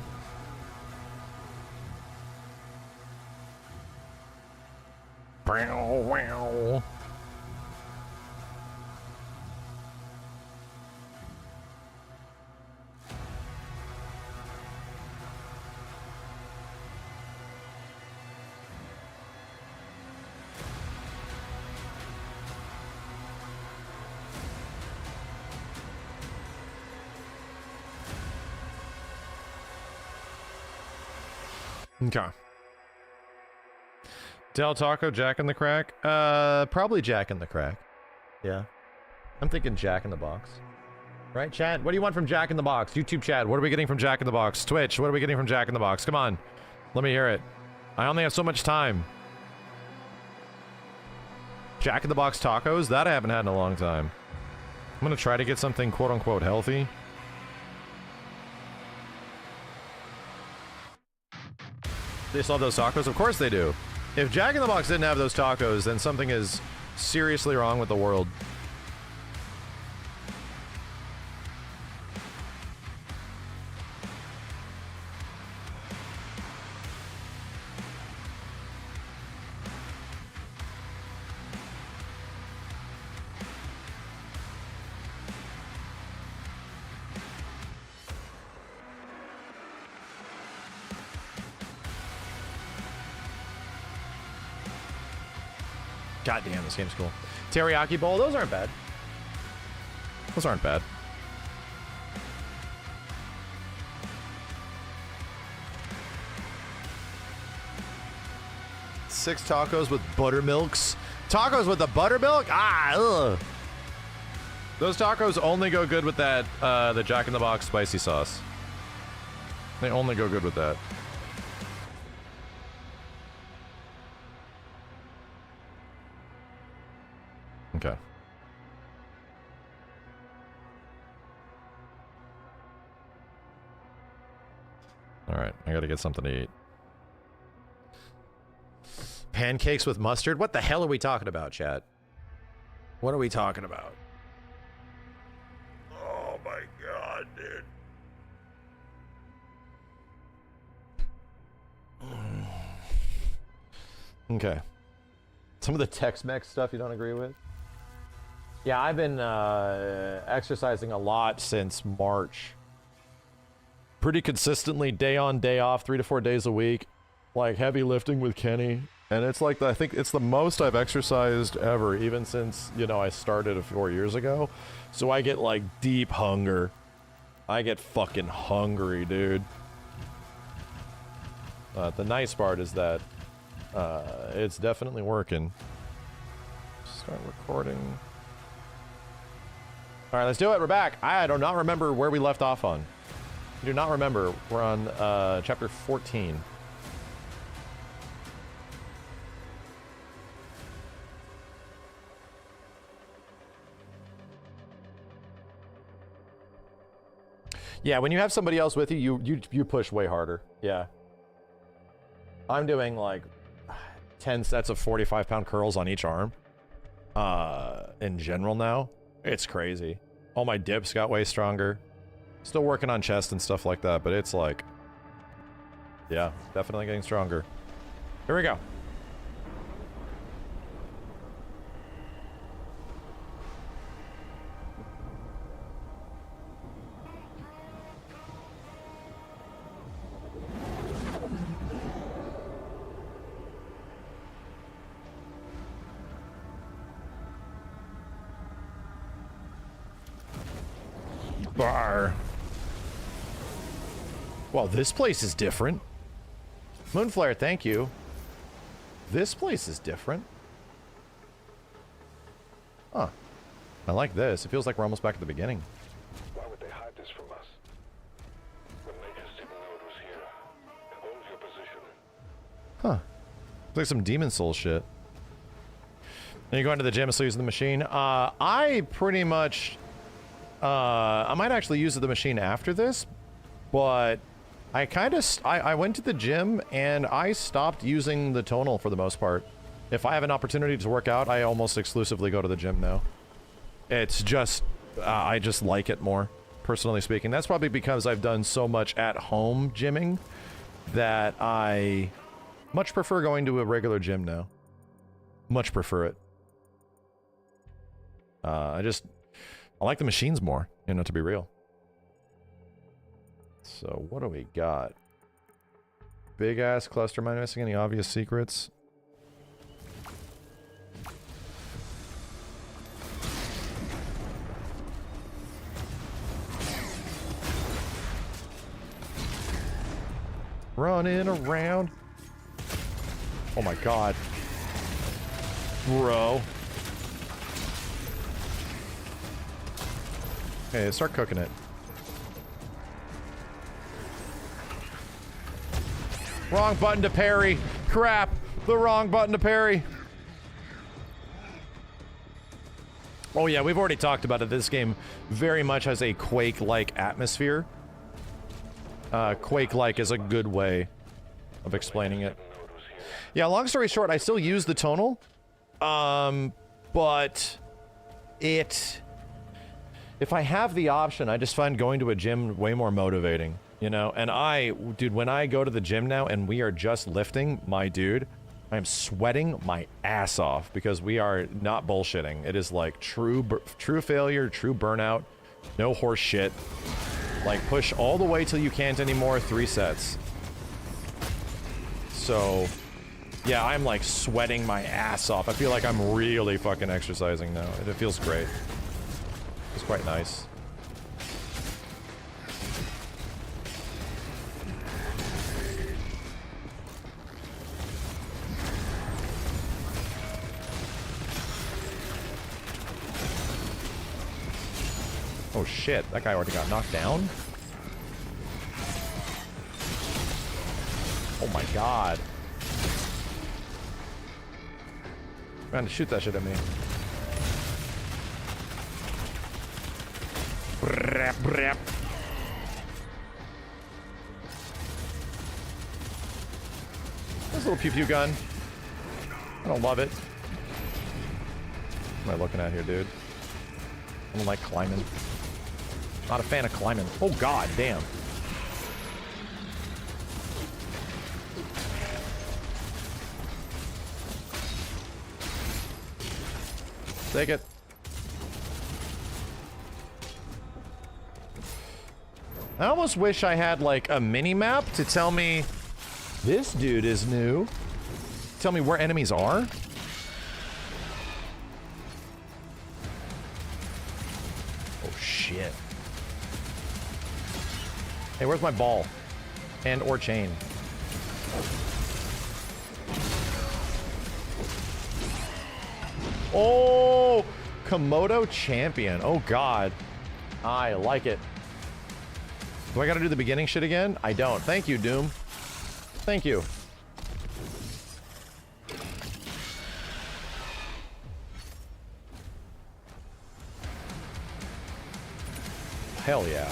Wow, wow. Okay. Del Taco, Jack in the Crack? Probably Jack in the Crack. Yeah. I'm thinking Jack in the Box. Right, chat? What do you want from Jack in the Box? YouTube chat, what are we getting from Jack in the Box? Twitch, what are we getting from Jack in the Box? Come on. Let me hear it. I only have so much time. Jack in the Box tacos? That I haven't had in a long time. I'm gonna try to get something quote-unquote healthy. They still have those tacos? Of course they do. If Jack in the Box didn't have those tacos, then something is seriously wrong with the world. God damn, this game's cool. Teriyaki bowl, those aren't bad. Those aren't bad. Six tacos with buttermilks. Tacos with the buttermilk? Ah, ugh. Those tacos only go good with that, the Jack in the Box spicy sauce. They only go good with that. Okay. Alright, I gotta get something to eat. Pancakes with mustard? What the hell are we talking about, chat? What are we talking about? Oh my god, dude. Okay. Some of the Tex-Mex stuff you don't agree with? Yeah, I've been exercising a lot since March. Pretty consistently, day on, day off, 3 to 4 days a week. Like heavy lifting with Kenny. And it's like, I think it's the most I've exercised ever, even since, you know, I started 4 years ago. So I get like deep hunger. I get fucking hungry, dude. The nice part is that it's definitely working. Start recording. All right, let's do it. We're back. I do not remember where we left off on. I do not remember. We're on chapter 14. Yeah, when you have somebody else with you, you push way harder. Yeah. I'm doing like 10 sets of 45-pound curls on each arm. In general now. It's crazy. All my dips got way stronger. Still working on chest and stuff like that, but it's like... yeah, definitely getting stronger. Here we go. Bar. Well, this place is different. Moonflare, thank you. This place is different. Huh. I like this. It feels like we're almost back at the beginning. Why would they hide this from us? When they just didn't know it was here. Hold your position. Huh. Looks like some Demon Soul shit. Are you going to the gym still using the machine? I pretty much... I might actually use the machine after this, but I kind of... I went to the gym and I stopped using the tonal for the most part. If I have an opportunity to work out, I almost exclusively go to the gym now. It's just... I just like it more, personally speaking. That's probably because I've done so much at-home gymming that I much prefer going to a regular gym now. Much prefer it. I like the machines more, you know, to be real. So, what do we got? Big ass cluster. Am I missing any obvious secrets? Running around. Oh my god. Bro. Okay, start cooking it. Wrong button to parry. Crap. The wrong button to parry. Oh yeah, we've already talked about it. This game very much has a Quake-like atmosphere. Quake-like is a good way of explaining it. Yeah, long story short, I still use the tonal. But if I have the option, I just find going to a gym way more motivating, you know? And dude, when I go to the gym now and we are just lifting, my dude, I am sweating my ass off because we are not bullshitting. It is like true failure, true burnout, no horse shit. Like, push all the way till you can't anymore, 3 sets. So, yeah, I'm like sweating my ass off. I feel like I'm really fucking exercising now. It feels great. It's quite nice. Oh shit, that guy already got knocked down? Oh my god. Trying to shoot that shit at me. Brap, brap. This little pew-pew gun. I don't love it. What am I looking at here, dude? I don't like climbing. Not a fan of climbing. Oh god, damn. Take it. I almost wish I had like a mini-map to tell me this dude is new. Tell me where enemies are. Oh shit. Hey, where's my ball? And or chain? Oh! Komodo champion. Oh god. I like it. Do I gotta do the beginning shit again? I don't. Thank you, Doom. Thank you. Hell yeah.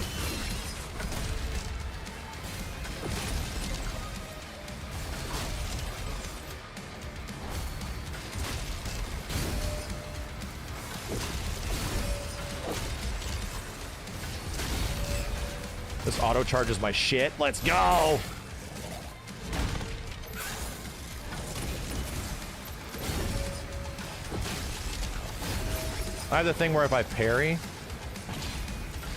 This auto charges my shit. Let's go! I have the thing where if I parry,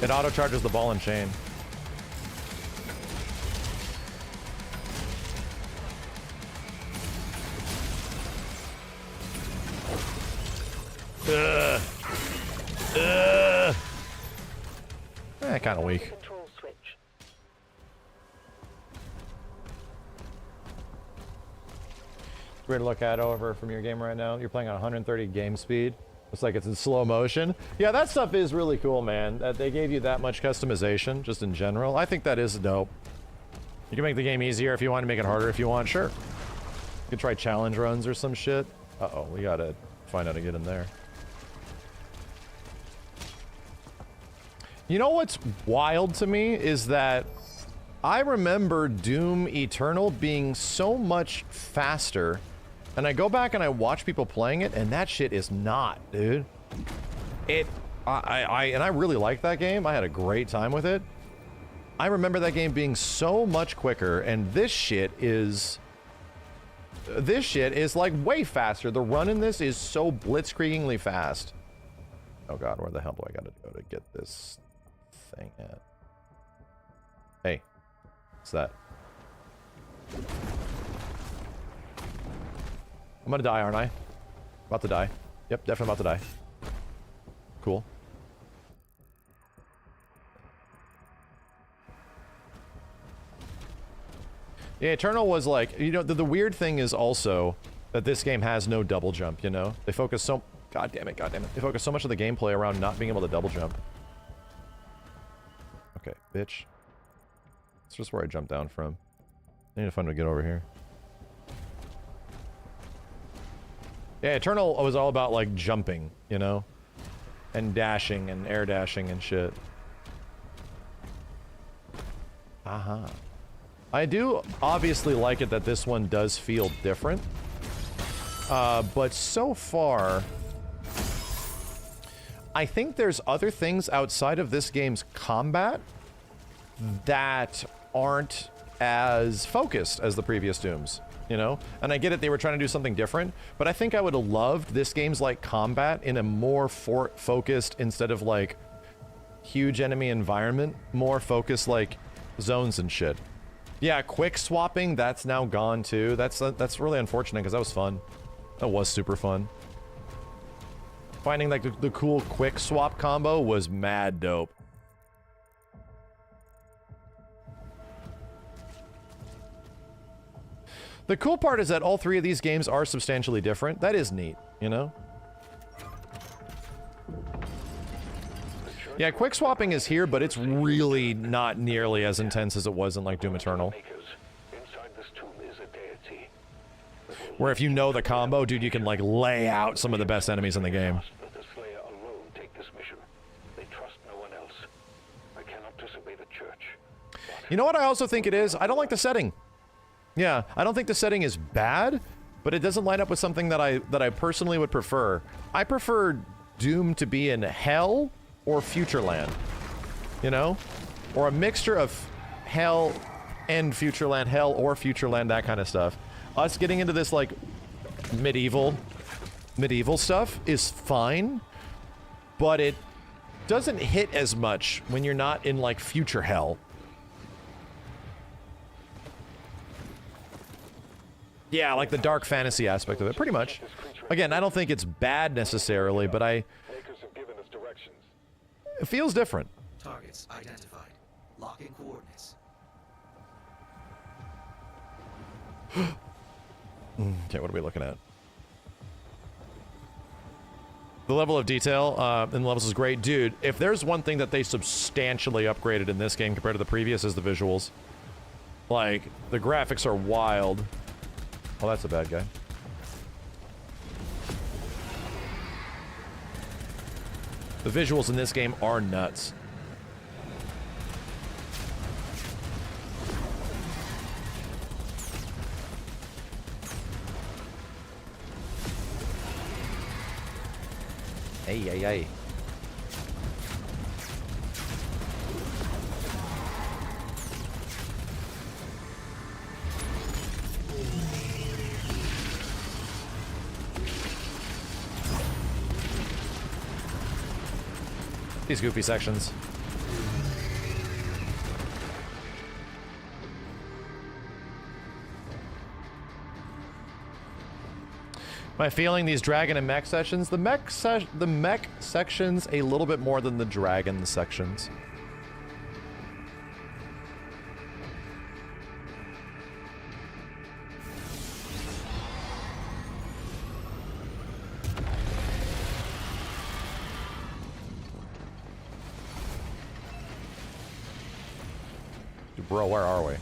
it auto charges the ball and chain. Kind of weak. Weird to look at over from your game right now. You're playing on 130 game speed. Looks like it's in slow motion. Yeah, that stuff is really cool, man. That they gave you that much customization, just in general. I think that is dope. You can make the game easier if you want to make it harder if you want, sure. You can try challenge runs or some shit. Uh-oh, we got a find how to get in there. You know what's wild to me is that I remember Doom Eternal being so much faster, and I go back and I watch people playing it, and that shit is not, dude. I really liked that game. I had a great time with it. I remember that game being so much quicker, and this shit is like way faster. The run in this is so blitzkriegingly fast. Oh god, where the hell do I gotta go to get this thing at? Hey, what's that? I'm gonna die, aren't I? About to die. Yep, definitely about to die. Cool. Yeah, Eternal was like, you know, the weird thing is also that this game has no double jump, you know? They focus so... God damn it. They focus so much of the gameplay around not being able to double jump. Okay, bitch. That's just where I jumped down from. I need to find a way to get over here. Yeah, Eternal was all about, like, jumping, you know? And dashing and air dashing and shit. Aha. I do obviously like it that this one does feel different. But so far, I think there's other things outside of this game's combat that aren't as focused as the previous Dooms, you know? And I get it, they were trying to do something different, but I think I would have loved this game's like combat in a more focused, instead of like huge enemy environment, more focused like zones and shit. Yeah, quick swapping, that's now gone too. That's really unfortunate because that was fun. That was super fun. Finding like the cool quick swap combo was mad dope. The cool part is that all three of these games are substantially different. That is neat, you know? Yeah, quick swapping is here, but it's really not nearly as intense as it was in like Doom Eternal. Where if you know the combo, dude, you can like lay out some of the best enemies in the game. You know what I also think it is? I don't like the setting. Yeah, I don't think the setting is bad, but it doesn't line up with something that I personally would prefer. I prefer Doom to be in Hell or Futureland, you know? Or a mixture of Hell and Futureland, Hell or Futureland, that kind of stuff. Us getting into this, like, medieval stuff is fine, but it doesn't hit as much when you're not in, like, future Hell. Yeah, like the dark fantasy aspect of it, pretty much. Again, I don't think it's bad necessarily, but it feels different. Targets identified. Locking coordinates. Okay, what are we looking at? The level of detail in the levels is great. Dude, if there's one thing that they substantially upgraded in this game compared to the previous is the visuals. Like, the graphics are wild. Oh, that's a bad guy. The visuals in this game are nuts. Hey, hey, hey. These goofy sections. My feeling these dragon and mech sections, the mech sections a little bit more than the dragon sections. Bro, where are we?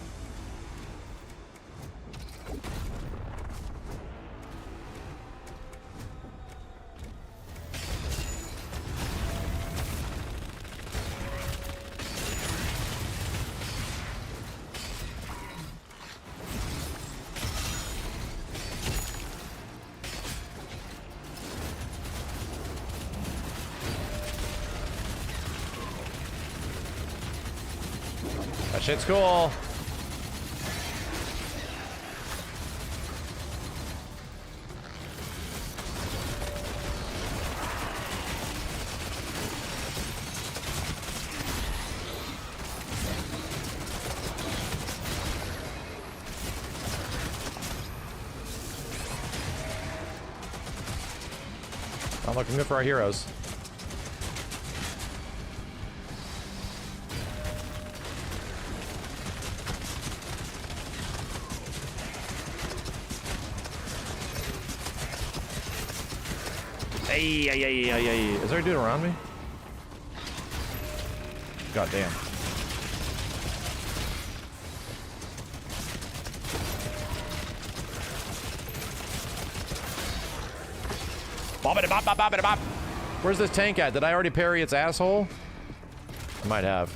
That shit's cool. Not looking good for our heroes. Hey. Is there a dude around me? God damn. Bop. Where's this tank at? Did I already parry its asshole? I might have.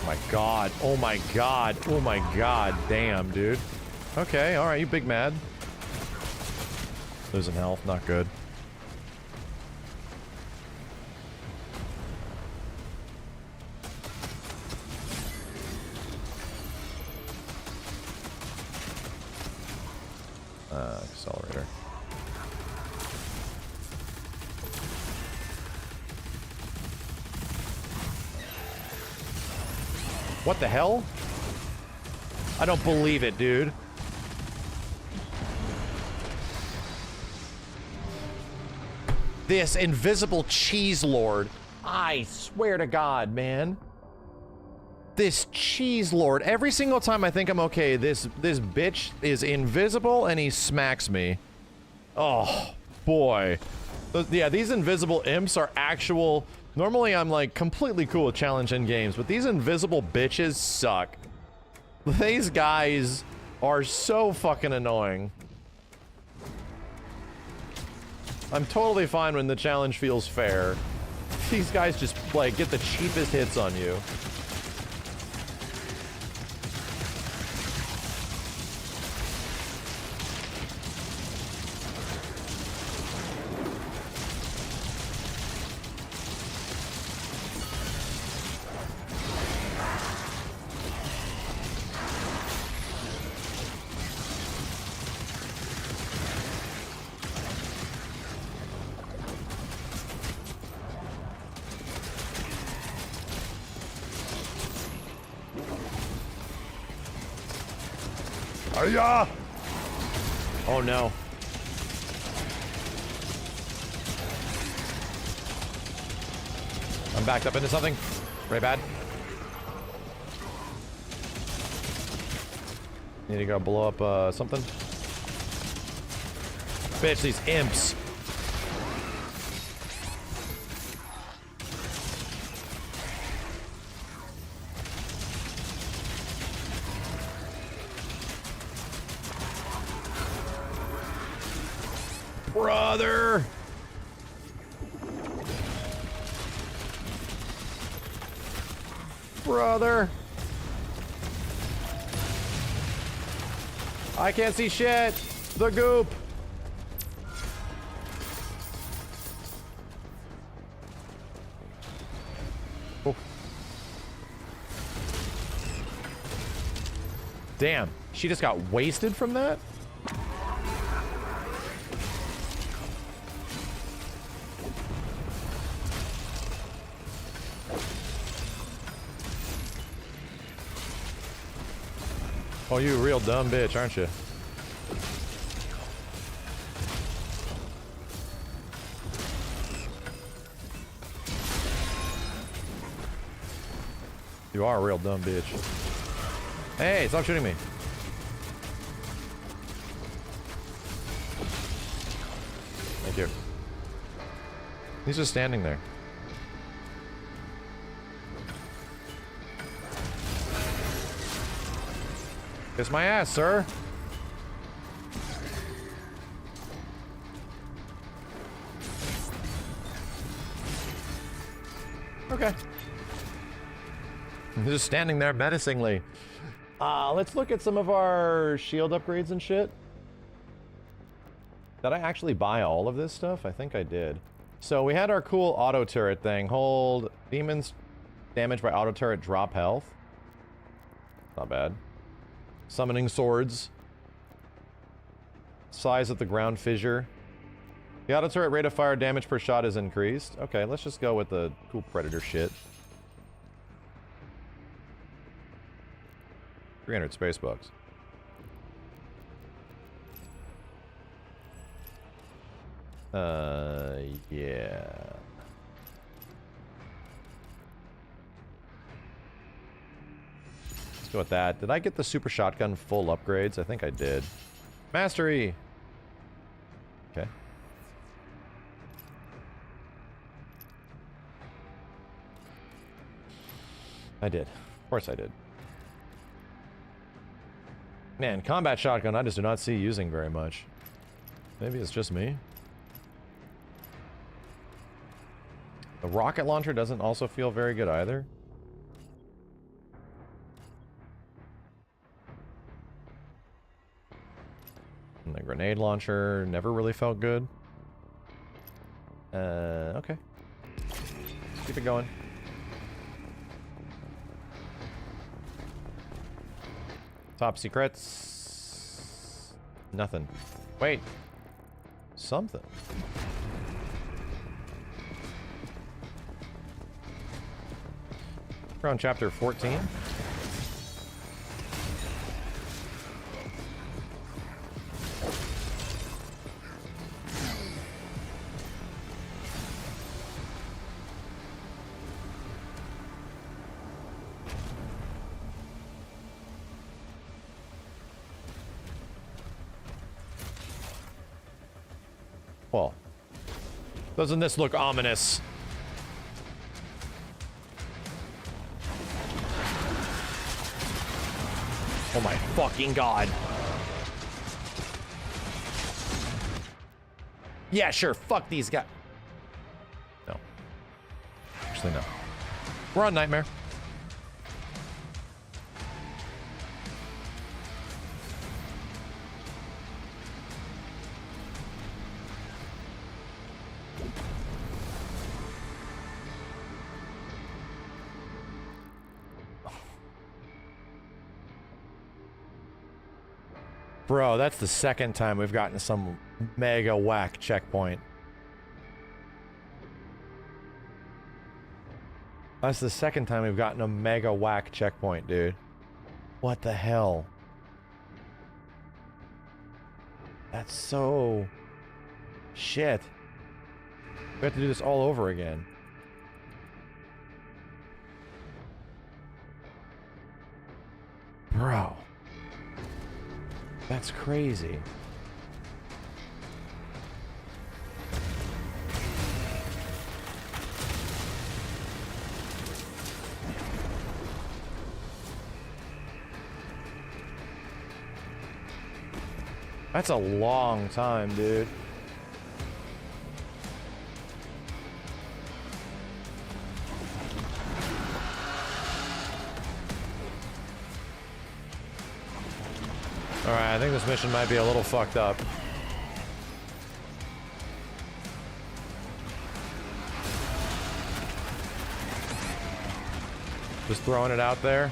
Oh my god. Oh my god. Oh my god. Damn, dude. Okay, alright, you big mad. Losing health, not good. Accelerator. What the hell? I don't believe it, dude. This invisible cheese lord. I swear to God, man. This cheese lord. Every single time I think I'm okay, this bitch is invisible and he smacks me. Oh, boy. Yeah, these invisible imps are actual... Normally I'm like completely cool with challenge in games, but these invisible bitches suck. These guys are so fucking annoying. I'm totally fine when the challenge feels fair. These guys just like get the cheapest hits on you. Yeah. Oh no. I'm backed up into something. Very bad. Need to go blow up something. Bitch, these imps. Brother! Brother! I can't see shit! The goop! Oh. Damn, she just got wasted from that? Oh, you a real dumb bitch, aren't you? You are a real dumb bitch. Hey, stop shooting me. Thank you. He's just standing there. Kiss my ass, sir. Okay. I'm just standing there menacingly. Let's look at some of our shield upgrades and shit. Did I actually buy all of this stuff? I think I did. So we had our cool auto turret thing. Hold demons damaged by auto turret drop health. Not bad. Summoning swords. Size of the ground fissure. The auto turret rate of fire damage per shot is increased. Okay, let's just go with the cool predator shit. 300 space bucks. Yeah. Let's go with that. Did I get the super shotgun full upgrades? I think I did. Mastery! Okay. I did. Of course I did. Man, combat shotgun I just do not see using very much. Maybe it's just me. The rocket launcher doesn't also feel very good either. And the grenade launcher never really felt good. Okay. Let's keep it going. Top secrets. Nothing. Wait. Something. We're on chapter 14. Well, doesn't this look ominous? Oh my fucking god. Yeah, sure, fuck these guys. No. Actually, no. We're on Nightmare. Bro, that's the second time we've gotten some mega whack checkpoint. That's the second time we've gotten a mega whack checkpoint, dude. What the hell? That's so... shit. We have to do this all over again. Bro. That's crazy. That's a long time, dude. Alright, I think this mission might be a little fucked up. Just throwing it out there.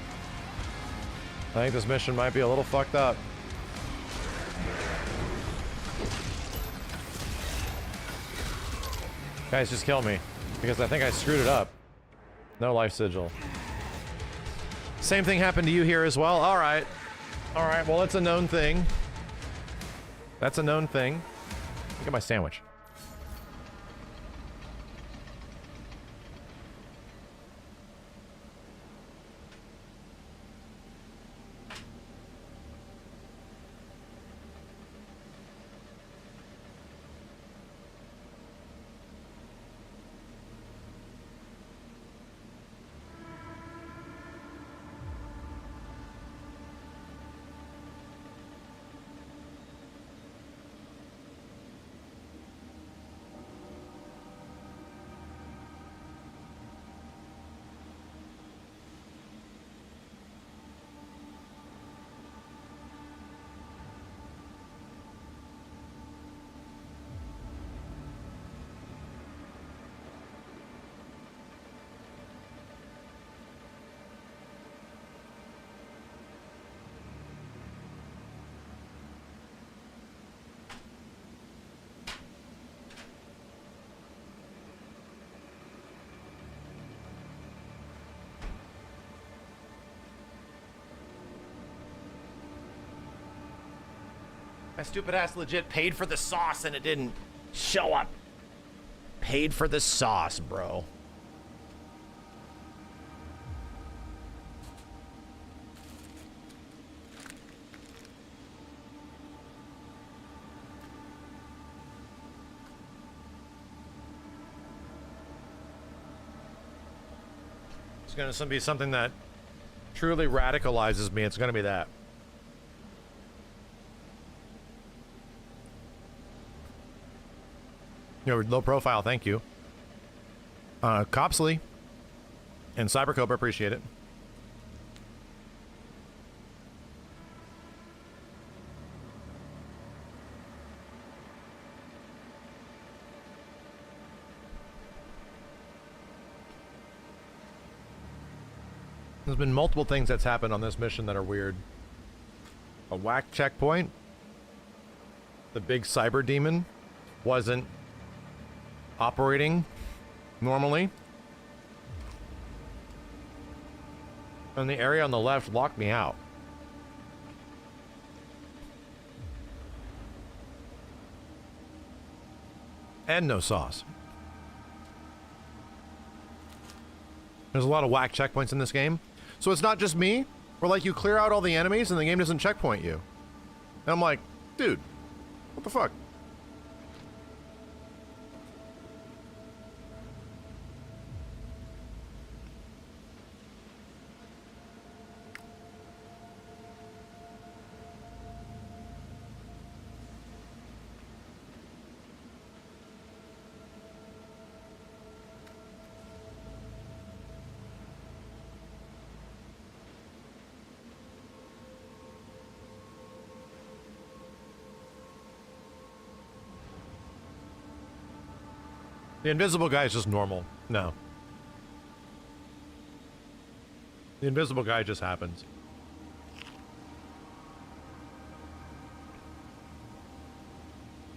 I think this mission might be a little fucked up. Guys, just kill me. Because I think I screwed it up. No life sigil. Same thing happened to you here as well? Alright. Alright, well, it's a known thing. That's a known thing. Look at my sandwich. My stupid ass legit paid for the sauce and it didn't show up. Paid for the sauce, bro. It's gonna be something that truly radicalizes me. It's gonna be that. Your low profile, thank you. Copsley and Cybercope, appreciate it. There's been multiple things that's happened on this mission that are weird. A whack checkpoint. The big cyber demon wasn't operating normally. And the area on the left locked me out. And no sauce. There's a lot of whack checkpoints in this game. So it's not just me, where like you clear out all the enemies and the game doesn't checkpoint you. And I'm like, dude, what the fuck? The invisible guy is just normal. No. The invisible guy just happens.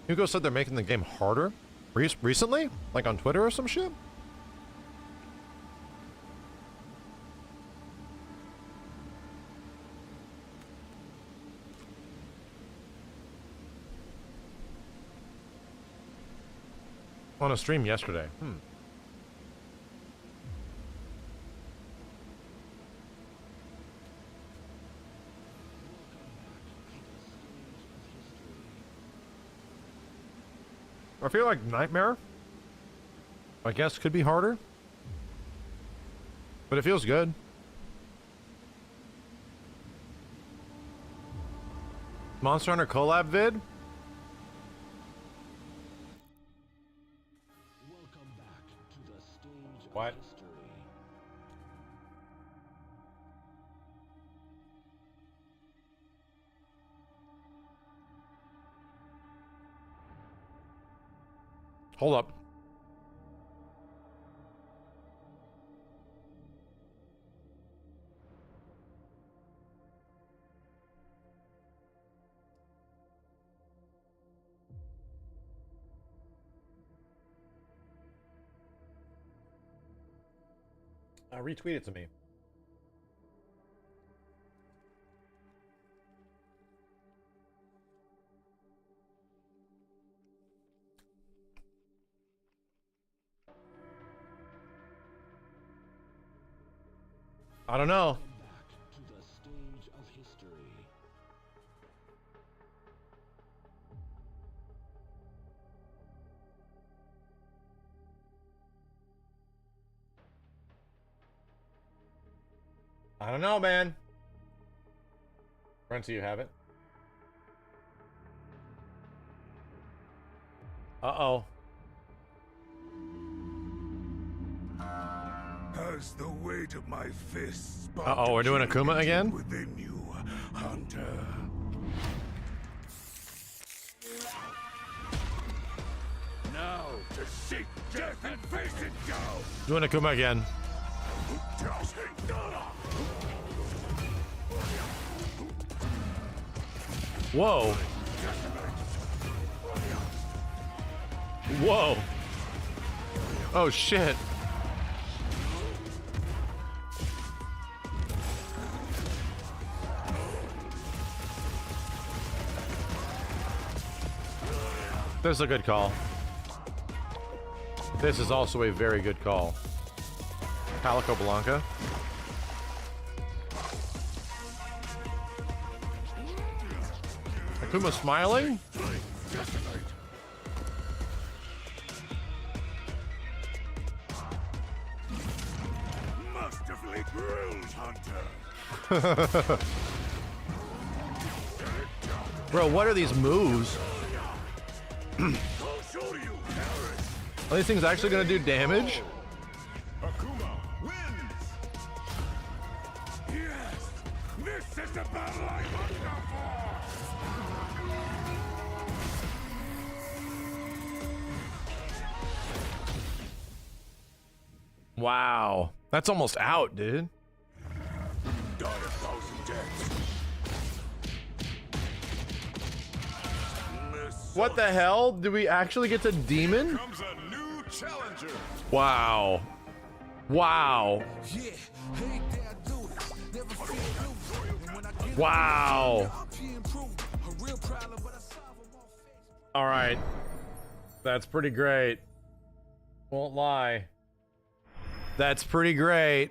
Hugo said they're making the game harder? Recently? Like on Twitter or some shit? On a stream yesterday. I feel like Nightmare, I guess, could be harder. But it feels good. Monster Hunter collab vid? What? Hold up. Retweet it to me. I don't know. I don't know, man. Renty, you have it. Uh-oh. Has the weight of my fists. Uh-oh, we're doing Akuma again? Within you, Hunter. Now to seek death and face it go. Doing Akuma again. Whoa. Whoa. Oh shit. This is a good call. This is also a very good call. Calico Blanca. Akuma smiling? Masterfully grilled, Hunter. Bro, what are these moves? Are these things actually gonna do damage? Akuma wins. Yes, this is the battle I hunger for. Wow. That's almost out, dude. Die a thousand deaths. What the hell? Do we actually get to demon? Comes a new challenger. Wow. Wow. Wow. All right. That's pretty great. Won't lie. That's pretty great.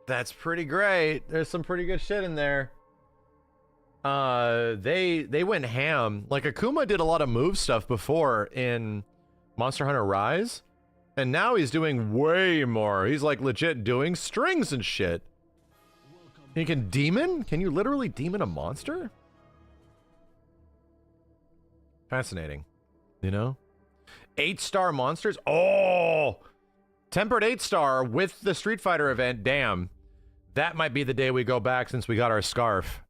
That's pretty great. There's some pretty good shit in there. They went ham. Like Akuma did a lot of move stuff before in Monster Hunter Rise, and now he's doing way more. He's like legit doing strings and shit. You can demon? Can you literally demon a monster? Fascinating. You know? 8-star monsters? Oh! Tempered 8-star with the Street Fighter event. Damn. That might be the day we go back since we got our scarf.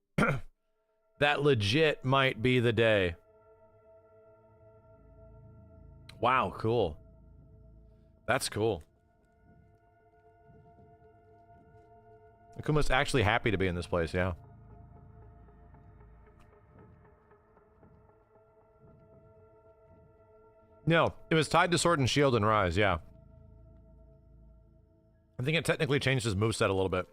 That legit might be the day. Wow, cool. That's cool. Akuma's actually happy to be in this place, yeah. No, it was tied to Sword and Shield and Rise, yeah. I think it technically changed his moveset a little bit.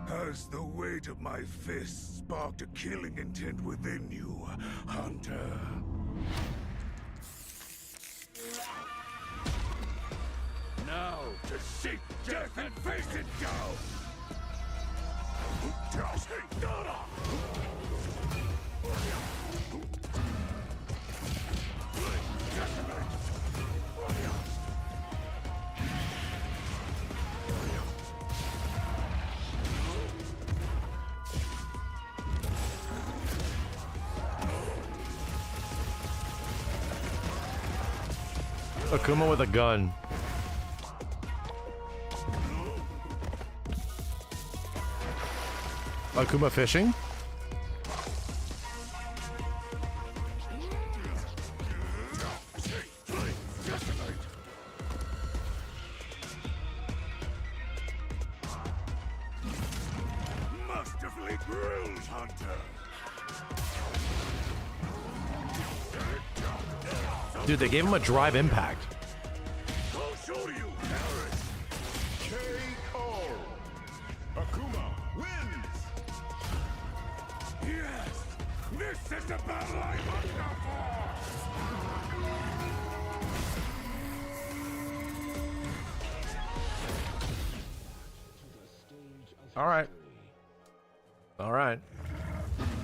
Has the weight of my fist sparked a killing intent within you, Hunter? Now to seek death and face it down! Akuma with a gun. Akuma fishing? Masterfully grilled, Hunter. Dude, they gave him a drive impact. I'll show you, Harris. K.O. Akuma wins. Yes, this is the battle I hunger for. All right. All right.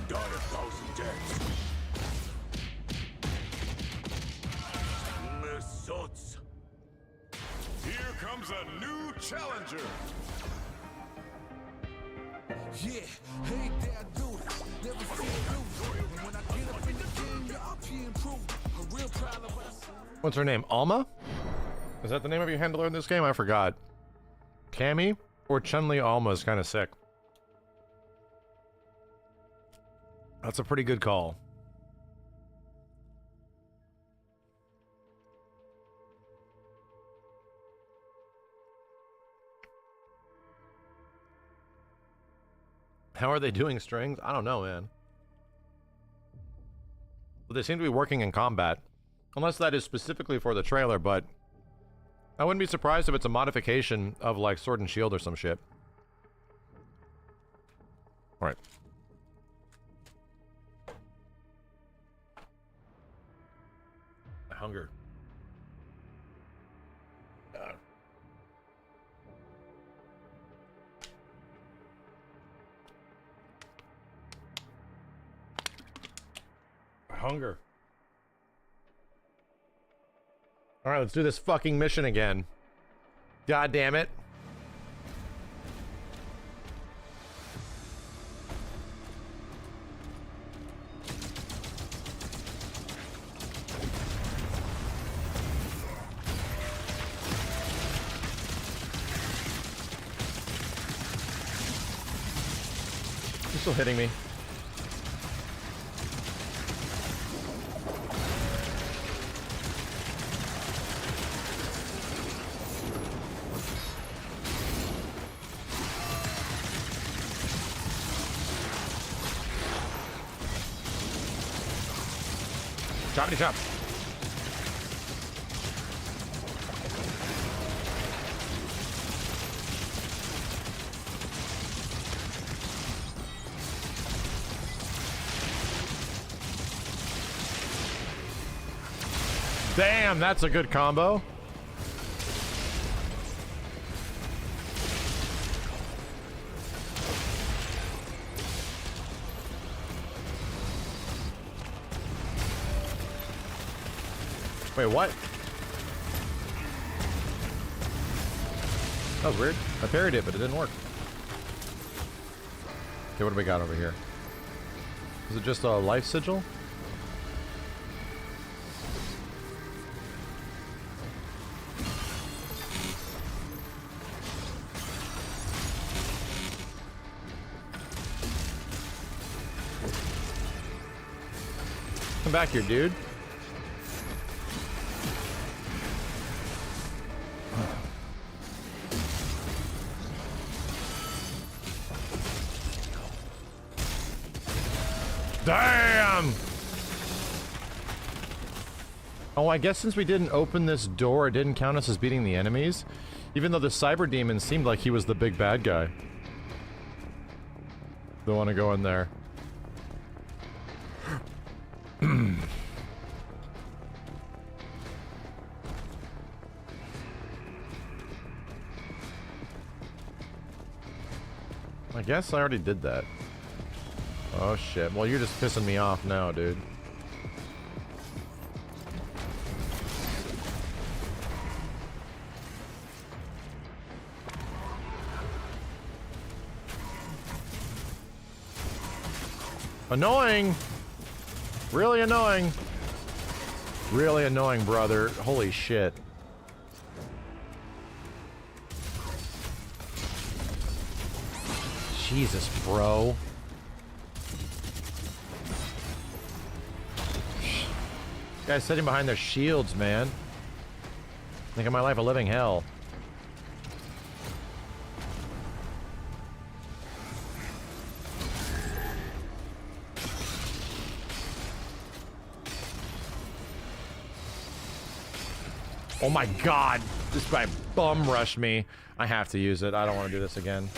Die a thousand deaths. Misots. Here comes a new challenger. Yeah, ain't that dude? Never seen you. When I get up in the game, your RP improve. A real proud of us. What's her name? Alma? Is that the name of your handler in this game? I forgot. Cammy or Chun-Li Alma is kind of sick. That's a pretty good call. How are they doing strings? I don't know, man. But they seem to be working in combat. Unless that is specifically for the trailer, but I wouldn't be surprised if it's a modification of like Sword and Shield or some shit. Alright. Hunger. Hunger. Alright, let's do this fucking mission again. God damn it. You're still hitting me. Choppity chop. Damn, that's a good combo. Wait, what? That was weird. I parried it, but it didn't work. Okay, what do we got over here? Is it just a life sigil? Come back here, dude. Damn! Oh, I guess since we didn't open this door, it didn't count us as beating the enemies. Even though the cyber demon seemed like he was the big bad guy. Don't want to go in there. I guess I already did that. Oh shit. Well, you're just pissing me off now, dude. Annoying! Really annoying. Really annoying, brother. Holy shit. Jesus, bro. Guys sitting behind their shields, man. Making my life a living hell. Oh my god! This guy bum rushed me. I have to use it. I don't want to do this again.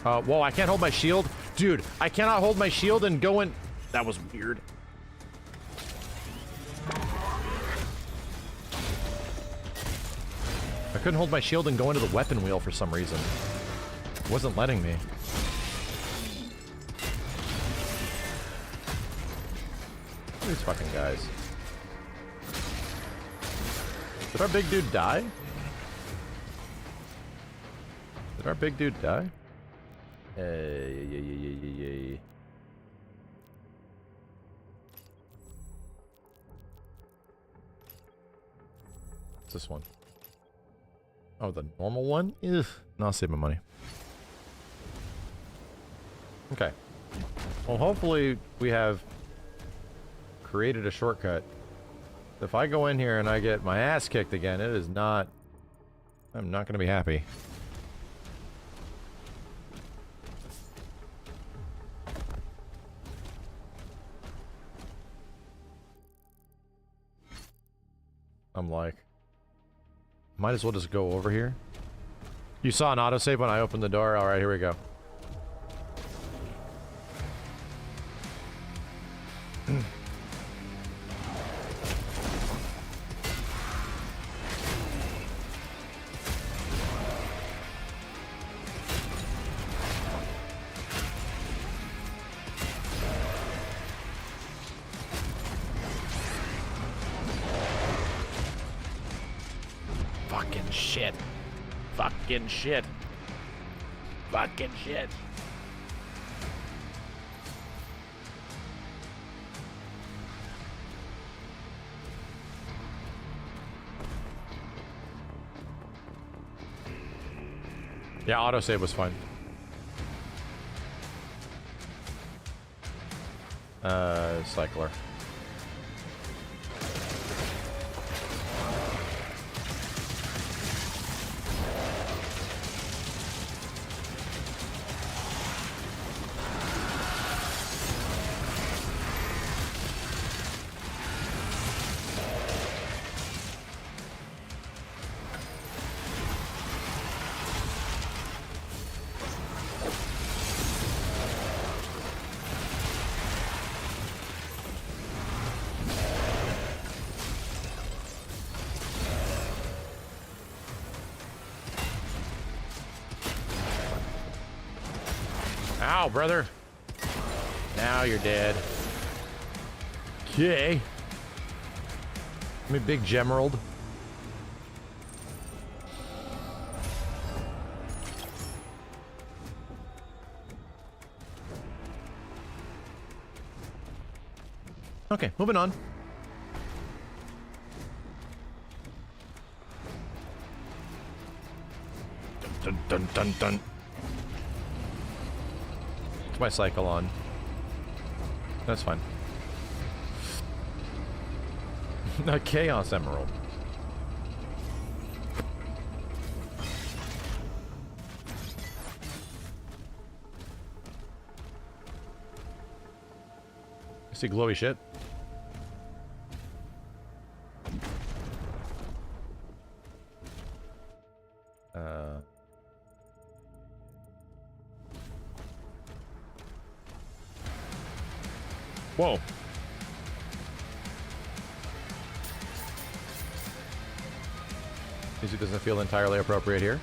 Whoa, I can't hold my shield. Dude, I cannot hold my shield and go in. That was weird. I couldn't hold my shield and go into the weapon wheel for some reason. It wasn't letting me. These fucking guys. Did our big dude die? Did our big dude die? What's this one? Oh, the normal one? Ugh. No, I'll save my money. Okay. Well, hopefully we have created a shortcut. If I go in here and I get my ass kicked again, it is not... I'm not going to be happy. I'm like, might as well just go over here. You saw an autosave when I opened the door? Alright, here we go. Fucking shit. Fucking shit. Fucking shit. Yeah, autosave was fine. Cycler. Ow, brother. Now you're dead. Okay. Give me big gemerald. Okay, moving on. Dun dun dun dun. My cycle on. That's fine. A Chaos Emerald. You see glowy shit? Whoa. Music doesn't feel entirely appropriate here.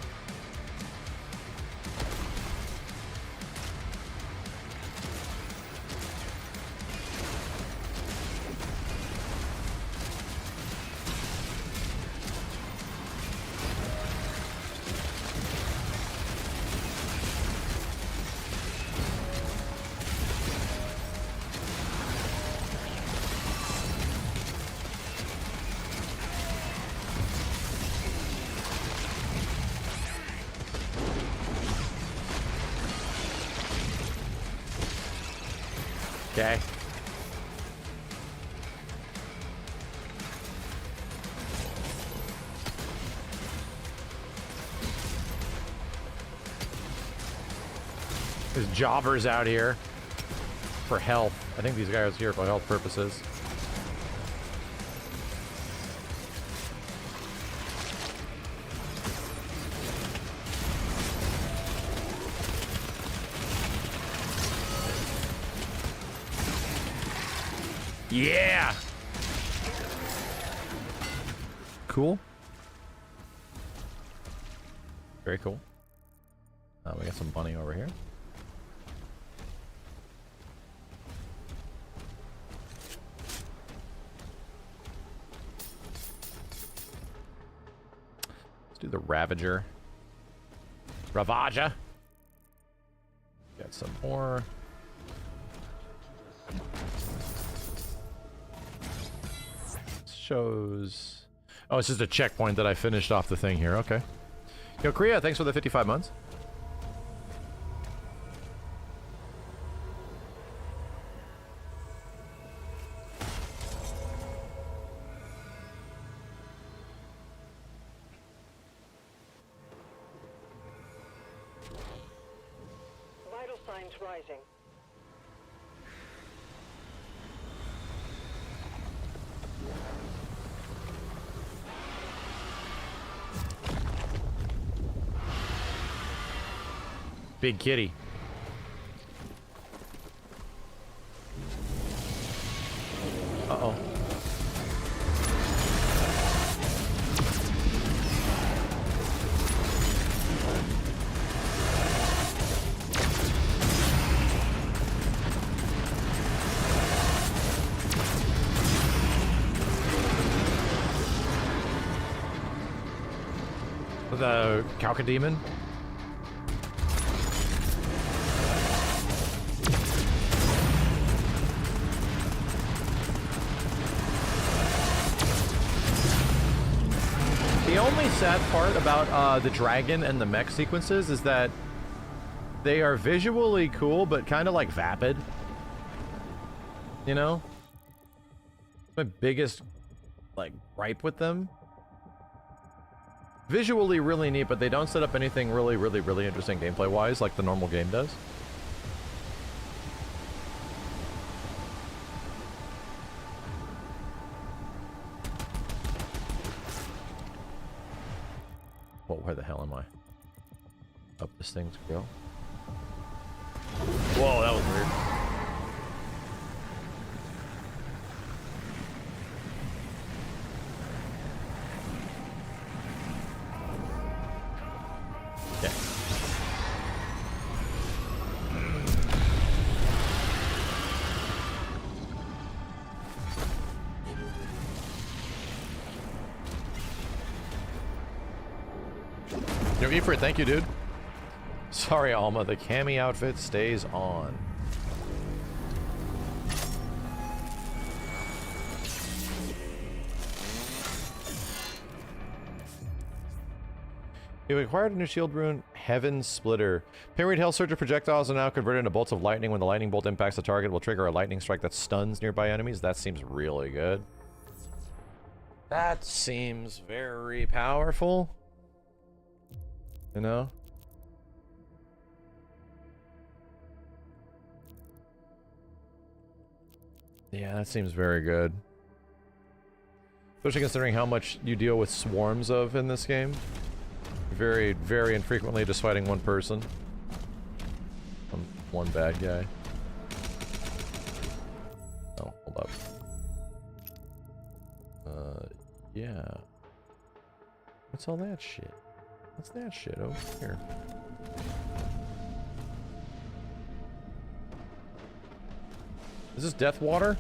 Okay. There's jobbers out here for health. I think these guys are here for health purposes. Yeah! Cool. Very cool. We got some money over here. Let's do the Ravager. Ravager! Got some more. Shows. Oh, it's just a checkpoint that I finished off the thing here. Okay. Yo, Korea, thanks for the 55 months. Vital signs rising. Big kitty. Uh-oh. The Calcademon? The only sad part about the dragon and the mech sequences is that they are visually cool, but kind of like vapid. You know? My biggest, like, gripe with them. Visually really neat, but they don't set up anything really interesting gameplay-wise like the normal game does. Well, where the hell am I? Up this thing's go. Whoa, that was weird. Okay. Yo, Ifrit, thank you, dude. Sorry, Alma, the cami outfit stays on. You acquired a new shield rune, Heaven Splitter. Parried Hell Surger projectiles are now converted into bolts of lightning. When the lightning bolt impacts the target, it will trigger a lightning strike that stuns nearby enemies. That seems really good. That seems very powerful. You know? Yeah, that seems very good. Especially considering how much you deal with swarms of in this game. Very, very infrequently just fighting one person. One bad guy. Oh, hold up. Yeah. What's all that shit? What's that shit over here? Is this death water?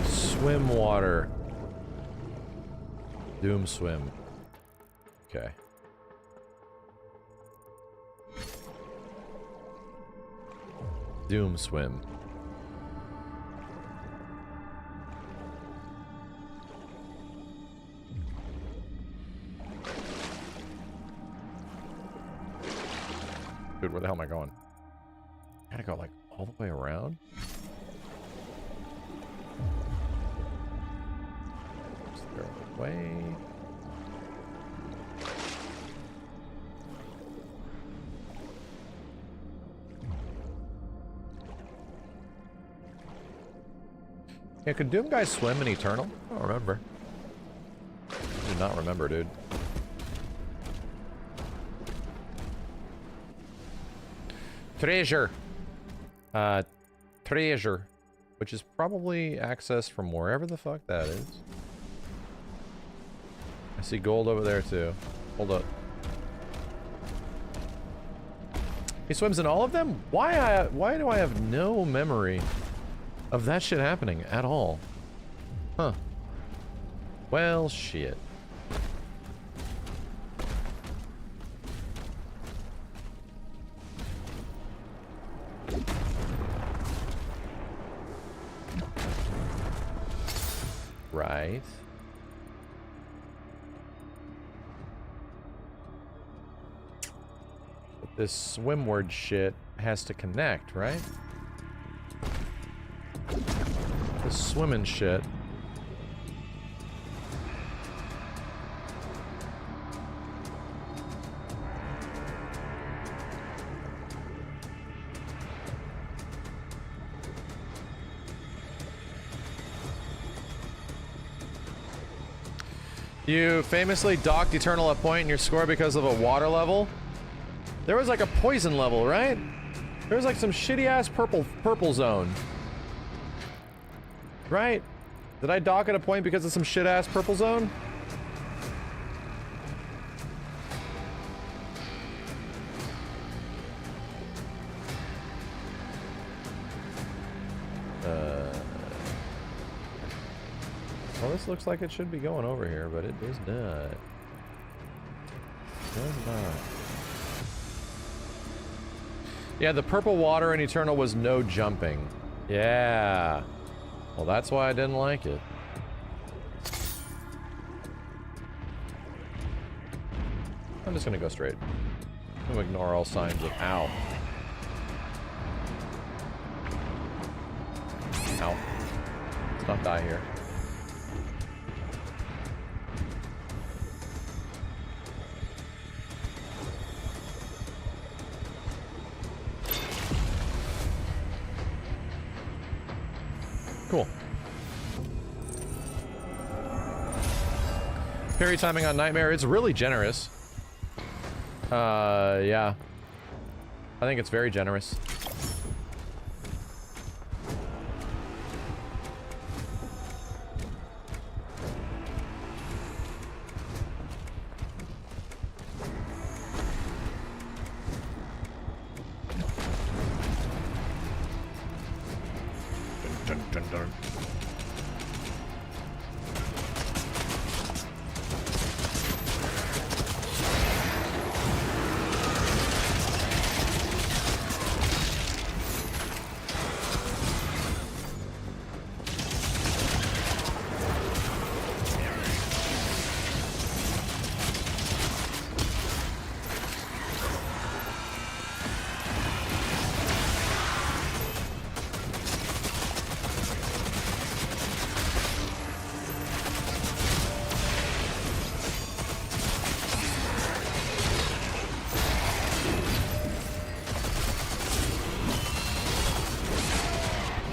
Swim water. Doom swim. Okay. Doom swim. Dude, where the hell am I going? I gotta go like all the way around? Is there a way? Yeah, could Doom guys swim in Eternal? I don't remember. I do not remember, dude. Treasure. Treasure. Which is probably accessed from wherever the fuck that is. I see gold over there too. Hold up. He swims in all of them? Why do I have no memory of that shit happening at all? Huh. Well, shit. Right. But this swimward shit has to connect, right? This swimming shit. You famously docked Eternal a point in your score because of a water level? There was like a poison level, right? There was like some shitty ass purple zone. Right? Did I dock at a point because of some shit ass purple zone? Well, this looks like it should be going over here, but it does not. Does not. Yeah, the purple water in Eternal was no jumping. Yeah. Well, that's why I didn't like it. I'm just gonna go straight. I'm gonna ignore all signs of ow. Ow. Let's not die here. Cool. Parry timing on Nightmare, it's really generous. Yeah. I think it's very generous. Dun, dun, dun, dun.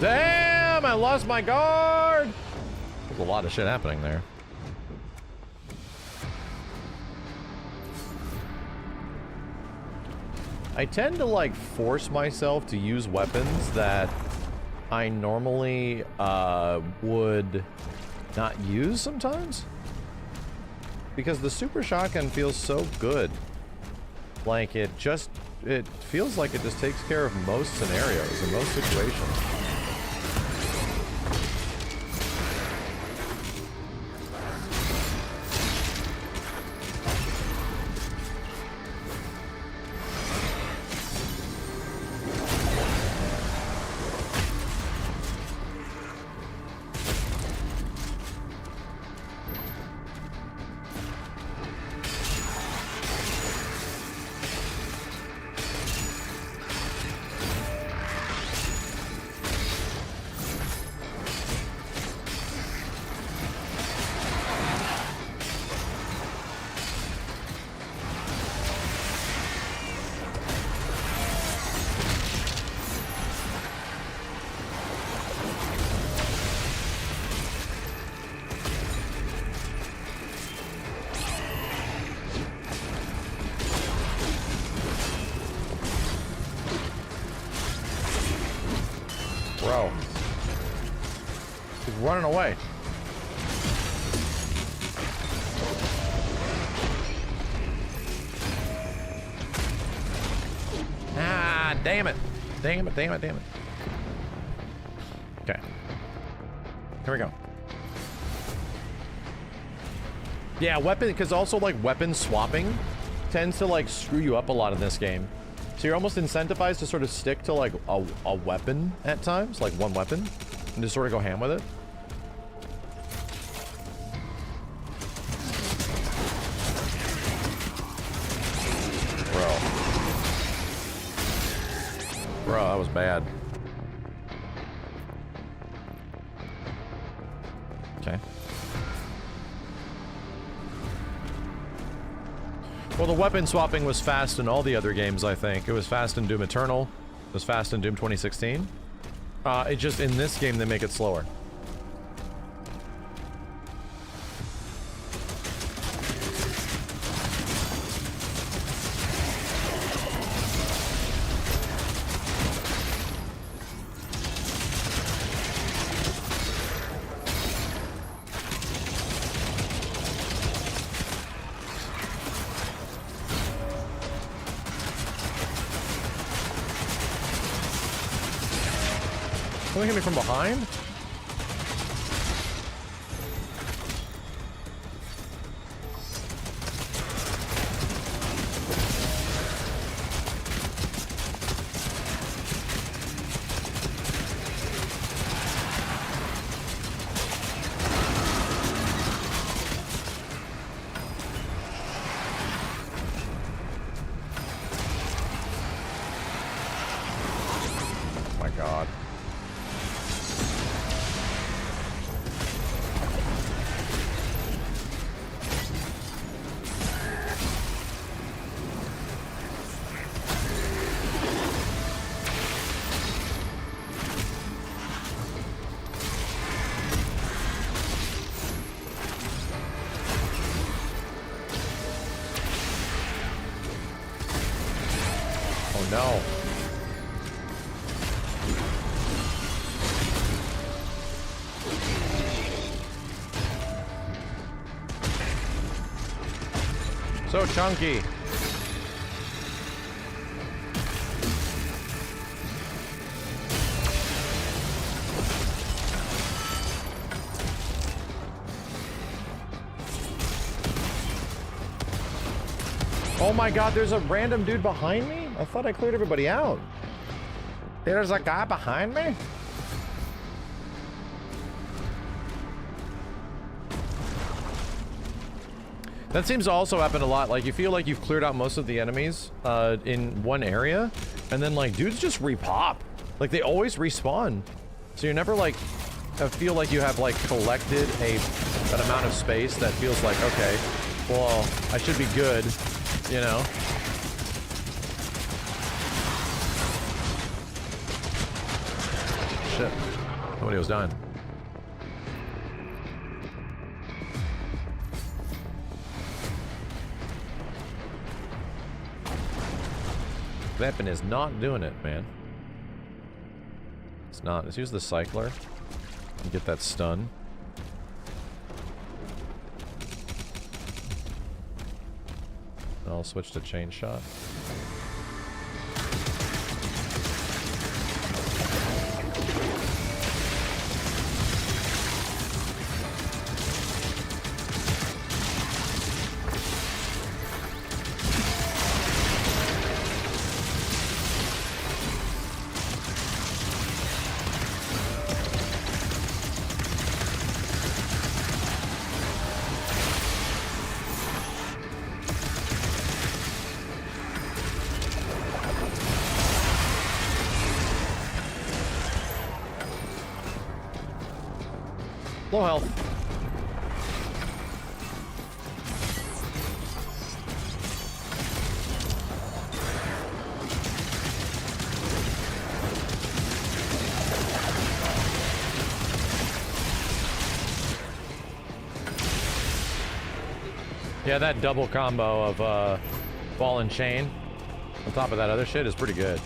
Damn, I lost my guard! There's a lot of shit happening there. I tend to like force myself to use weapons that I normally would not use sometimes. Because the super shotgun feels so good. Like it feels like it just takes care of most scenarios and most situations. Bro. He's running away. Ah, damn it. Damn it, damn it, damn it. Okay. Here we go. Yeah, weapon, because also like weapon swapping tends to like screw you up a lot in this game. So you're almost incentivized to sort of stick to like a weapon at times, like one weapon, and just sort of go ham with it. Bro, that was bad. Okay. Well, the weapon swapping was fast in all the other games, I think. It was fast in Doom Eternal. It was fast in Doom 2016. It just, in this game, they make it slower. Something hit me from behind? No. So chunky. Oh my god, there's a random dude behind me? I thought I cleared everybody out. There's a guy behind me? That seems to also happen a lot. Like, you feel like you've cleared out most of the enemies in one area, and then, like, dudes just re-pop. Like, they always respawn. So you're never, like, I feel like you have, like, collected an amount of space that feels like, okay, well, I should be good, you know? Shit. Nobody was dying. Weapon is not doing it, man. It's not. Let's use the cycler and get that stun. I'll switch to chain shot. Low health. Yeah, that double combo of ball and chain on top of that other shit is pretty good.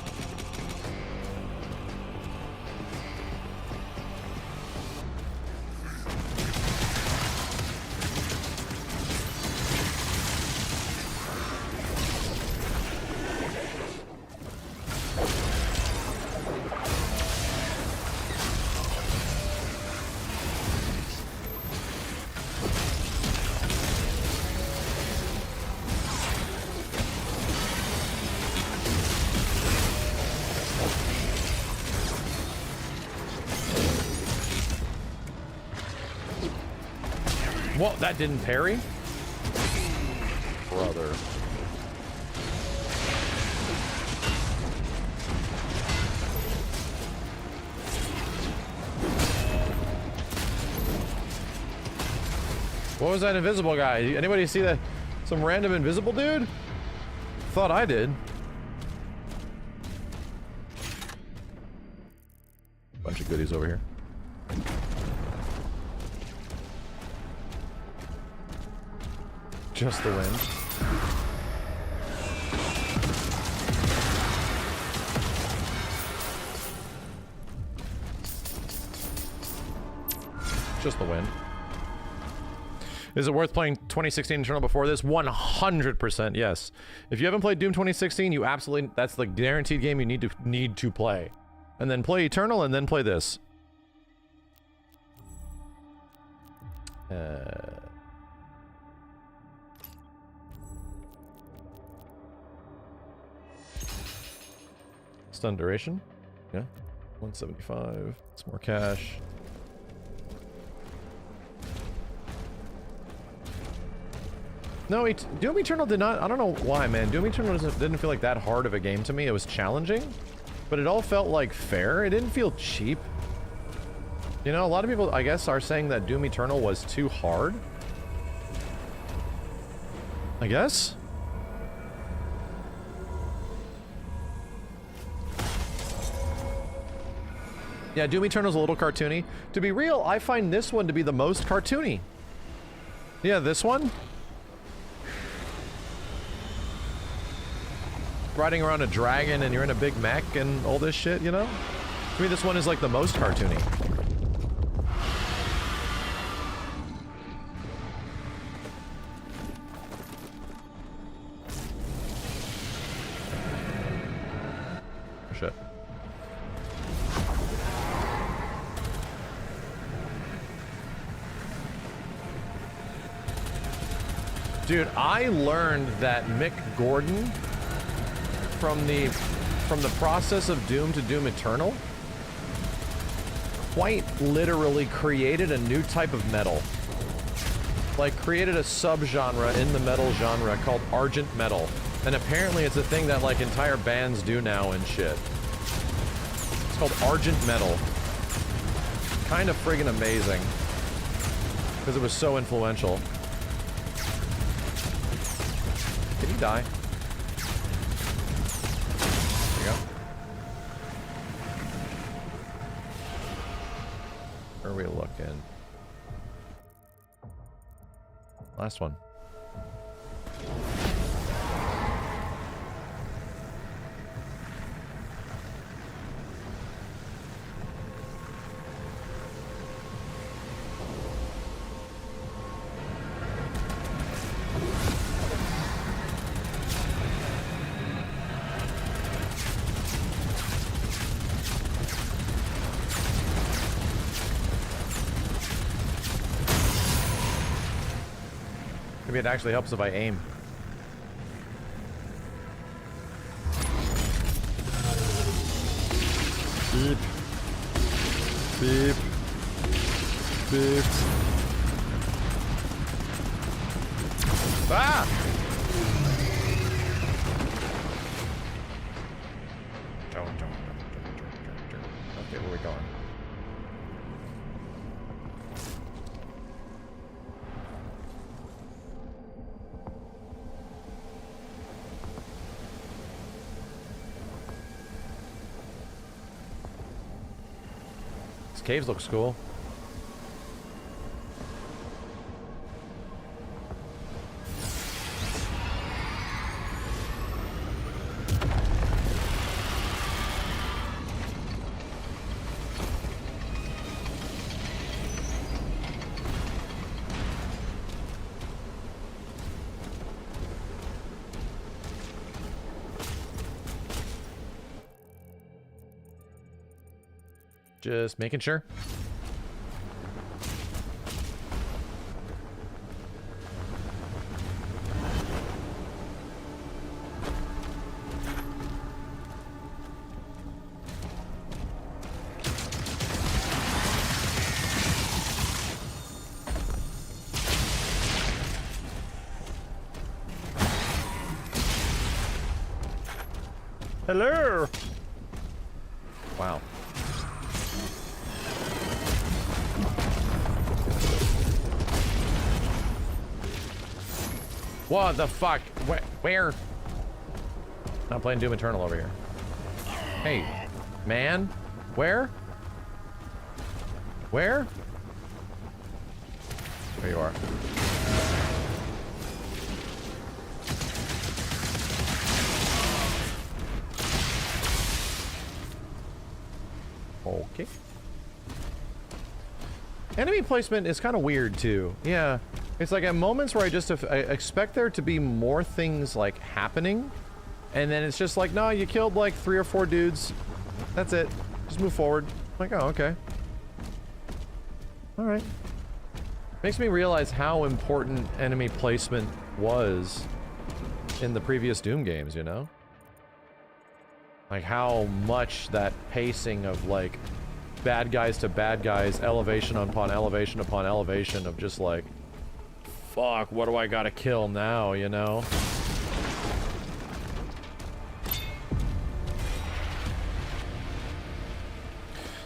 Whoa, that didn't parry? Brother. What was that invisible guy? Anybody see that? Some random invisible dude? Thought I did. Bunch of goodies over here. Just the wind. Just the wind. Is it worth playing 2016 Eternal before this? 100% yes. If you haven't played Doom 2016, you absolutely, that's the guaranteed game you need to play. And then play Eternal, and then play this. Stun duration. Yeah. 175. It's more cash. No, Doom Eternal did not... I don't know why, man. Doom Eternal didn't feel like that hard of a game to me. It was challenging, but it all felt like fair. It didn't feel cheap. You know, a lot of people, I guess, are saying that Doom Eternal was too hard. I guess? Yeah, Doom Eternal's a little cartoony. To be real, I find this one to be the most cartoony. Yeah, this one. Riding around a dragon and you're in a big mech and all this shit, you know? To me, this one is like the most cartoony. Shit. Dude, I learned that Mick Gordon from the process of Doom to Doom Eternal quite literally created a new type of metal. Like, created a subgenre in the metal genre called Argent Metal. And apparently it's a thing that, like, entire bands do now and shit. It's called Argent Metal. Kind of friggin' amazing. Because it was so influential. Can you die? There you go. Where are we looking? Last one. Maybe it actually helps if I aim. Beep. Beep. Beep. Ah! Okay, where are we going? Caves looks cool. Just making sure. Hello. Wow. What the fuck? Where? Not playing Doom Eternal over here. Hey, man. Where? Where? There you are. Okay. Enemy placement is kind of weird too. Yeah. It's like at moments where I just I expect there to be more things like happening, and then it's just like, no, you killed like 3 or 4 dudes. That's it. Just move forward. Like, oh, okay. Alright. Makes me realize how important enemy placement was in the previous Doom games, you know? Like, how much that pacing of, like, bad guys to bad guys, elevation upon elevation upon elevation of just, like, fuck, what do I gotta kill now, you know?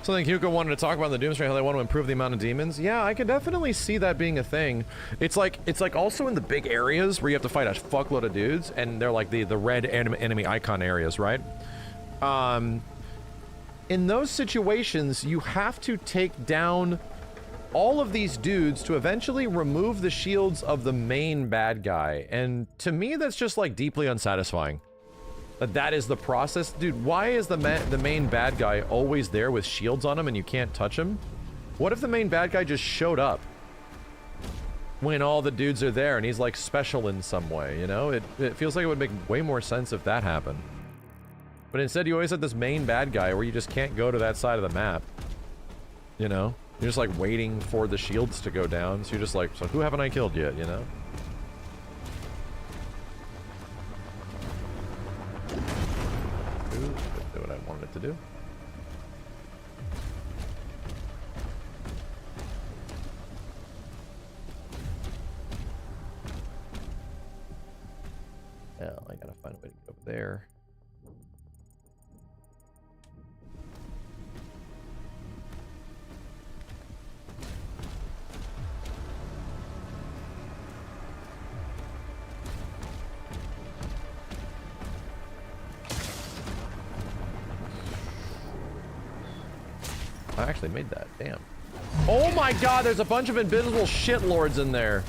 Something Hugo wanted to talk about in the Doomsday, how they want to improve the amount of demons. Yeah, I can definitely see that being a thing. It's like also in the big areas where you have to fight a fuckload of dudes, and they're like the red enemy icon areas, right? In those situations, you have to take down all of these dudes to eventually remove the shields of the main bad guy. And to me, that's just like deeply unsatisfying. That is the process. Dude, why is the main bad guy always there with shields on him and you can't touch him? What if the main bad guy just showed up when all the dudes are there and he's like special in some way, you know? It feels like it would make way more sense if that happened. But instead you always have this main bad guy where you just can't go to that side of the map. You know? You're just like waiting for the shields to go down, so you're just like, so who haven't I killed yet, you know? Do what I wanted it to do. Well, I gotta find a way to get over there. I actually made that. Damn. Oh my god, there's a bunch of invisible shitlords in there.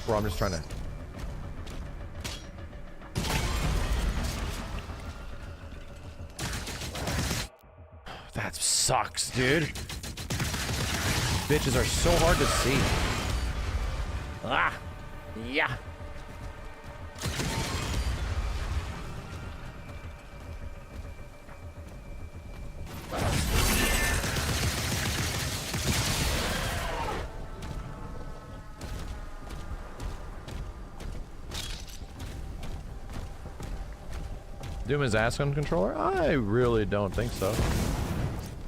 Bro, I'm just trying to... That sucks, dude. Bitches are so hard to see. Ah! Yeah! Doom his ass on controller? I really don't think so.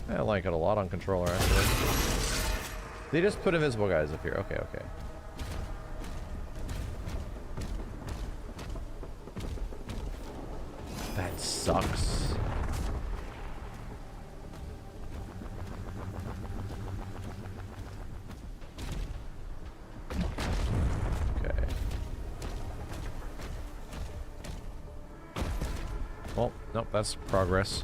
I like it a lot on controller, actually. They just put invisible guys up here. Okay, okay. That sucks. Okay. Well, nope, that's progress.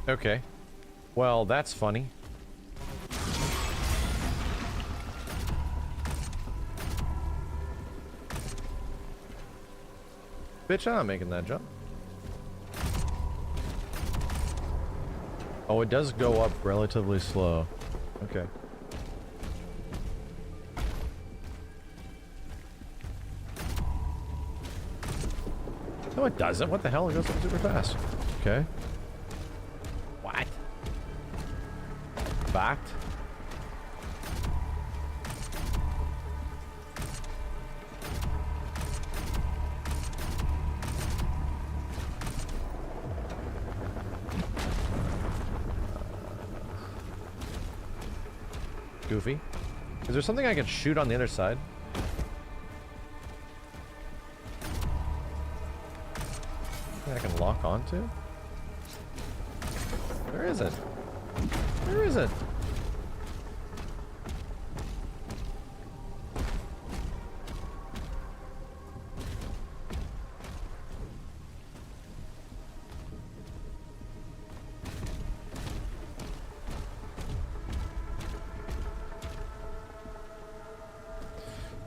Okay. Well, that's funny. Bitch, I'm not making that jump. Oh, it does go up relatively slow. Okay. No, it doesn't. What the hell? It goes up super fast. Okay. What? Backed? Goofy. Is there something I can shoot on the other side? Something I can lock onto? Where is it? Where is it?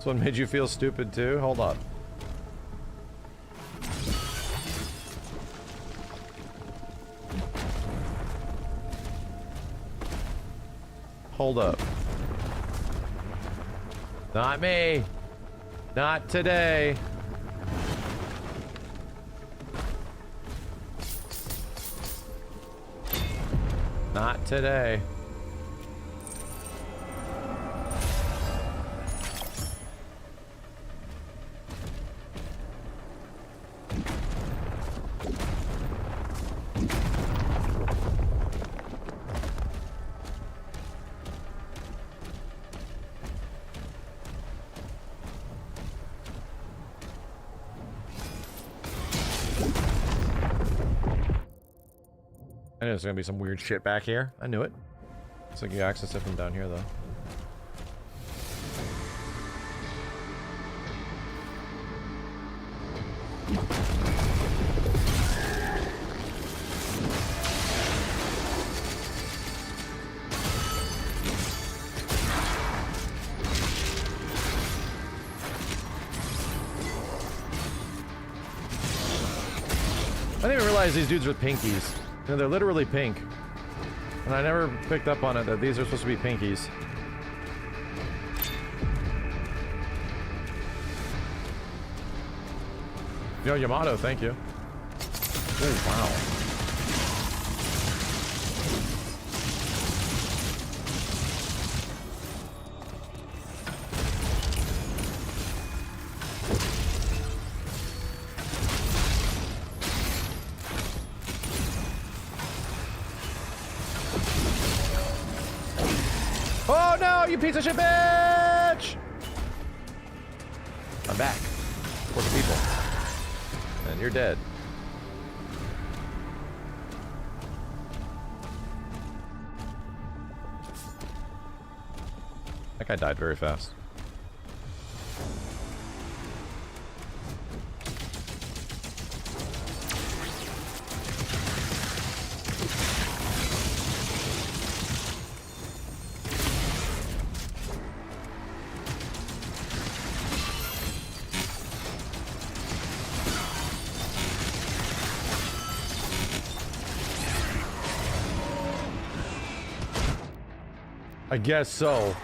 This one made you feel stupid too? Hold up. Hold up. Not me. Not today. Not today. I knew there's gonna be some weird shit back here. I knew it. Looks like you access it from down here, though. I didn't even realize these dudes were pinkies. You know, they're literally pink. And I never picked up on it that these are supposed to be pinkies. Yo, Yamato, thank you. Oh, wow. Oh no, you piece of shit bitch! I'm back. For the people. And you're dead. That guy died very fast. I guess so.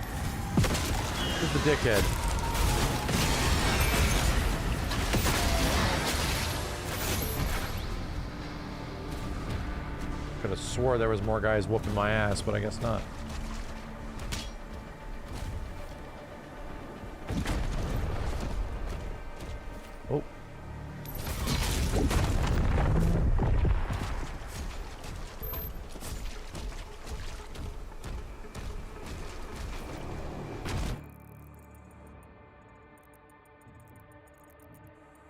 Who's the dickhead? Could have swore there was more guys whooping my ass, but I guess not. Oh.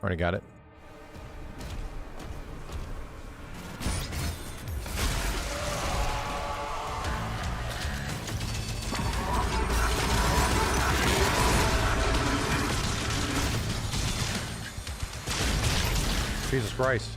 Already got it. Jesus Christ.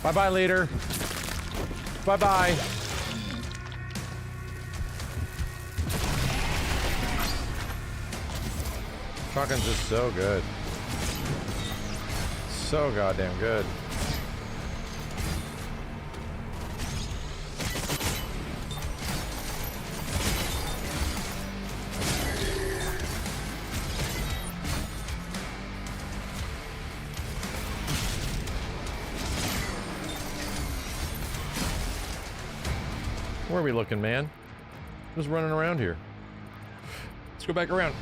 Bye-bye, leader. Bye-bye. Shotgun's just so good. So goddamn good. Where are we looking, man? Just running around here. Let's go back around.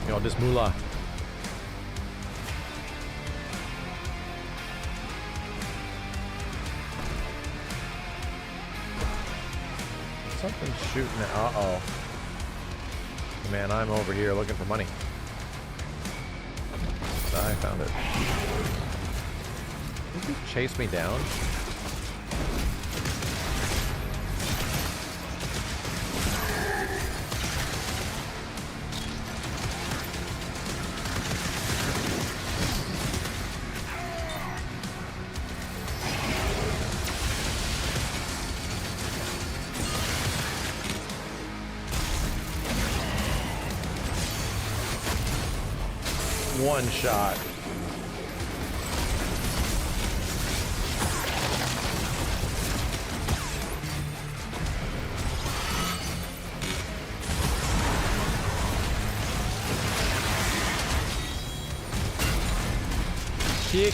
Yo, this moolah. Something's shooting at. Uh-oh. Man, I'm over here looking for money. I found it. Did you chase me down? One shot. Kick.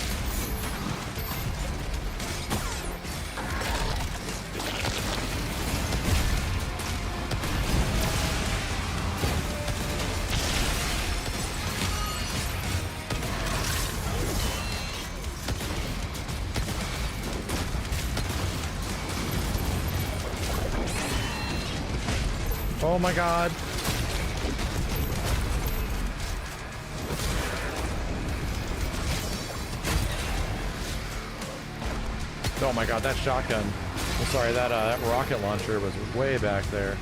Oh my god. Oh my god, that shotgun. I'm sorry, that rocket launcher was way back there.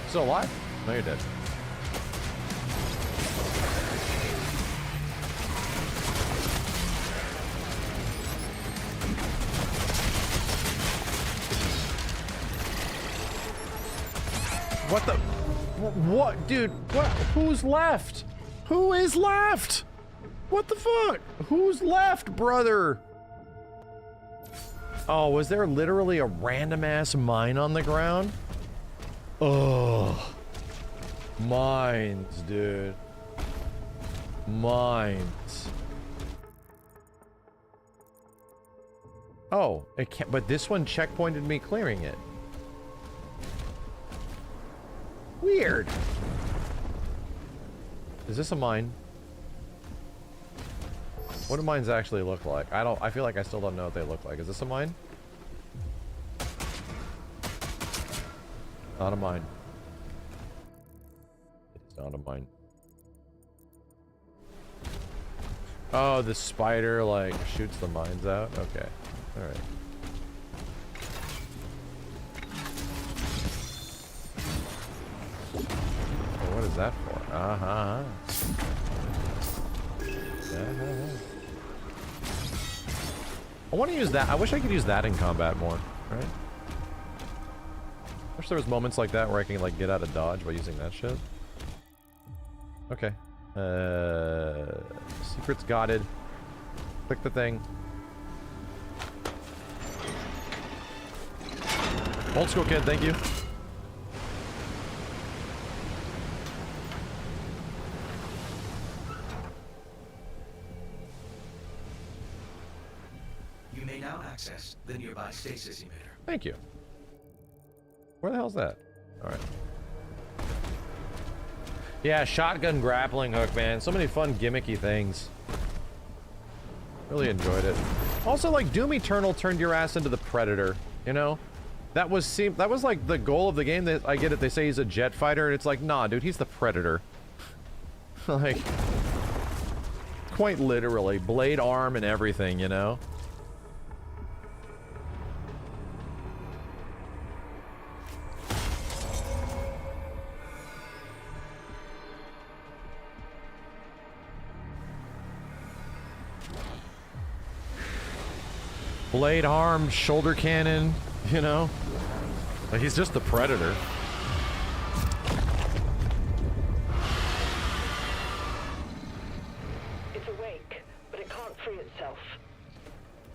Still alive? No, you're dead. What the? What? Dude, what? Who's left? Who is left? What the fuck? Who's left, brother? Oh, was there literally a random ass mine on the ground? Oh. Mines, dude. Mines. Oh, it can't, but this one checkpointed me clearing it. Weird. Is this a mine? What do mines actually look like? I feel like I still don't know what they look like. Is this a mine? Not a mine. It's not a mine. Oh, the spider like shoots the mines out? Okay. Alright. What is that for? I want to use that. I wish I could use that in combat more, right? I wish there was moments like that where I can like get out of dodge by using that shit. Okay. Secrets guarded. Click the thing. Old school kid, thank you. You may now access the nearby stasis emitter. Thank you. Where the hell's that? Alright. Yeah, shotgun grappling hook, man. So many fun gimmicky things. Really enjoyed it. Also, like, Doom Eternal turned your ass into the Predator, you know? That was like the goal of the game. That I get it, they say he's a jet fighter, and it's like, nah, dude, he's the Predator. Like, quite literally. Blade arm and everything, you know? Blade arm, shoulder cannon, you know? Like, he's just the Predator. It's awake, but it can't free itself.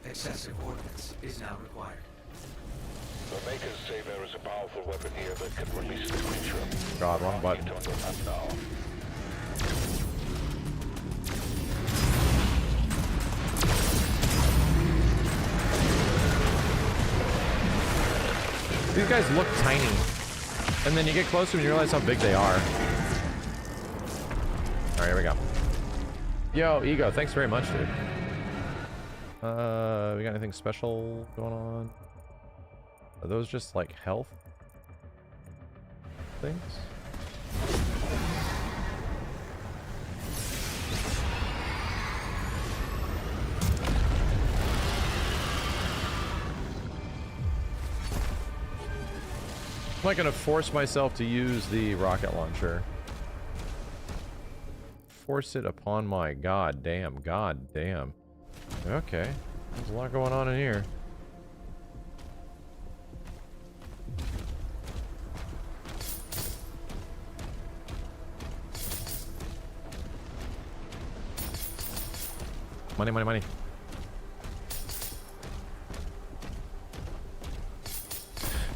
Excessive ordnance is now required. The makers say there is a powerful weapon here that can release the creature. God, wrong button. Now. These guys look tiny. And then you get closer and you realize how big they are. Alright, here we go. Yo, Ego, thanks very much, dude. We got anything special going on? Are those just like health things? I'm not gonna force myself to use the rocket launcher. Force it upon my god damn. Okay, there's a lot going on in here. Money, money, money.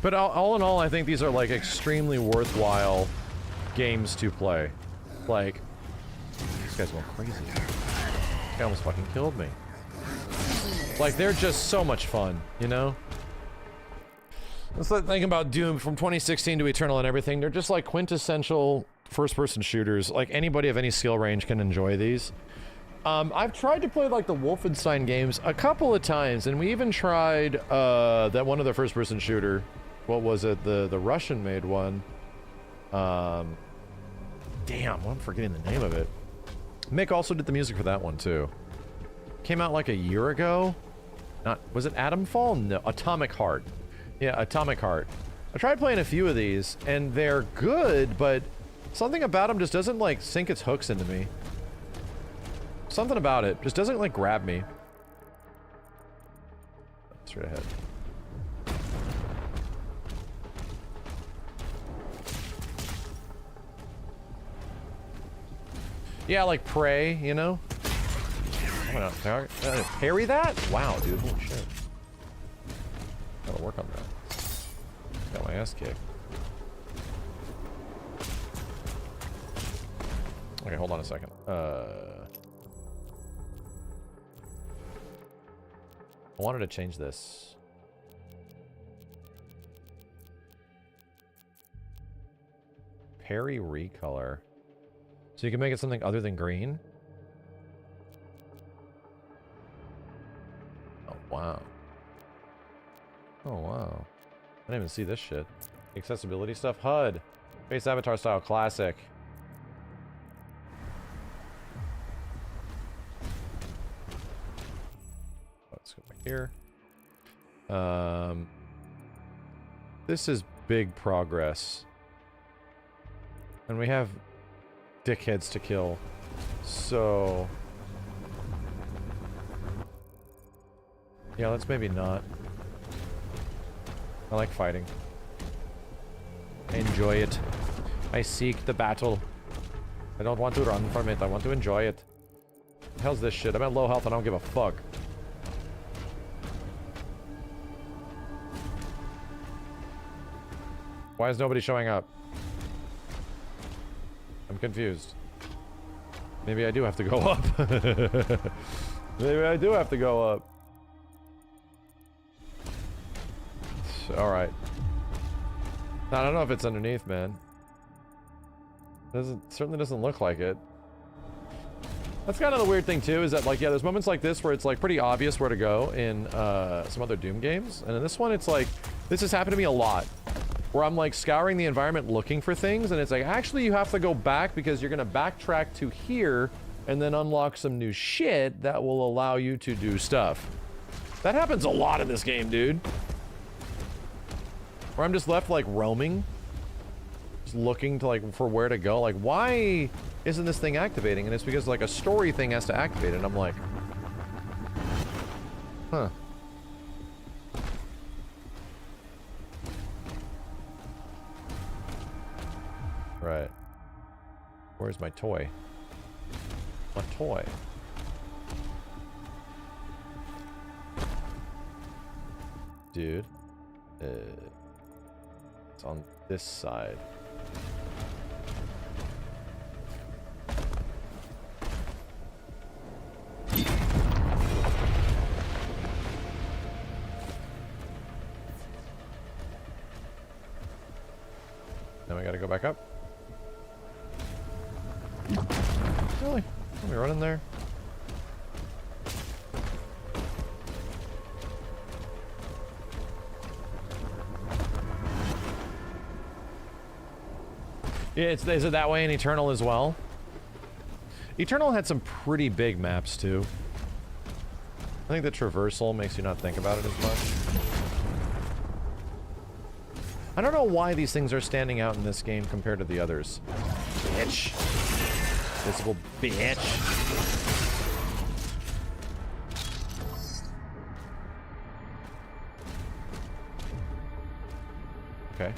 But all in all, I think these are like extremely worthwhile games to play. Like, this guy's going crazy. This guy almost fucking killed me. Like, they're just so much fun, you know? That's the thing about Doom from 2016 to Eternal and everything. They're just like quintessential first-person shooters. Like, anybody of any skill range can enjoy these. I've tried to play like the Wolfenstein games a couple of times, and we even tried that one other first-person shooter. What was it? The Russian-made one. Damn, I'm forgetting the name of it. Mick also did the music for that one too. Came out like a year ago. Was it Atomfall? No, Atomic Heart. Yeah, Atomic Heart. I tried playing a few of these, and they're good, but something about them just doesn't like sink its hooks into me. Something about it just doesn't like grab me. Straight ahead. Yeah, like Prey, you know? I'm gonna parry that? Wow, dude, holy shit. Gotta work on that. Got my ass kicked. Okay, hold on a second. I wanted to change this. Parry recolor. So you can make it something other than green? Oh, wow. Oh, wow. I didn't even see this shit. Accessibility stuff? HUD. Face avatar style classic. Let's go back here. This is big progress. And we have dickheads to kill. So... yeah, let's maybe not. I like fighting. I enjoy it. I seek the battle. I don't want to run from it. I want to enjoy it. What the hell's this shit? I'm at low health and I don't give a fuck. Why is nobody showing up? I'm confused. Maybe I do have to go up. Maybe I do have to go up. Alright. I don't know if it's underneath, man. Certainly doesn't look like it. That's kind of the weird thing too, is that like, yeah, there's moments like this where it's like pretty obvious where to go in some other Doom games. And in this one, it's like, this has happened to me a lot. Where I'm like scouring the environment looking for things, and it's like, actually you have to go back because you're gonna backtrack to here and then unlock some new shit that will allow you to do stuff. That happens a lot in this game, dude. Where I'm just left like roaming. Just looking to like for where to go. Like, why isn't this thing activating? And it's because like a story thing has to activate it, and I'm like, huh. Right. Where's my toy? My toy. Dude. It's on this side. Now we gotta go back up. We run in there. Yeah, is it that way in Eternal as well? Eternal had some pretty big maps too. I think the traversal makes you not think about it as much. I don't know why these things are standing out in this game compared to the others. Bitch. Visible bitch. Okay.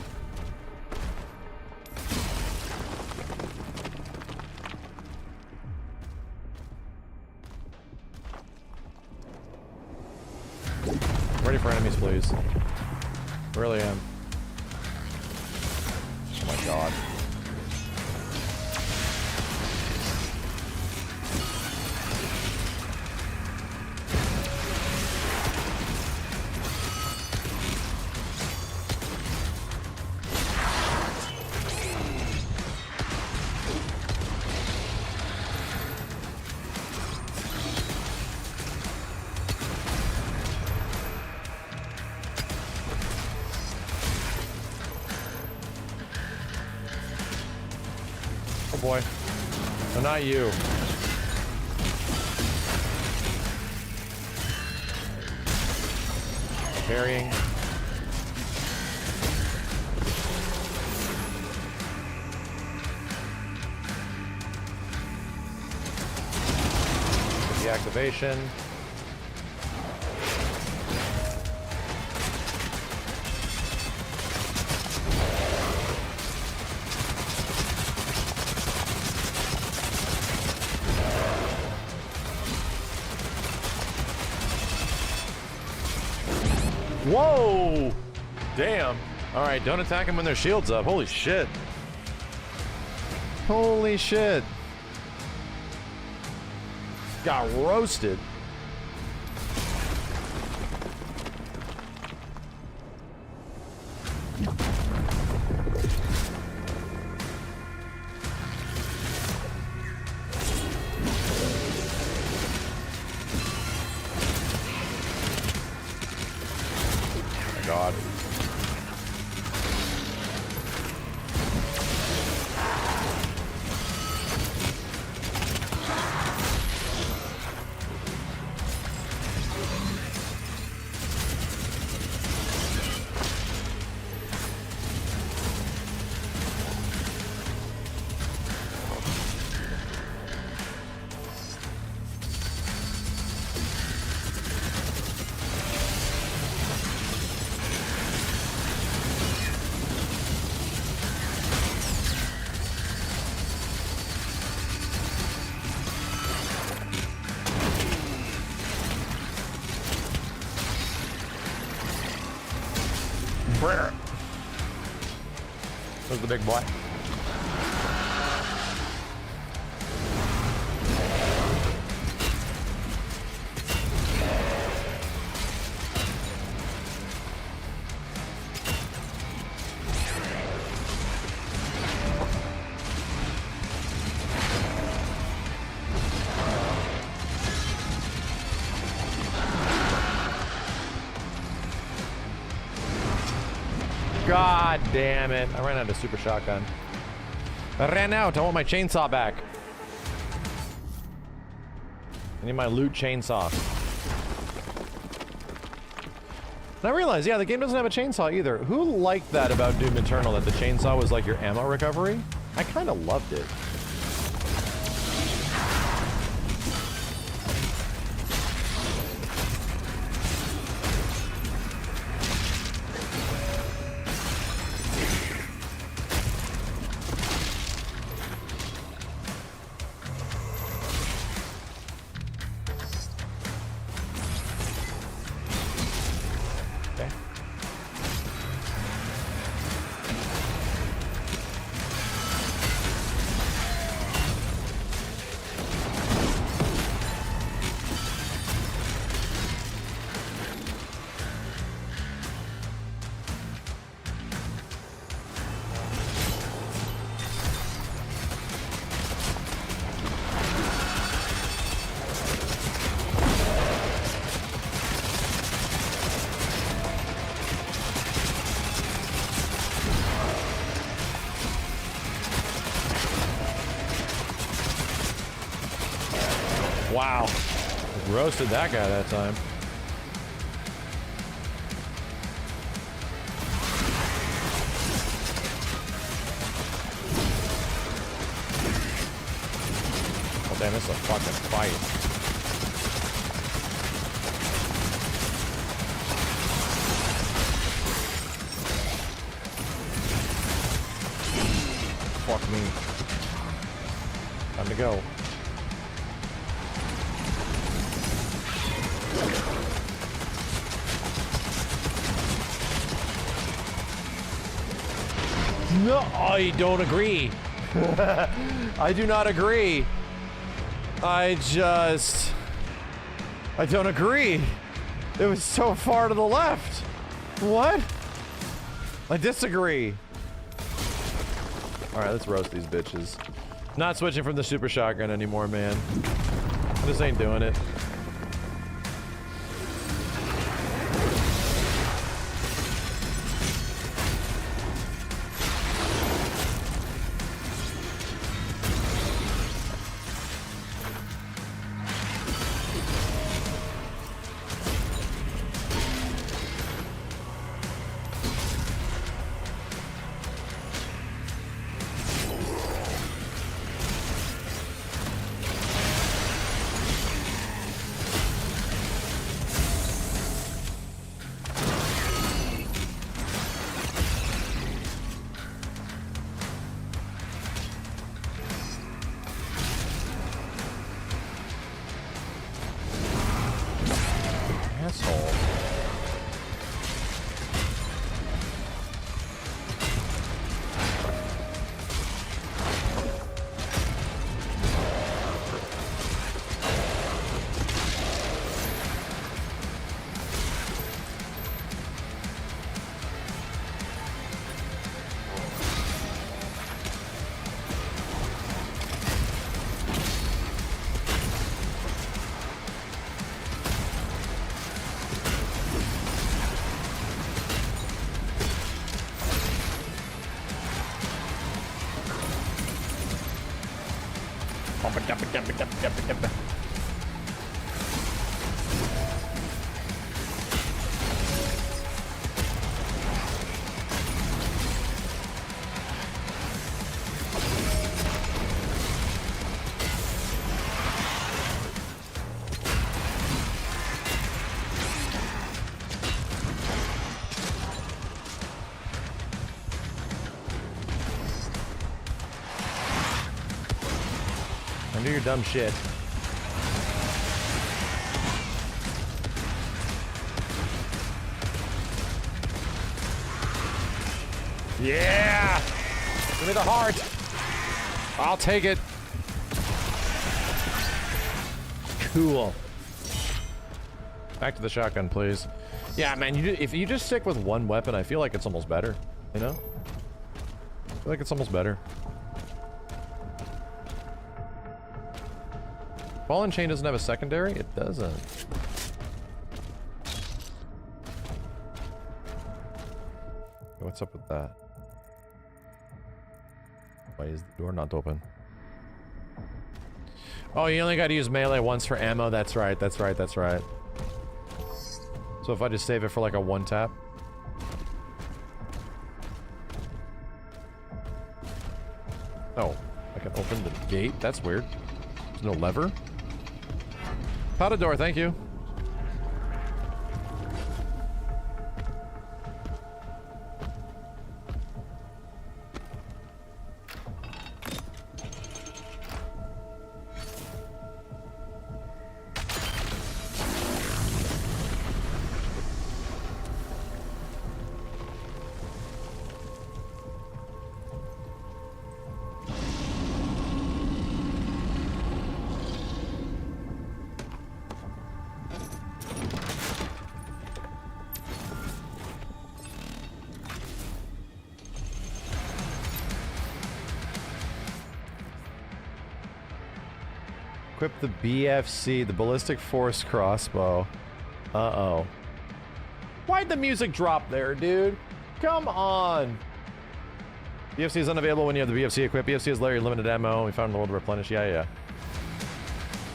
Ready for enemies, please. Really am. Oh my god. Boy. No, not you. Parrying. The activation. Whoa! Damn. Alright, don't attack them when their shield's up. Holy shit. Holy shit. Got roasted. God. There's the big boy. God damn it. I ran out of super shotgun. I ran out. I want my chainsaw back. I need my loot chainsaw. And I realized, yeah, the game doesn't have a chainsaw either. Who liked that about Doom Eternal, that the chainsaw was like your ammo recovery? I kind of loved it. Wow. Roasted that guy that time. Oh damn, this is a fucking fight. Fuck me. Time to go. No, I don't agree. I do not agree. I don't agree. It was so far to the left. What? I disagree. Alright, let's roast these bitches. Not switching from the super shotgun anymore, man. I just ain't doing it. Do your dumb shit. Yeah! Give me the heart! I'll take it. Cool. Back to the shotgun, please. Yeah, man, if you just stick with one weapon, I feel like it's almost better, you know? I feel like it's almost better. Ball and chain doesn't have a secondary? It doesn't. What's up with that? Why is the door not open? Oh, you only gotta use melee once for ammo. That's right, that's right, that's right. So if I just save it for like a one tap. Oh, I can open the gate? That's weird. There's no lever. Powder door, thank you. Equip the BFC, the Ballistic Force Crossbow. Uh-oh. Why'd the music drop there, dude? Come on! BFC is unavailable when you have the BFC equipped. BFC is Larry limited ammo. We found in the world to replenish. Yeah.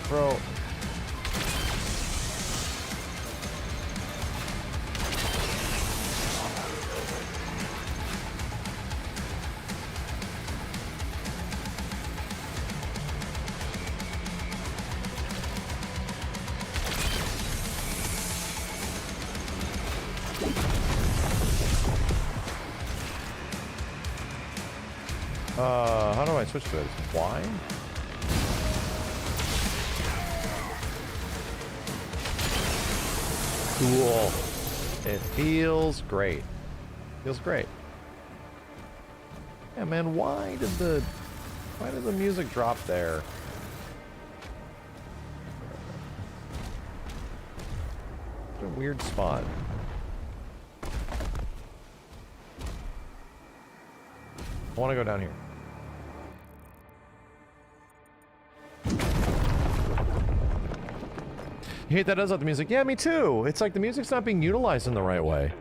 Bro, How do I switch to it? Y? Cool. It feels great. Feels great. Yeah, man, why did the music drop there? It's a weird spot. I want to go down here. You hate that it does that the music? Yeah, me too. It's like the music's not being utilized in the right way.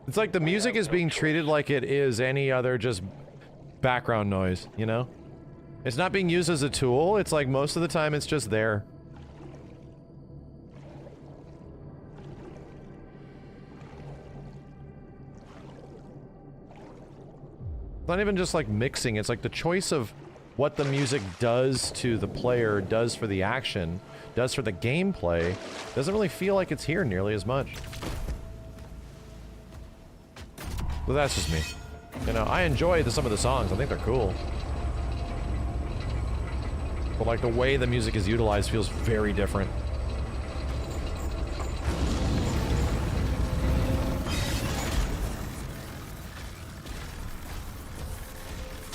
It's like the music is being treated like it is any other just background noise, you know? It's not being used as a tool. It's like most of the time it's just there. It's not even just like mixing. It's like the choice of what the music does to the player, does for the action, does for the gameplay, doesn't really feel like it's here nearly as much. But that's just me. You know, I enjoy some of the songs. I think they're cool. But like the way the music is utilized feels very different.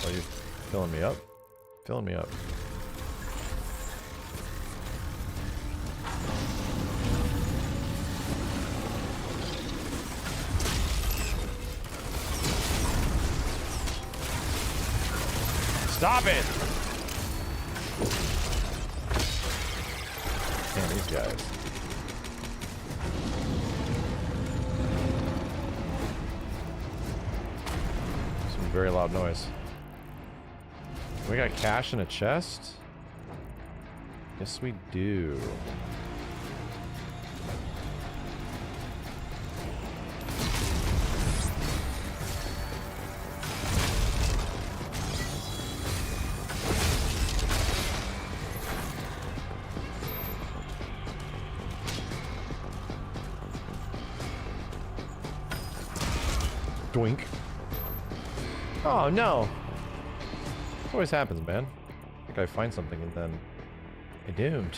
Oh, you filling me up? Filling me up. Stop it! Damn, these guys. Some very loud noise. We got cash in a chest? Yes, we do. Doink. Oh, no. This always happens, man. I think I find something and then I don't.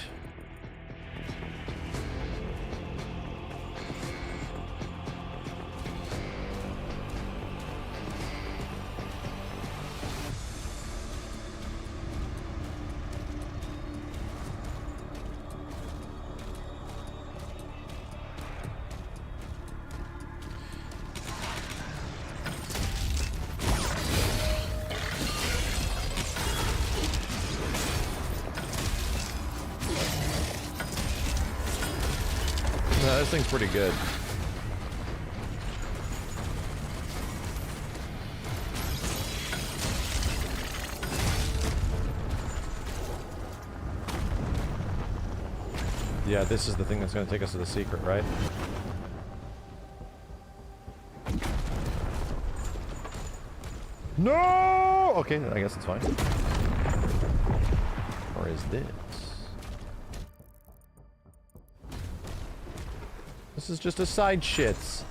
This thing's pretty good. Yeah, this is the thing that's going to take us to the secret, right? No! Okay, I guess it's fine. Or is this? This is just a side shits.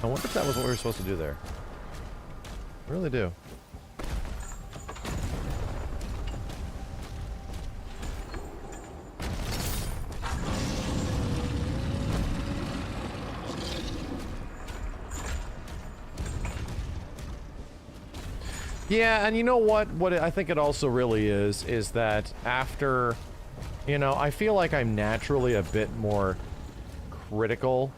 I wonder if that was what we were supposed to do there. I really do. Yeah, and you know what? What I think it also really is that after, you know, I feel like I'm naturally a bit more critical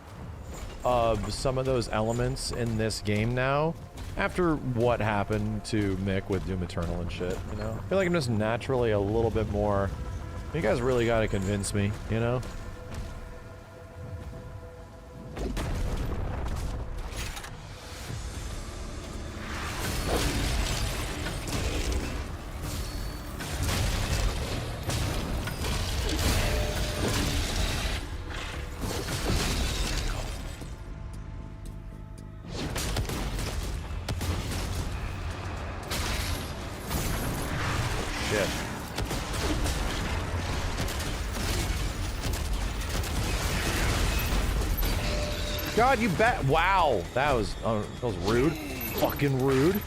of some of those elements in this game now. After what happened to Mick with Doom Eternal and shit, you know? I feel like I'm just naturally a little bit more... You guys really gotta convince me, you know? God, you bet. Wow, that was rude. Fucking rude.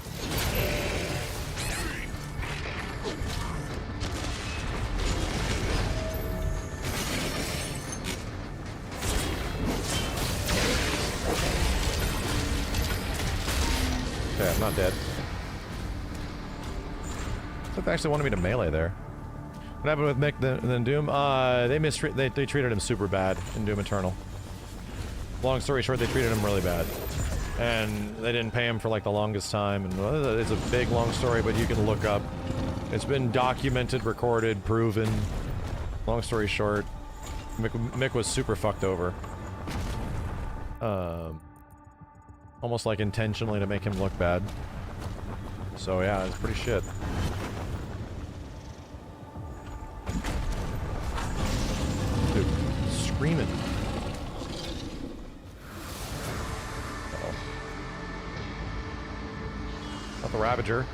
Okay, I'm not dead. They actually wanted me to melee there. What happened with Mick and then Doom? They treated him super bad in Doom Eternal. Long story short, they treated him really bad. And they didn't pay him for like the longest time, and it's a big long story, but you can look up. It's been documented, recorded, proven. Long story short, Mick was super fucked over. Almost like intentionally to make him look bad. So yeah, it's pretty shit. Dude, screaming. Uh-oh. Not the Ravager.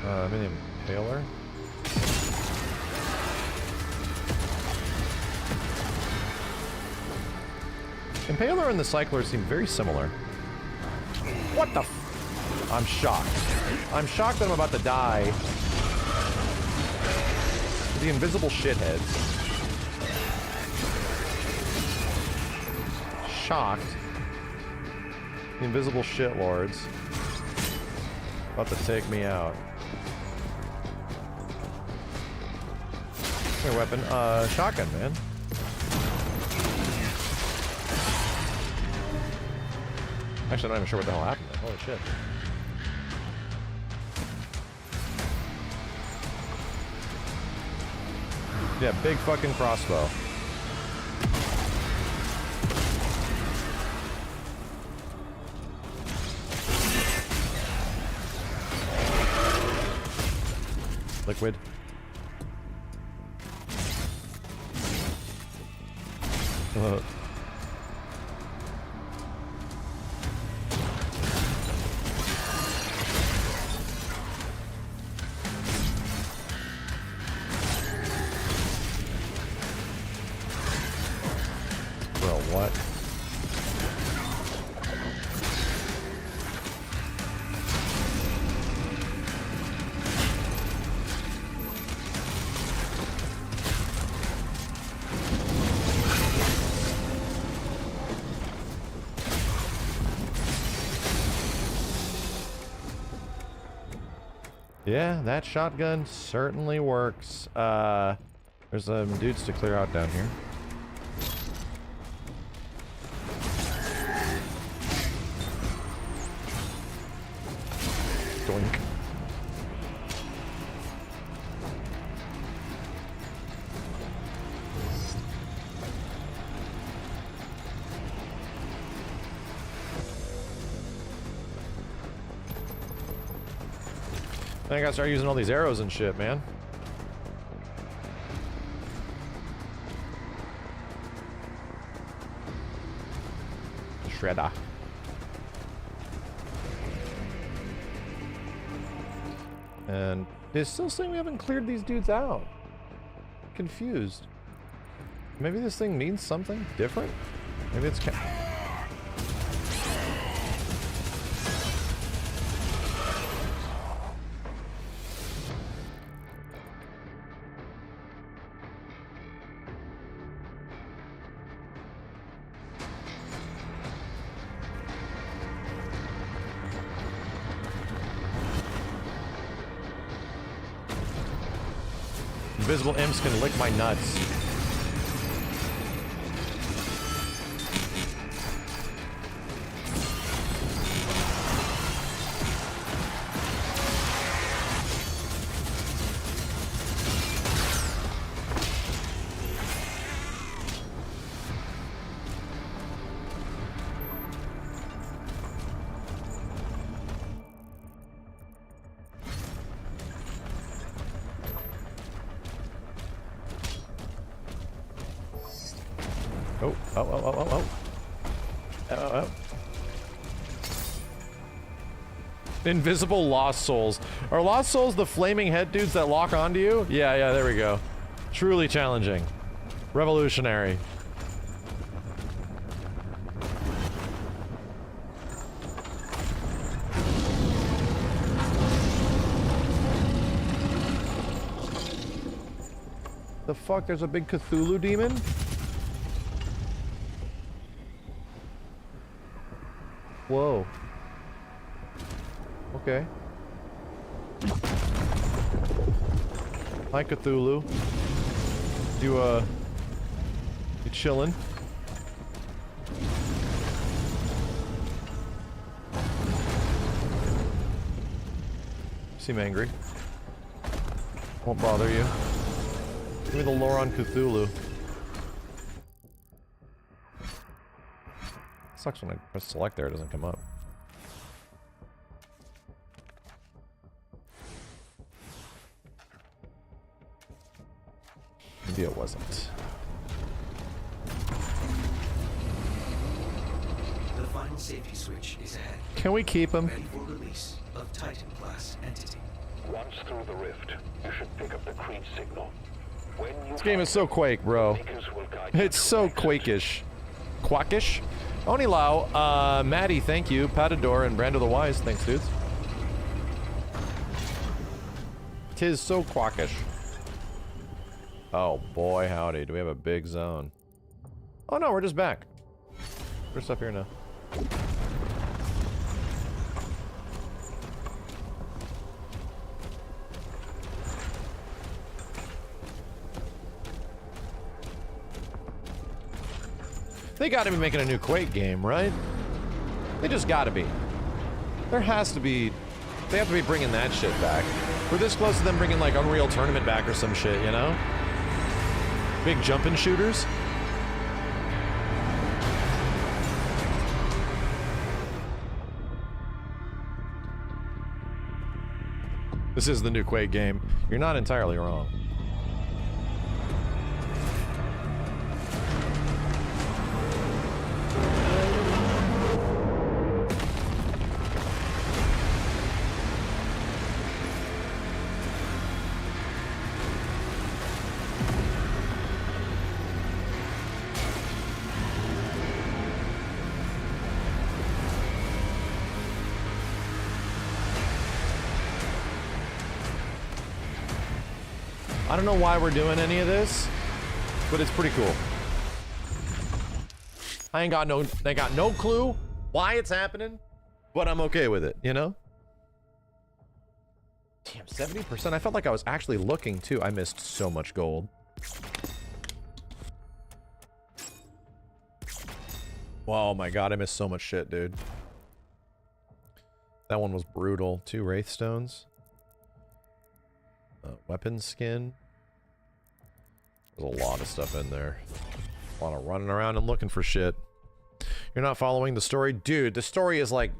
Maybe the Impaler. Impaler and the Cycler seem very similar. What the f- I'm shocked. I'm shocked that I'm about to die. The invisible shitheads. Shocked. The invisible shitlords. About to take me out. Your weapon. Shotgun, man. Actually, I'm not even sure what the hell happened there. Holy shit. Yeah, big fucking crossbow. Liquid. Bro, what? Yeah, that shotgun certainly works. There's some dudes to clear out down here. Doink. I gotta start using all these arrows and shit, man. Shredder. And they're still saying we haven't cleared these dudes out. Confused. Maybe this thing means something different? Maybe it's invisible imps can lick my nuts. Invisible Lost Souls. Are Lost Souls the flaming head dudes that lock onto you? Yeah, there we go. Truly challenging. Revolutionary. The fuck? There's a big Cthulhu demon? Whoa. Okay. Hi, Cthulhu. You chillin'? Seem angry. Won't bother you. Give me the lore on Cthulhu. Sucks when I press select there, it doesn't come up. Maybe it wasn't. The final safety switch is ahead. Can we keep him? Ready for release of Titan class entity. Once through the rift, you should pick up the Creed signal. When you This game is so Quake, bro. It's so Quake-ish. Quackish? Onilao, Maddie, thank you. Patador and Brando the Wise, thanks, dudes. Tis so quackish. Oh boy, howdy. Do we have a big zone? Oh no, we're just back. There's stuff here now. They gotta be making a new Quake game, right? They just gotta be. There has to be... They have to be bringing that shit back. We're this close to them bringing, like, Unreal Tournament back or some shit, you know? Big jumping shooters. This is the new Quake game. You're not entirely wrong. I don't know why we're doing any of this, but it's pretty cool. I got no clue why it's happening, but I'm okay with it, you know? Damn, 70%. I felt like I was actually looking too. I missed so much gold. Oh my god, I missed so much shit, dude. That one was brutal. 2 Wraith Stones. Weapon skin. There's a lot of stuff in there. A lot of running around and looking for shit. You're not following the story? Dude, the story is like...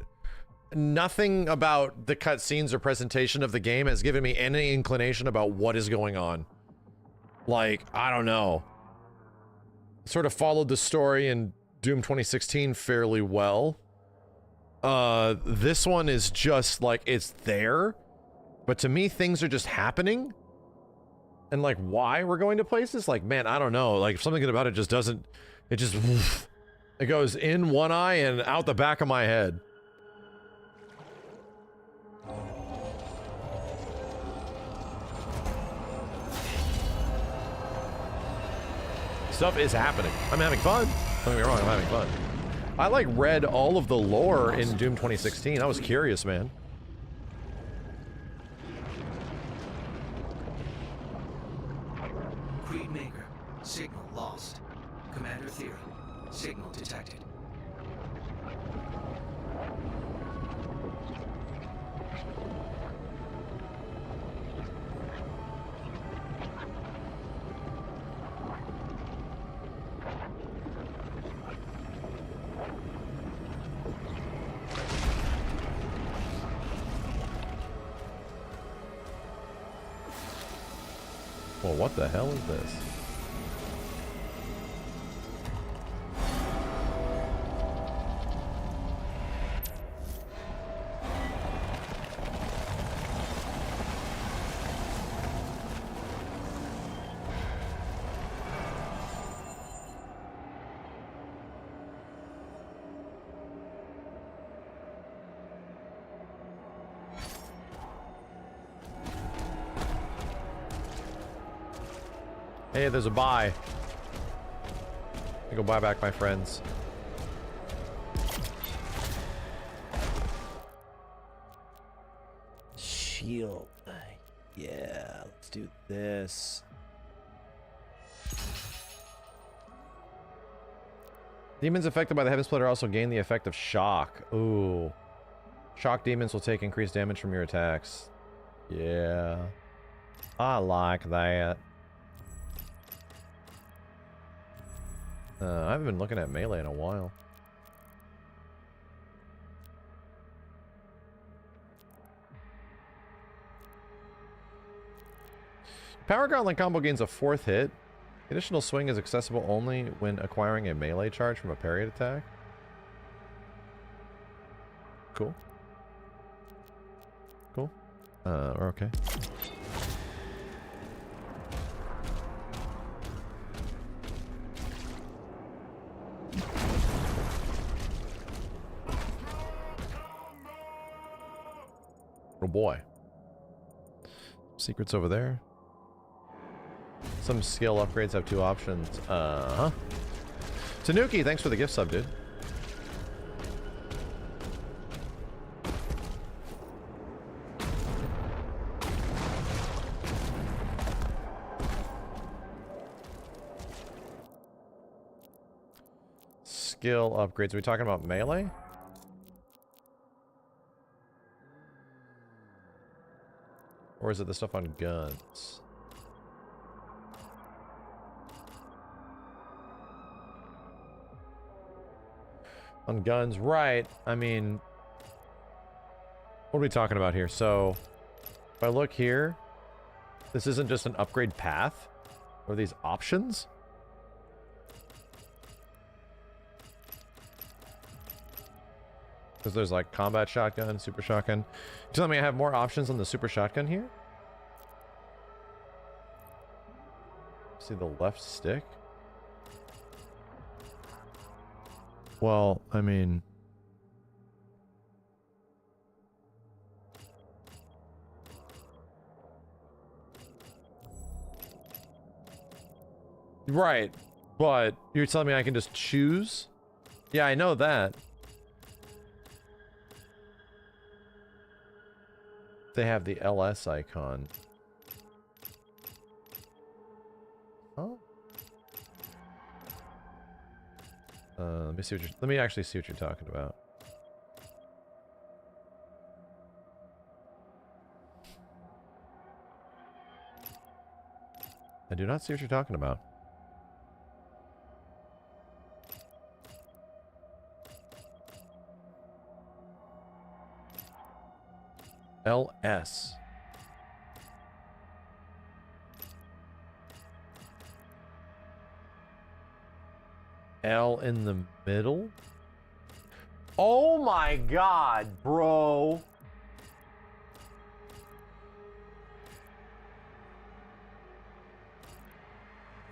Nothing about the cutscenes or presentation of the game has given me any inclination about what is going on. Like, I don't know. Sort of followed the story in Doom 2016 fairly well. This one is just like, it's there. But to me, things are just happening. And like, why we're going to places? Like, man, I don't know. Like, something about it just doesn't... It just... It goes in one eye and out the back of my head. Stuff is happening. I'm having fun. Don't get me wrong, I'm having fun. I like read all of the lore in Doom 2016. I was curious, man. Creed Maker. Signal lost. Commander Theory. Signal detected. Well, what the hell is this? Hey, there's a buy. I go buy back my friends. Shield. Yeah, let's do this. Demons affected by the Heaven Splitter also gain the effect of shock. Ooh. Shock demons will take increased damage from your attacks. Yeah. I like that. I haven't been looking at melee in a while. Power Gauntlet combo gains a 4th hit. Additional swing is accessible only when acquiring a melee charge from a parried attack. Cool. Cool. We're okay. Oh boy. Secrets over there. Some skill upgrades have 2 options. Tanuki, thanks for the gift sub, dude. Skill upgrades. Are we talking about melee? Or is it the stuff on guns? On guns, right. I mean, what are we talking about here? So, if I look here, this isn't just an upgrade path? Or these options? Because there's like combat shotgun, super shotgun. You telling me I have more options on the super shotgun here? See the left stick? Well, I mean... Right, but you're telling me I can just choose? Yeah, I know that. They have the LS icon. Oh. Let me see what you're, let me actually see what you're talking about. I do not see what you're talking about. LS. L in the middle? Oh my god, bro.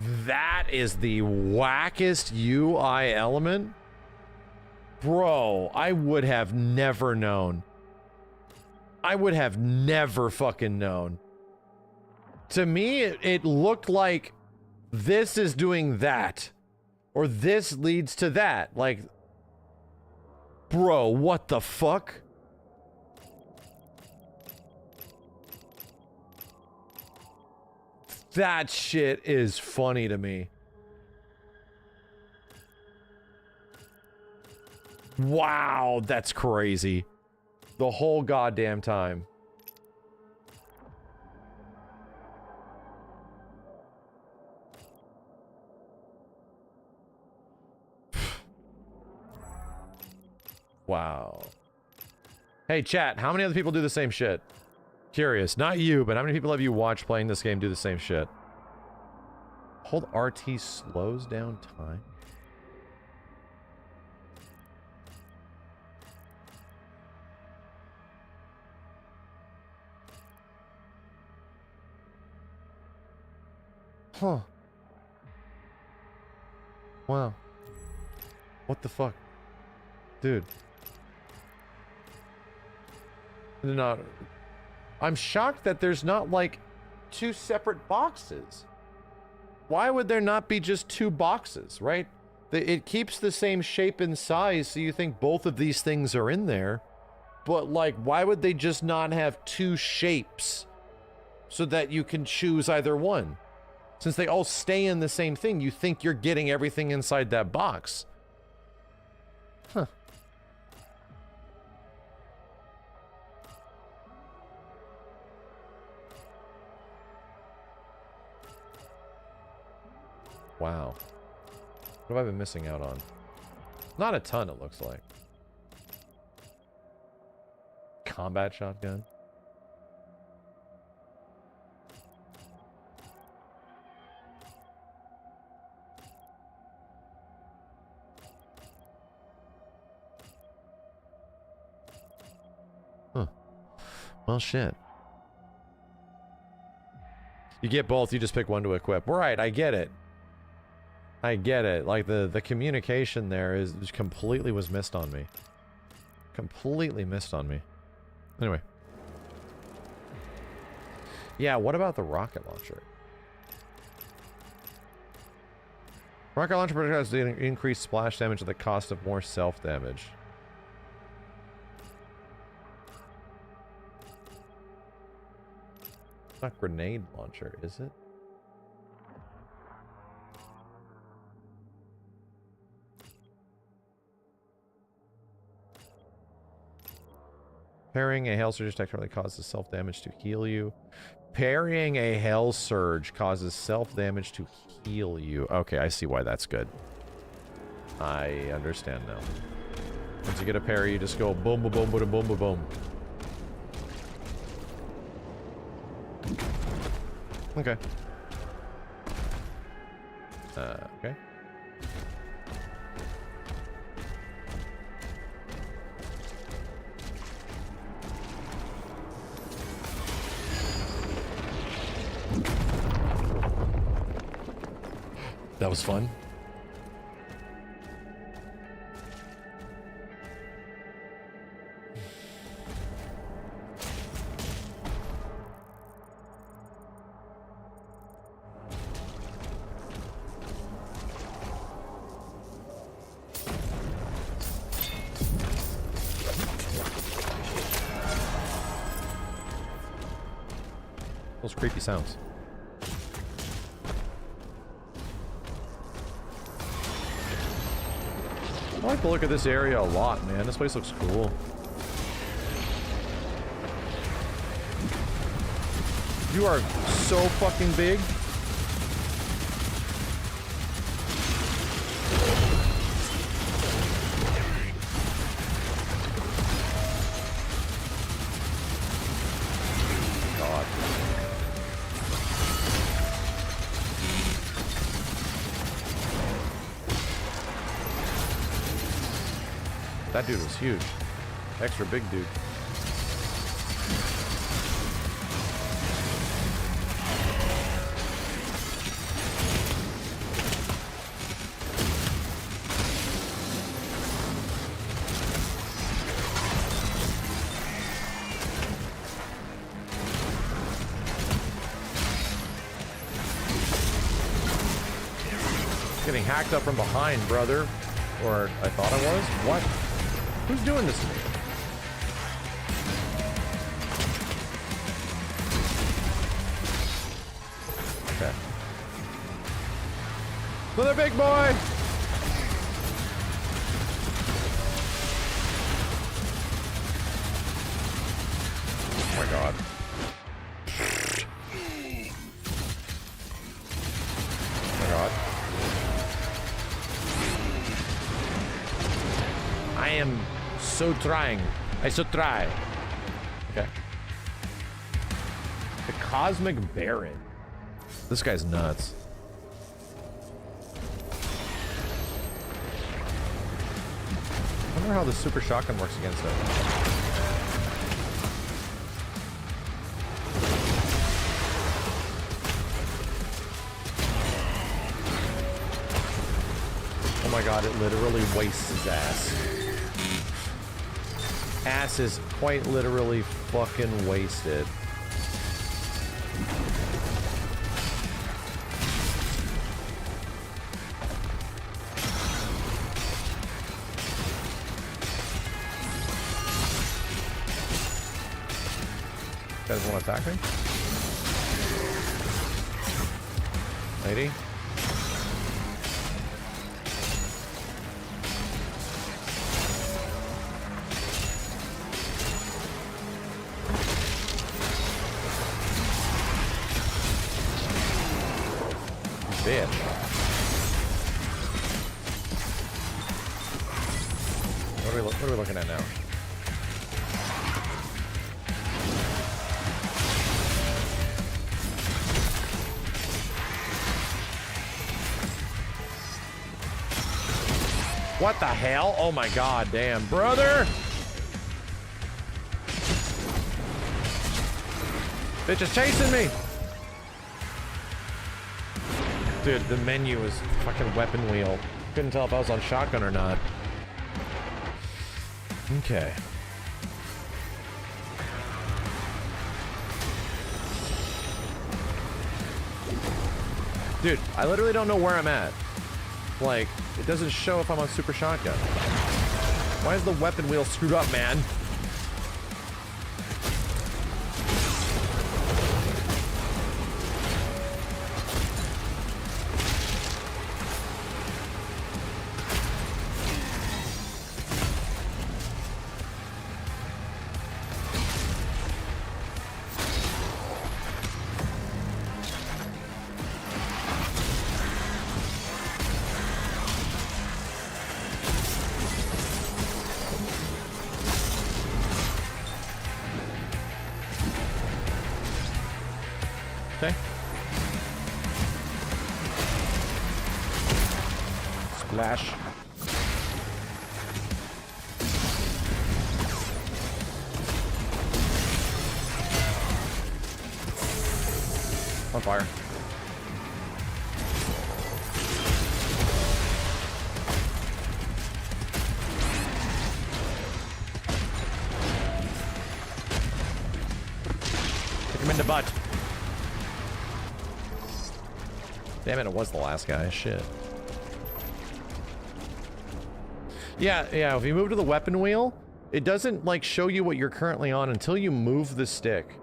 That is the wackest UI element? Bro, I would have never known. I would have never fucking known. To me, it looked like this is doing that. Or this leads to that. Like, bro, what the fuck? That shit is funny to me. Wow, that's crazy. The whole goddamn time. Wow. Hey, chat, how many other people do the same shit? Curious. Not you, but how many people have you watched playing this game do the same shit? Hold RT slows down time. Huh. Wow. What the fuck? Dude. Not... I'm shocked that there's not, like, 2 separate boxes. Why would there not be just 2 boxes, right? It keeps the same shape and size, so you think both of these things are in there. But, like, why would they just not have 2 shapes so that you can choose either one? Since they all stay in the same thing, you think you're getting everything inside that box. Huh. Wow. What have I been missing out on? Not a ton, it looks like. Combat shotgun. Huh. Well, shit. You get both, you just pick one to equip. Right, I get it. I get it. Like, the communication there is completely was missed on me. Completely missed on me. Anyway. Yeah, what about the rocket launcher? Rocket launcher projectiles increase splash damage at the cost of more self-damage. It's not grenade launcher, is it? Parrying a Hail Surge technically causes self-damage to heal you. Parrying a Hail Surge causes self-damage to heal you. Okay, I see why that's good. I understand now. Once you get a parry, you just go boom, boom, boom, boom, boom, boom, boom. Okay. Okay. That was fun. Those creepy sounds. I like the look of this area a lot, man. This place looks cool. You are so fucking big. God. That dude was huge. Extra big dude. Getting hacked up from behind, brother. Or I thought I was? What? Who's doing this to me? Okay. Another big boy! Oh my god. Oh my god. I am so trying. I so try. Okay. The Cosmic Baron. This guy's nuts. I wonder how the super shotgun works against it. Oh my god, it literally wastes his ass. Ass is quite literally fucking wasted. Guys want to attack me? Lady? Bitch. What are we looking at now? What the hell? Oh my god, damn, brother! Bitch is chasing me! Dude, the menu is fucking weapon wheel. Couldn't tell if I was on shotgun or not. Okay. Dude, I literally don't know where I'm at. Like, it doesn't show if I'm on super shotgun. Why is the weapon wheel screwed up, man? Okay. Splash. On fire. Kick him in the butt. Damn it, it was the last guy. Shit. Yeah, if you move to the weapon wheel, it doesn't, like, show you what you're currently on until you move the stick.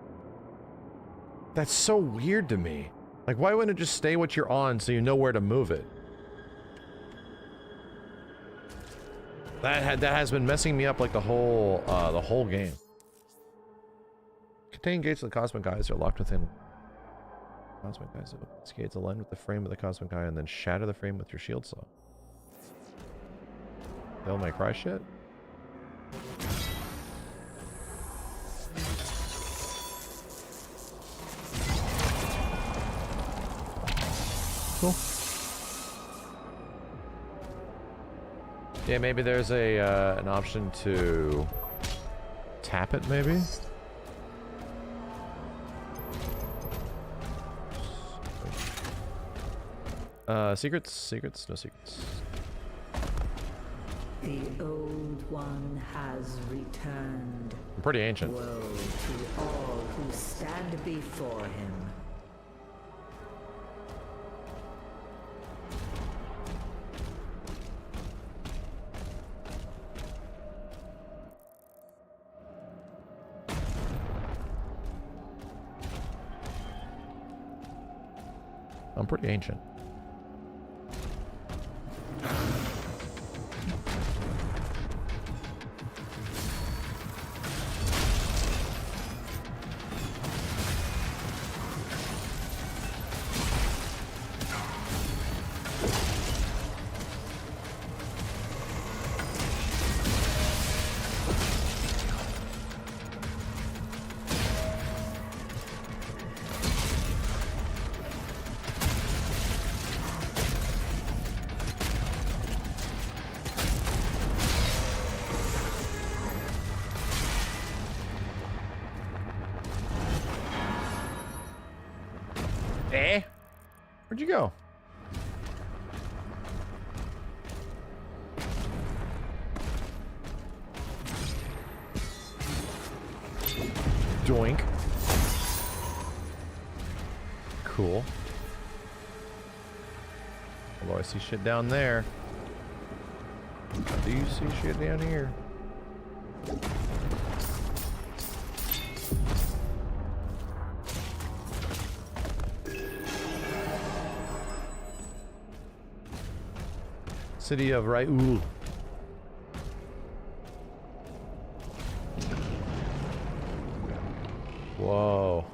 That's so weird to me. Like, why wouldn't it just stay what you're on so you know where to move it? That has been messing me up, like, the whole game. Contain gates of the Cosmic Eyes are locked within Cosmic Eyes. These gates align with the frame of the Cosmic Eye and then shatter the frame with your shield saw. Devil May Cry shit? Cool. Yeah, maybe there's a an option to tap it, maybe? Secrets? No secrets. The Old One has returned. I'm pretty ancient. Woe to all who stand before him. I'm pretty ancient. Where'd you go? Doink. Cool. Although I see shit down there. Do you see shit down here? City of Raul. Whoa.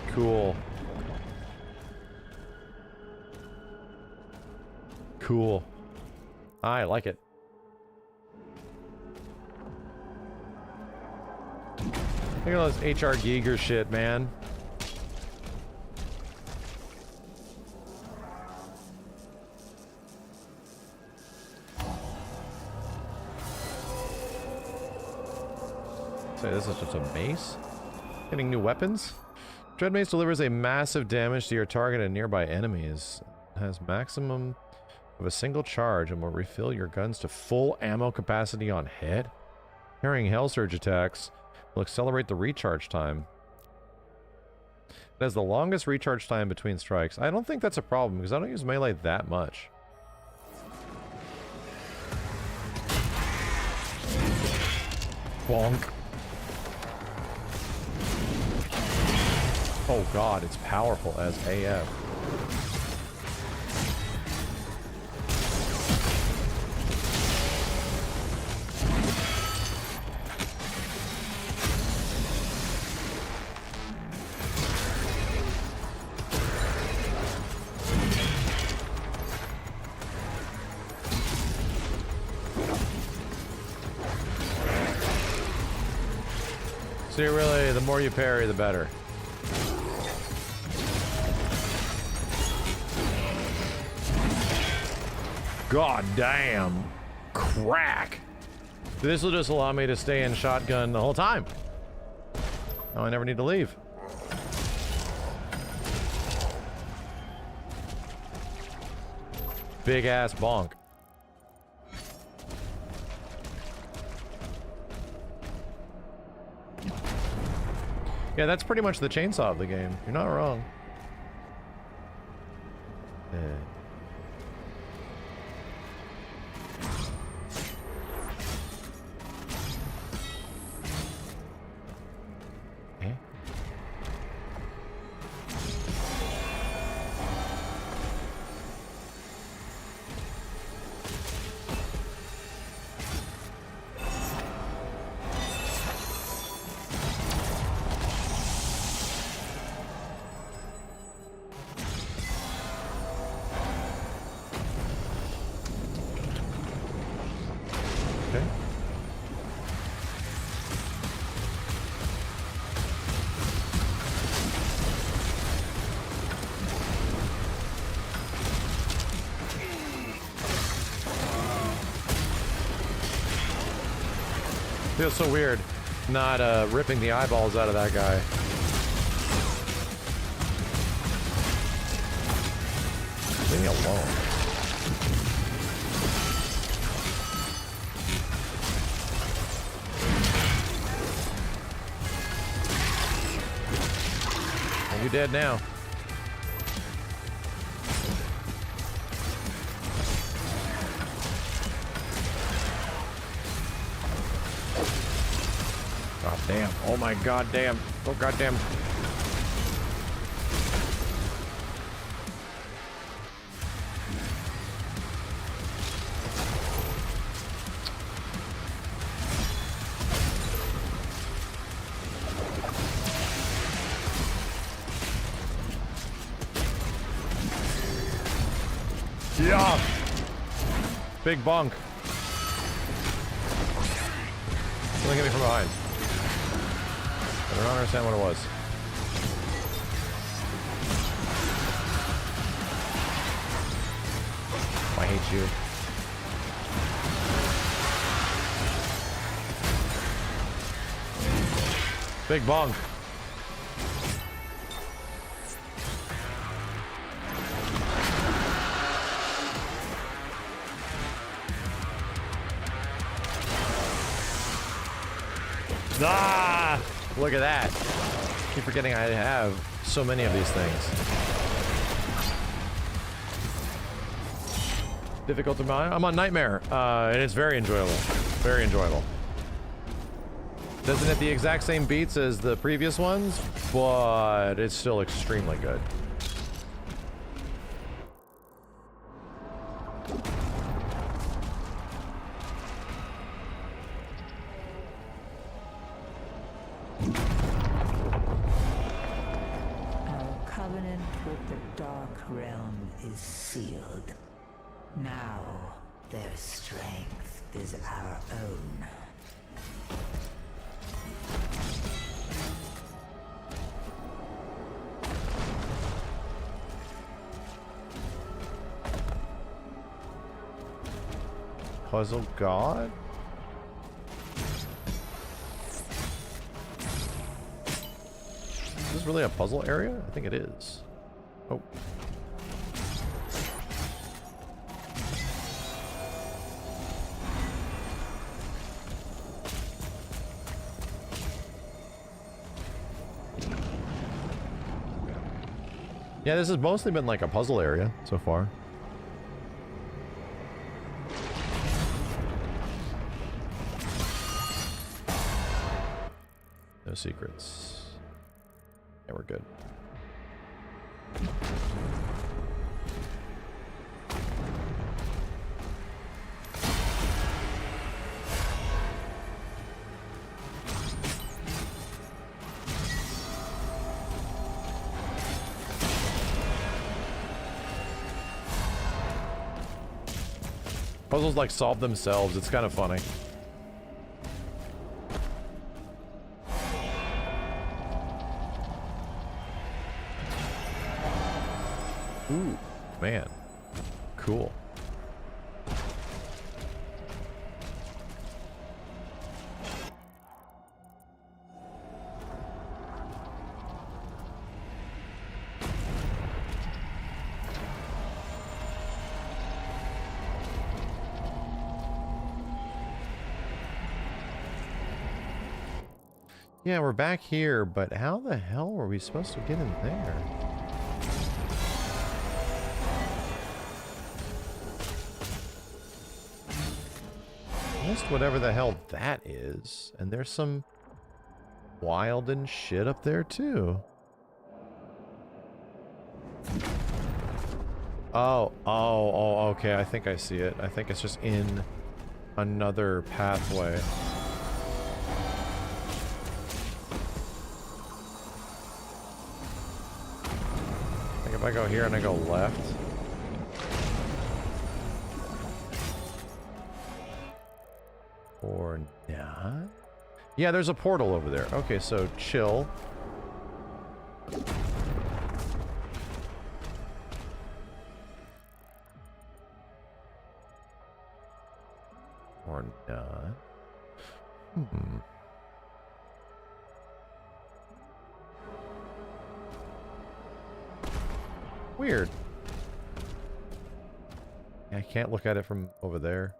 Cool. Cool. I like it. Look at all this H.R. Giger shit, man. Say, this is just a mace? Getting new weapons? Dread Mace delivers a massive damage to your target and nearby enemies. It has maximum of a single charge and will refill your guns to full ammo capacity on hit. Carrying Hell Surge attacks will accelerate the recharge time. It has the longest recharge time between strikes. I don't think that's a problem because I don't use melee that much. Bonk. Oh god, it's powerful as AF. So you really, the more you parry, the better. God damn. Crack. This will just allow me to stay in shotgun the whole time. Now I never need to leave. Big ass bonk. Yeah, that's pretty much the chainsaw of the game. You're not wrong. Feels so weird not ripping the eyeballs out of that guy. Leave me alone. Well, you dead now. God damn. Oh my god damn. Oh god damn. Yeah. Big bunk. Look at me from behind. I don't understand what it was. I hate you. Big bonk. Ah! Look at that. Keep forgetting I have so many of these things. Difficult to mine. I'm on Nightmare, and it's very enjoyable. Very enjoyable. Doesn't hit the exact same beats as the previous ones, but it's still extremely good. agreement with the Dark Realm is sealed. Now, their strength is our own. Puzzle God? Is this really a puzzle area? I think it is. Oh. Yeah, this has mostly been like a puzzle area so far. No secrets. Yeah, we're good. Puzzles like solve themselves. It's kind of funny. Ooh, man. Cool. Yeah, we're back here, but how the hell were we supposed to get in there? Missed whatever the hell that is, and there's some wild and shit up there too. Oh, okay, I think I see it. I think it's just in another pathway. I think if I go here and I go left. Or not? Yeah, there's a portal over there. Okay, so chill. Or not. Weird. I can't look at it from over there.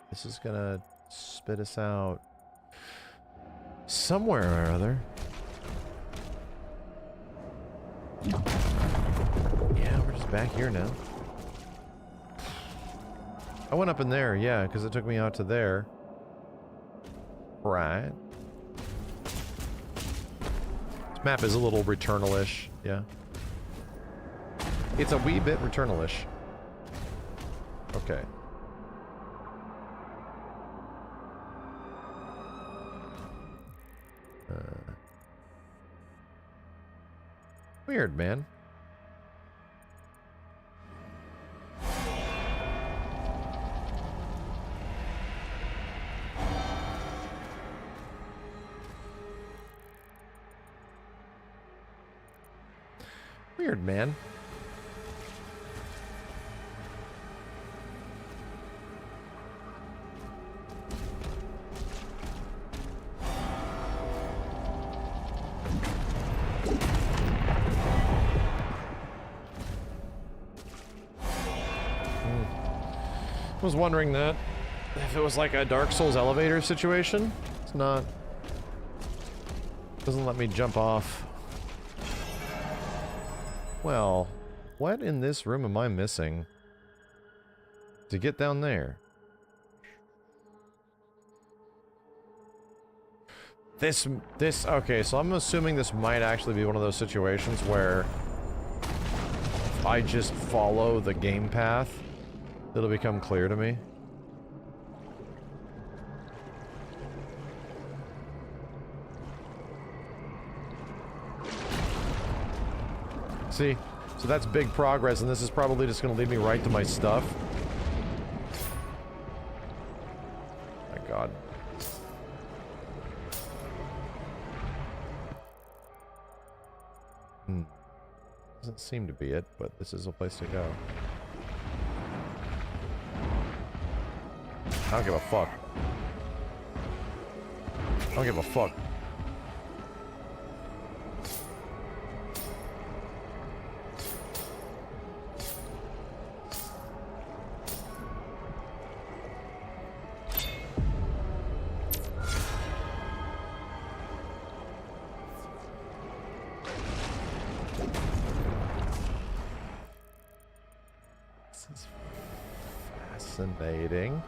This is gonna spit us out somewhere or other. Yeah, we're just back here now. I went up in there, yeah, because it took me out to there. Right. This map is a little Returnal-ish, yeah. It's a wee bit Returnal-ish. Okay. Weird, man. Weird, man. I was wondering that if it was like a Dark Souls elevator situation. It's not. Doesn't let me jump off. Well, what in this room am I missing to get down there? Okay, so I'm assuming this might actually be one of those situations where if I just follow the game path, it'll become clear to me. See? So that's big progress, and this is probably just gonna lead me right to my stuff. My god. Doesn't seem to be it, but this is a place to go. I don't give a fuck. I don't give a fuck. Fascinating.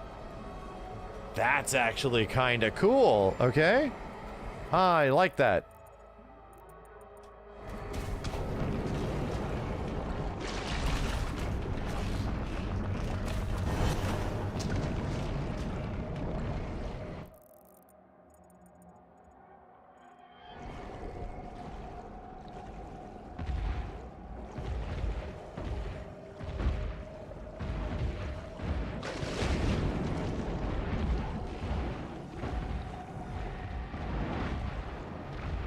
That's actually kind of cool, okay? I like that.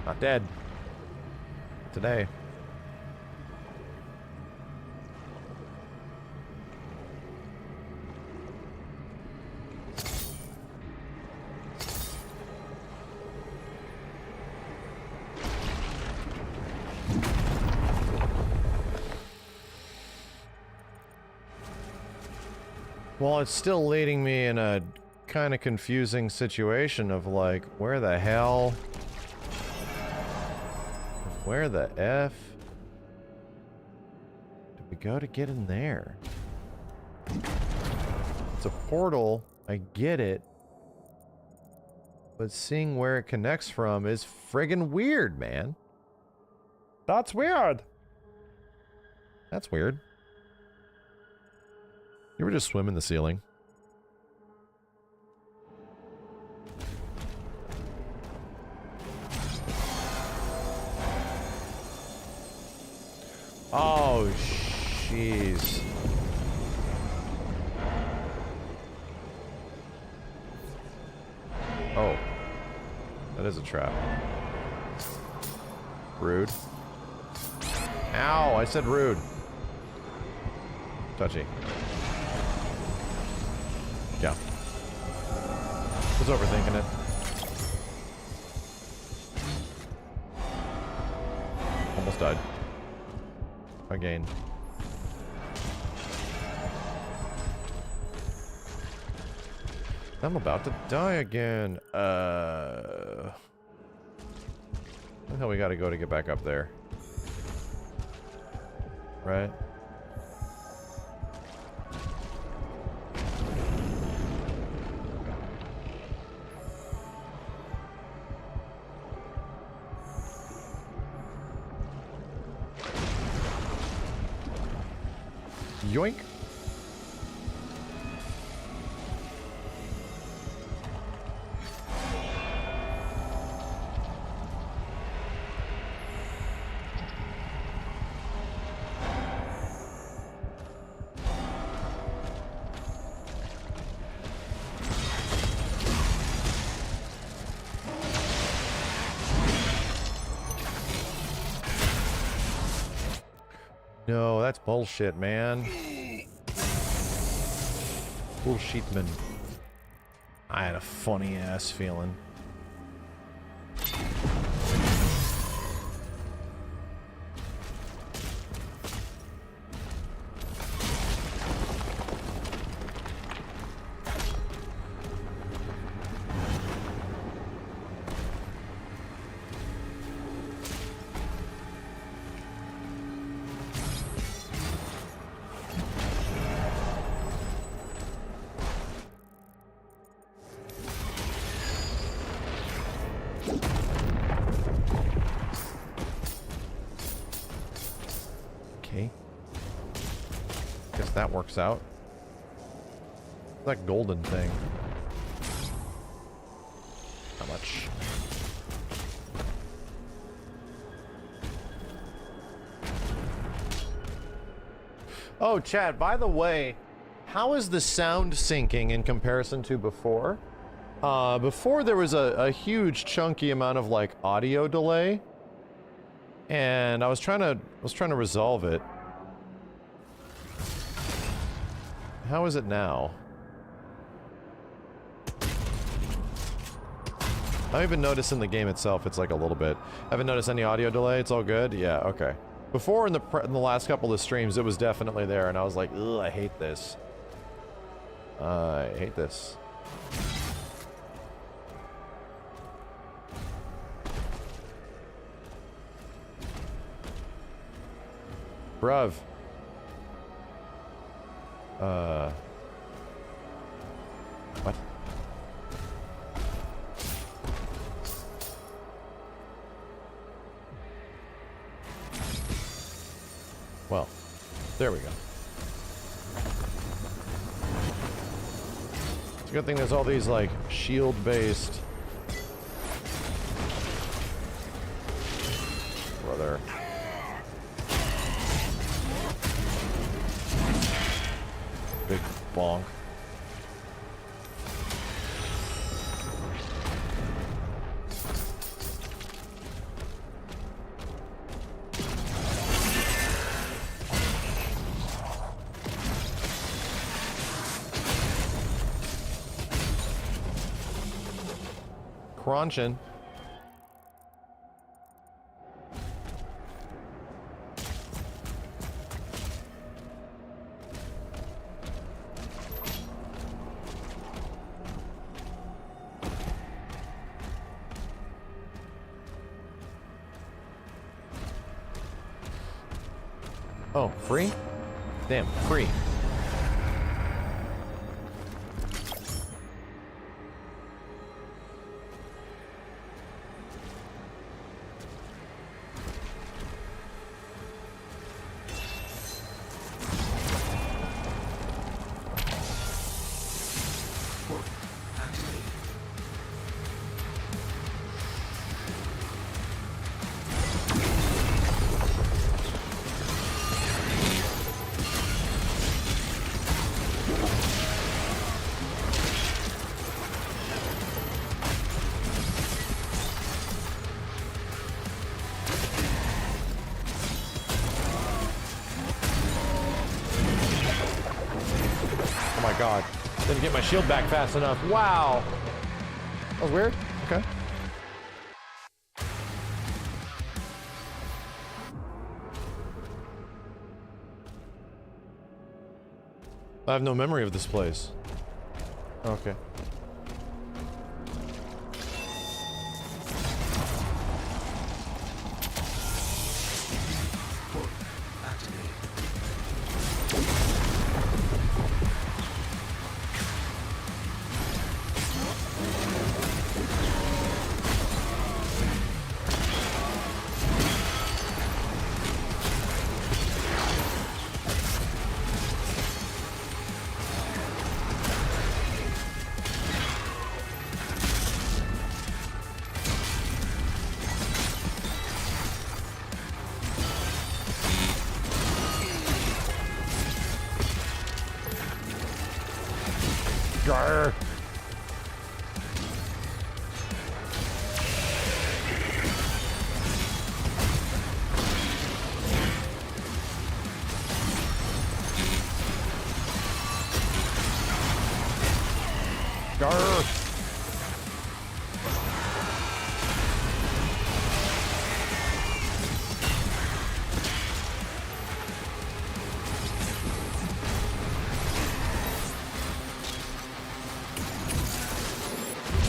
Not dead. Today. Well, it's still leading me in a kind of confusing situation of like, where the hell? Where the F did we go to get in there? It's a portal, I get it. But seeing where it connects from is friggin' weird, man. That's weird. That's weird. You ever just swim in the ceiling? Oh, jeez. Oh. That is a trap. Rude. Ow, I said rude. Touchy. Yeah. Was overthinking it. Almost died. Again. I'm about to die again. Where the hell we gotta go to get back up there? Right? Yoink. No, that's bullshit, man. Bullshitman. I had a funny ass feeling. That works out. That golden thing. How much? Oh, chat, by the way, how is the sound syncing in comparison to before? Before there was a huge chunky amount of like audio delay, and I was trying to resolve it. How is it now? I don't even notice in the game itself it's like a little bit. Haven't noticed any audio delay, it's all good? Yeah, okay. Before in the last couple of streams it was definitely there and I was like, ugh, I hate this. I hate this. Bruv. What? Well, there we go. It's a good thing there's all these, like, shield-based... Brother. Big bonk. Crunching. Oh, free? Damn, free. God. Didn't get my shield back fast enough. Wow. That was weird. Okay. I have no memory of this place. Okay. Grr. Grr.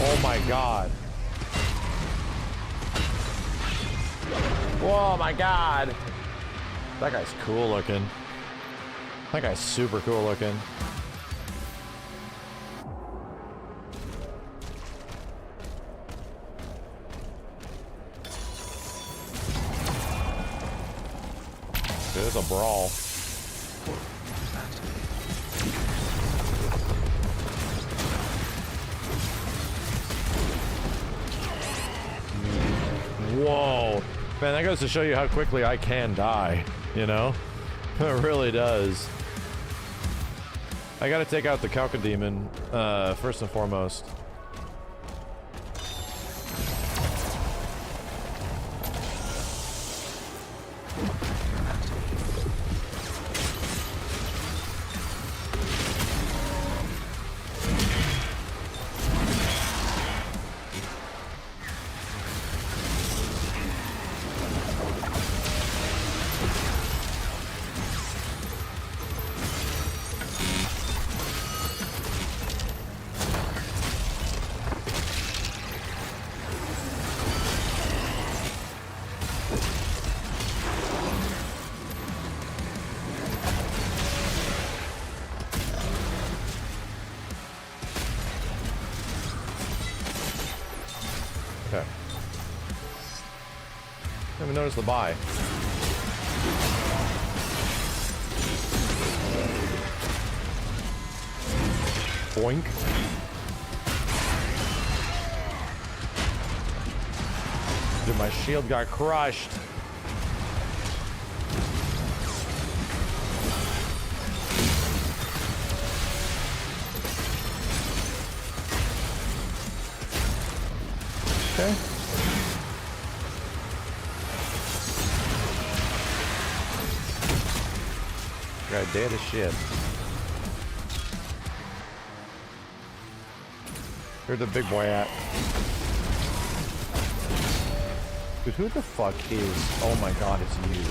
Oh my god. Oh my god. That guy's cool looking. That guy's super cool looking. Dude, it's a brawl. Whoa. Man, that goes to show you how quickly I can die, you know? It really does. I gotta take out the Calca Demon, first and foremost. Okay. Haven't noticed the buy. Boink. Dude, my shield got crushed. Okay. God, dead as shit. Where's the big boy at? Dude, who the fuck is? Oh my god, it's you.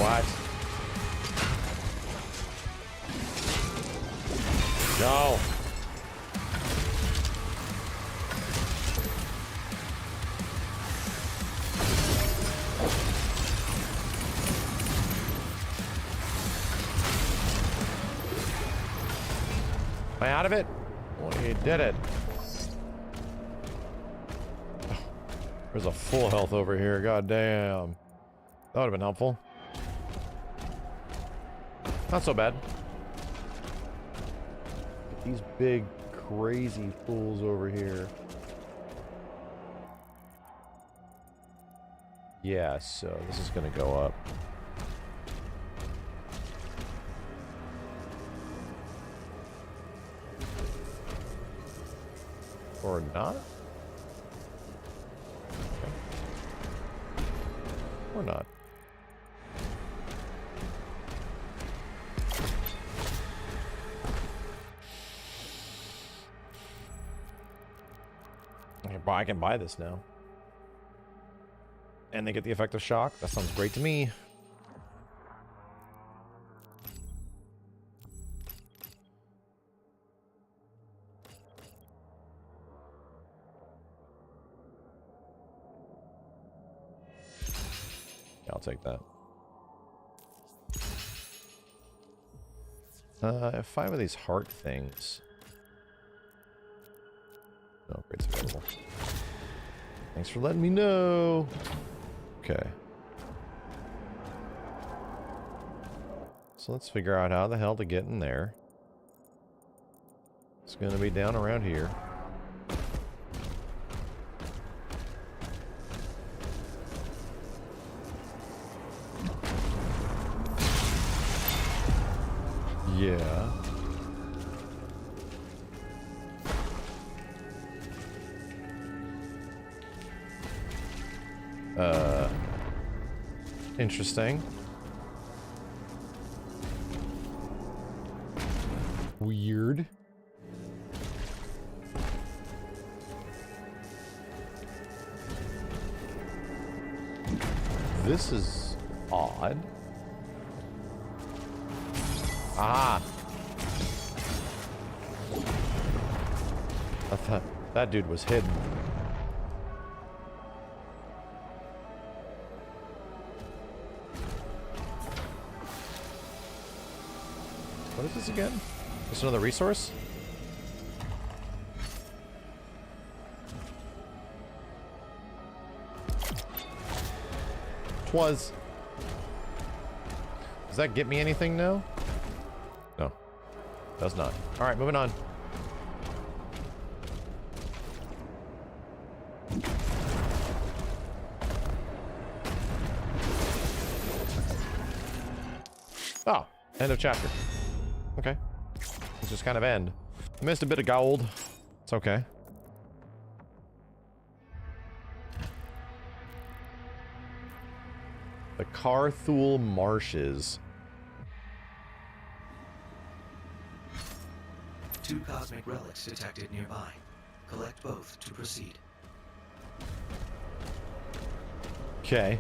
What? No. Am I out of it? We did it. There's a full health over here. God damn. That would have been helpful. Not so bad. These big, crazy fools over here. Yeah, so this is gonna go up. Or not? Okay. Or not. I can buy this now. And they get the effect of shock. That sounds great to me. Yeah, I'll take that. 5 of these heart things. No upgrades available. Thanks for letting me know. Okay. So let's figure out how the hell to get in there. It's gonna be down around here. Yeah. Interesting. Weird. This is odd. Ah. I thought that dude was hidden. What is this again? Just another resource? Twas. Does that get me anything now? No. Does not. Alright, moving on. Oh, end of chapter. Okay. Let's just kind of end. Missed a bit of gold. It's okay. The Carthul Marshes. 2 cosmic relics detected nearby. Collect both to proceed. Okay.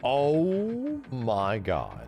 Oh my god.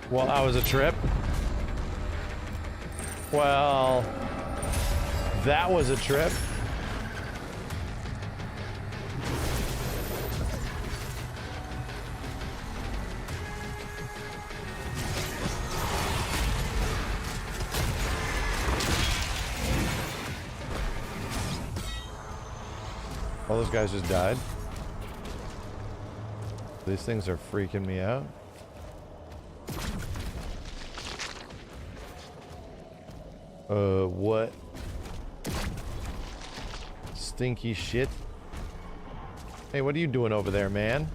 Well, that was a trip. Well, that was a trip. All those guys just died. These things are freaking me out. What? Stinky shit. Hey, what are you doing over there, man?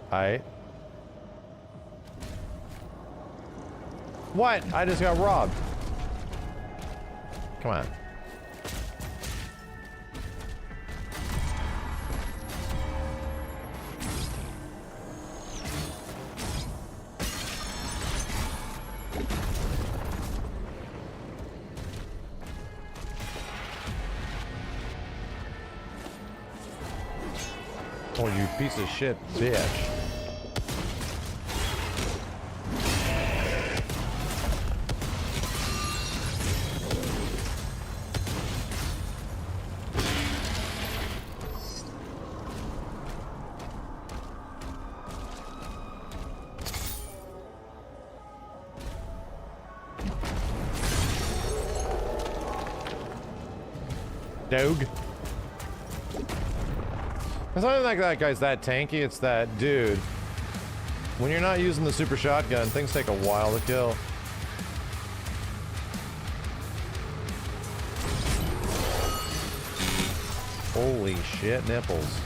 Hi. What? I just got robbed. Come on. Oh, you piece of shit, bitch. Dog. It's not like that guy's that tanky, it's that dude. When you're not using the super shotgun, things take a while to kill. Holy shit, nipples.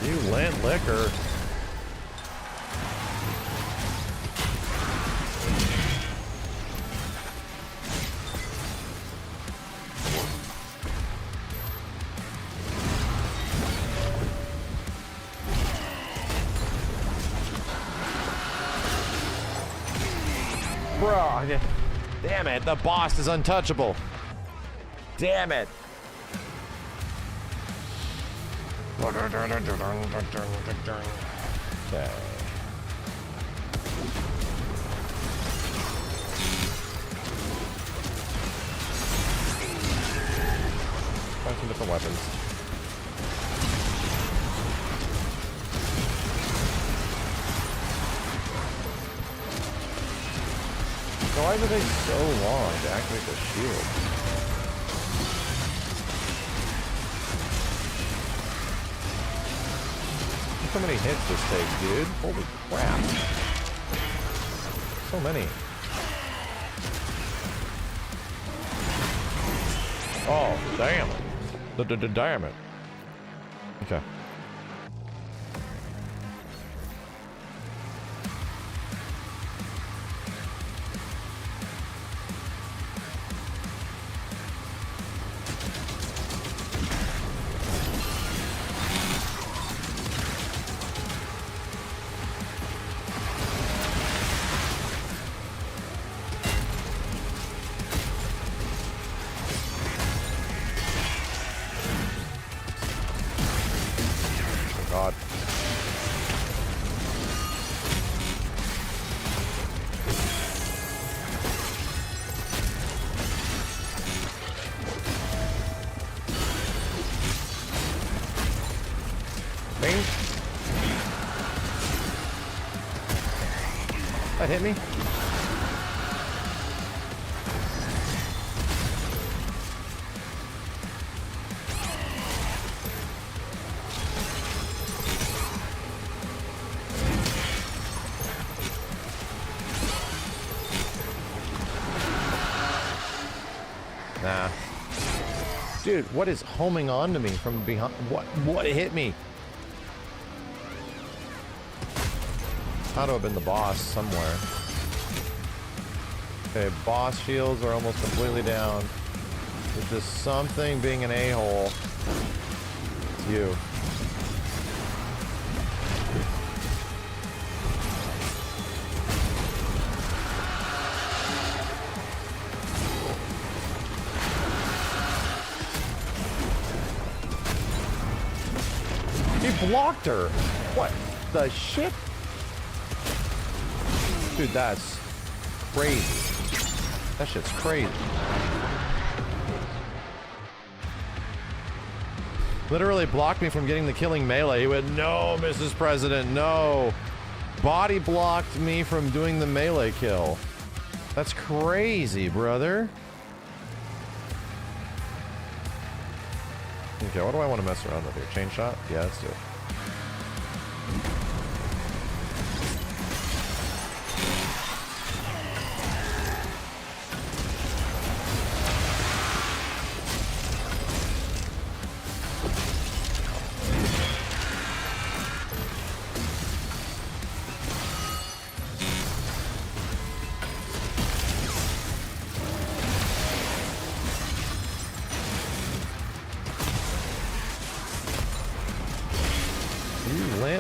You lint liquor. Bro, damn it, the boss is untouchable. Damn it. Okay. Find some different weapons. So why does it take so long to activate the shield? Look how many hits this takes, dude. Holy crap. So many. Oh, damn. Damn it. Okay. God. Bing. That hit me? Nah. Dude, what is homing on to me from behind? What hit me? Had to have been the boss somewhere. Okay, boss shields are almost completely down. There's just something being an a-hole. It's you. He blocked her. What the shit? Dude, that's crazy. That shit's crazy. Literally blocked me from getting the killing melee. He went, no, Mrs. President, no. Body blocked me from doing the melee kill. That's crazy, brother. Okay, what do I want to mess around with here? Chain shot? Yeah, let's do it.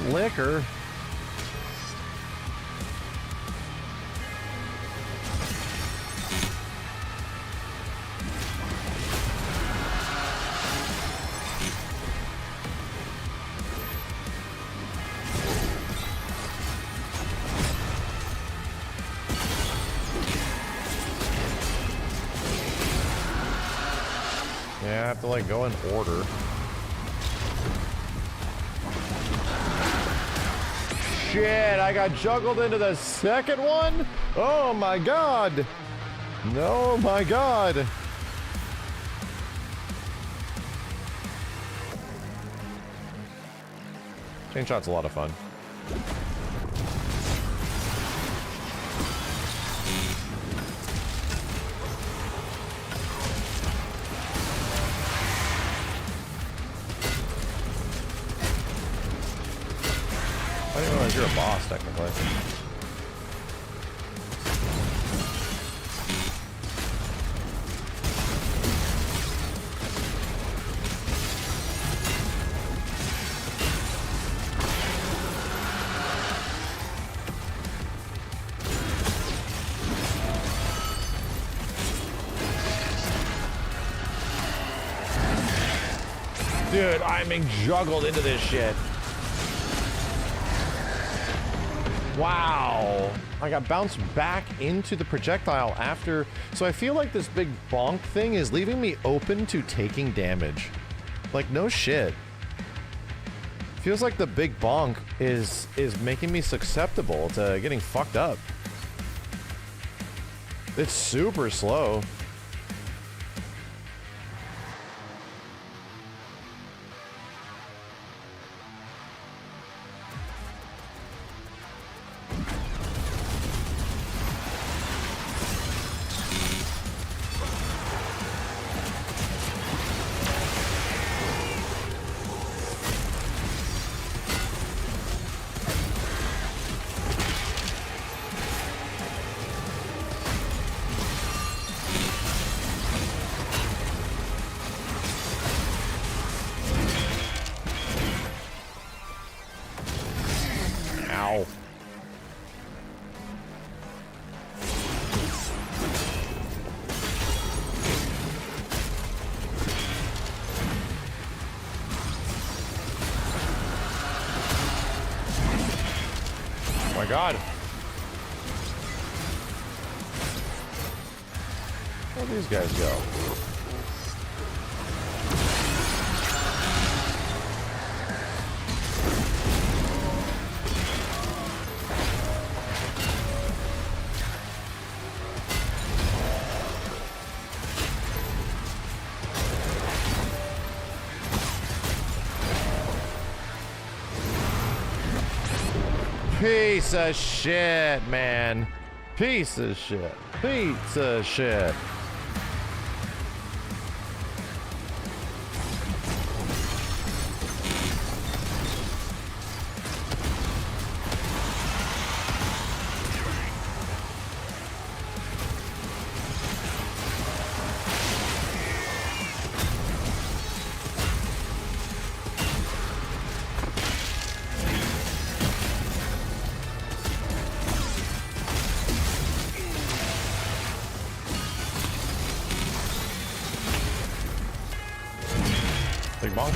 Liquor. Yeah, I have to like go in order. Shit, I got juggled into the second one? Oh my god. No, my god. Chain shot's a lot of fun. I don't even realize you're a boss, technically. Dude, I'm being juggled into this shit. Wow. I got bounced back into the projectile after. So I feel like this big bonk thing is leaving me open to taking damage. Like, no shit. Feels like the big bonk is making me susceptible to getting fucked up. It's super slow. Ow. Oh my god. Where'd these guys go? Piece of shit, man. Piece of shit. Piece of shit. Big bonk.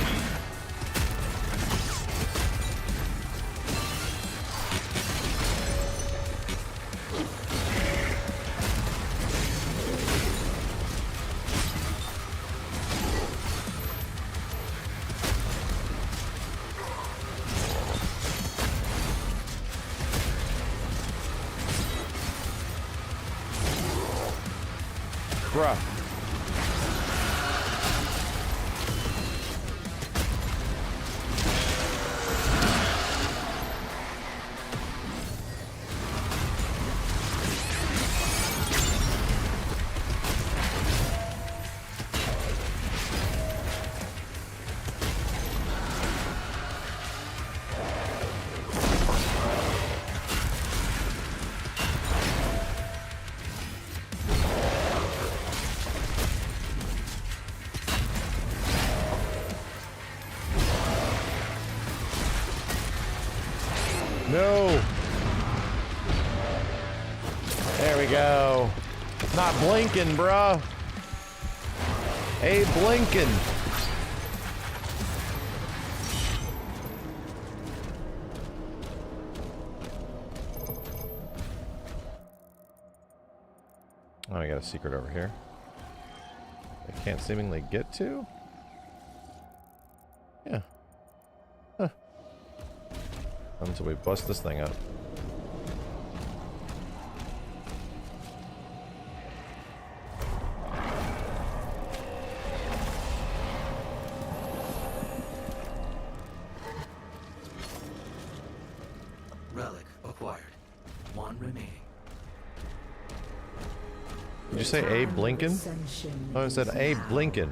Bruh. No. There we go. Not blinking, bruh. Hey, blinking. Oh, I got a secret over here. I can't seemingly get to? Yeah. Huh. Until we bust this thing up. Relic acquired. One remaining. Did you say Abe Lincoln? Oh, I said Abe Lincoln.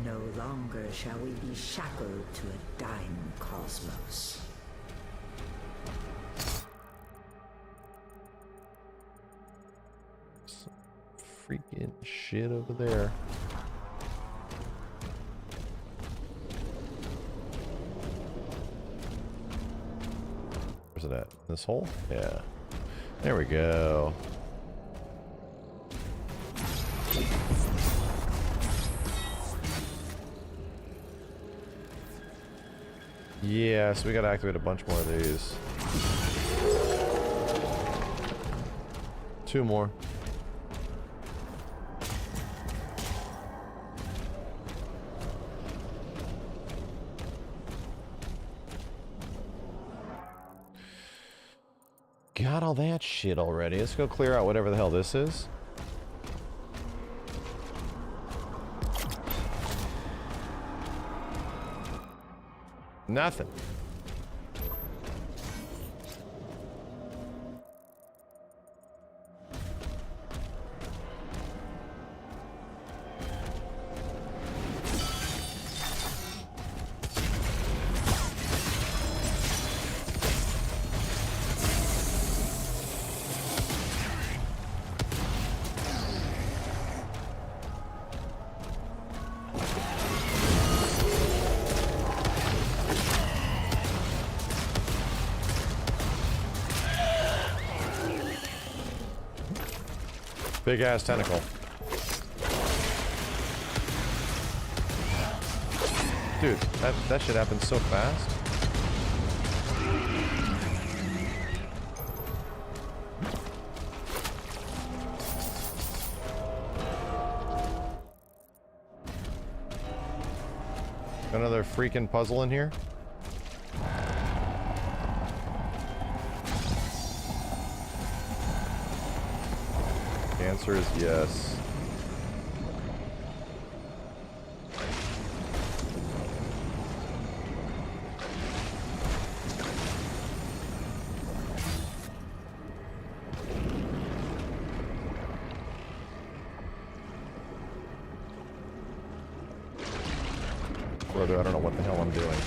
No longer shall we be shackled to a dying cosmos. Some freaking shit over there. Where's it at? This hole? Yeah. There we go. Yeah, so we gotta activate a bunch more of these. 2 more. Got all that shit already. Let's go clear out whatever the hell this is. Nothing. Big ass tentacle. Dude, that shit happens so fast. Another freaking puzzle in here. The answer is yes. Further, I don't know what the hell I'm doing.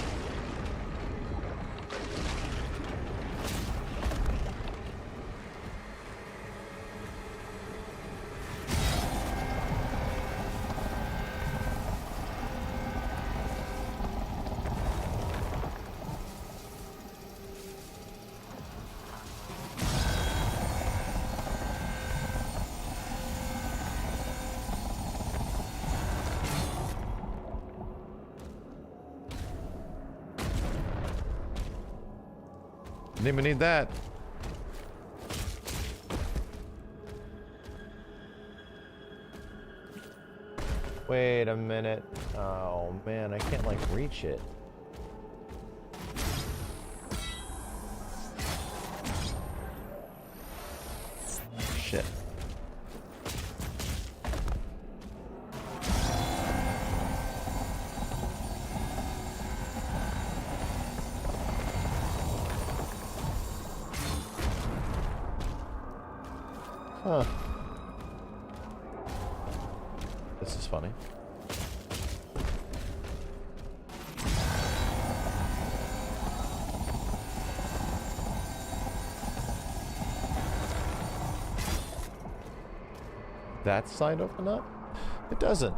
Didn't even need that. Wait a minute. Oh man, I can't like reach it. Shit. Huh. This is funny. That side open up? It doesn't.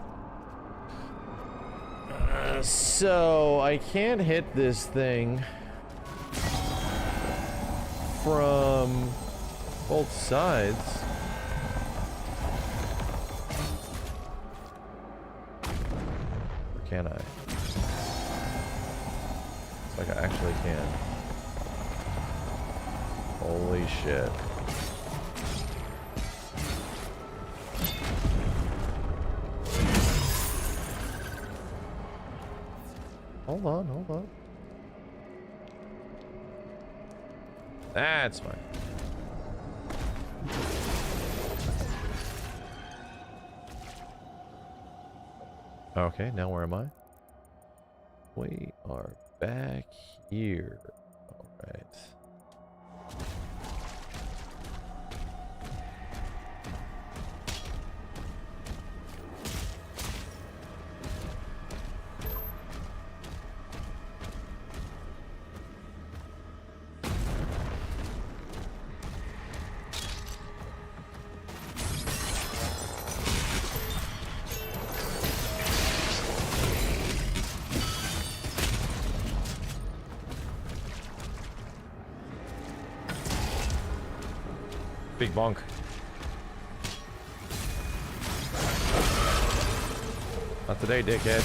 So I can't hit this thing from both sides. Or can I? It's like I actually can. Holy shit. Hold on, hold on. That's fine. Okay, now where am I? We are back here. All right. Big bonk. Not today, dickhead.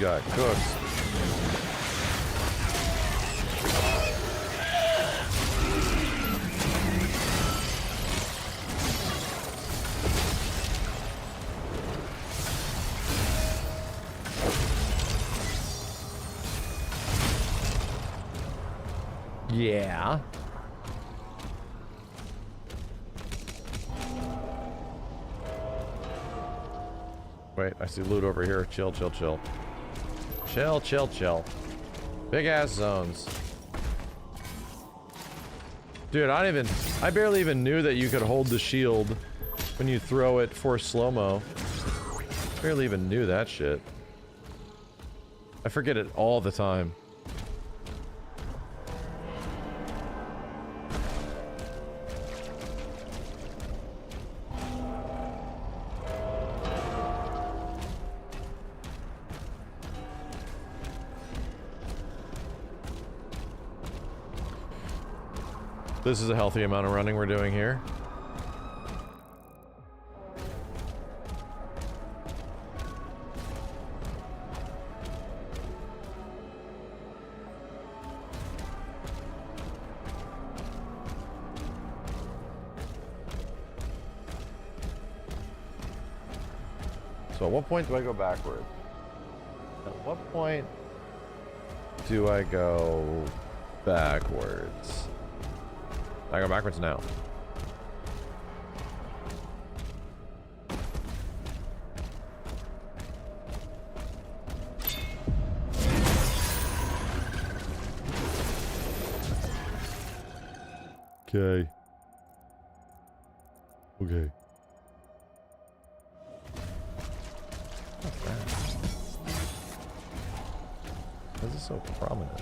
got cooked. Yeah. Wait, I see loot over here. Chill, chill, chill. Chill, chill, chill. Big ass zones. Dude, I barely even knew that you could hold the shield when you throw it for slow-mo. Barely even knew that shit. I forget it all the time. This is a healthy amount of running we're doing here. So at what point do I go backward? At what point do I go backwards? I go backwards now. Okay. Okay. Why is this so prominent?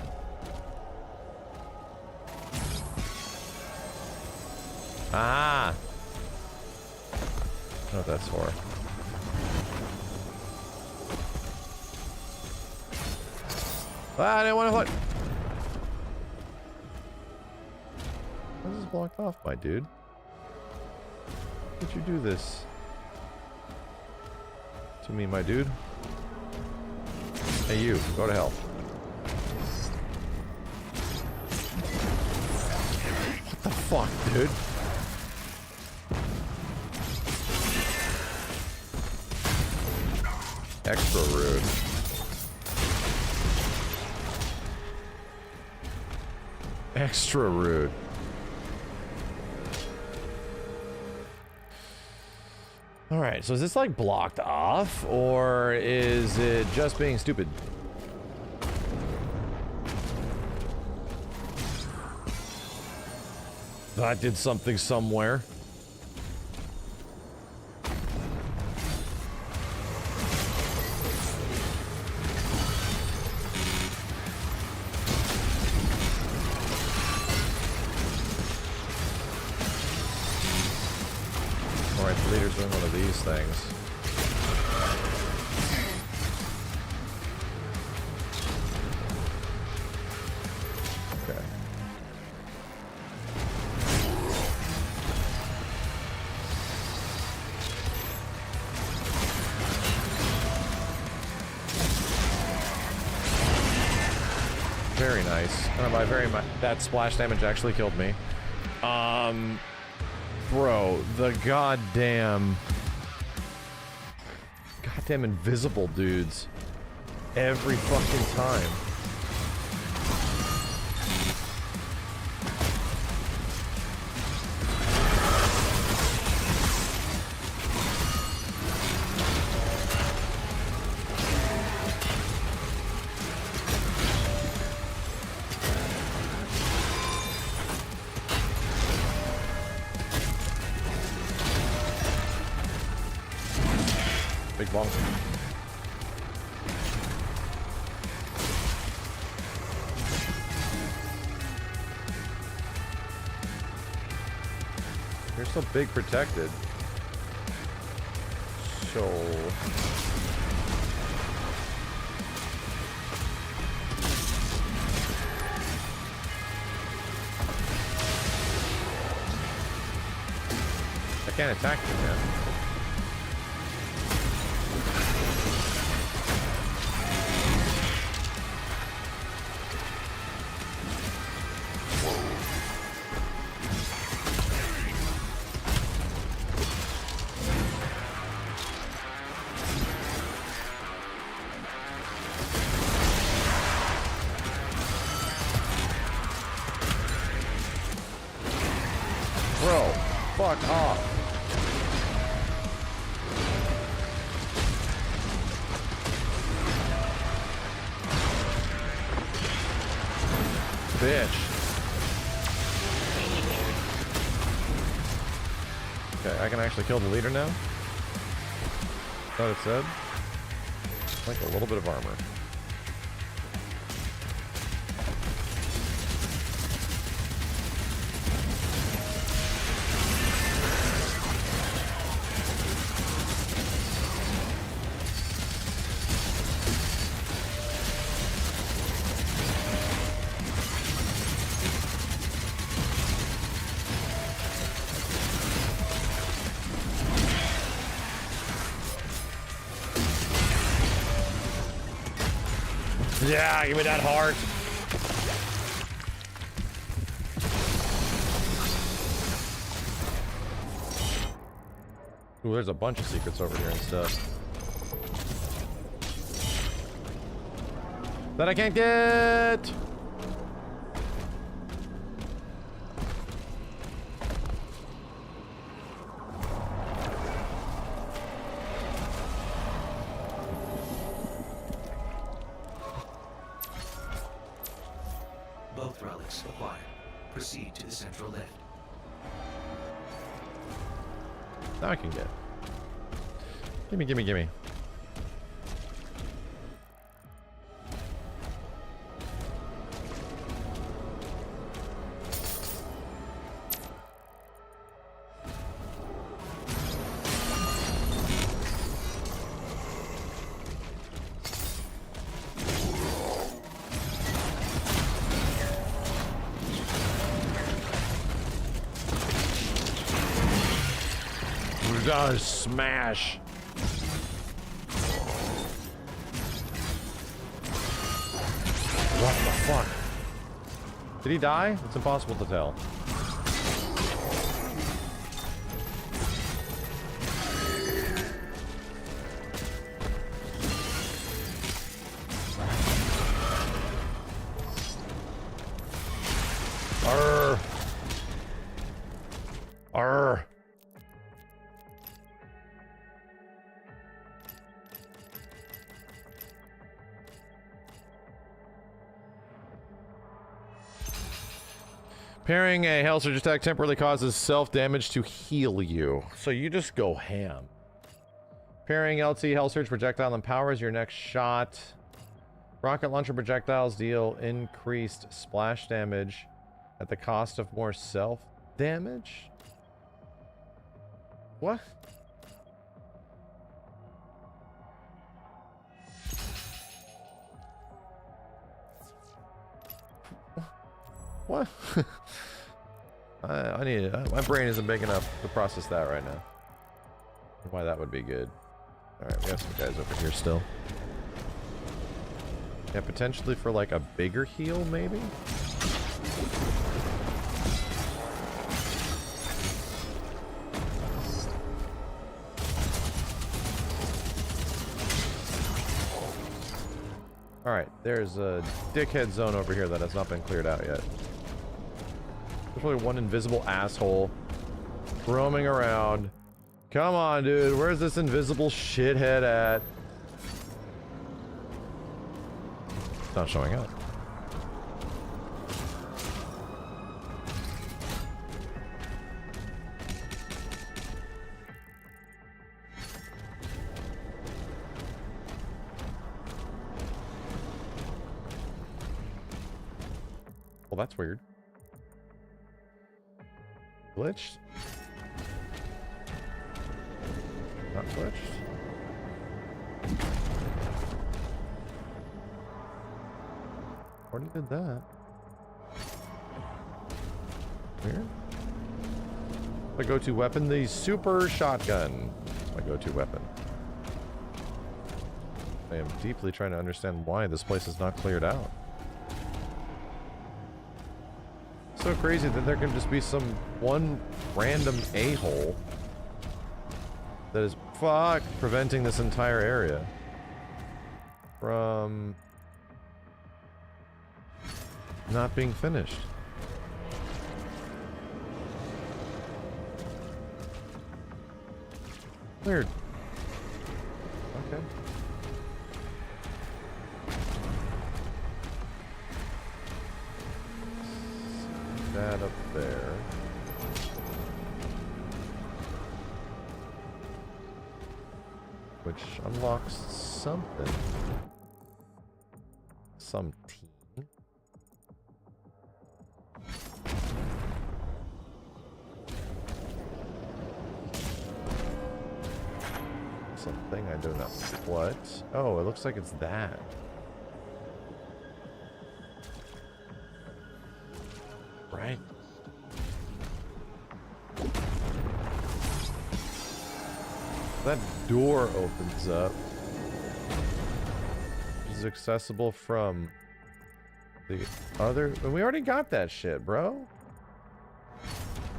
Ah! I know what that's for. Ah, I didn't want to look. Why is this blocked off, my dude? Why did you do this to me, my dude? Hey, you, go to hell. What the fuck, dude? Extra rude. Extra rude. Alright, so is this like blocked off, or is it just being stupid? I did something somewhere. Doing one of these things. Okay. Very nice. And by very much, that splash damage actually killed me. Bro, the goddamn invisible dudes every fucking time. Big bonk. You're so big protected. So I can't attack you, man. Bro, fuck off. Bitch. Okay, I can actually kill the leader now. That's what it said. Like a little bit of armor. Yeah, give me that heart. Ooh, there's a bunch of secrets over here and stuff. That I can't get! Both relics acquired. Proceed to the central lift. Now I can get. Gimme, gimme, gimme. Does smash. What the fuck? Did he die? It's impossible to tell. Arr. Arr. Parrying a Hell Surge attack temporarily causes self-damage to heal you. So you just go ham. Parrying LT Hell Surge projectile empowers your next shot. Rocket launcher projectiles deal increased splash damage at the cost of more self-damage? What? What? I need my brain isn't big enough to process that right now. Why that would be good. Alright, we have some guys over here still. Yeah, potentially for like a bigger heal, maybe? Alright, there's a dickhead zone over here that has not been cleared out yet. There's probably one invisible asshole roaming around. Come on, dude. Where's this invisible shithead at? It's not showing up. Well, that's weird. Glitched? Not glitched? Already did that. Weird. My go-to weapon, the super shotgun. My go-to weapon. I am deeply trying to understand why this place is not cleared out. So crazy that there can just be some one random a-hole that is preventing this entire area from not being finished. Weird. Okay. That up there. Which unlocks something. Some tea. Something, I don't know what. Oh, it looks like it's that. Right. That door opens up. Is accessible from the other. We already got that shit, bro.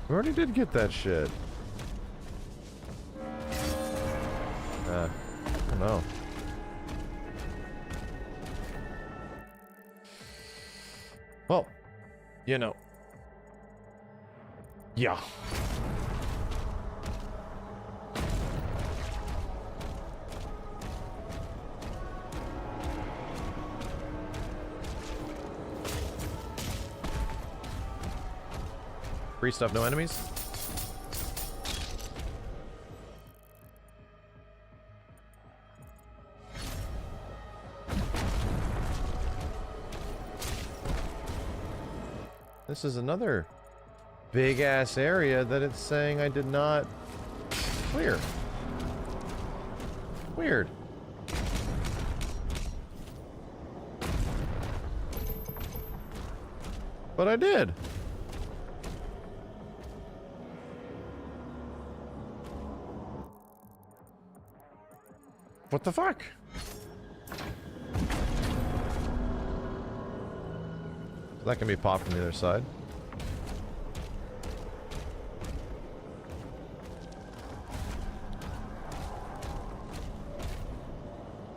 We already did get that shit. I don't know. Well, you know. Yeah. Free stuff, no enemies? This is another big ass area that it's saying I did not clear. Weird. But I did. What the fuck? That can be popped from the other side.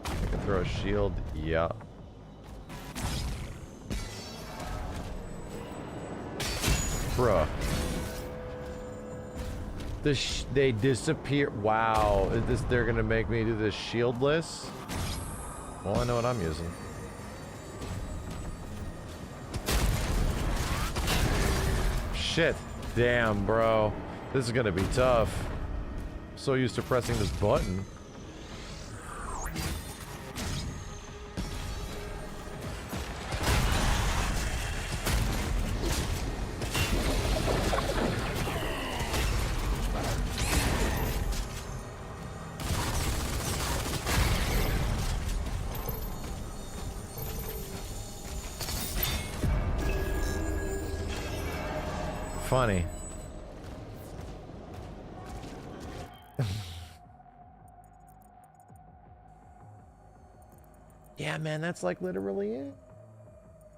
I can throw a shield. Yeah. Bruh. They disappear. Wow. They're gonna make me do this shieldless? Well, I know what I'm using. Shit. Damn, bro. This is gonna be tough. I'm so used to pressing this button. Funny. Yeah, man, that's like literally it.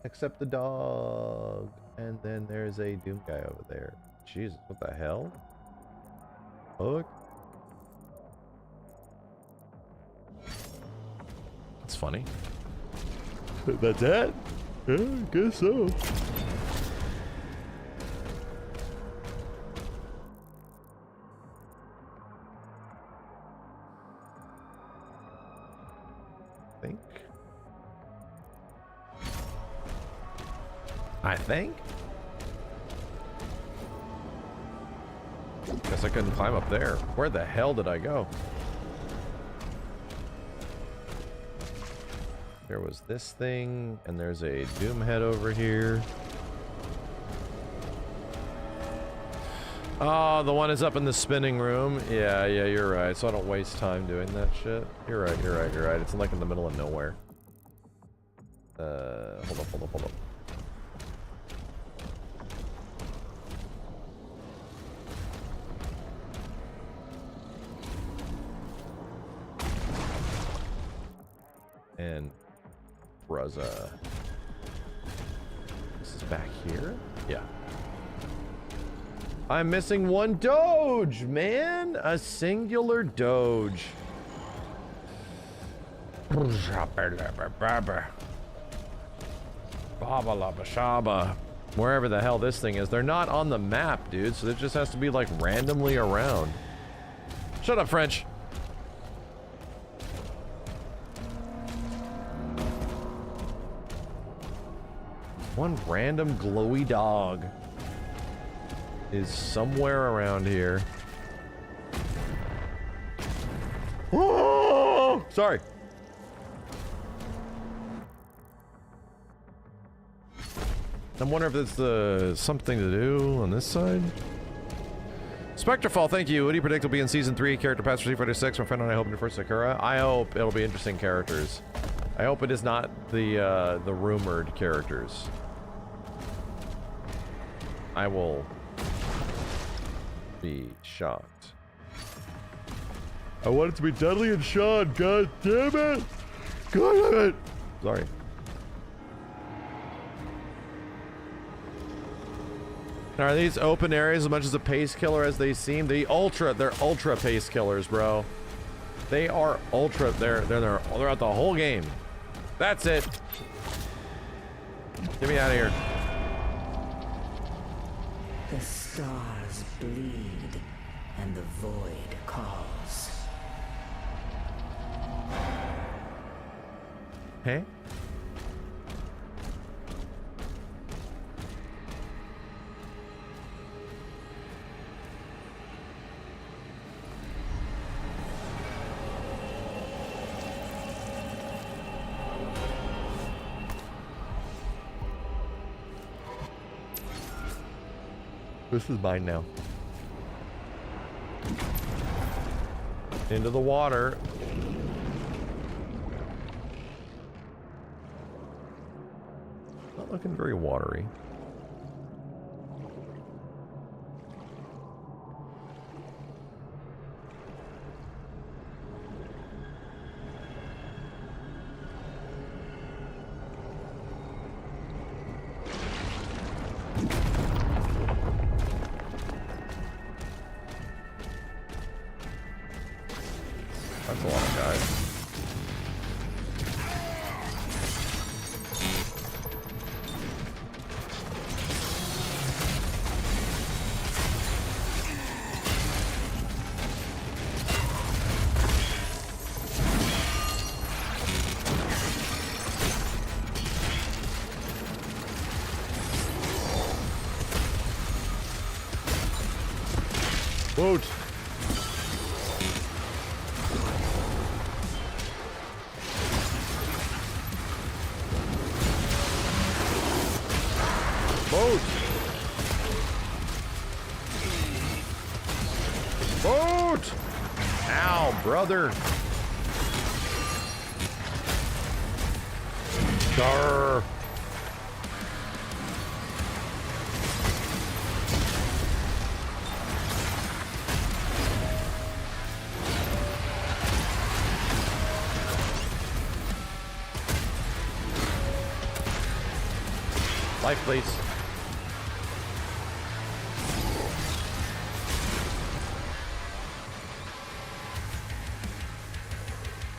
Except the dog. And then there's a Doom guy over there. Jesus, what the hell? Look. That's funny. That's it? Yeah, I guess so. I think? Guess I couldn't climb up there. Where the hell did I go? There was this thing, and there's a Doom head over here. Oh, the one is up in the spinning room. Yeah, you're right. So I don't waste time doing that shit. You're right. It's like in the middle of nowhere. Hold up. And Bruzza. This is back here? Yeah. I'm missing one Doge, man! A singular Doge. Baba. Wherever the hell this thing is. They're not on the map, dude, so it just has to be like randomly around. Shut up, French. One random glowy dog is somewhere around here. Oh! Sorry. I'm wondering if it's something to do on this side. Spectrefall, thank you. What do you predict will be in Season 3? Character pass for Street Fighter 6. My friend and I hope to first Sakura. I hope it'll be interesting characters. I hope it is not the rumored characters. I will be shocked. I want it to be Dudley and Sean. God damn it! God damn it! Sorry. Now, are these open areas as much as a pace killer as they seem? They're ultra pace killers, bro. They are ultra. They're throughout the whole game. That's it. Get me out of here. The stars bleed, and the void calls. Hey? This is mine now. Into the water. Not looking very watery. That's a lot of guys. Boat. Boat! Boat! Ow, brother! Grr. Life, please.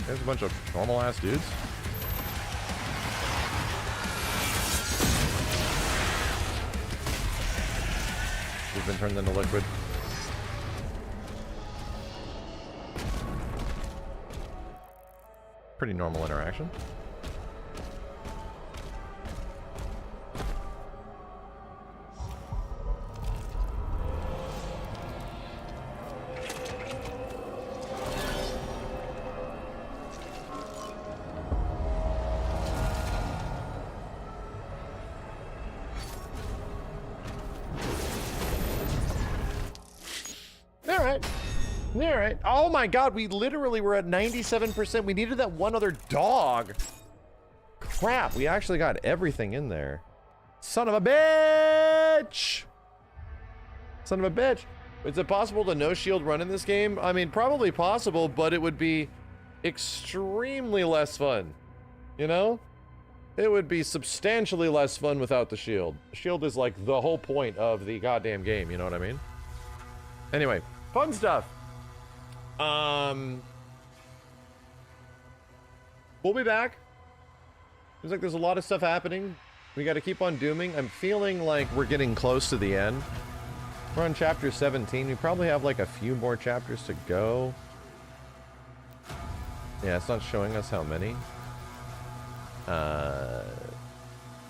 There's a bunch of normal ass dudes. We've been turned into liquid. Pretty normal interaction. Alright. Oh my god, we literally were at 97%. We needed that one other dog. Crap, we actually got everything in there. Son of a bitch! Son of a bitch. Is it possible to no shield run in this game? I mean, probably possible, but it would be extremely less fun. You know? It would be substantially less fun without the shield. The shield is like the whole point of the goddamn game, you know what I mean? Anyway, fun stuff. We'll be back. Seems like there's a lot of stuff happening. We got to keep on dooming. I'm feeling like we're getting close to the end. We're on chapter 17. We probably have like a few more chapters to go. Yeah, it's not showing us how many.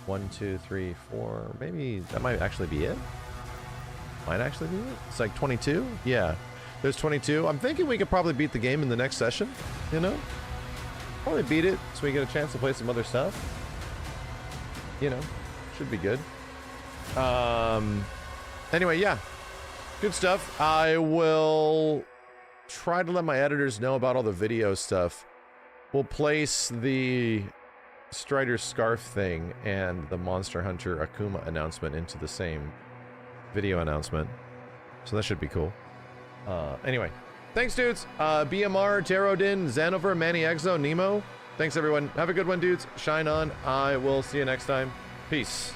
1, 2, 3, 4. Maybe that might actually be it. Might actually be it. It's like 22. Yeah, there's 22. I'm thinking we could probably beat the game in the next session. You know, probably beat it so we get a chance to play some other stuff. You know, should be good. Anyway, yeah, good stuff. I will try to let my editors know about all the video stuff. We'll place the Strider Scarf thing and the Monster Hunter Akuma announcement into the same video announcement. So that should be cool. Anyway, thanks, dudes. BMR, Terodin, Xanover, Manny Exo, Nemo. Thanks, everyone. Have a good one, dudes. Shine on. I will see you next time. Peace.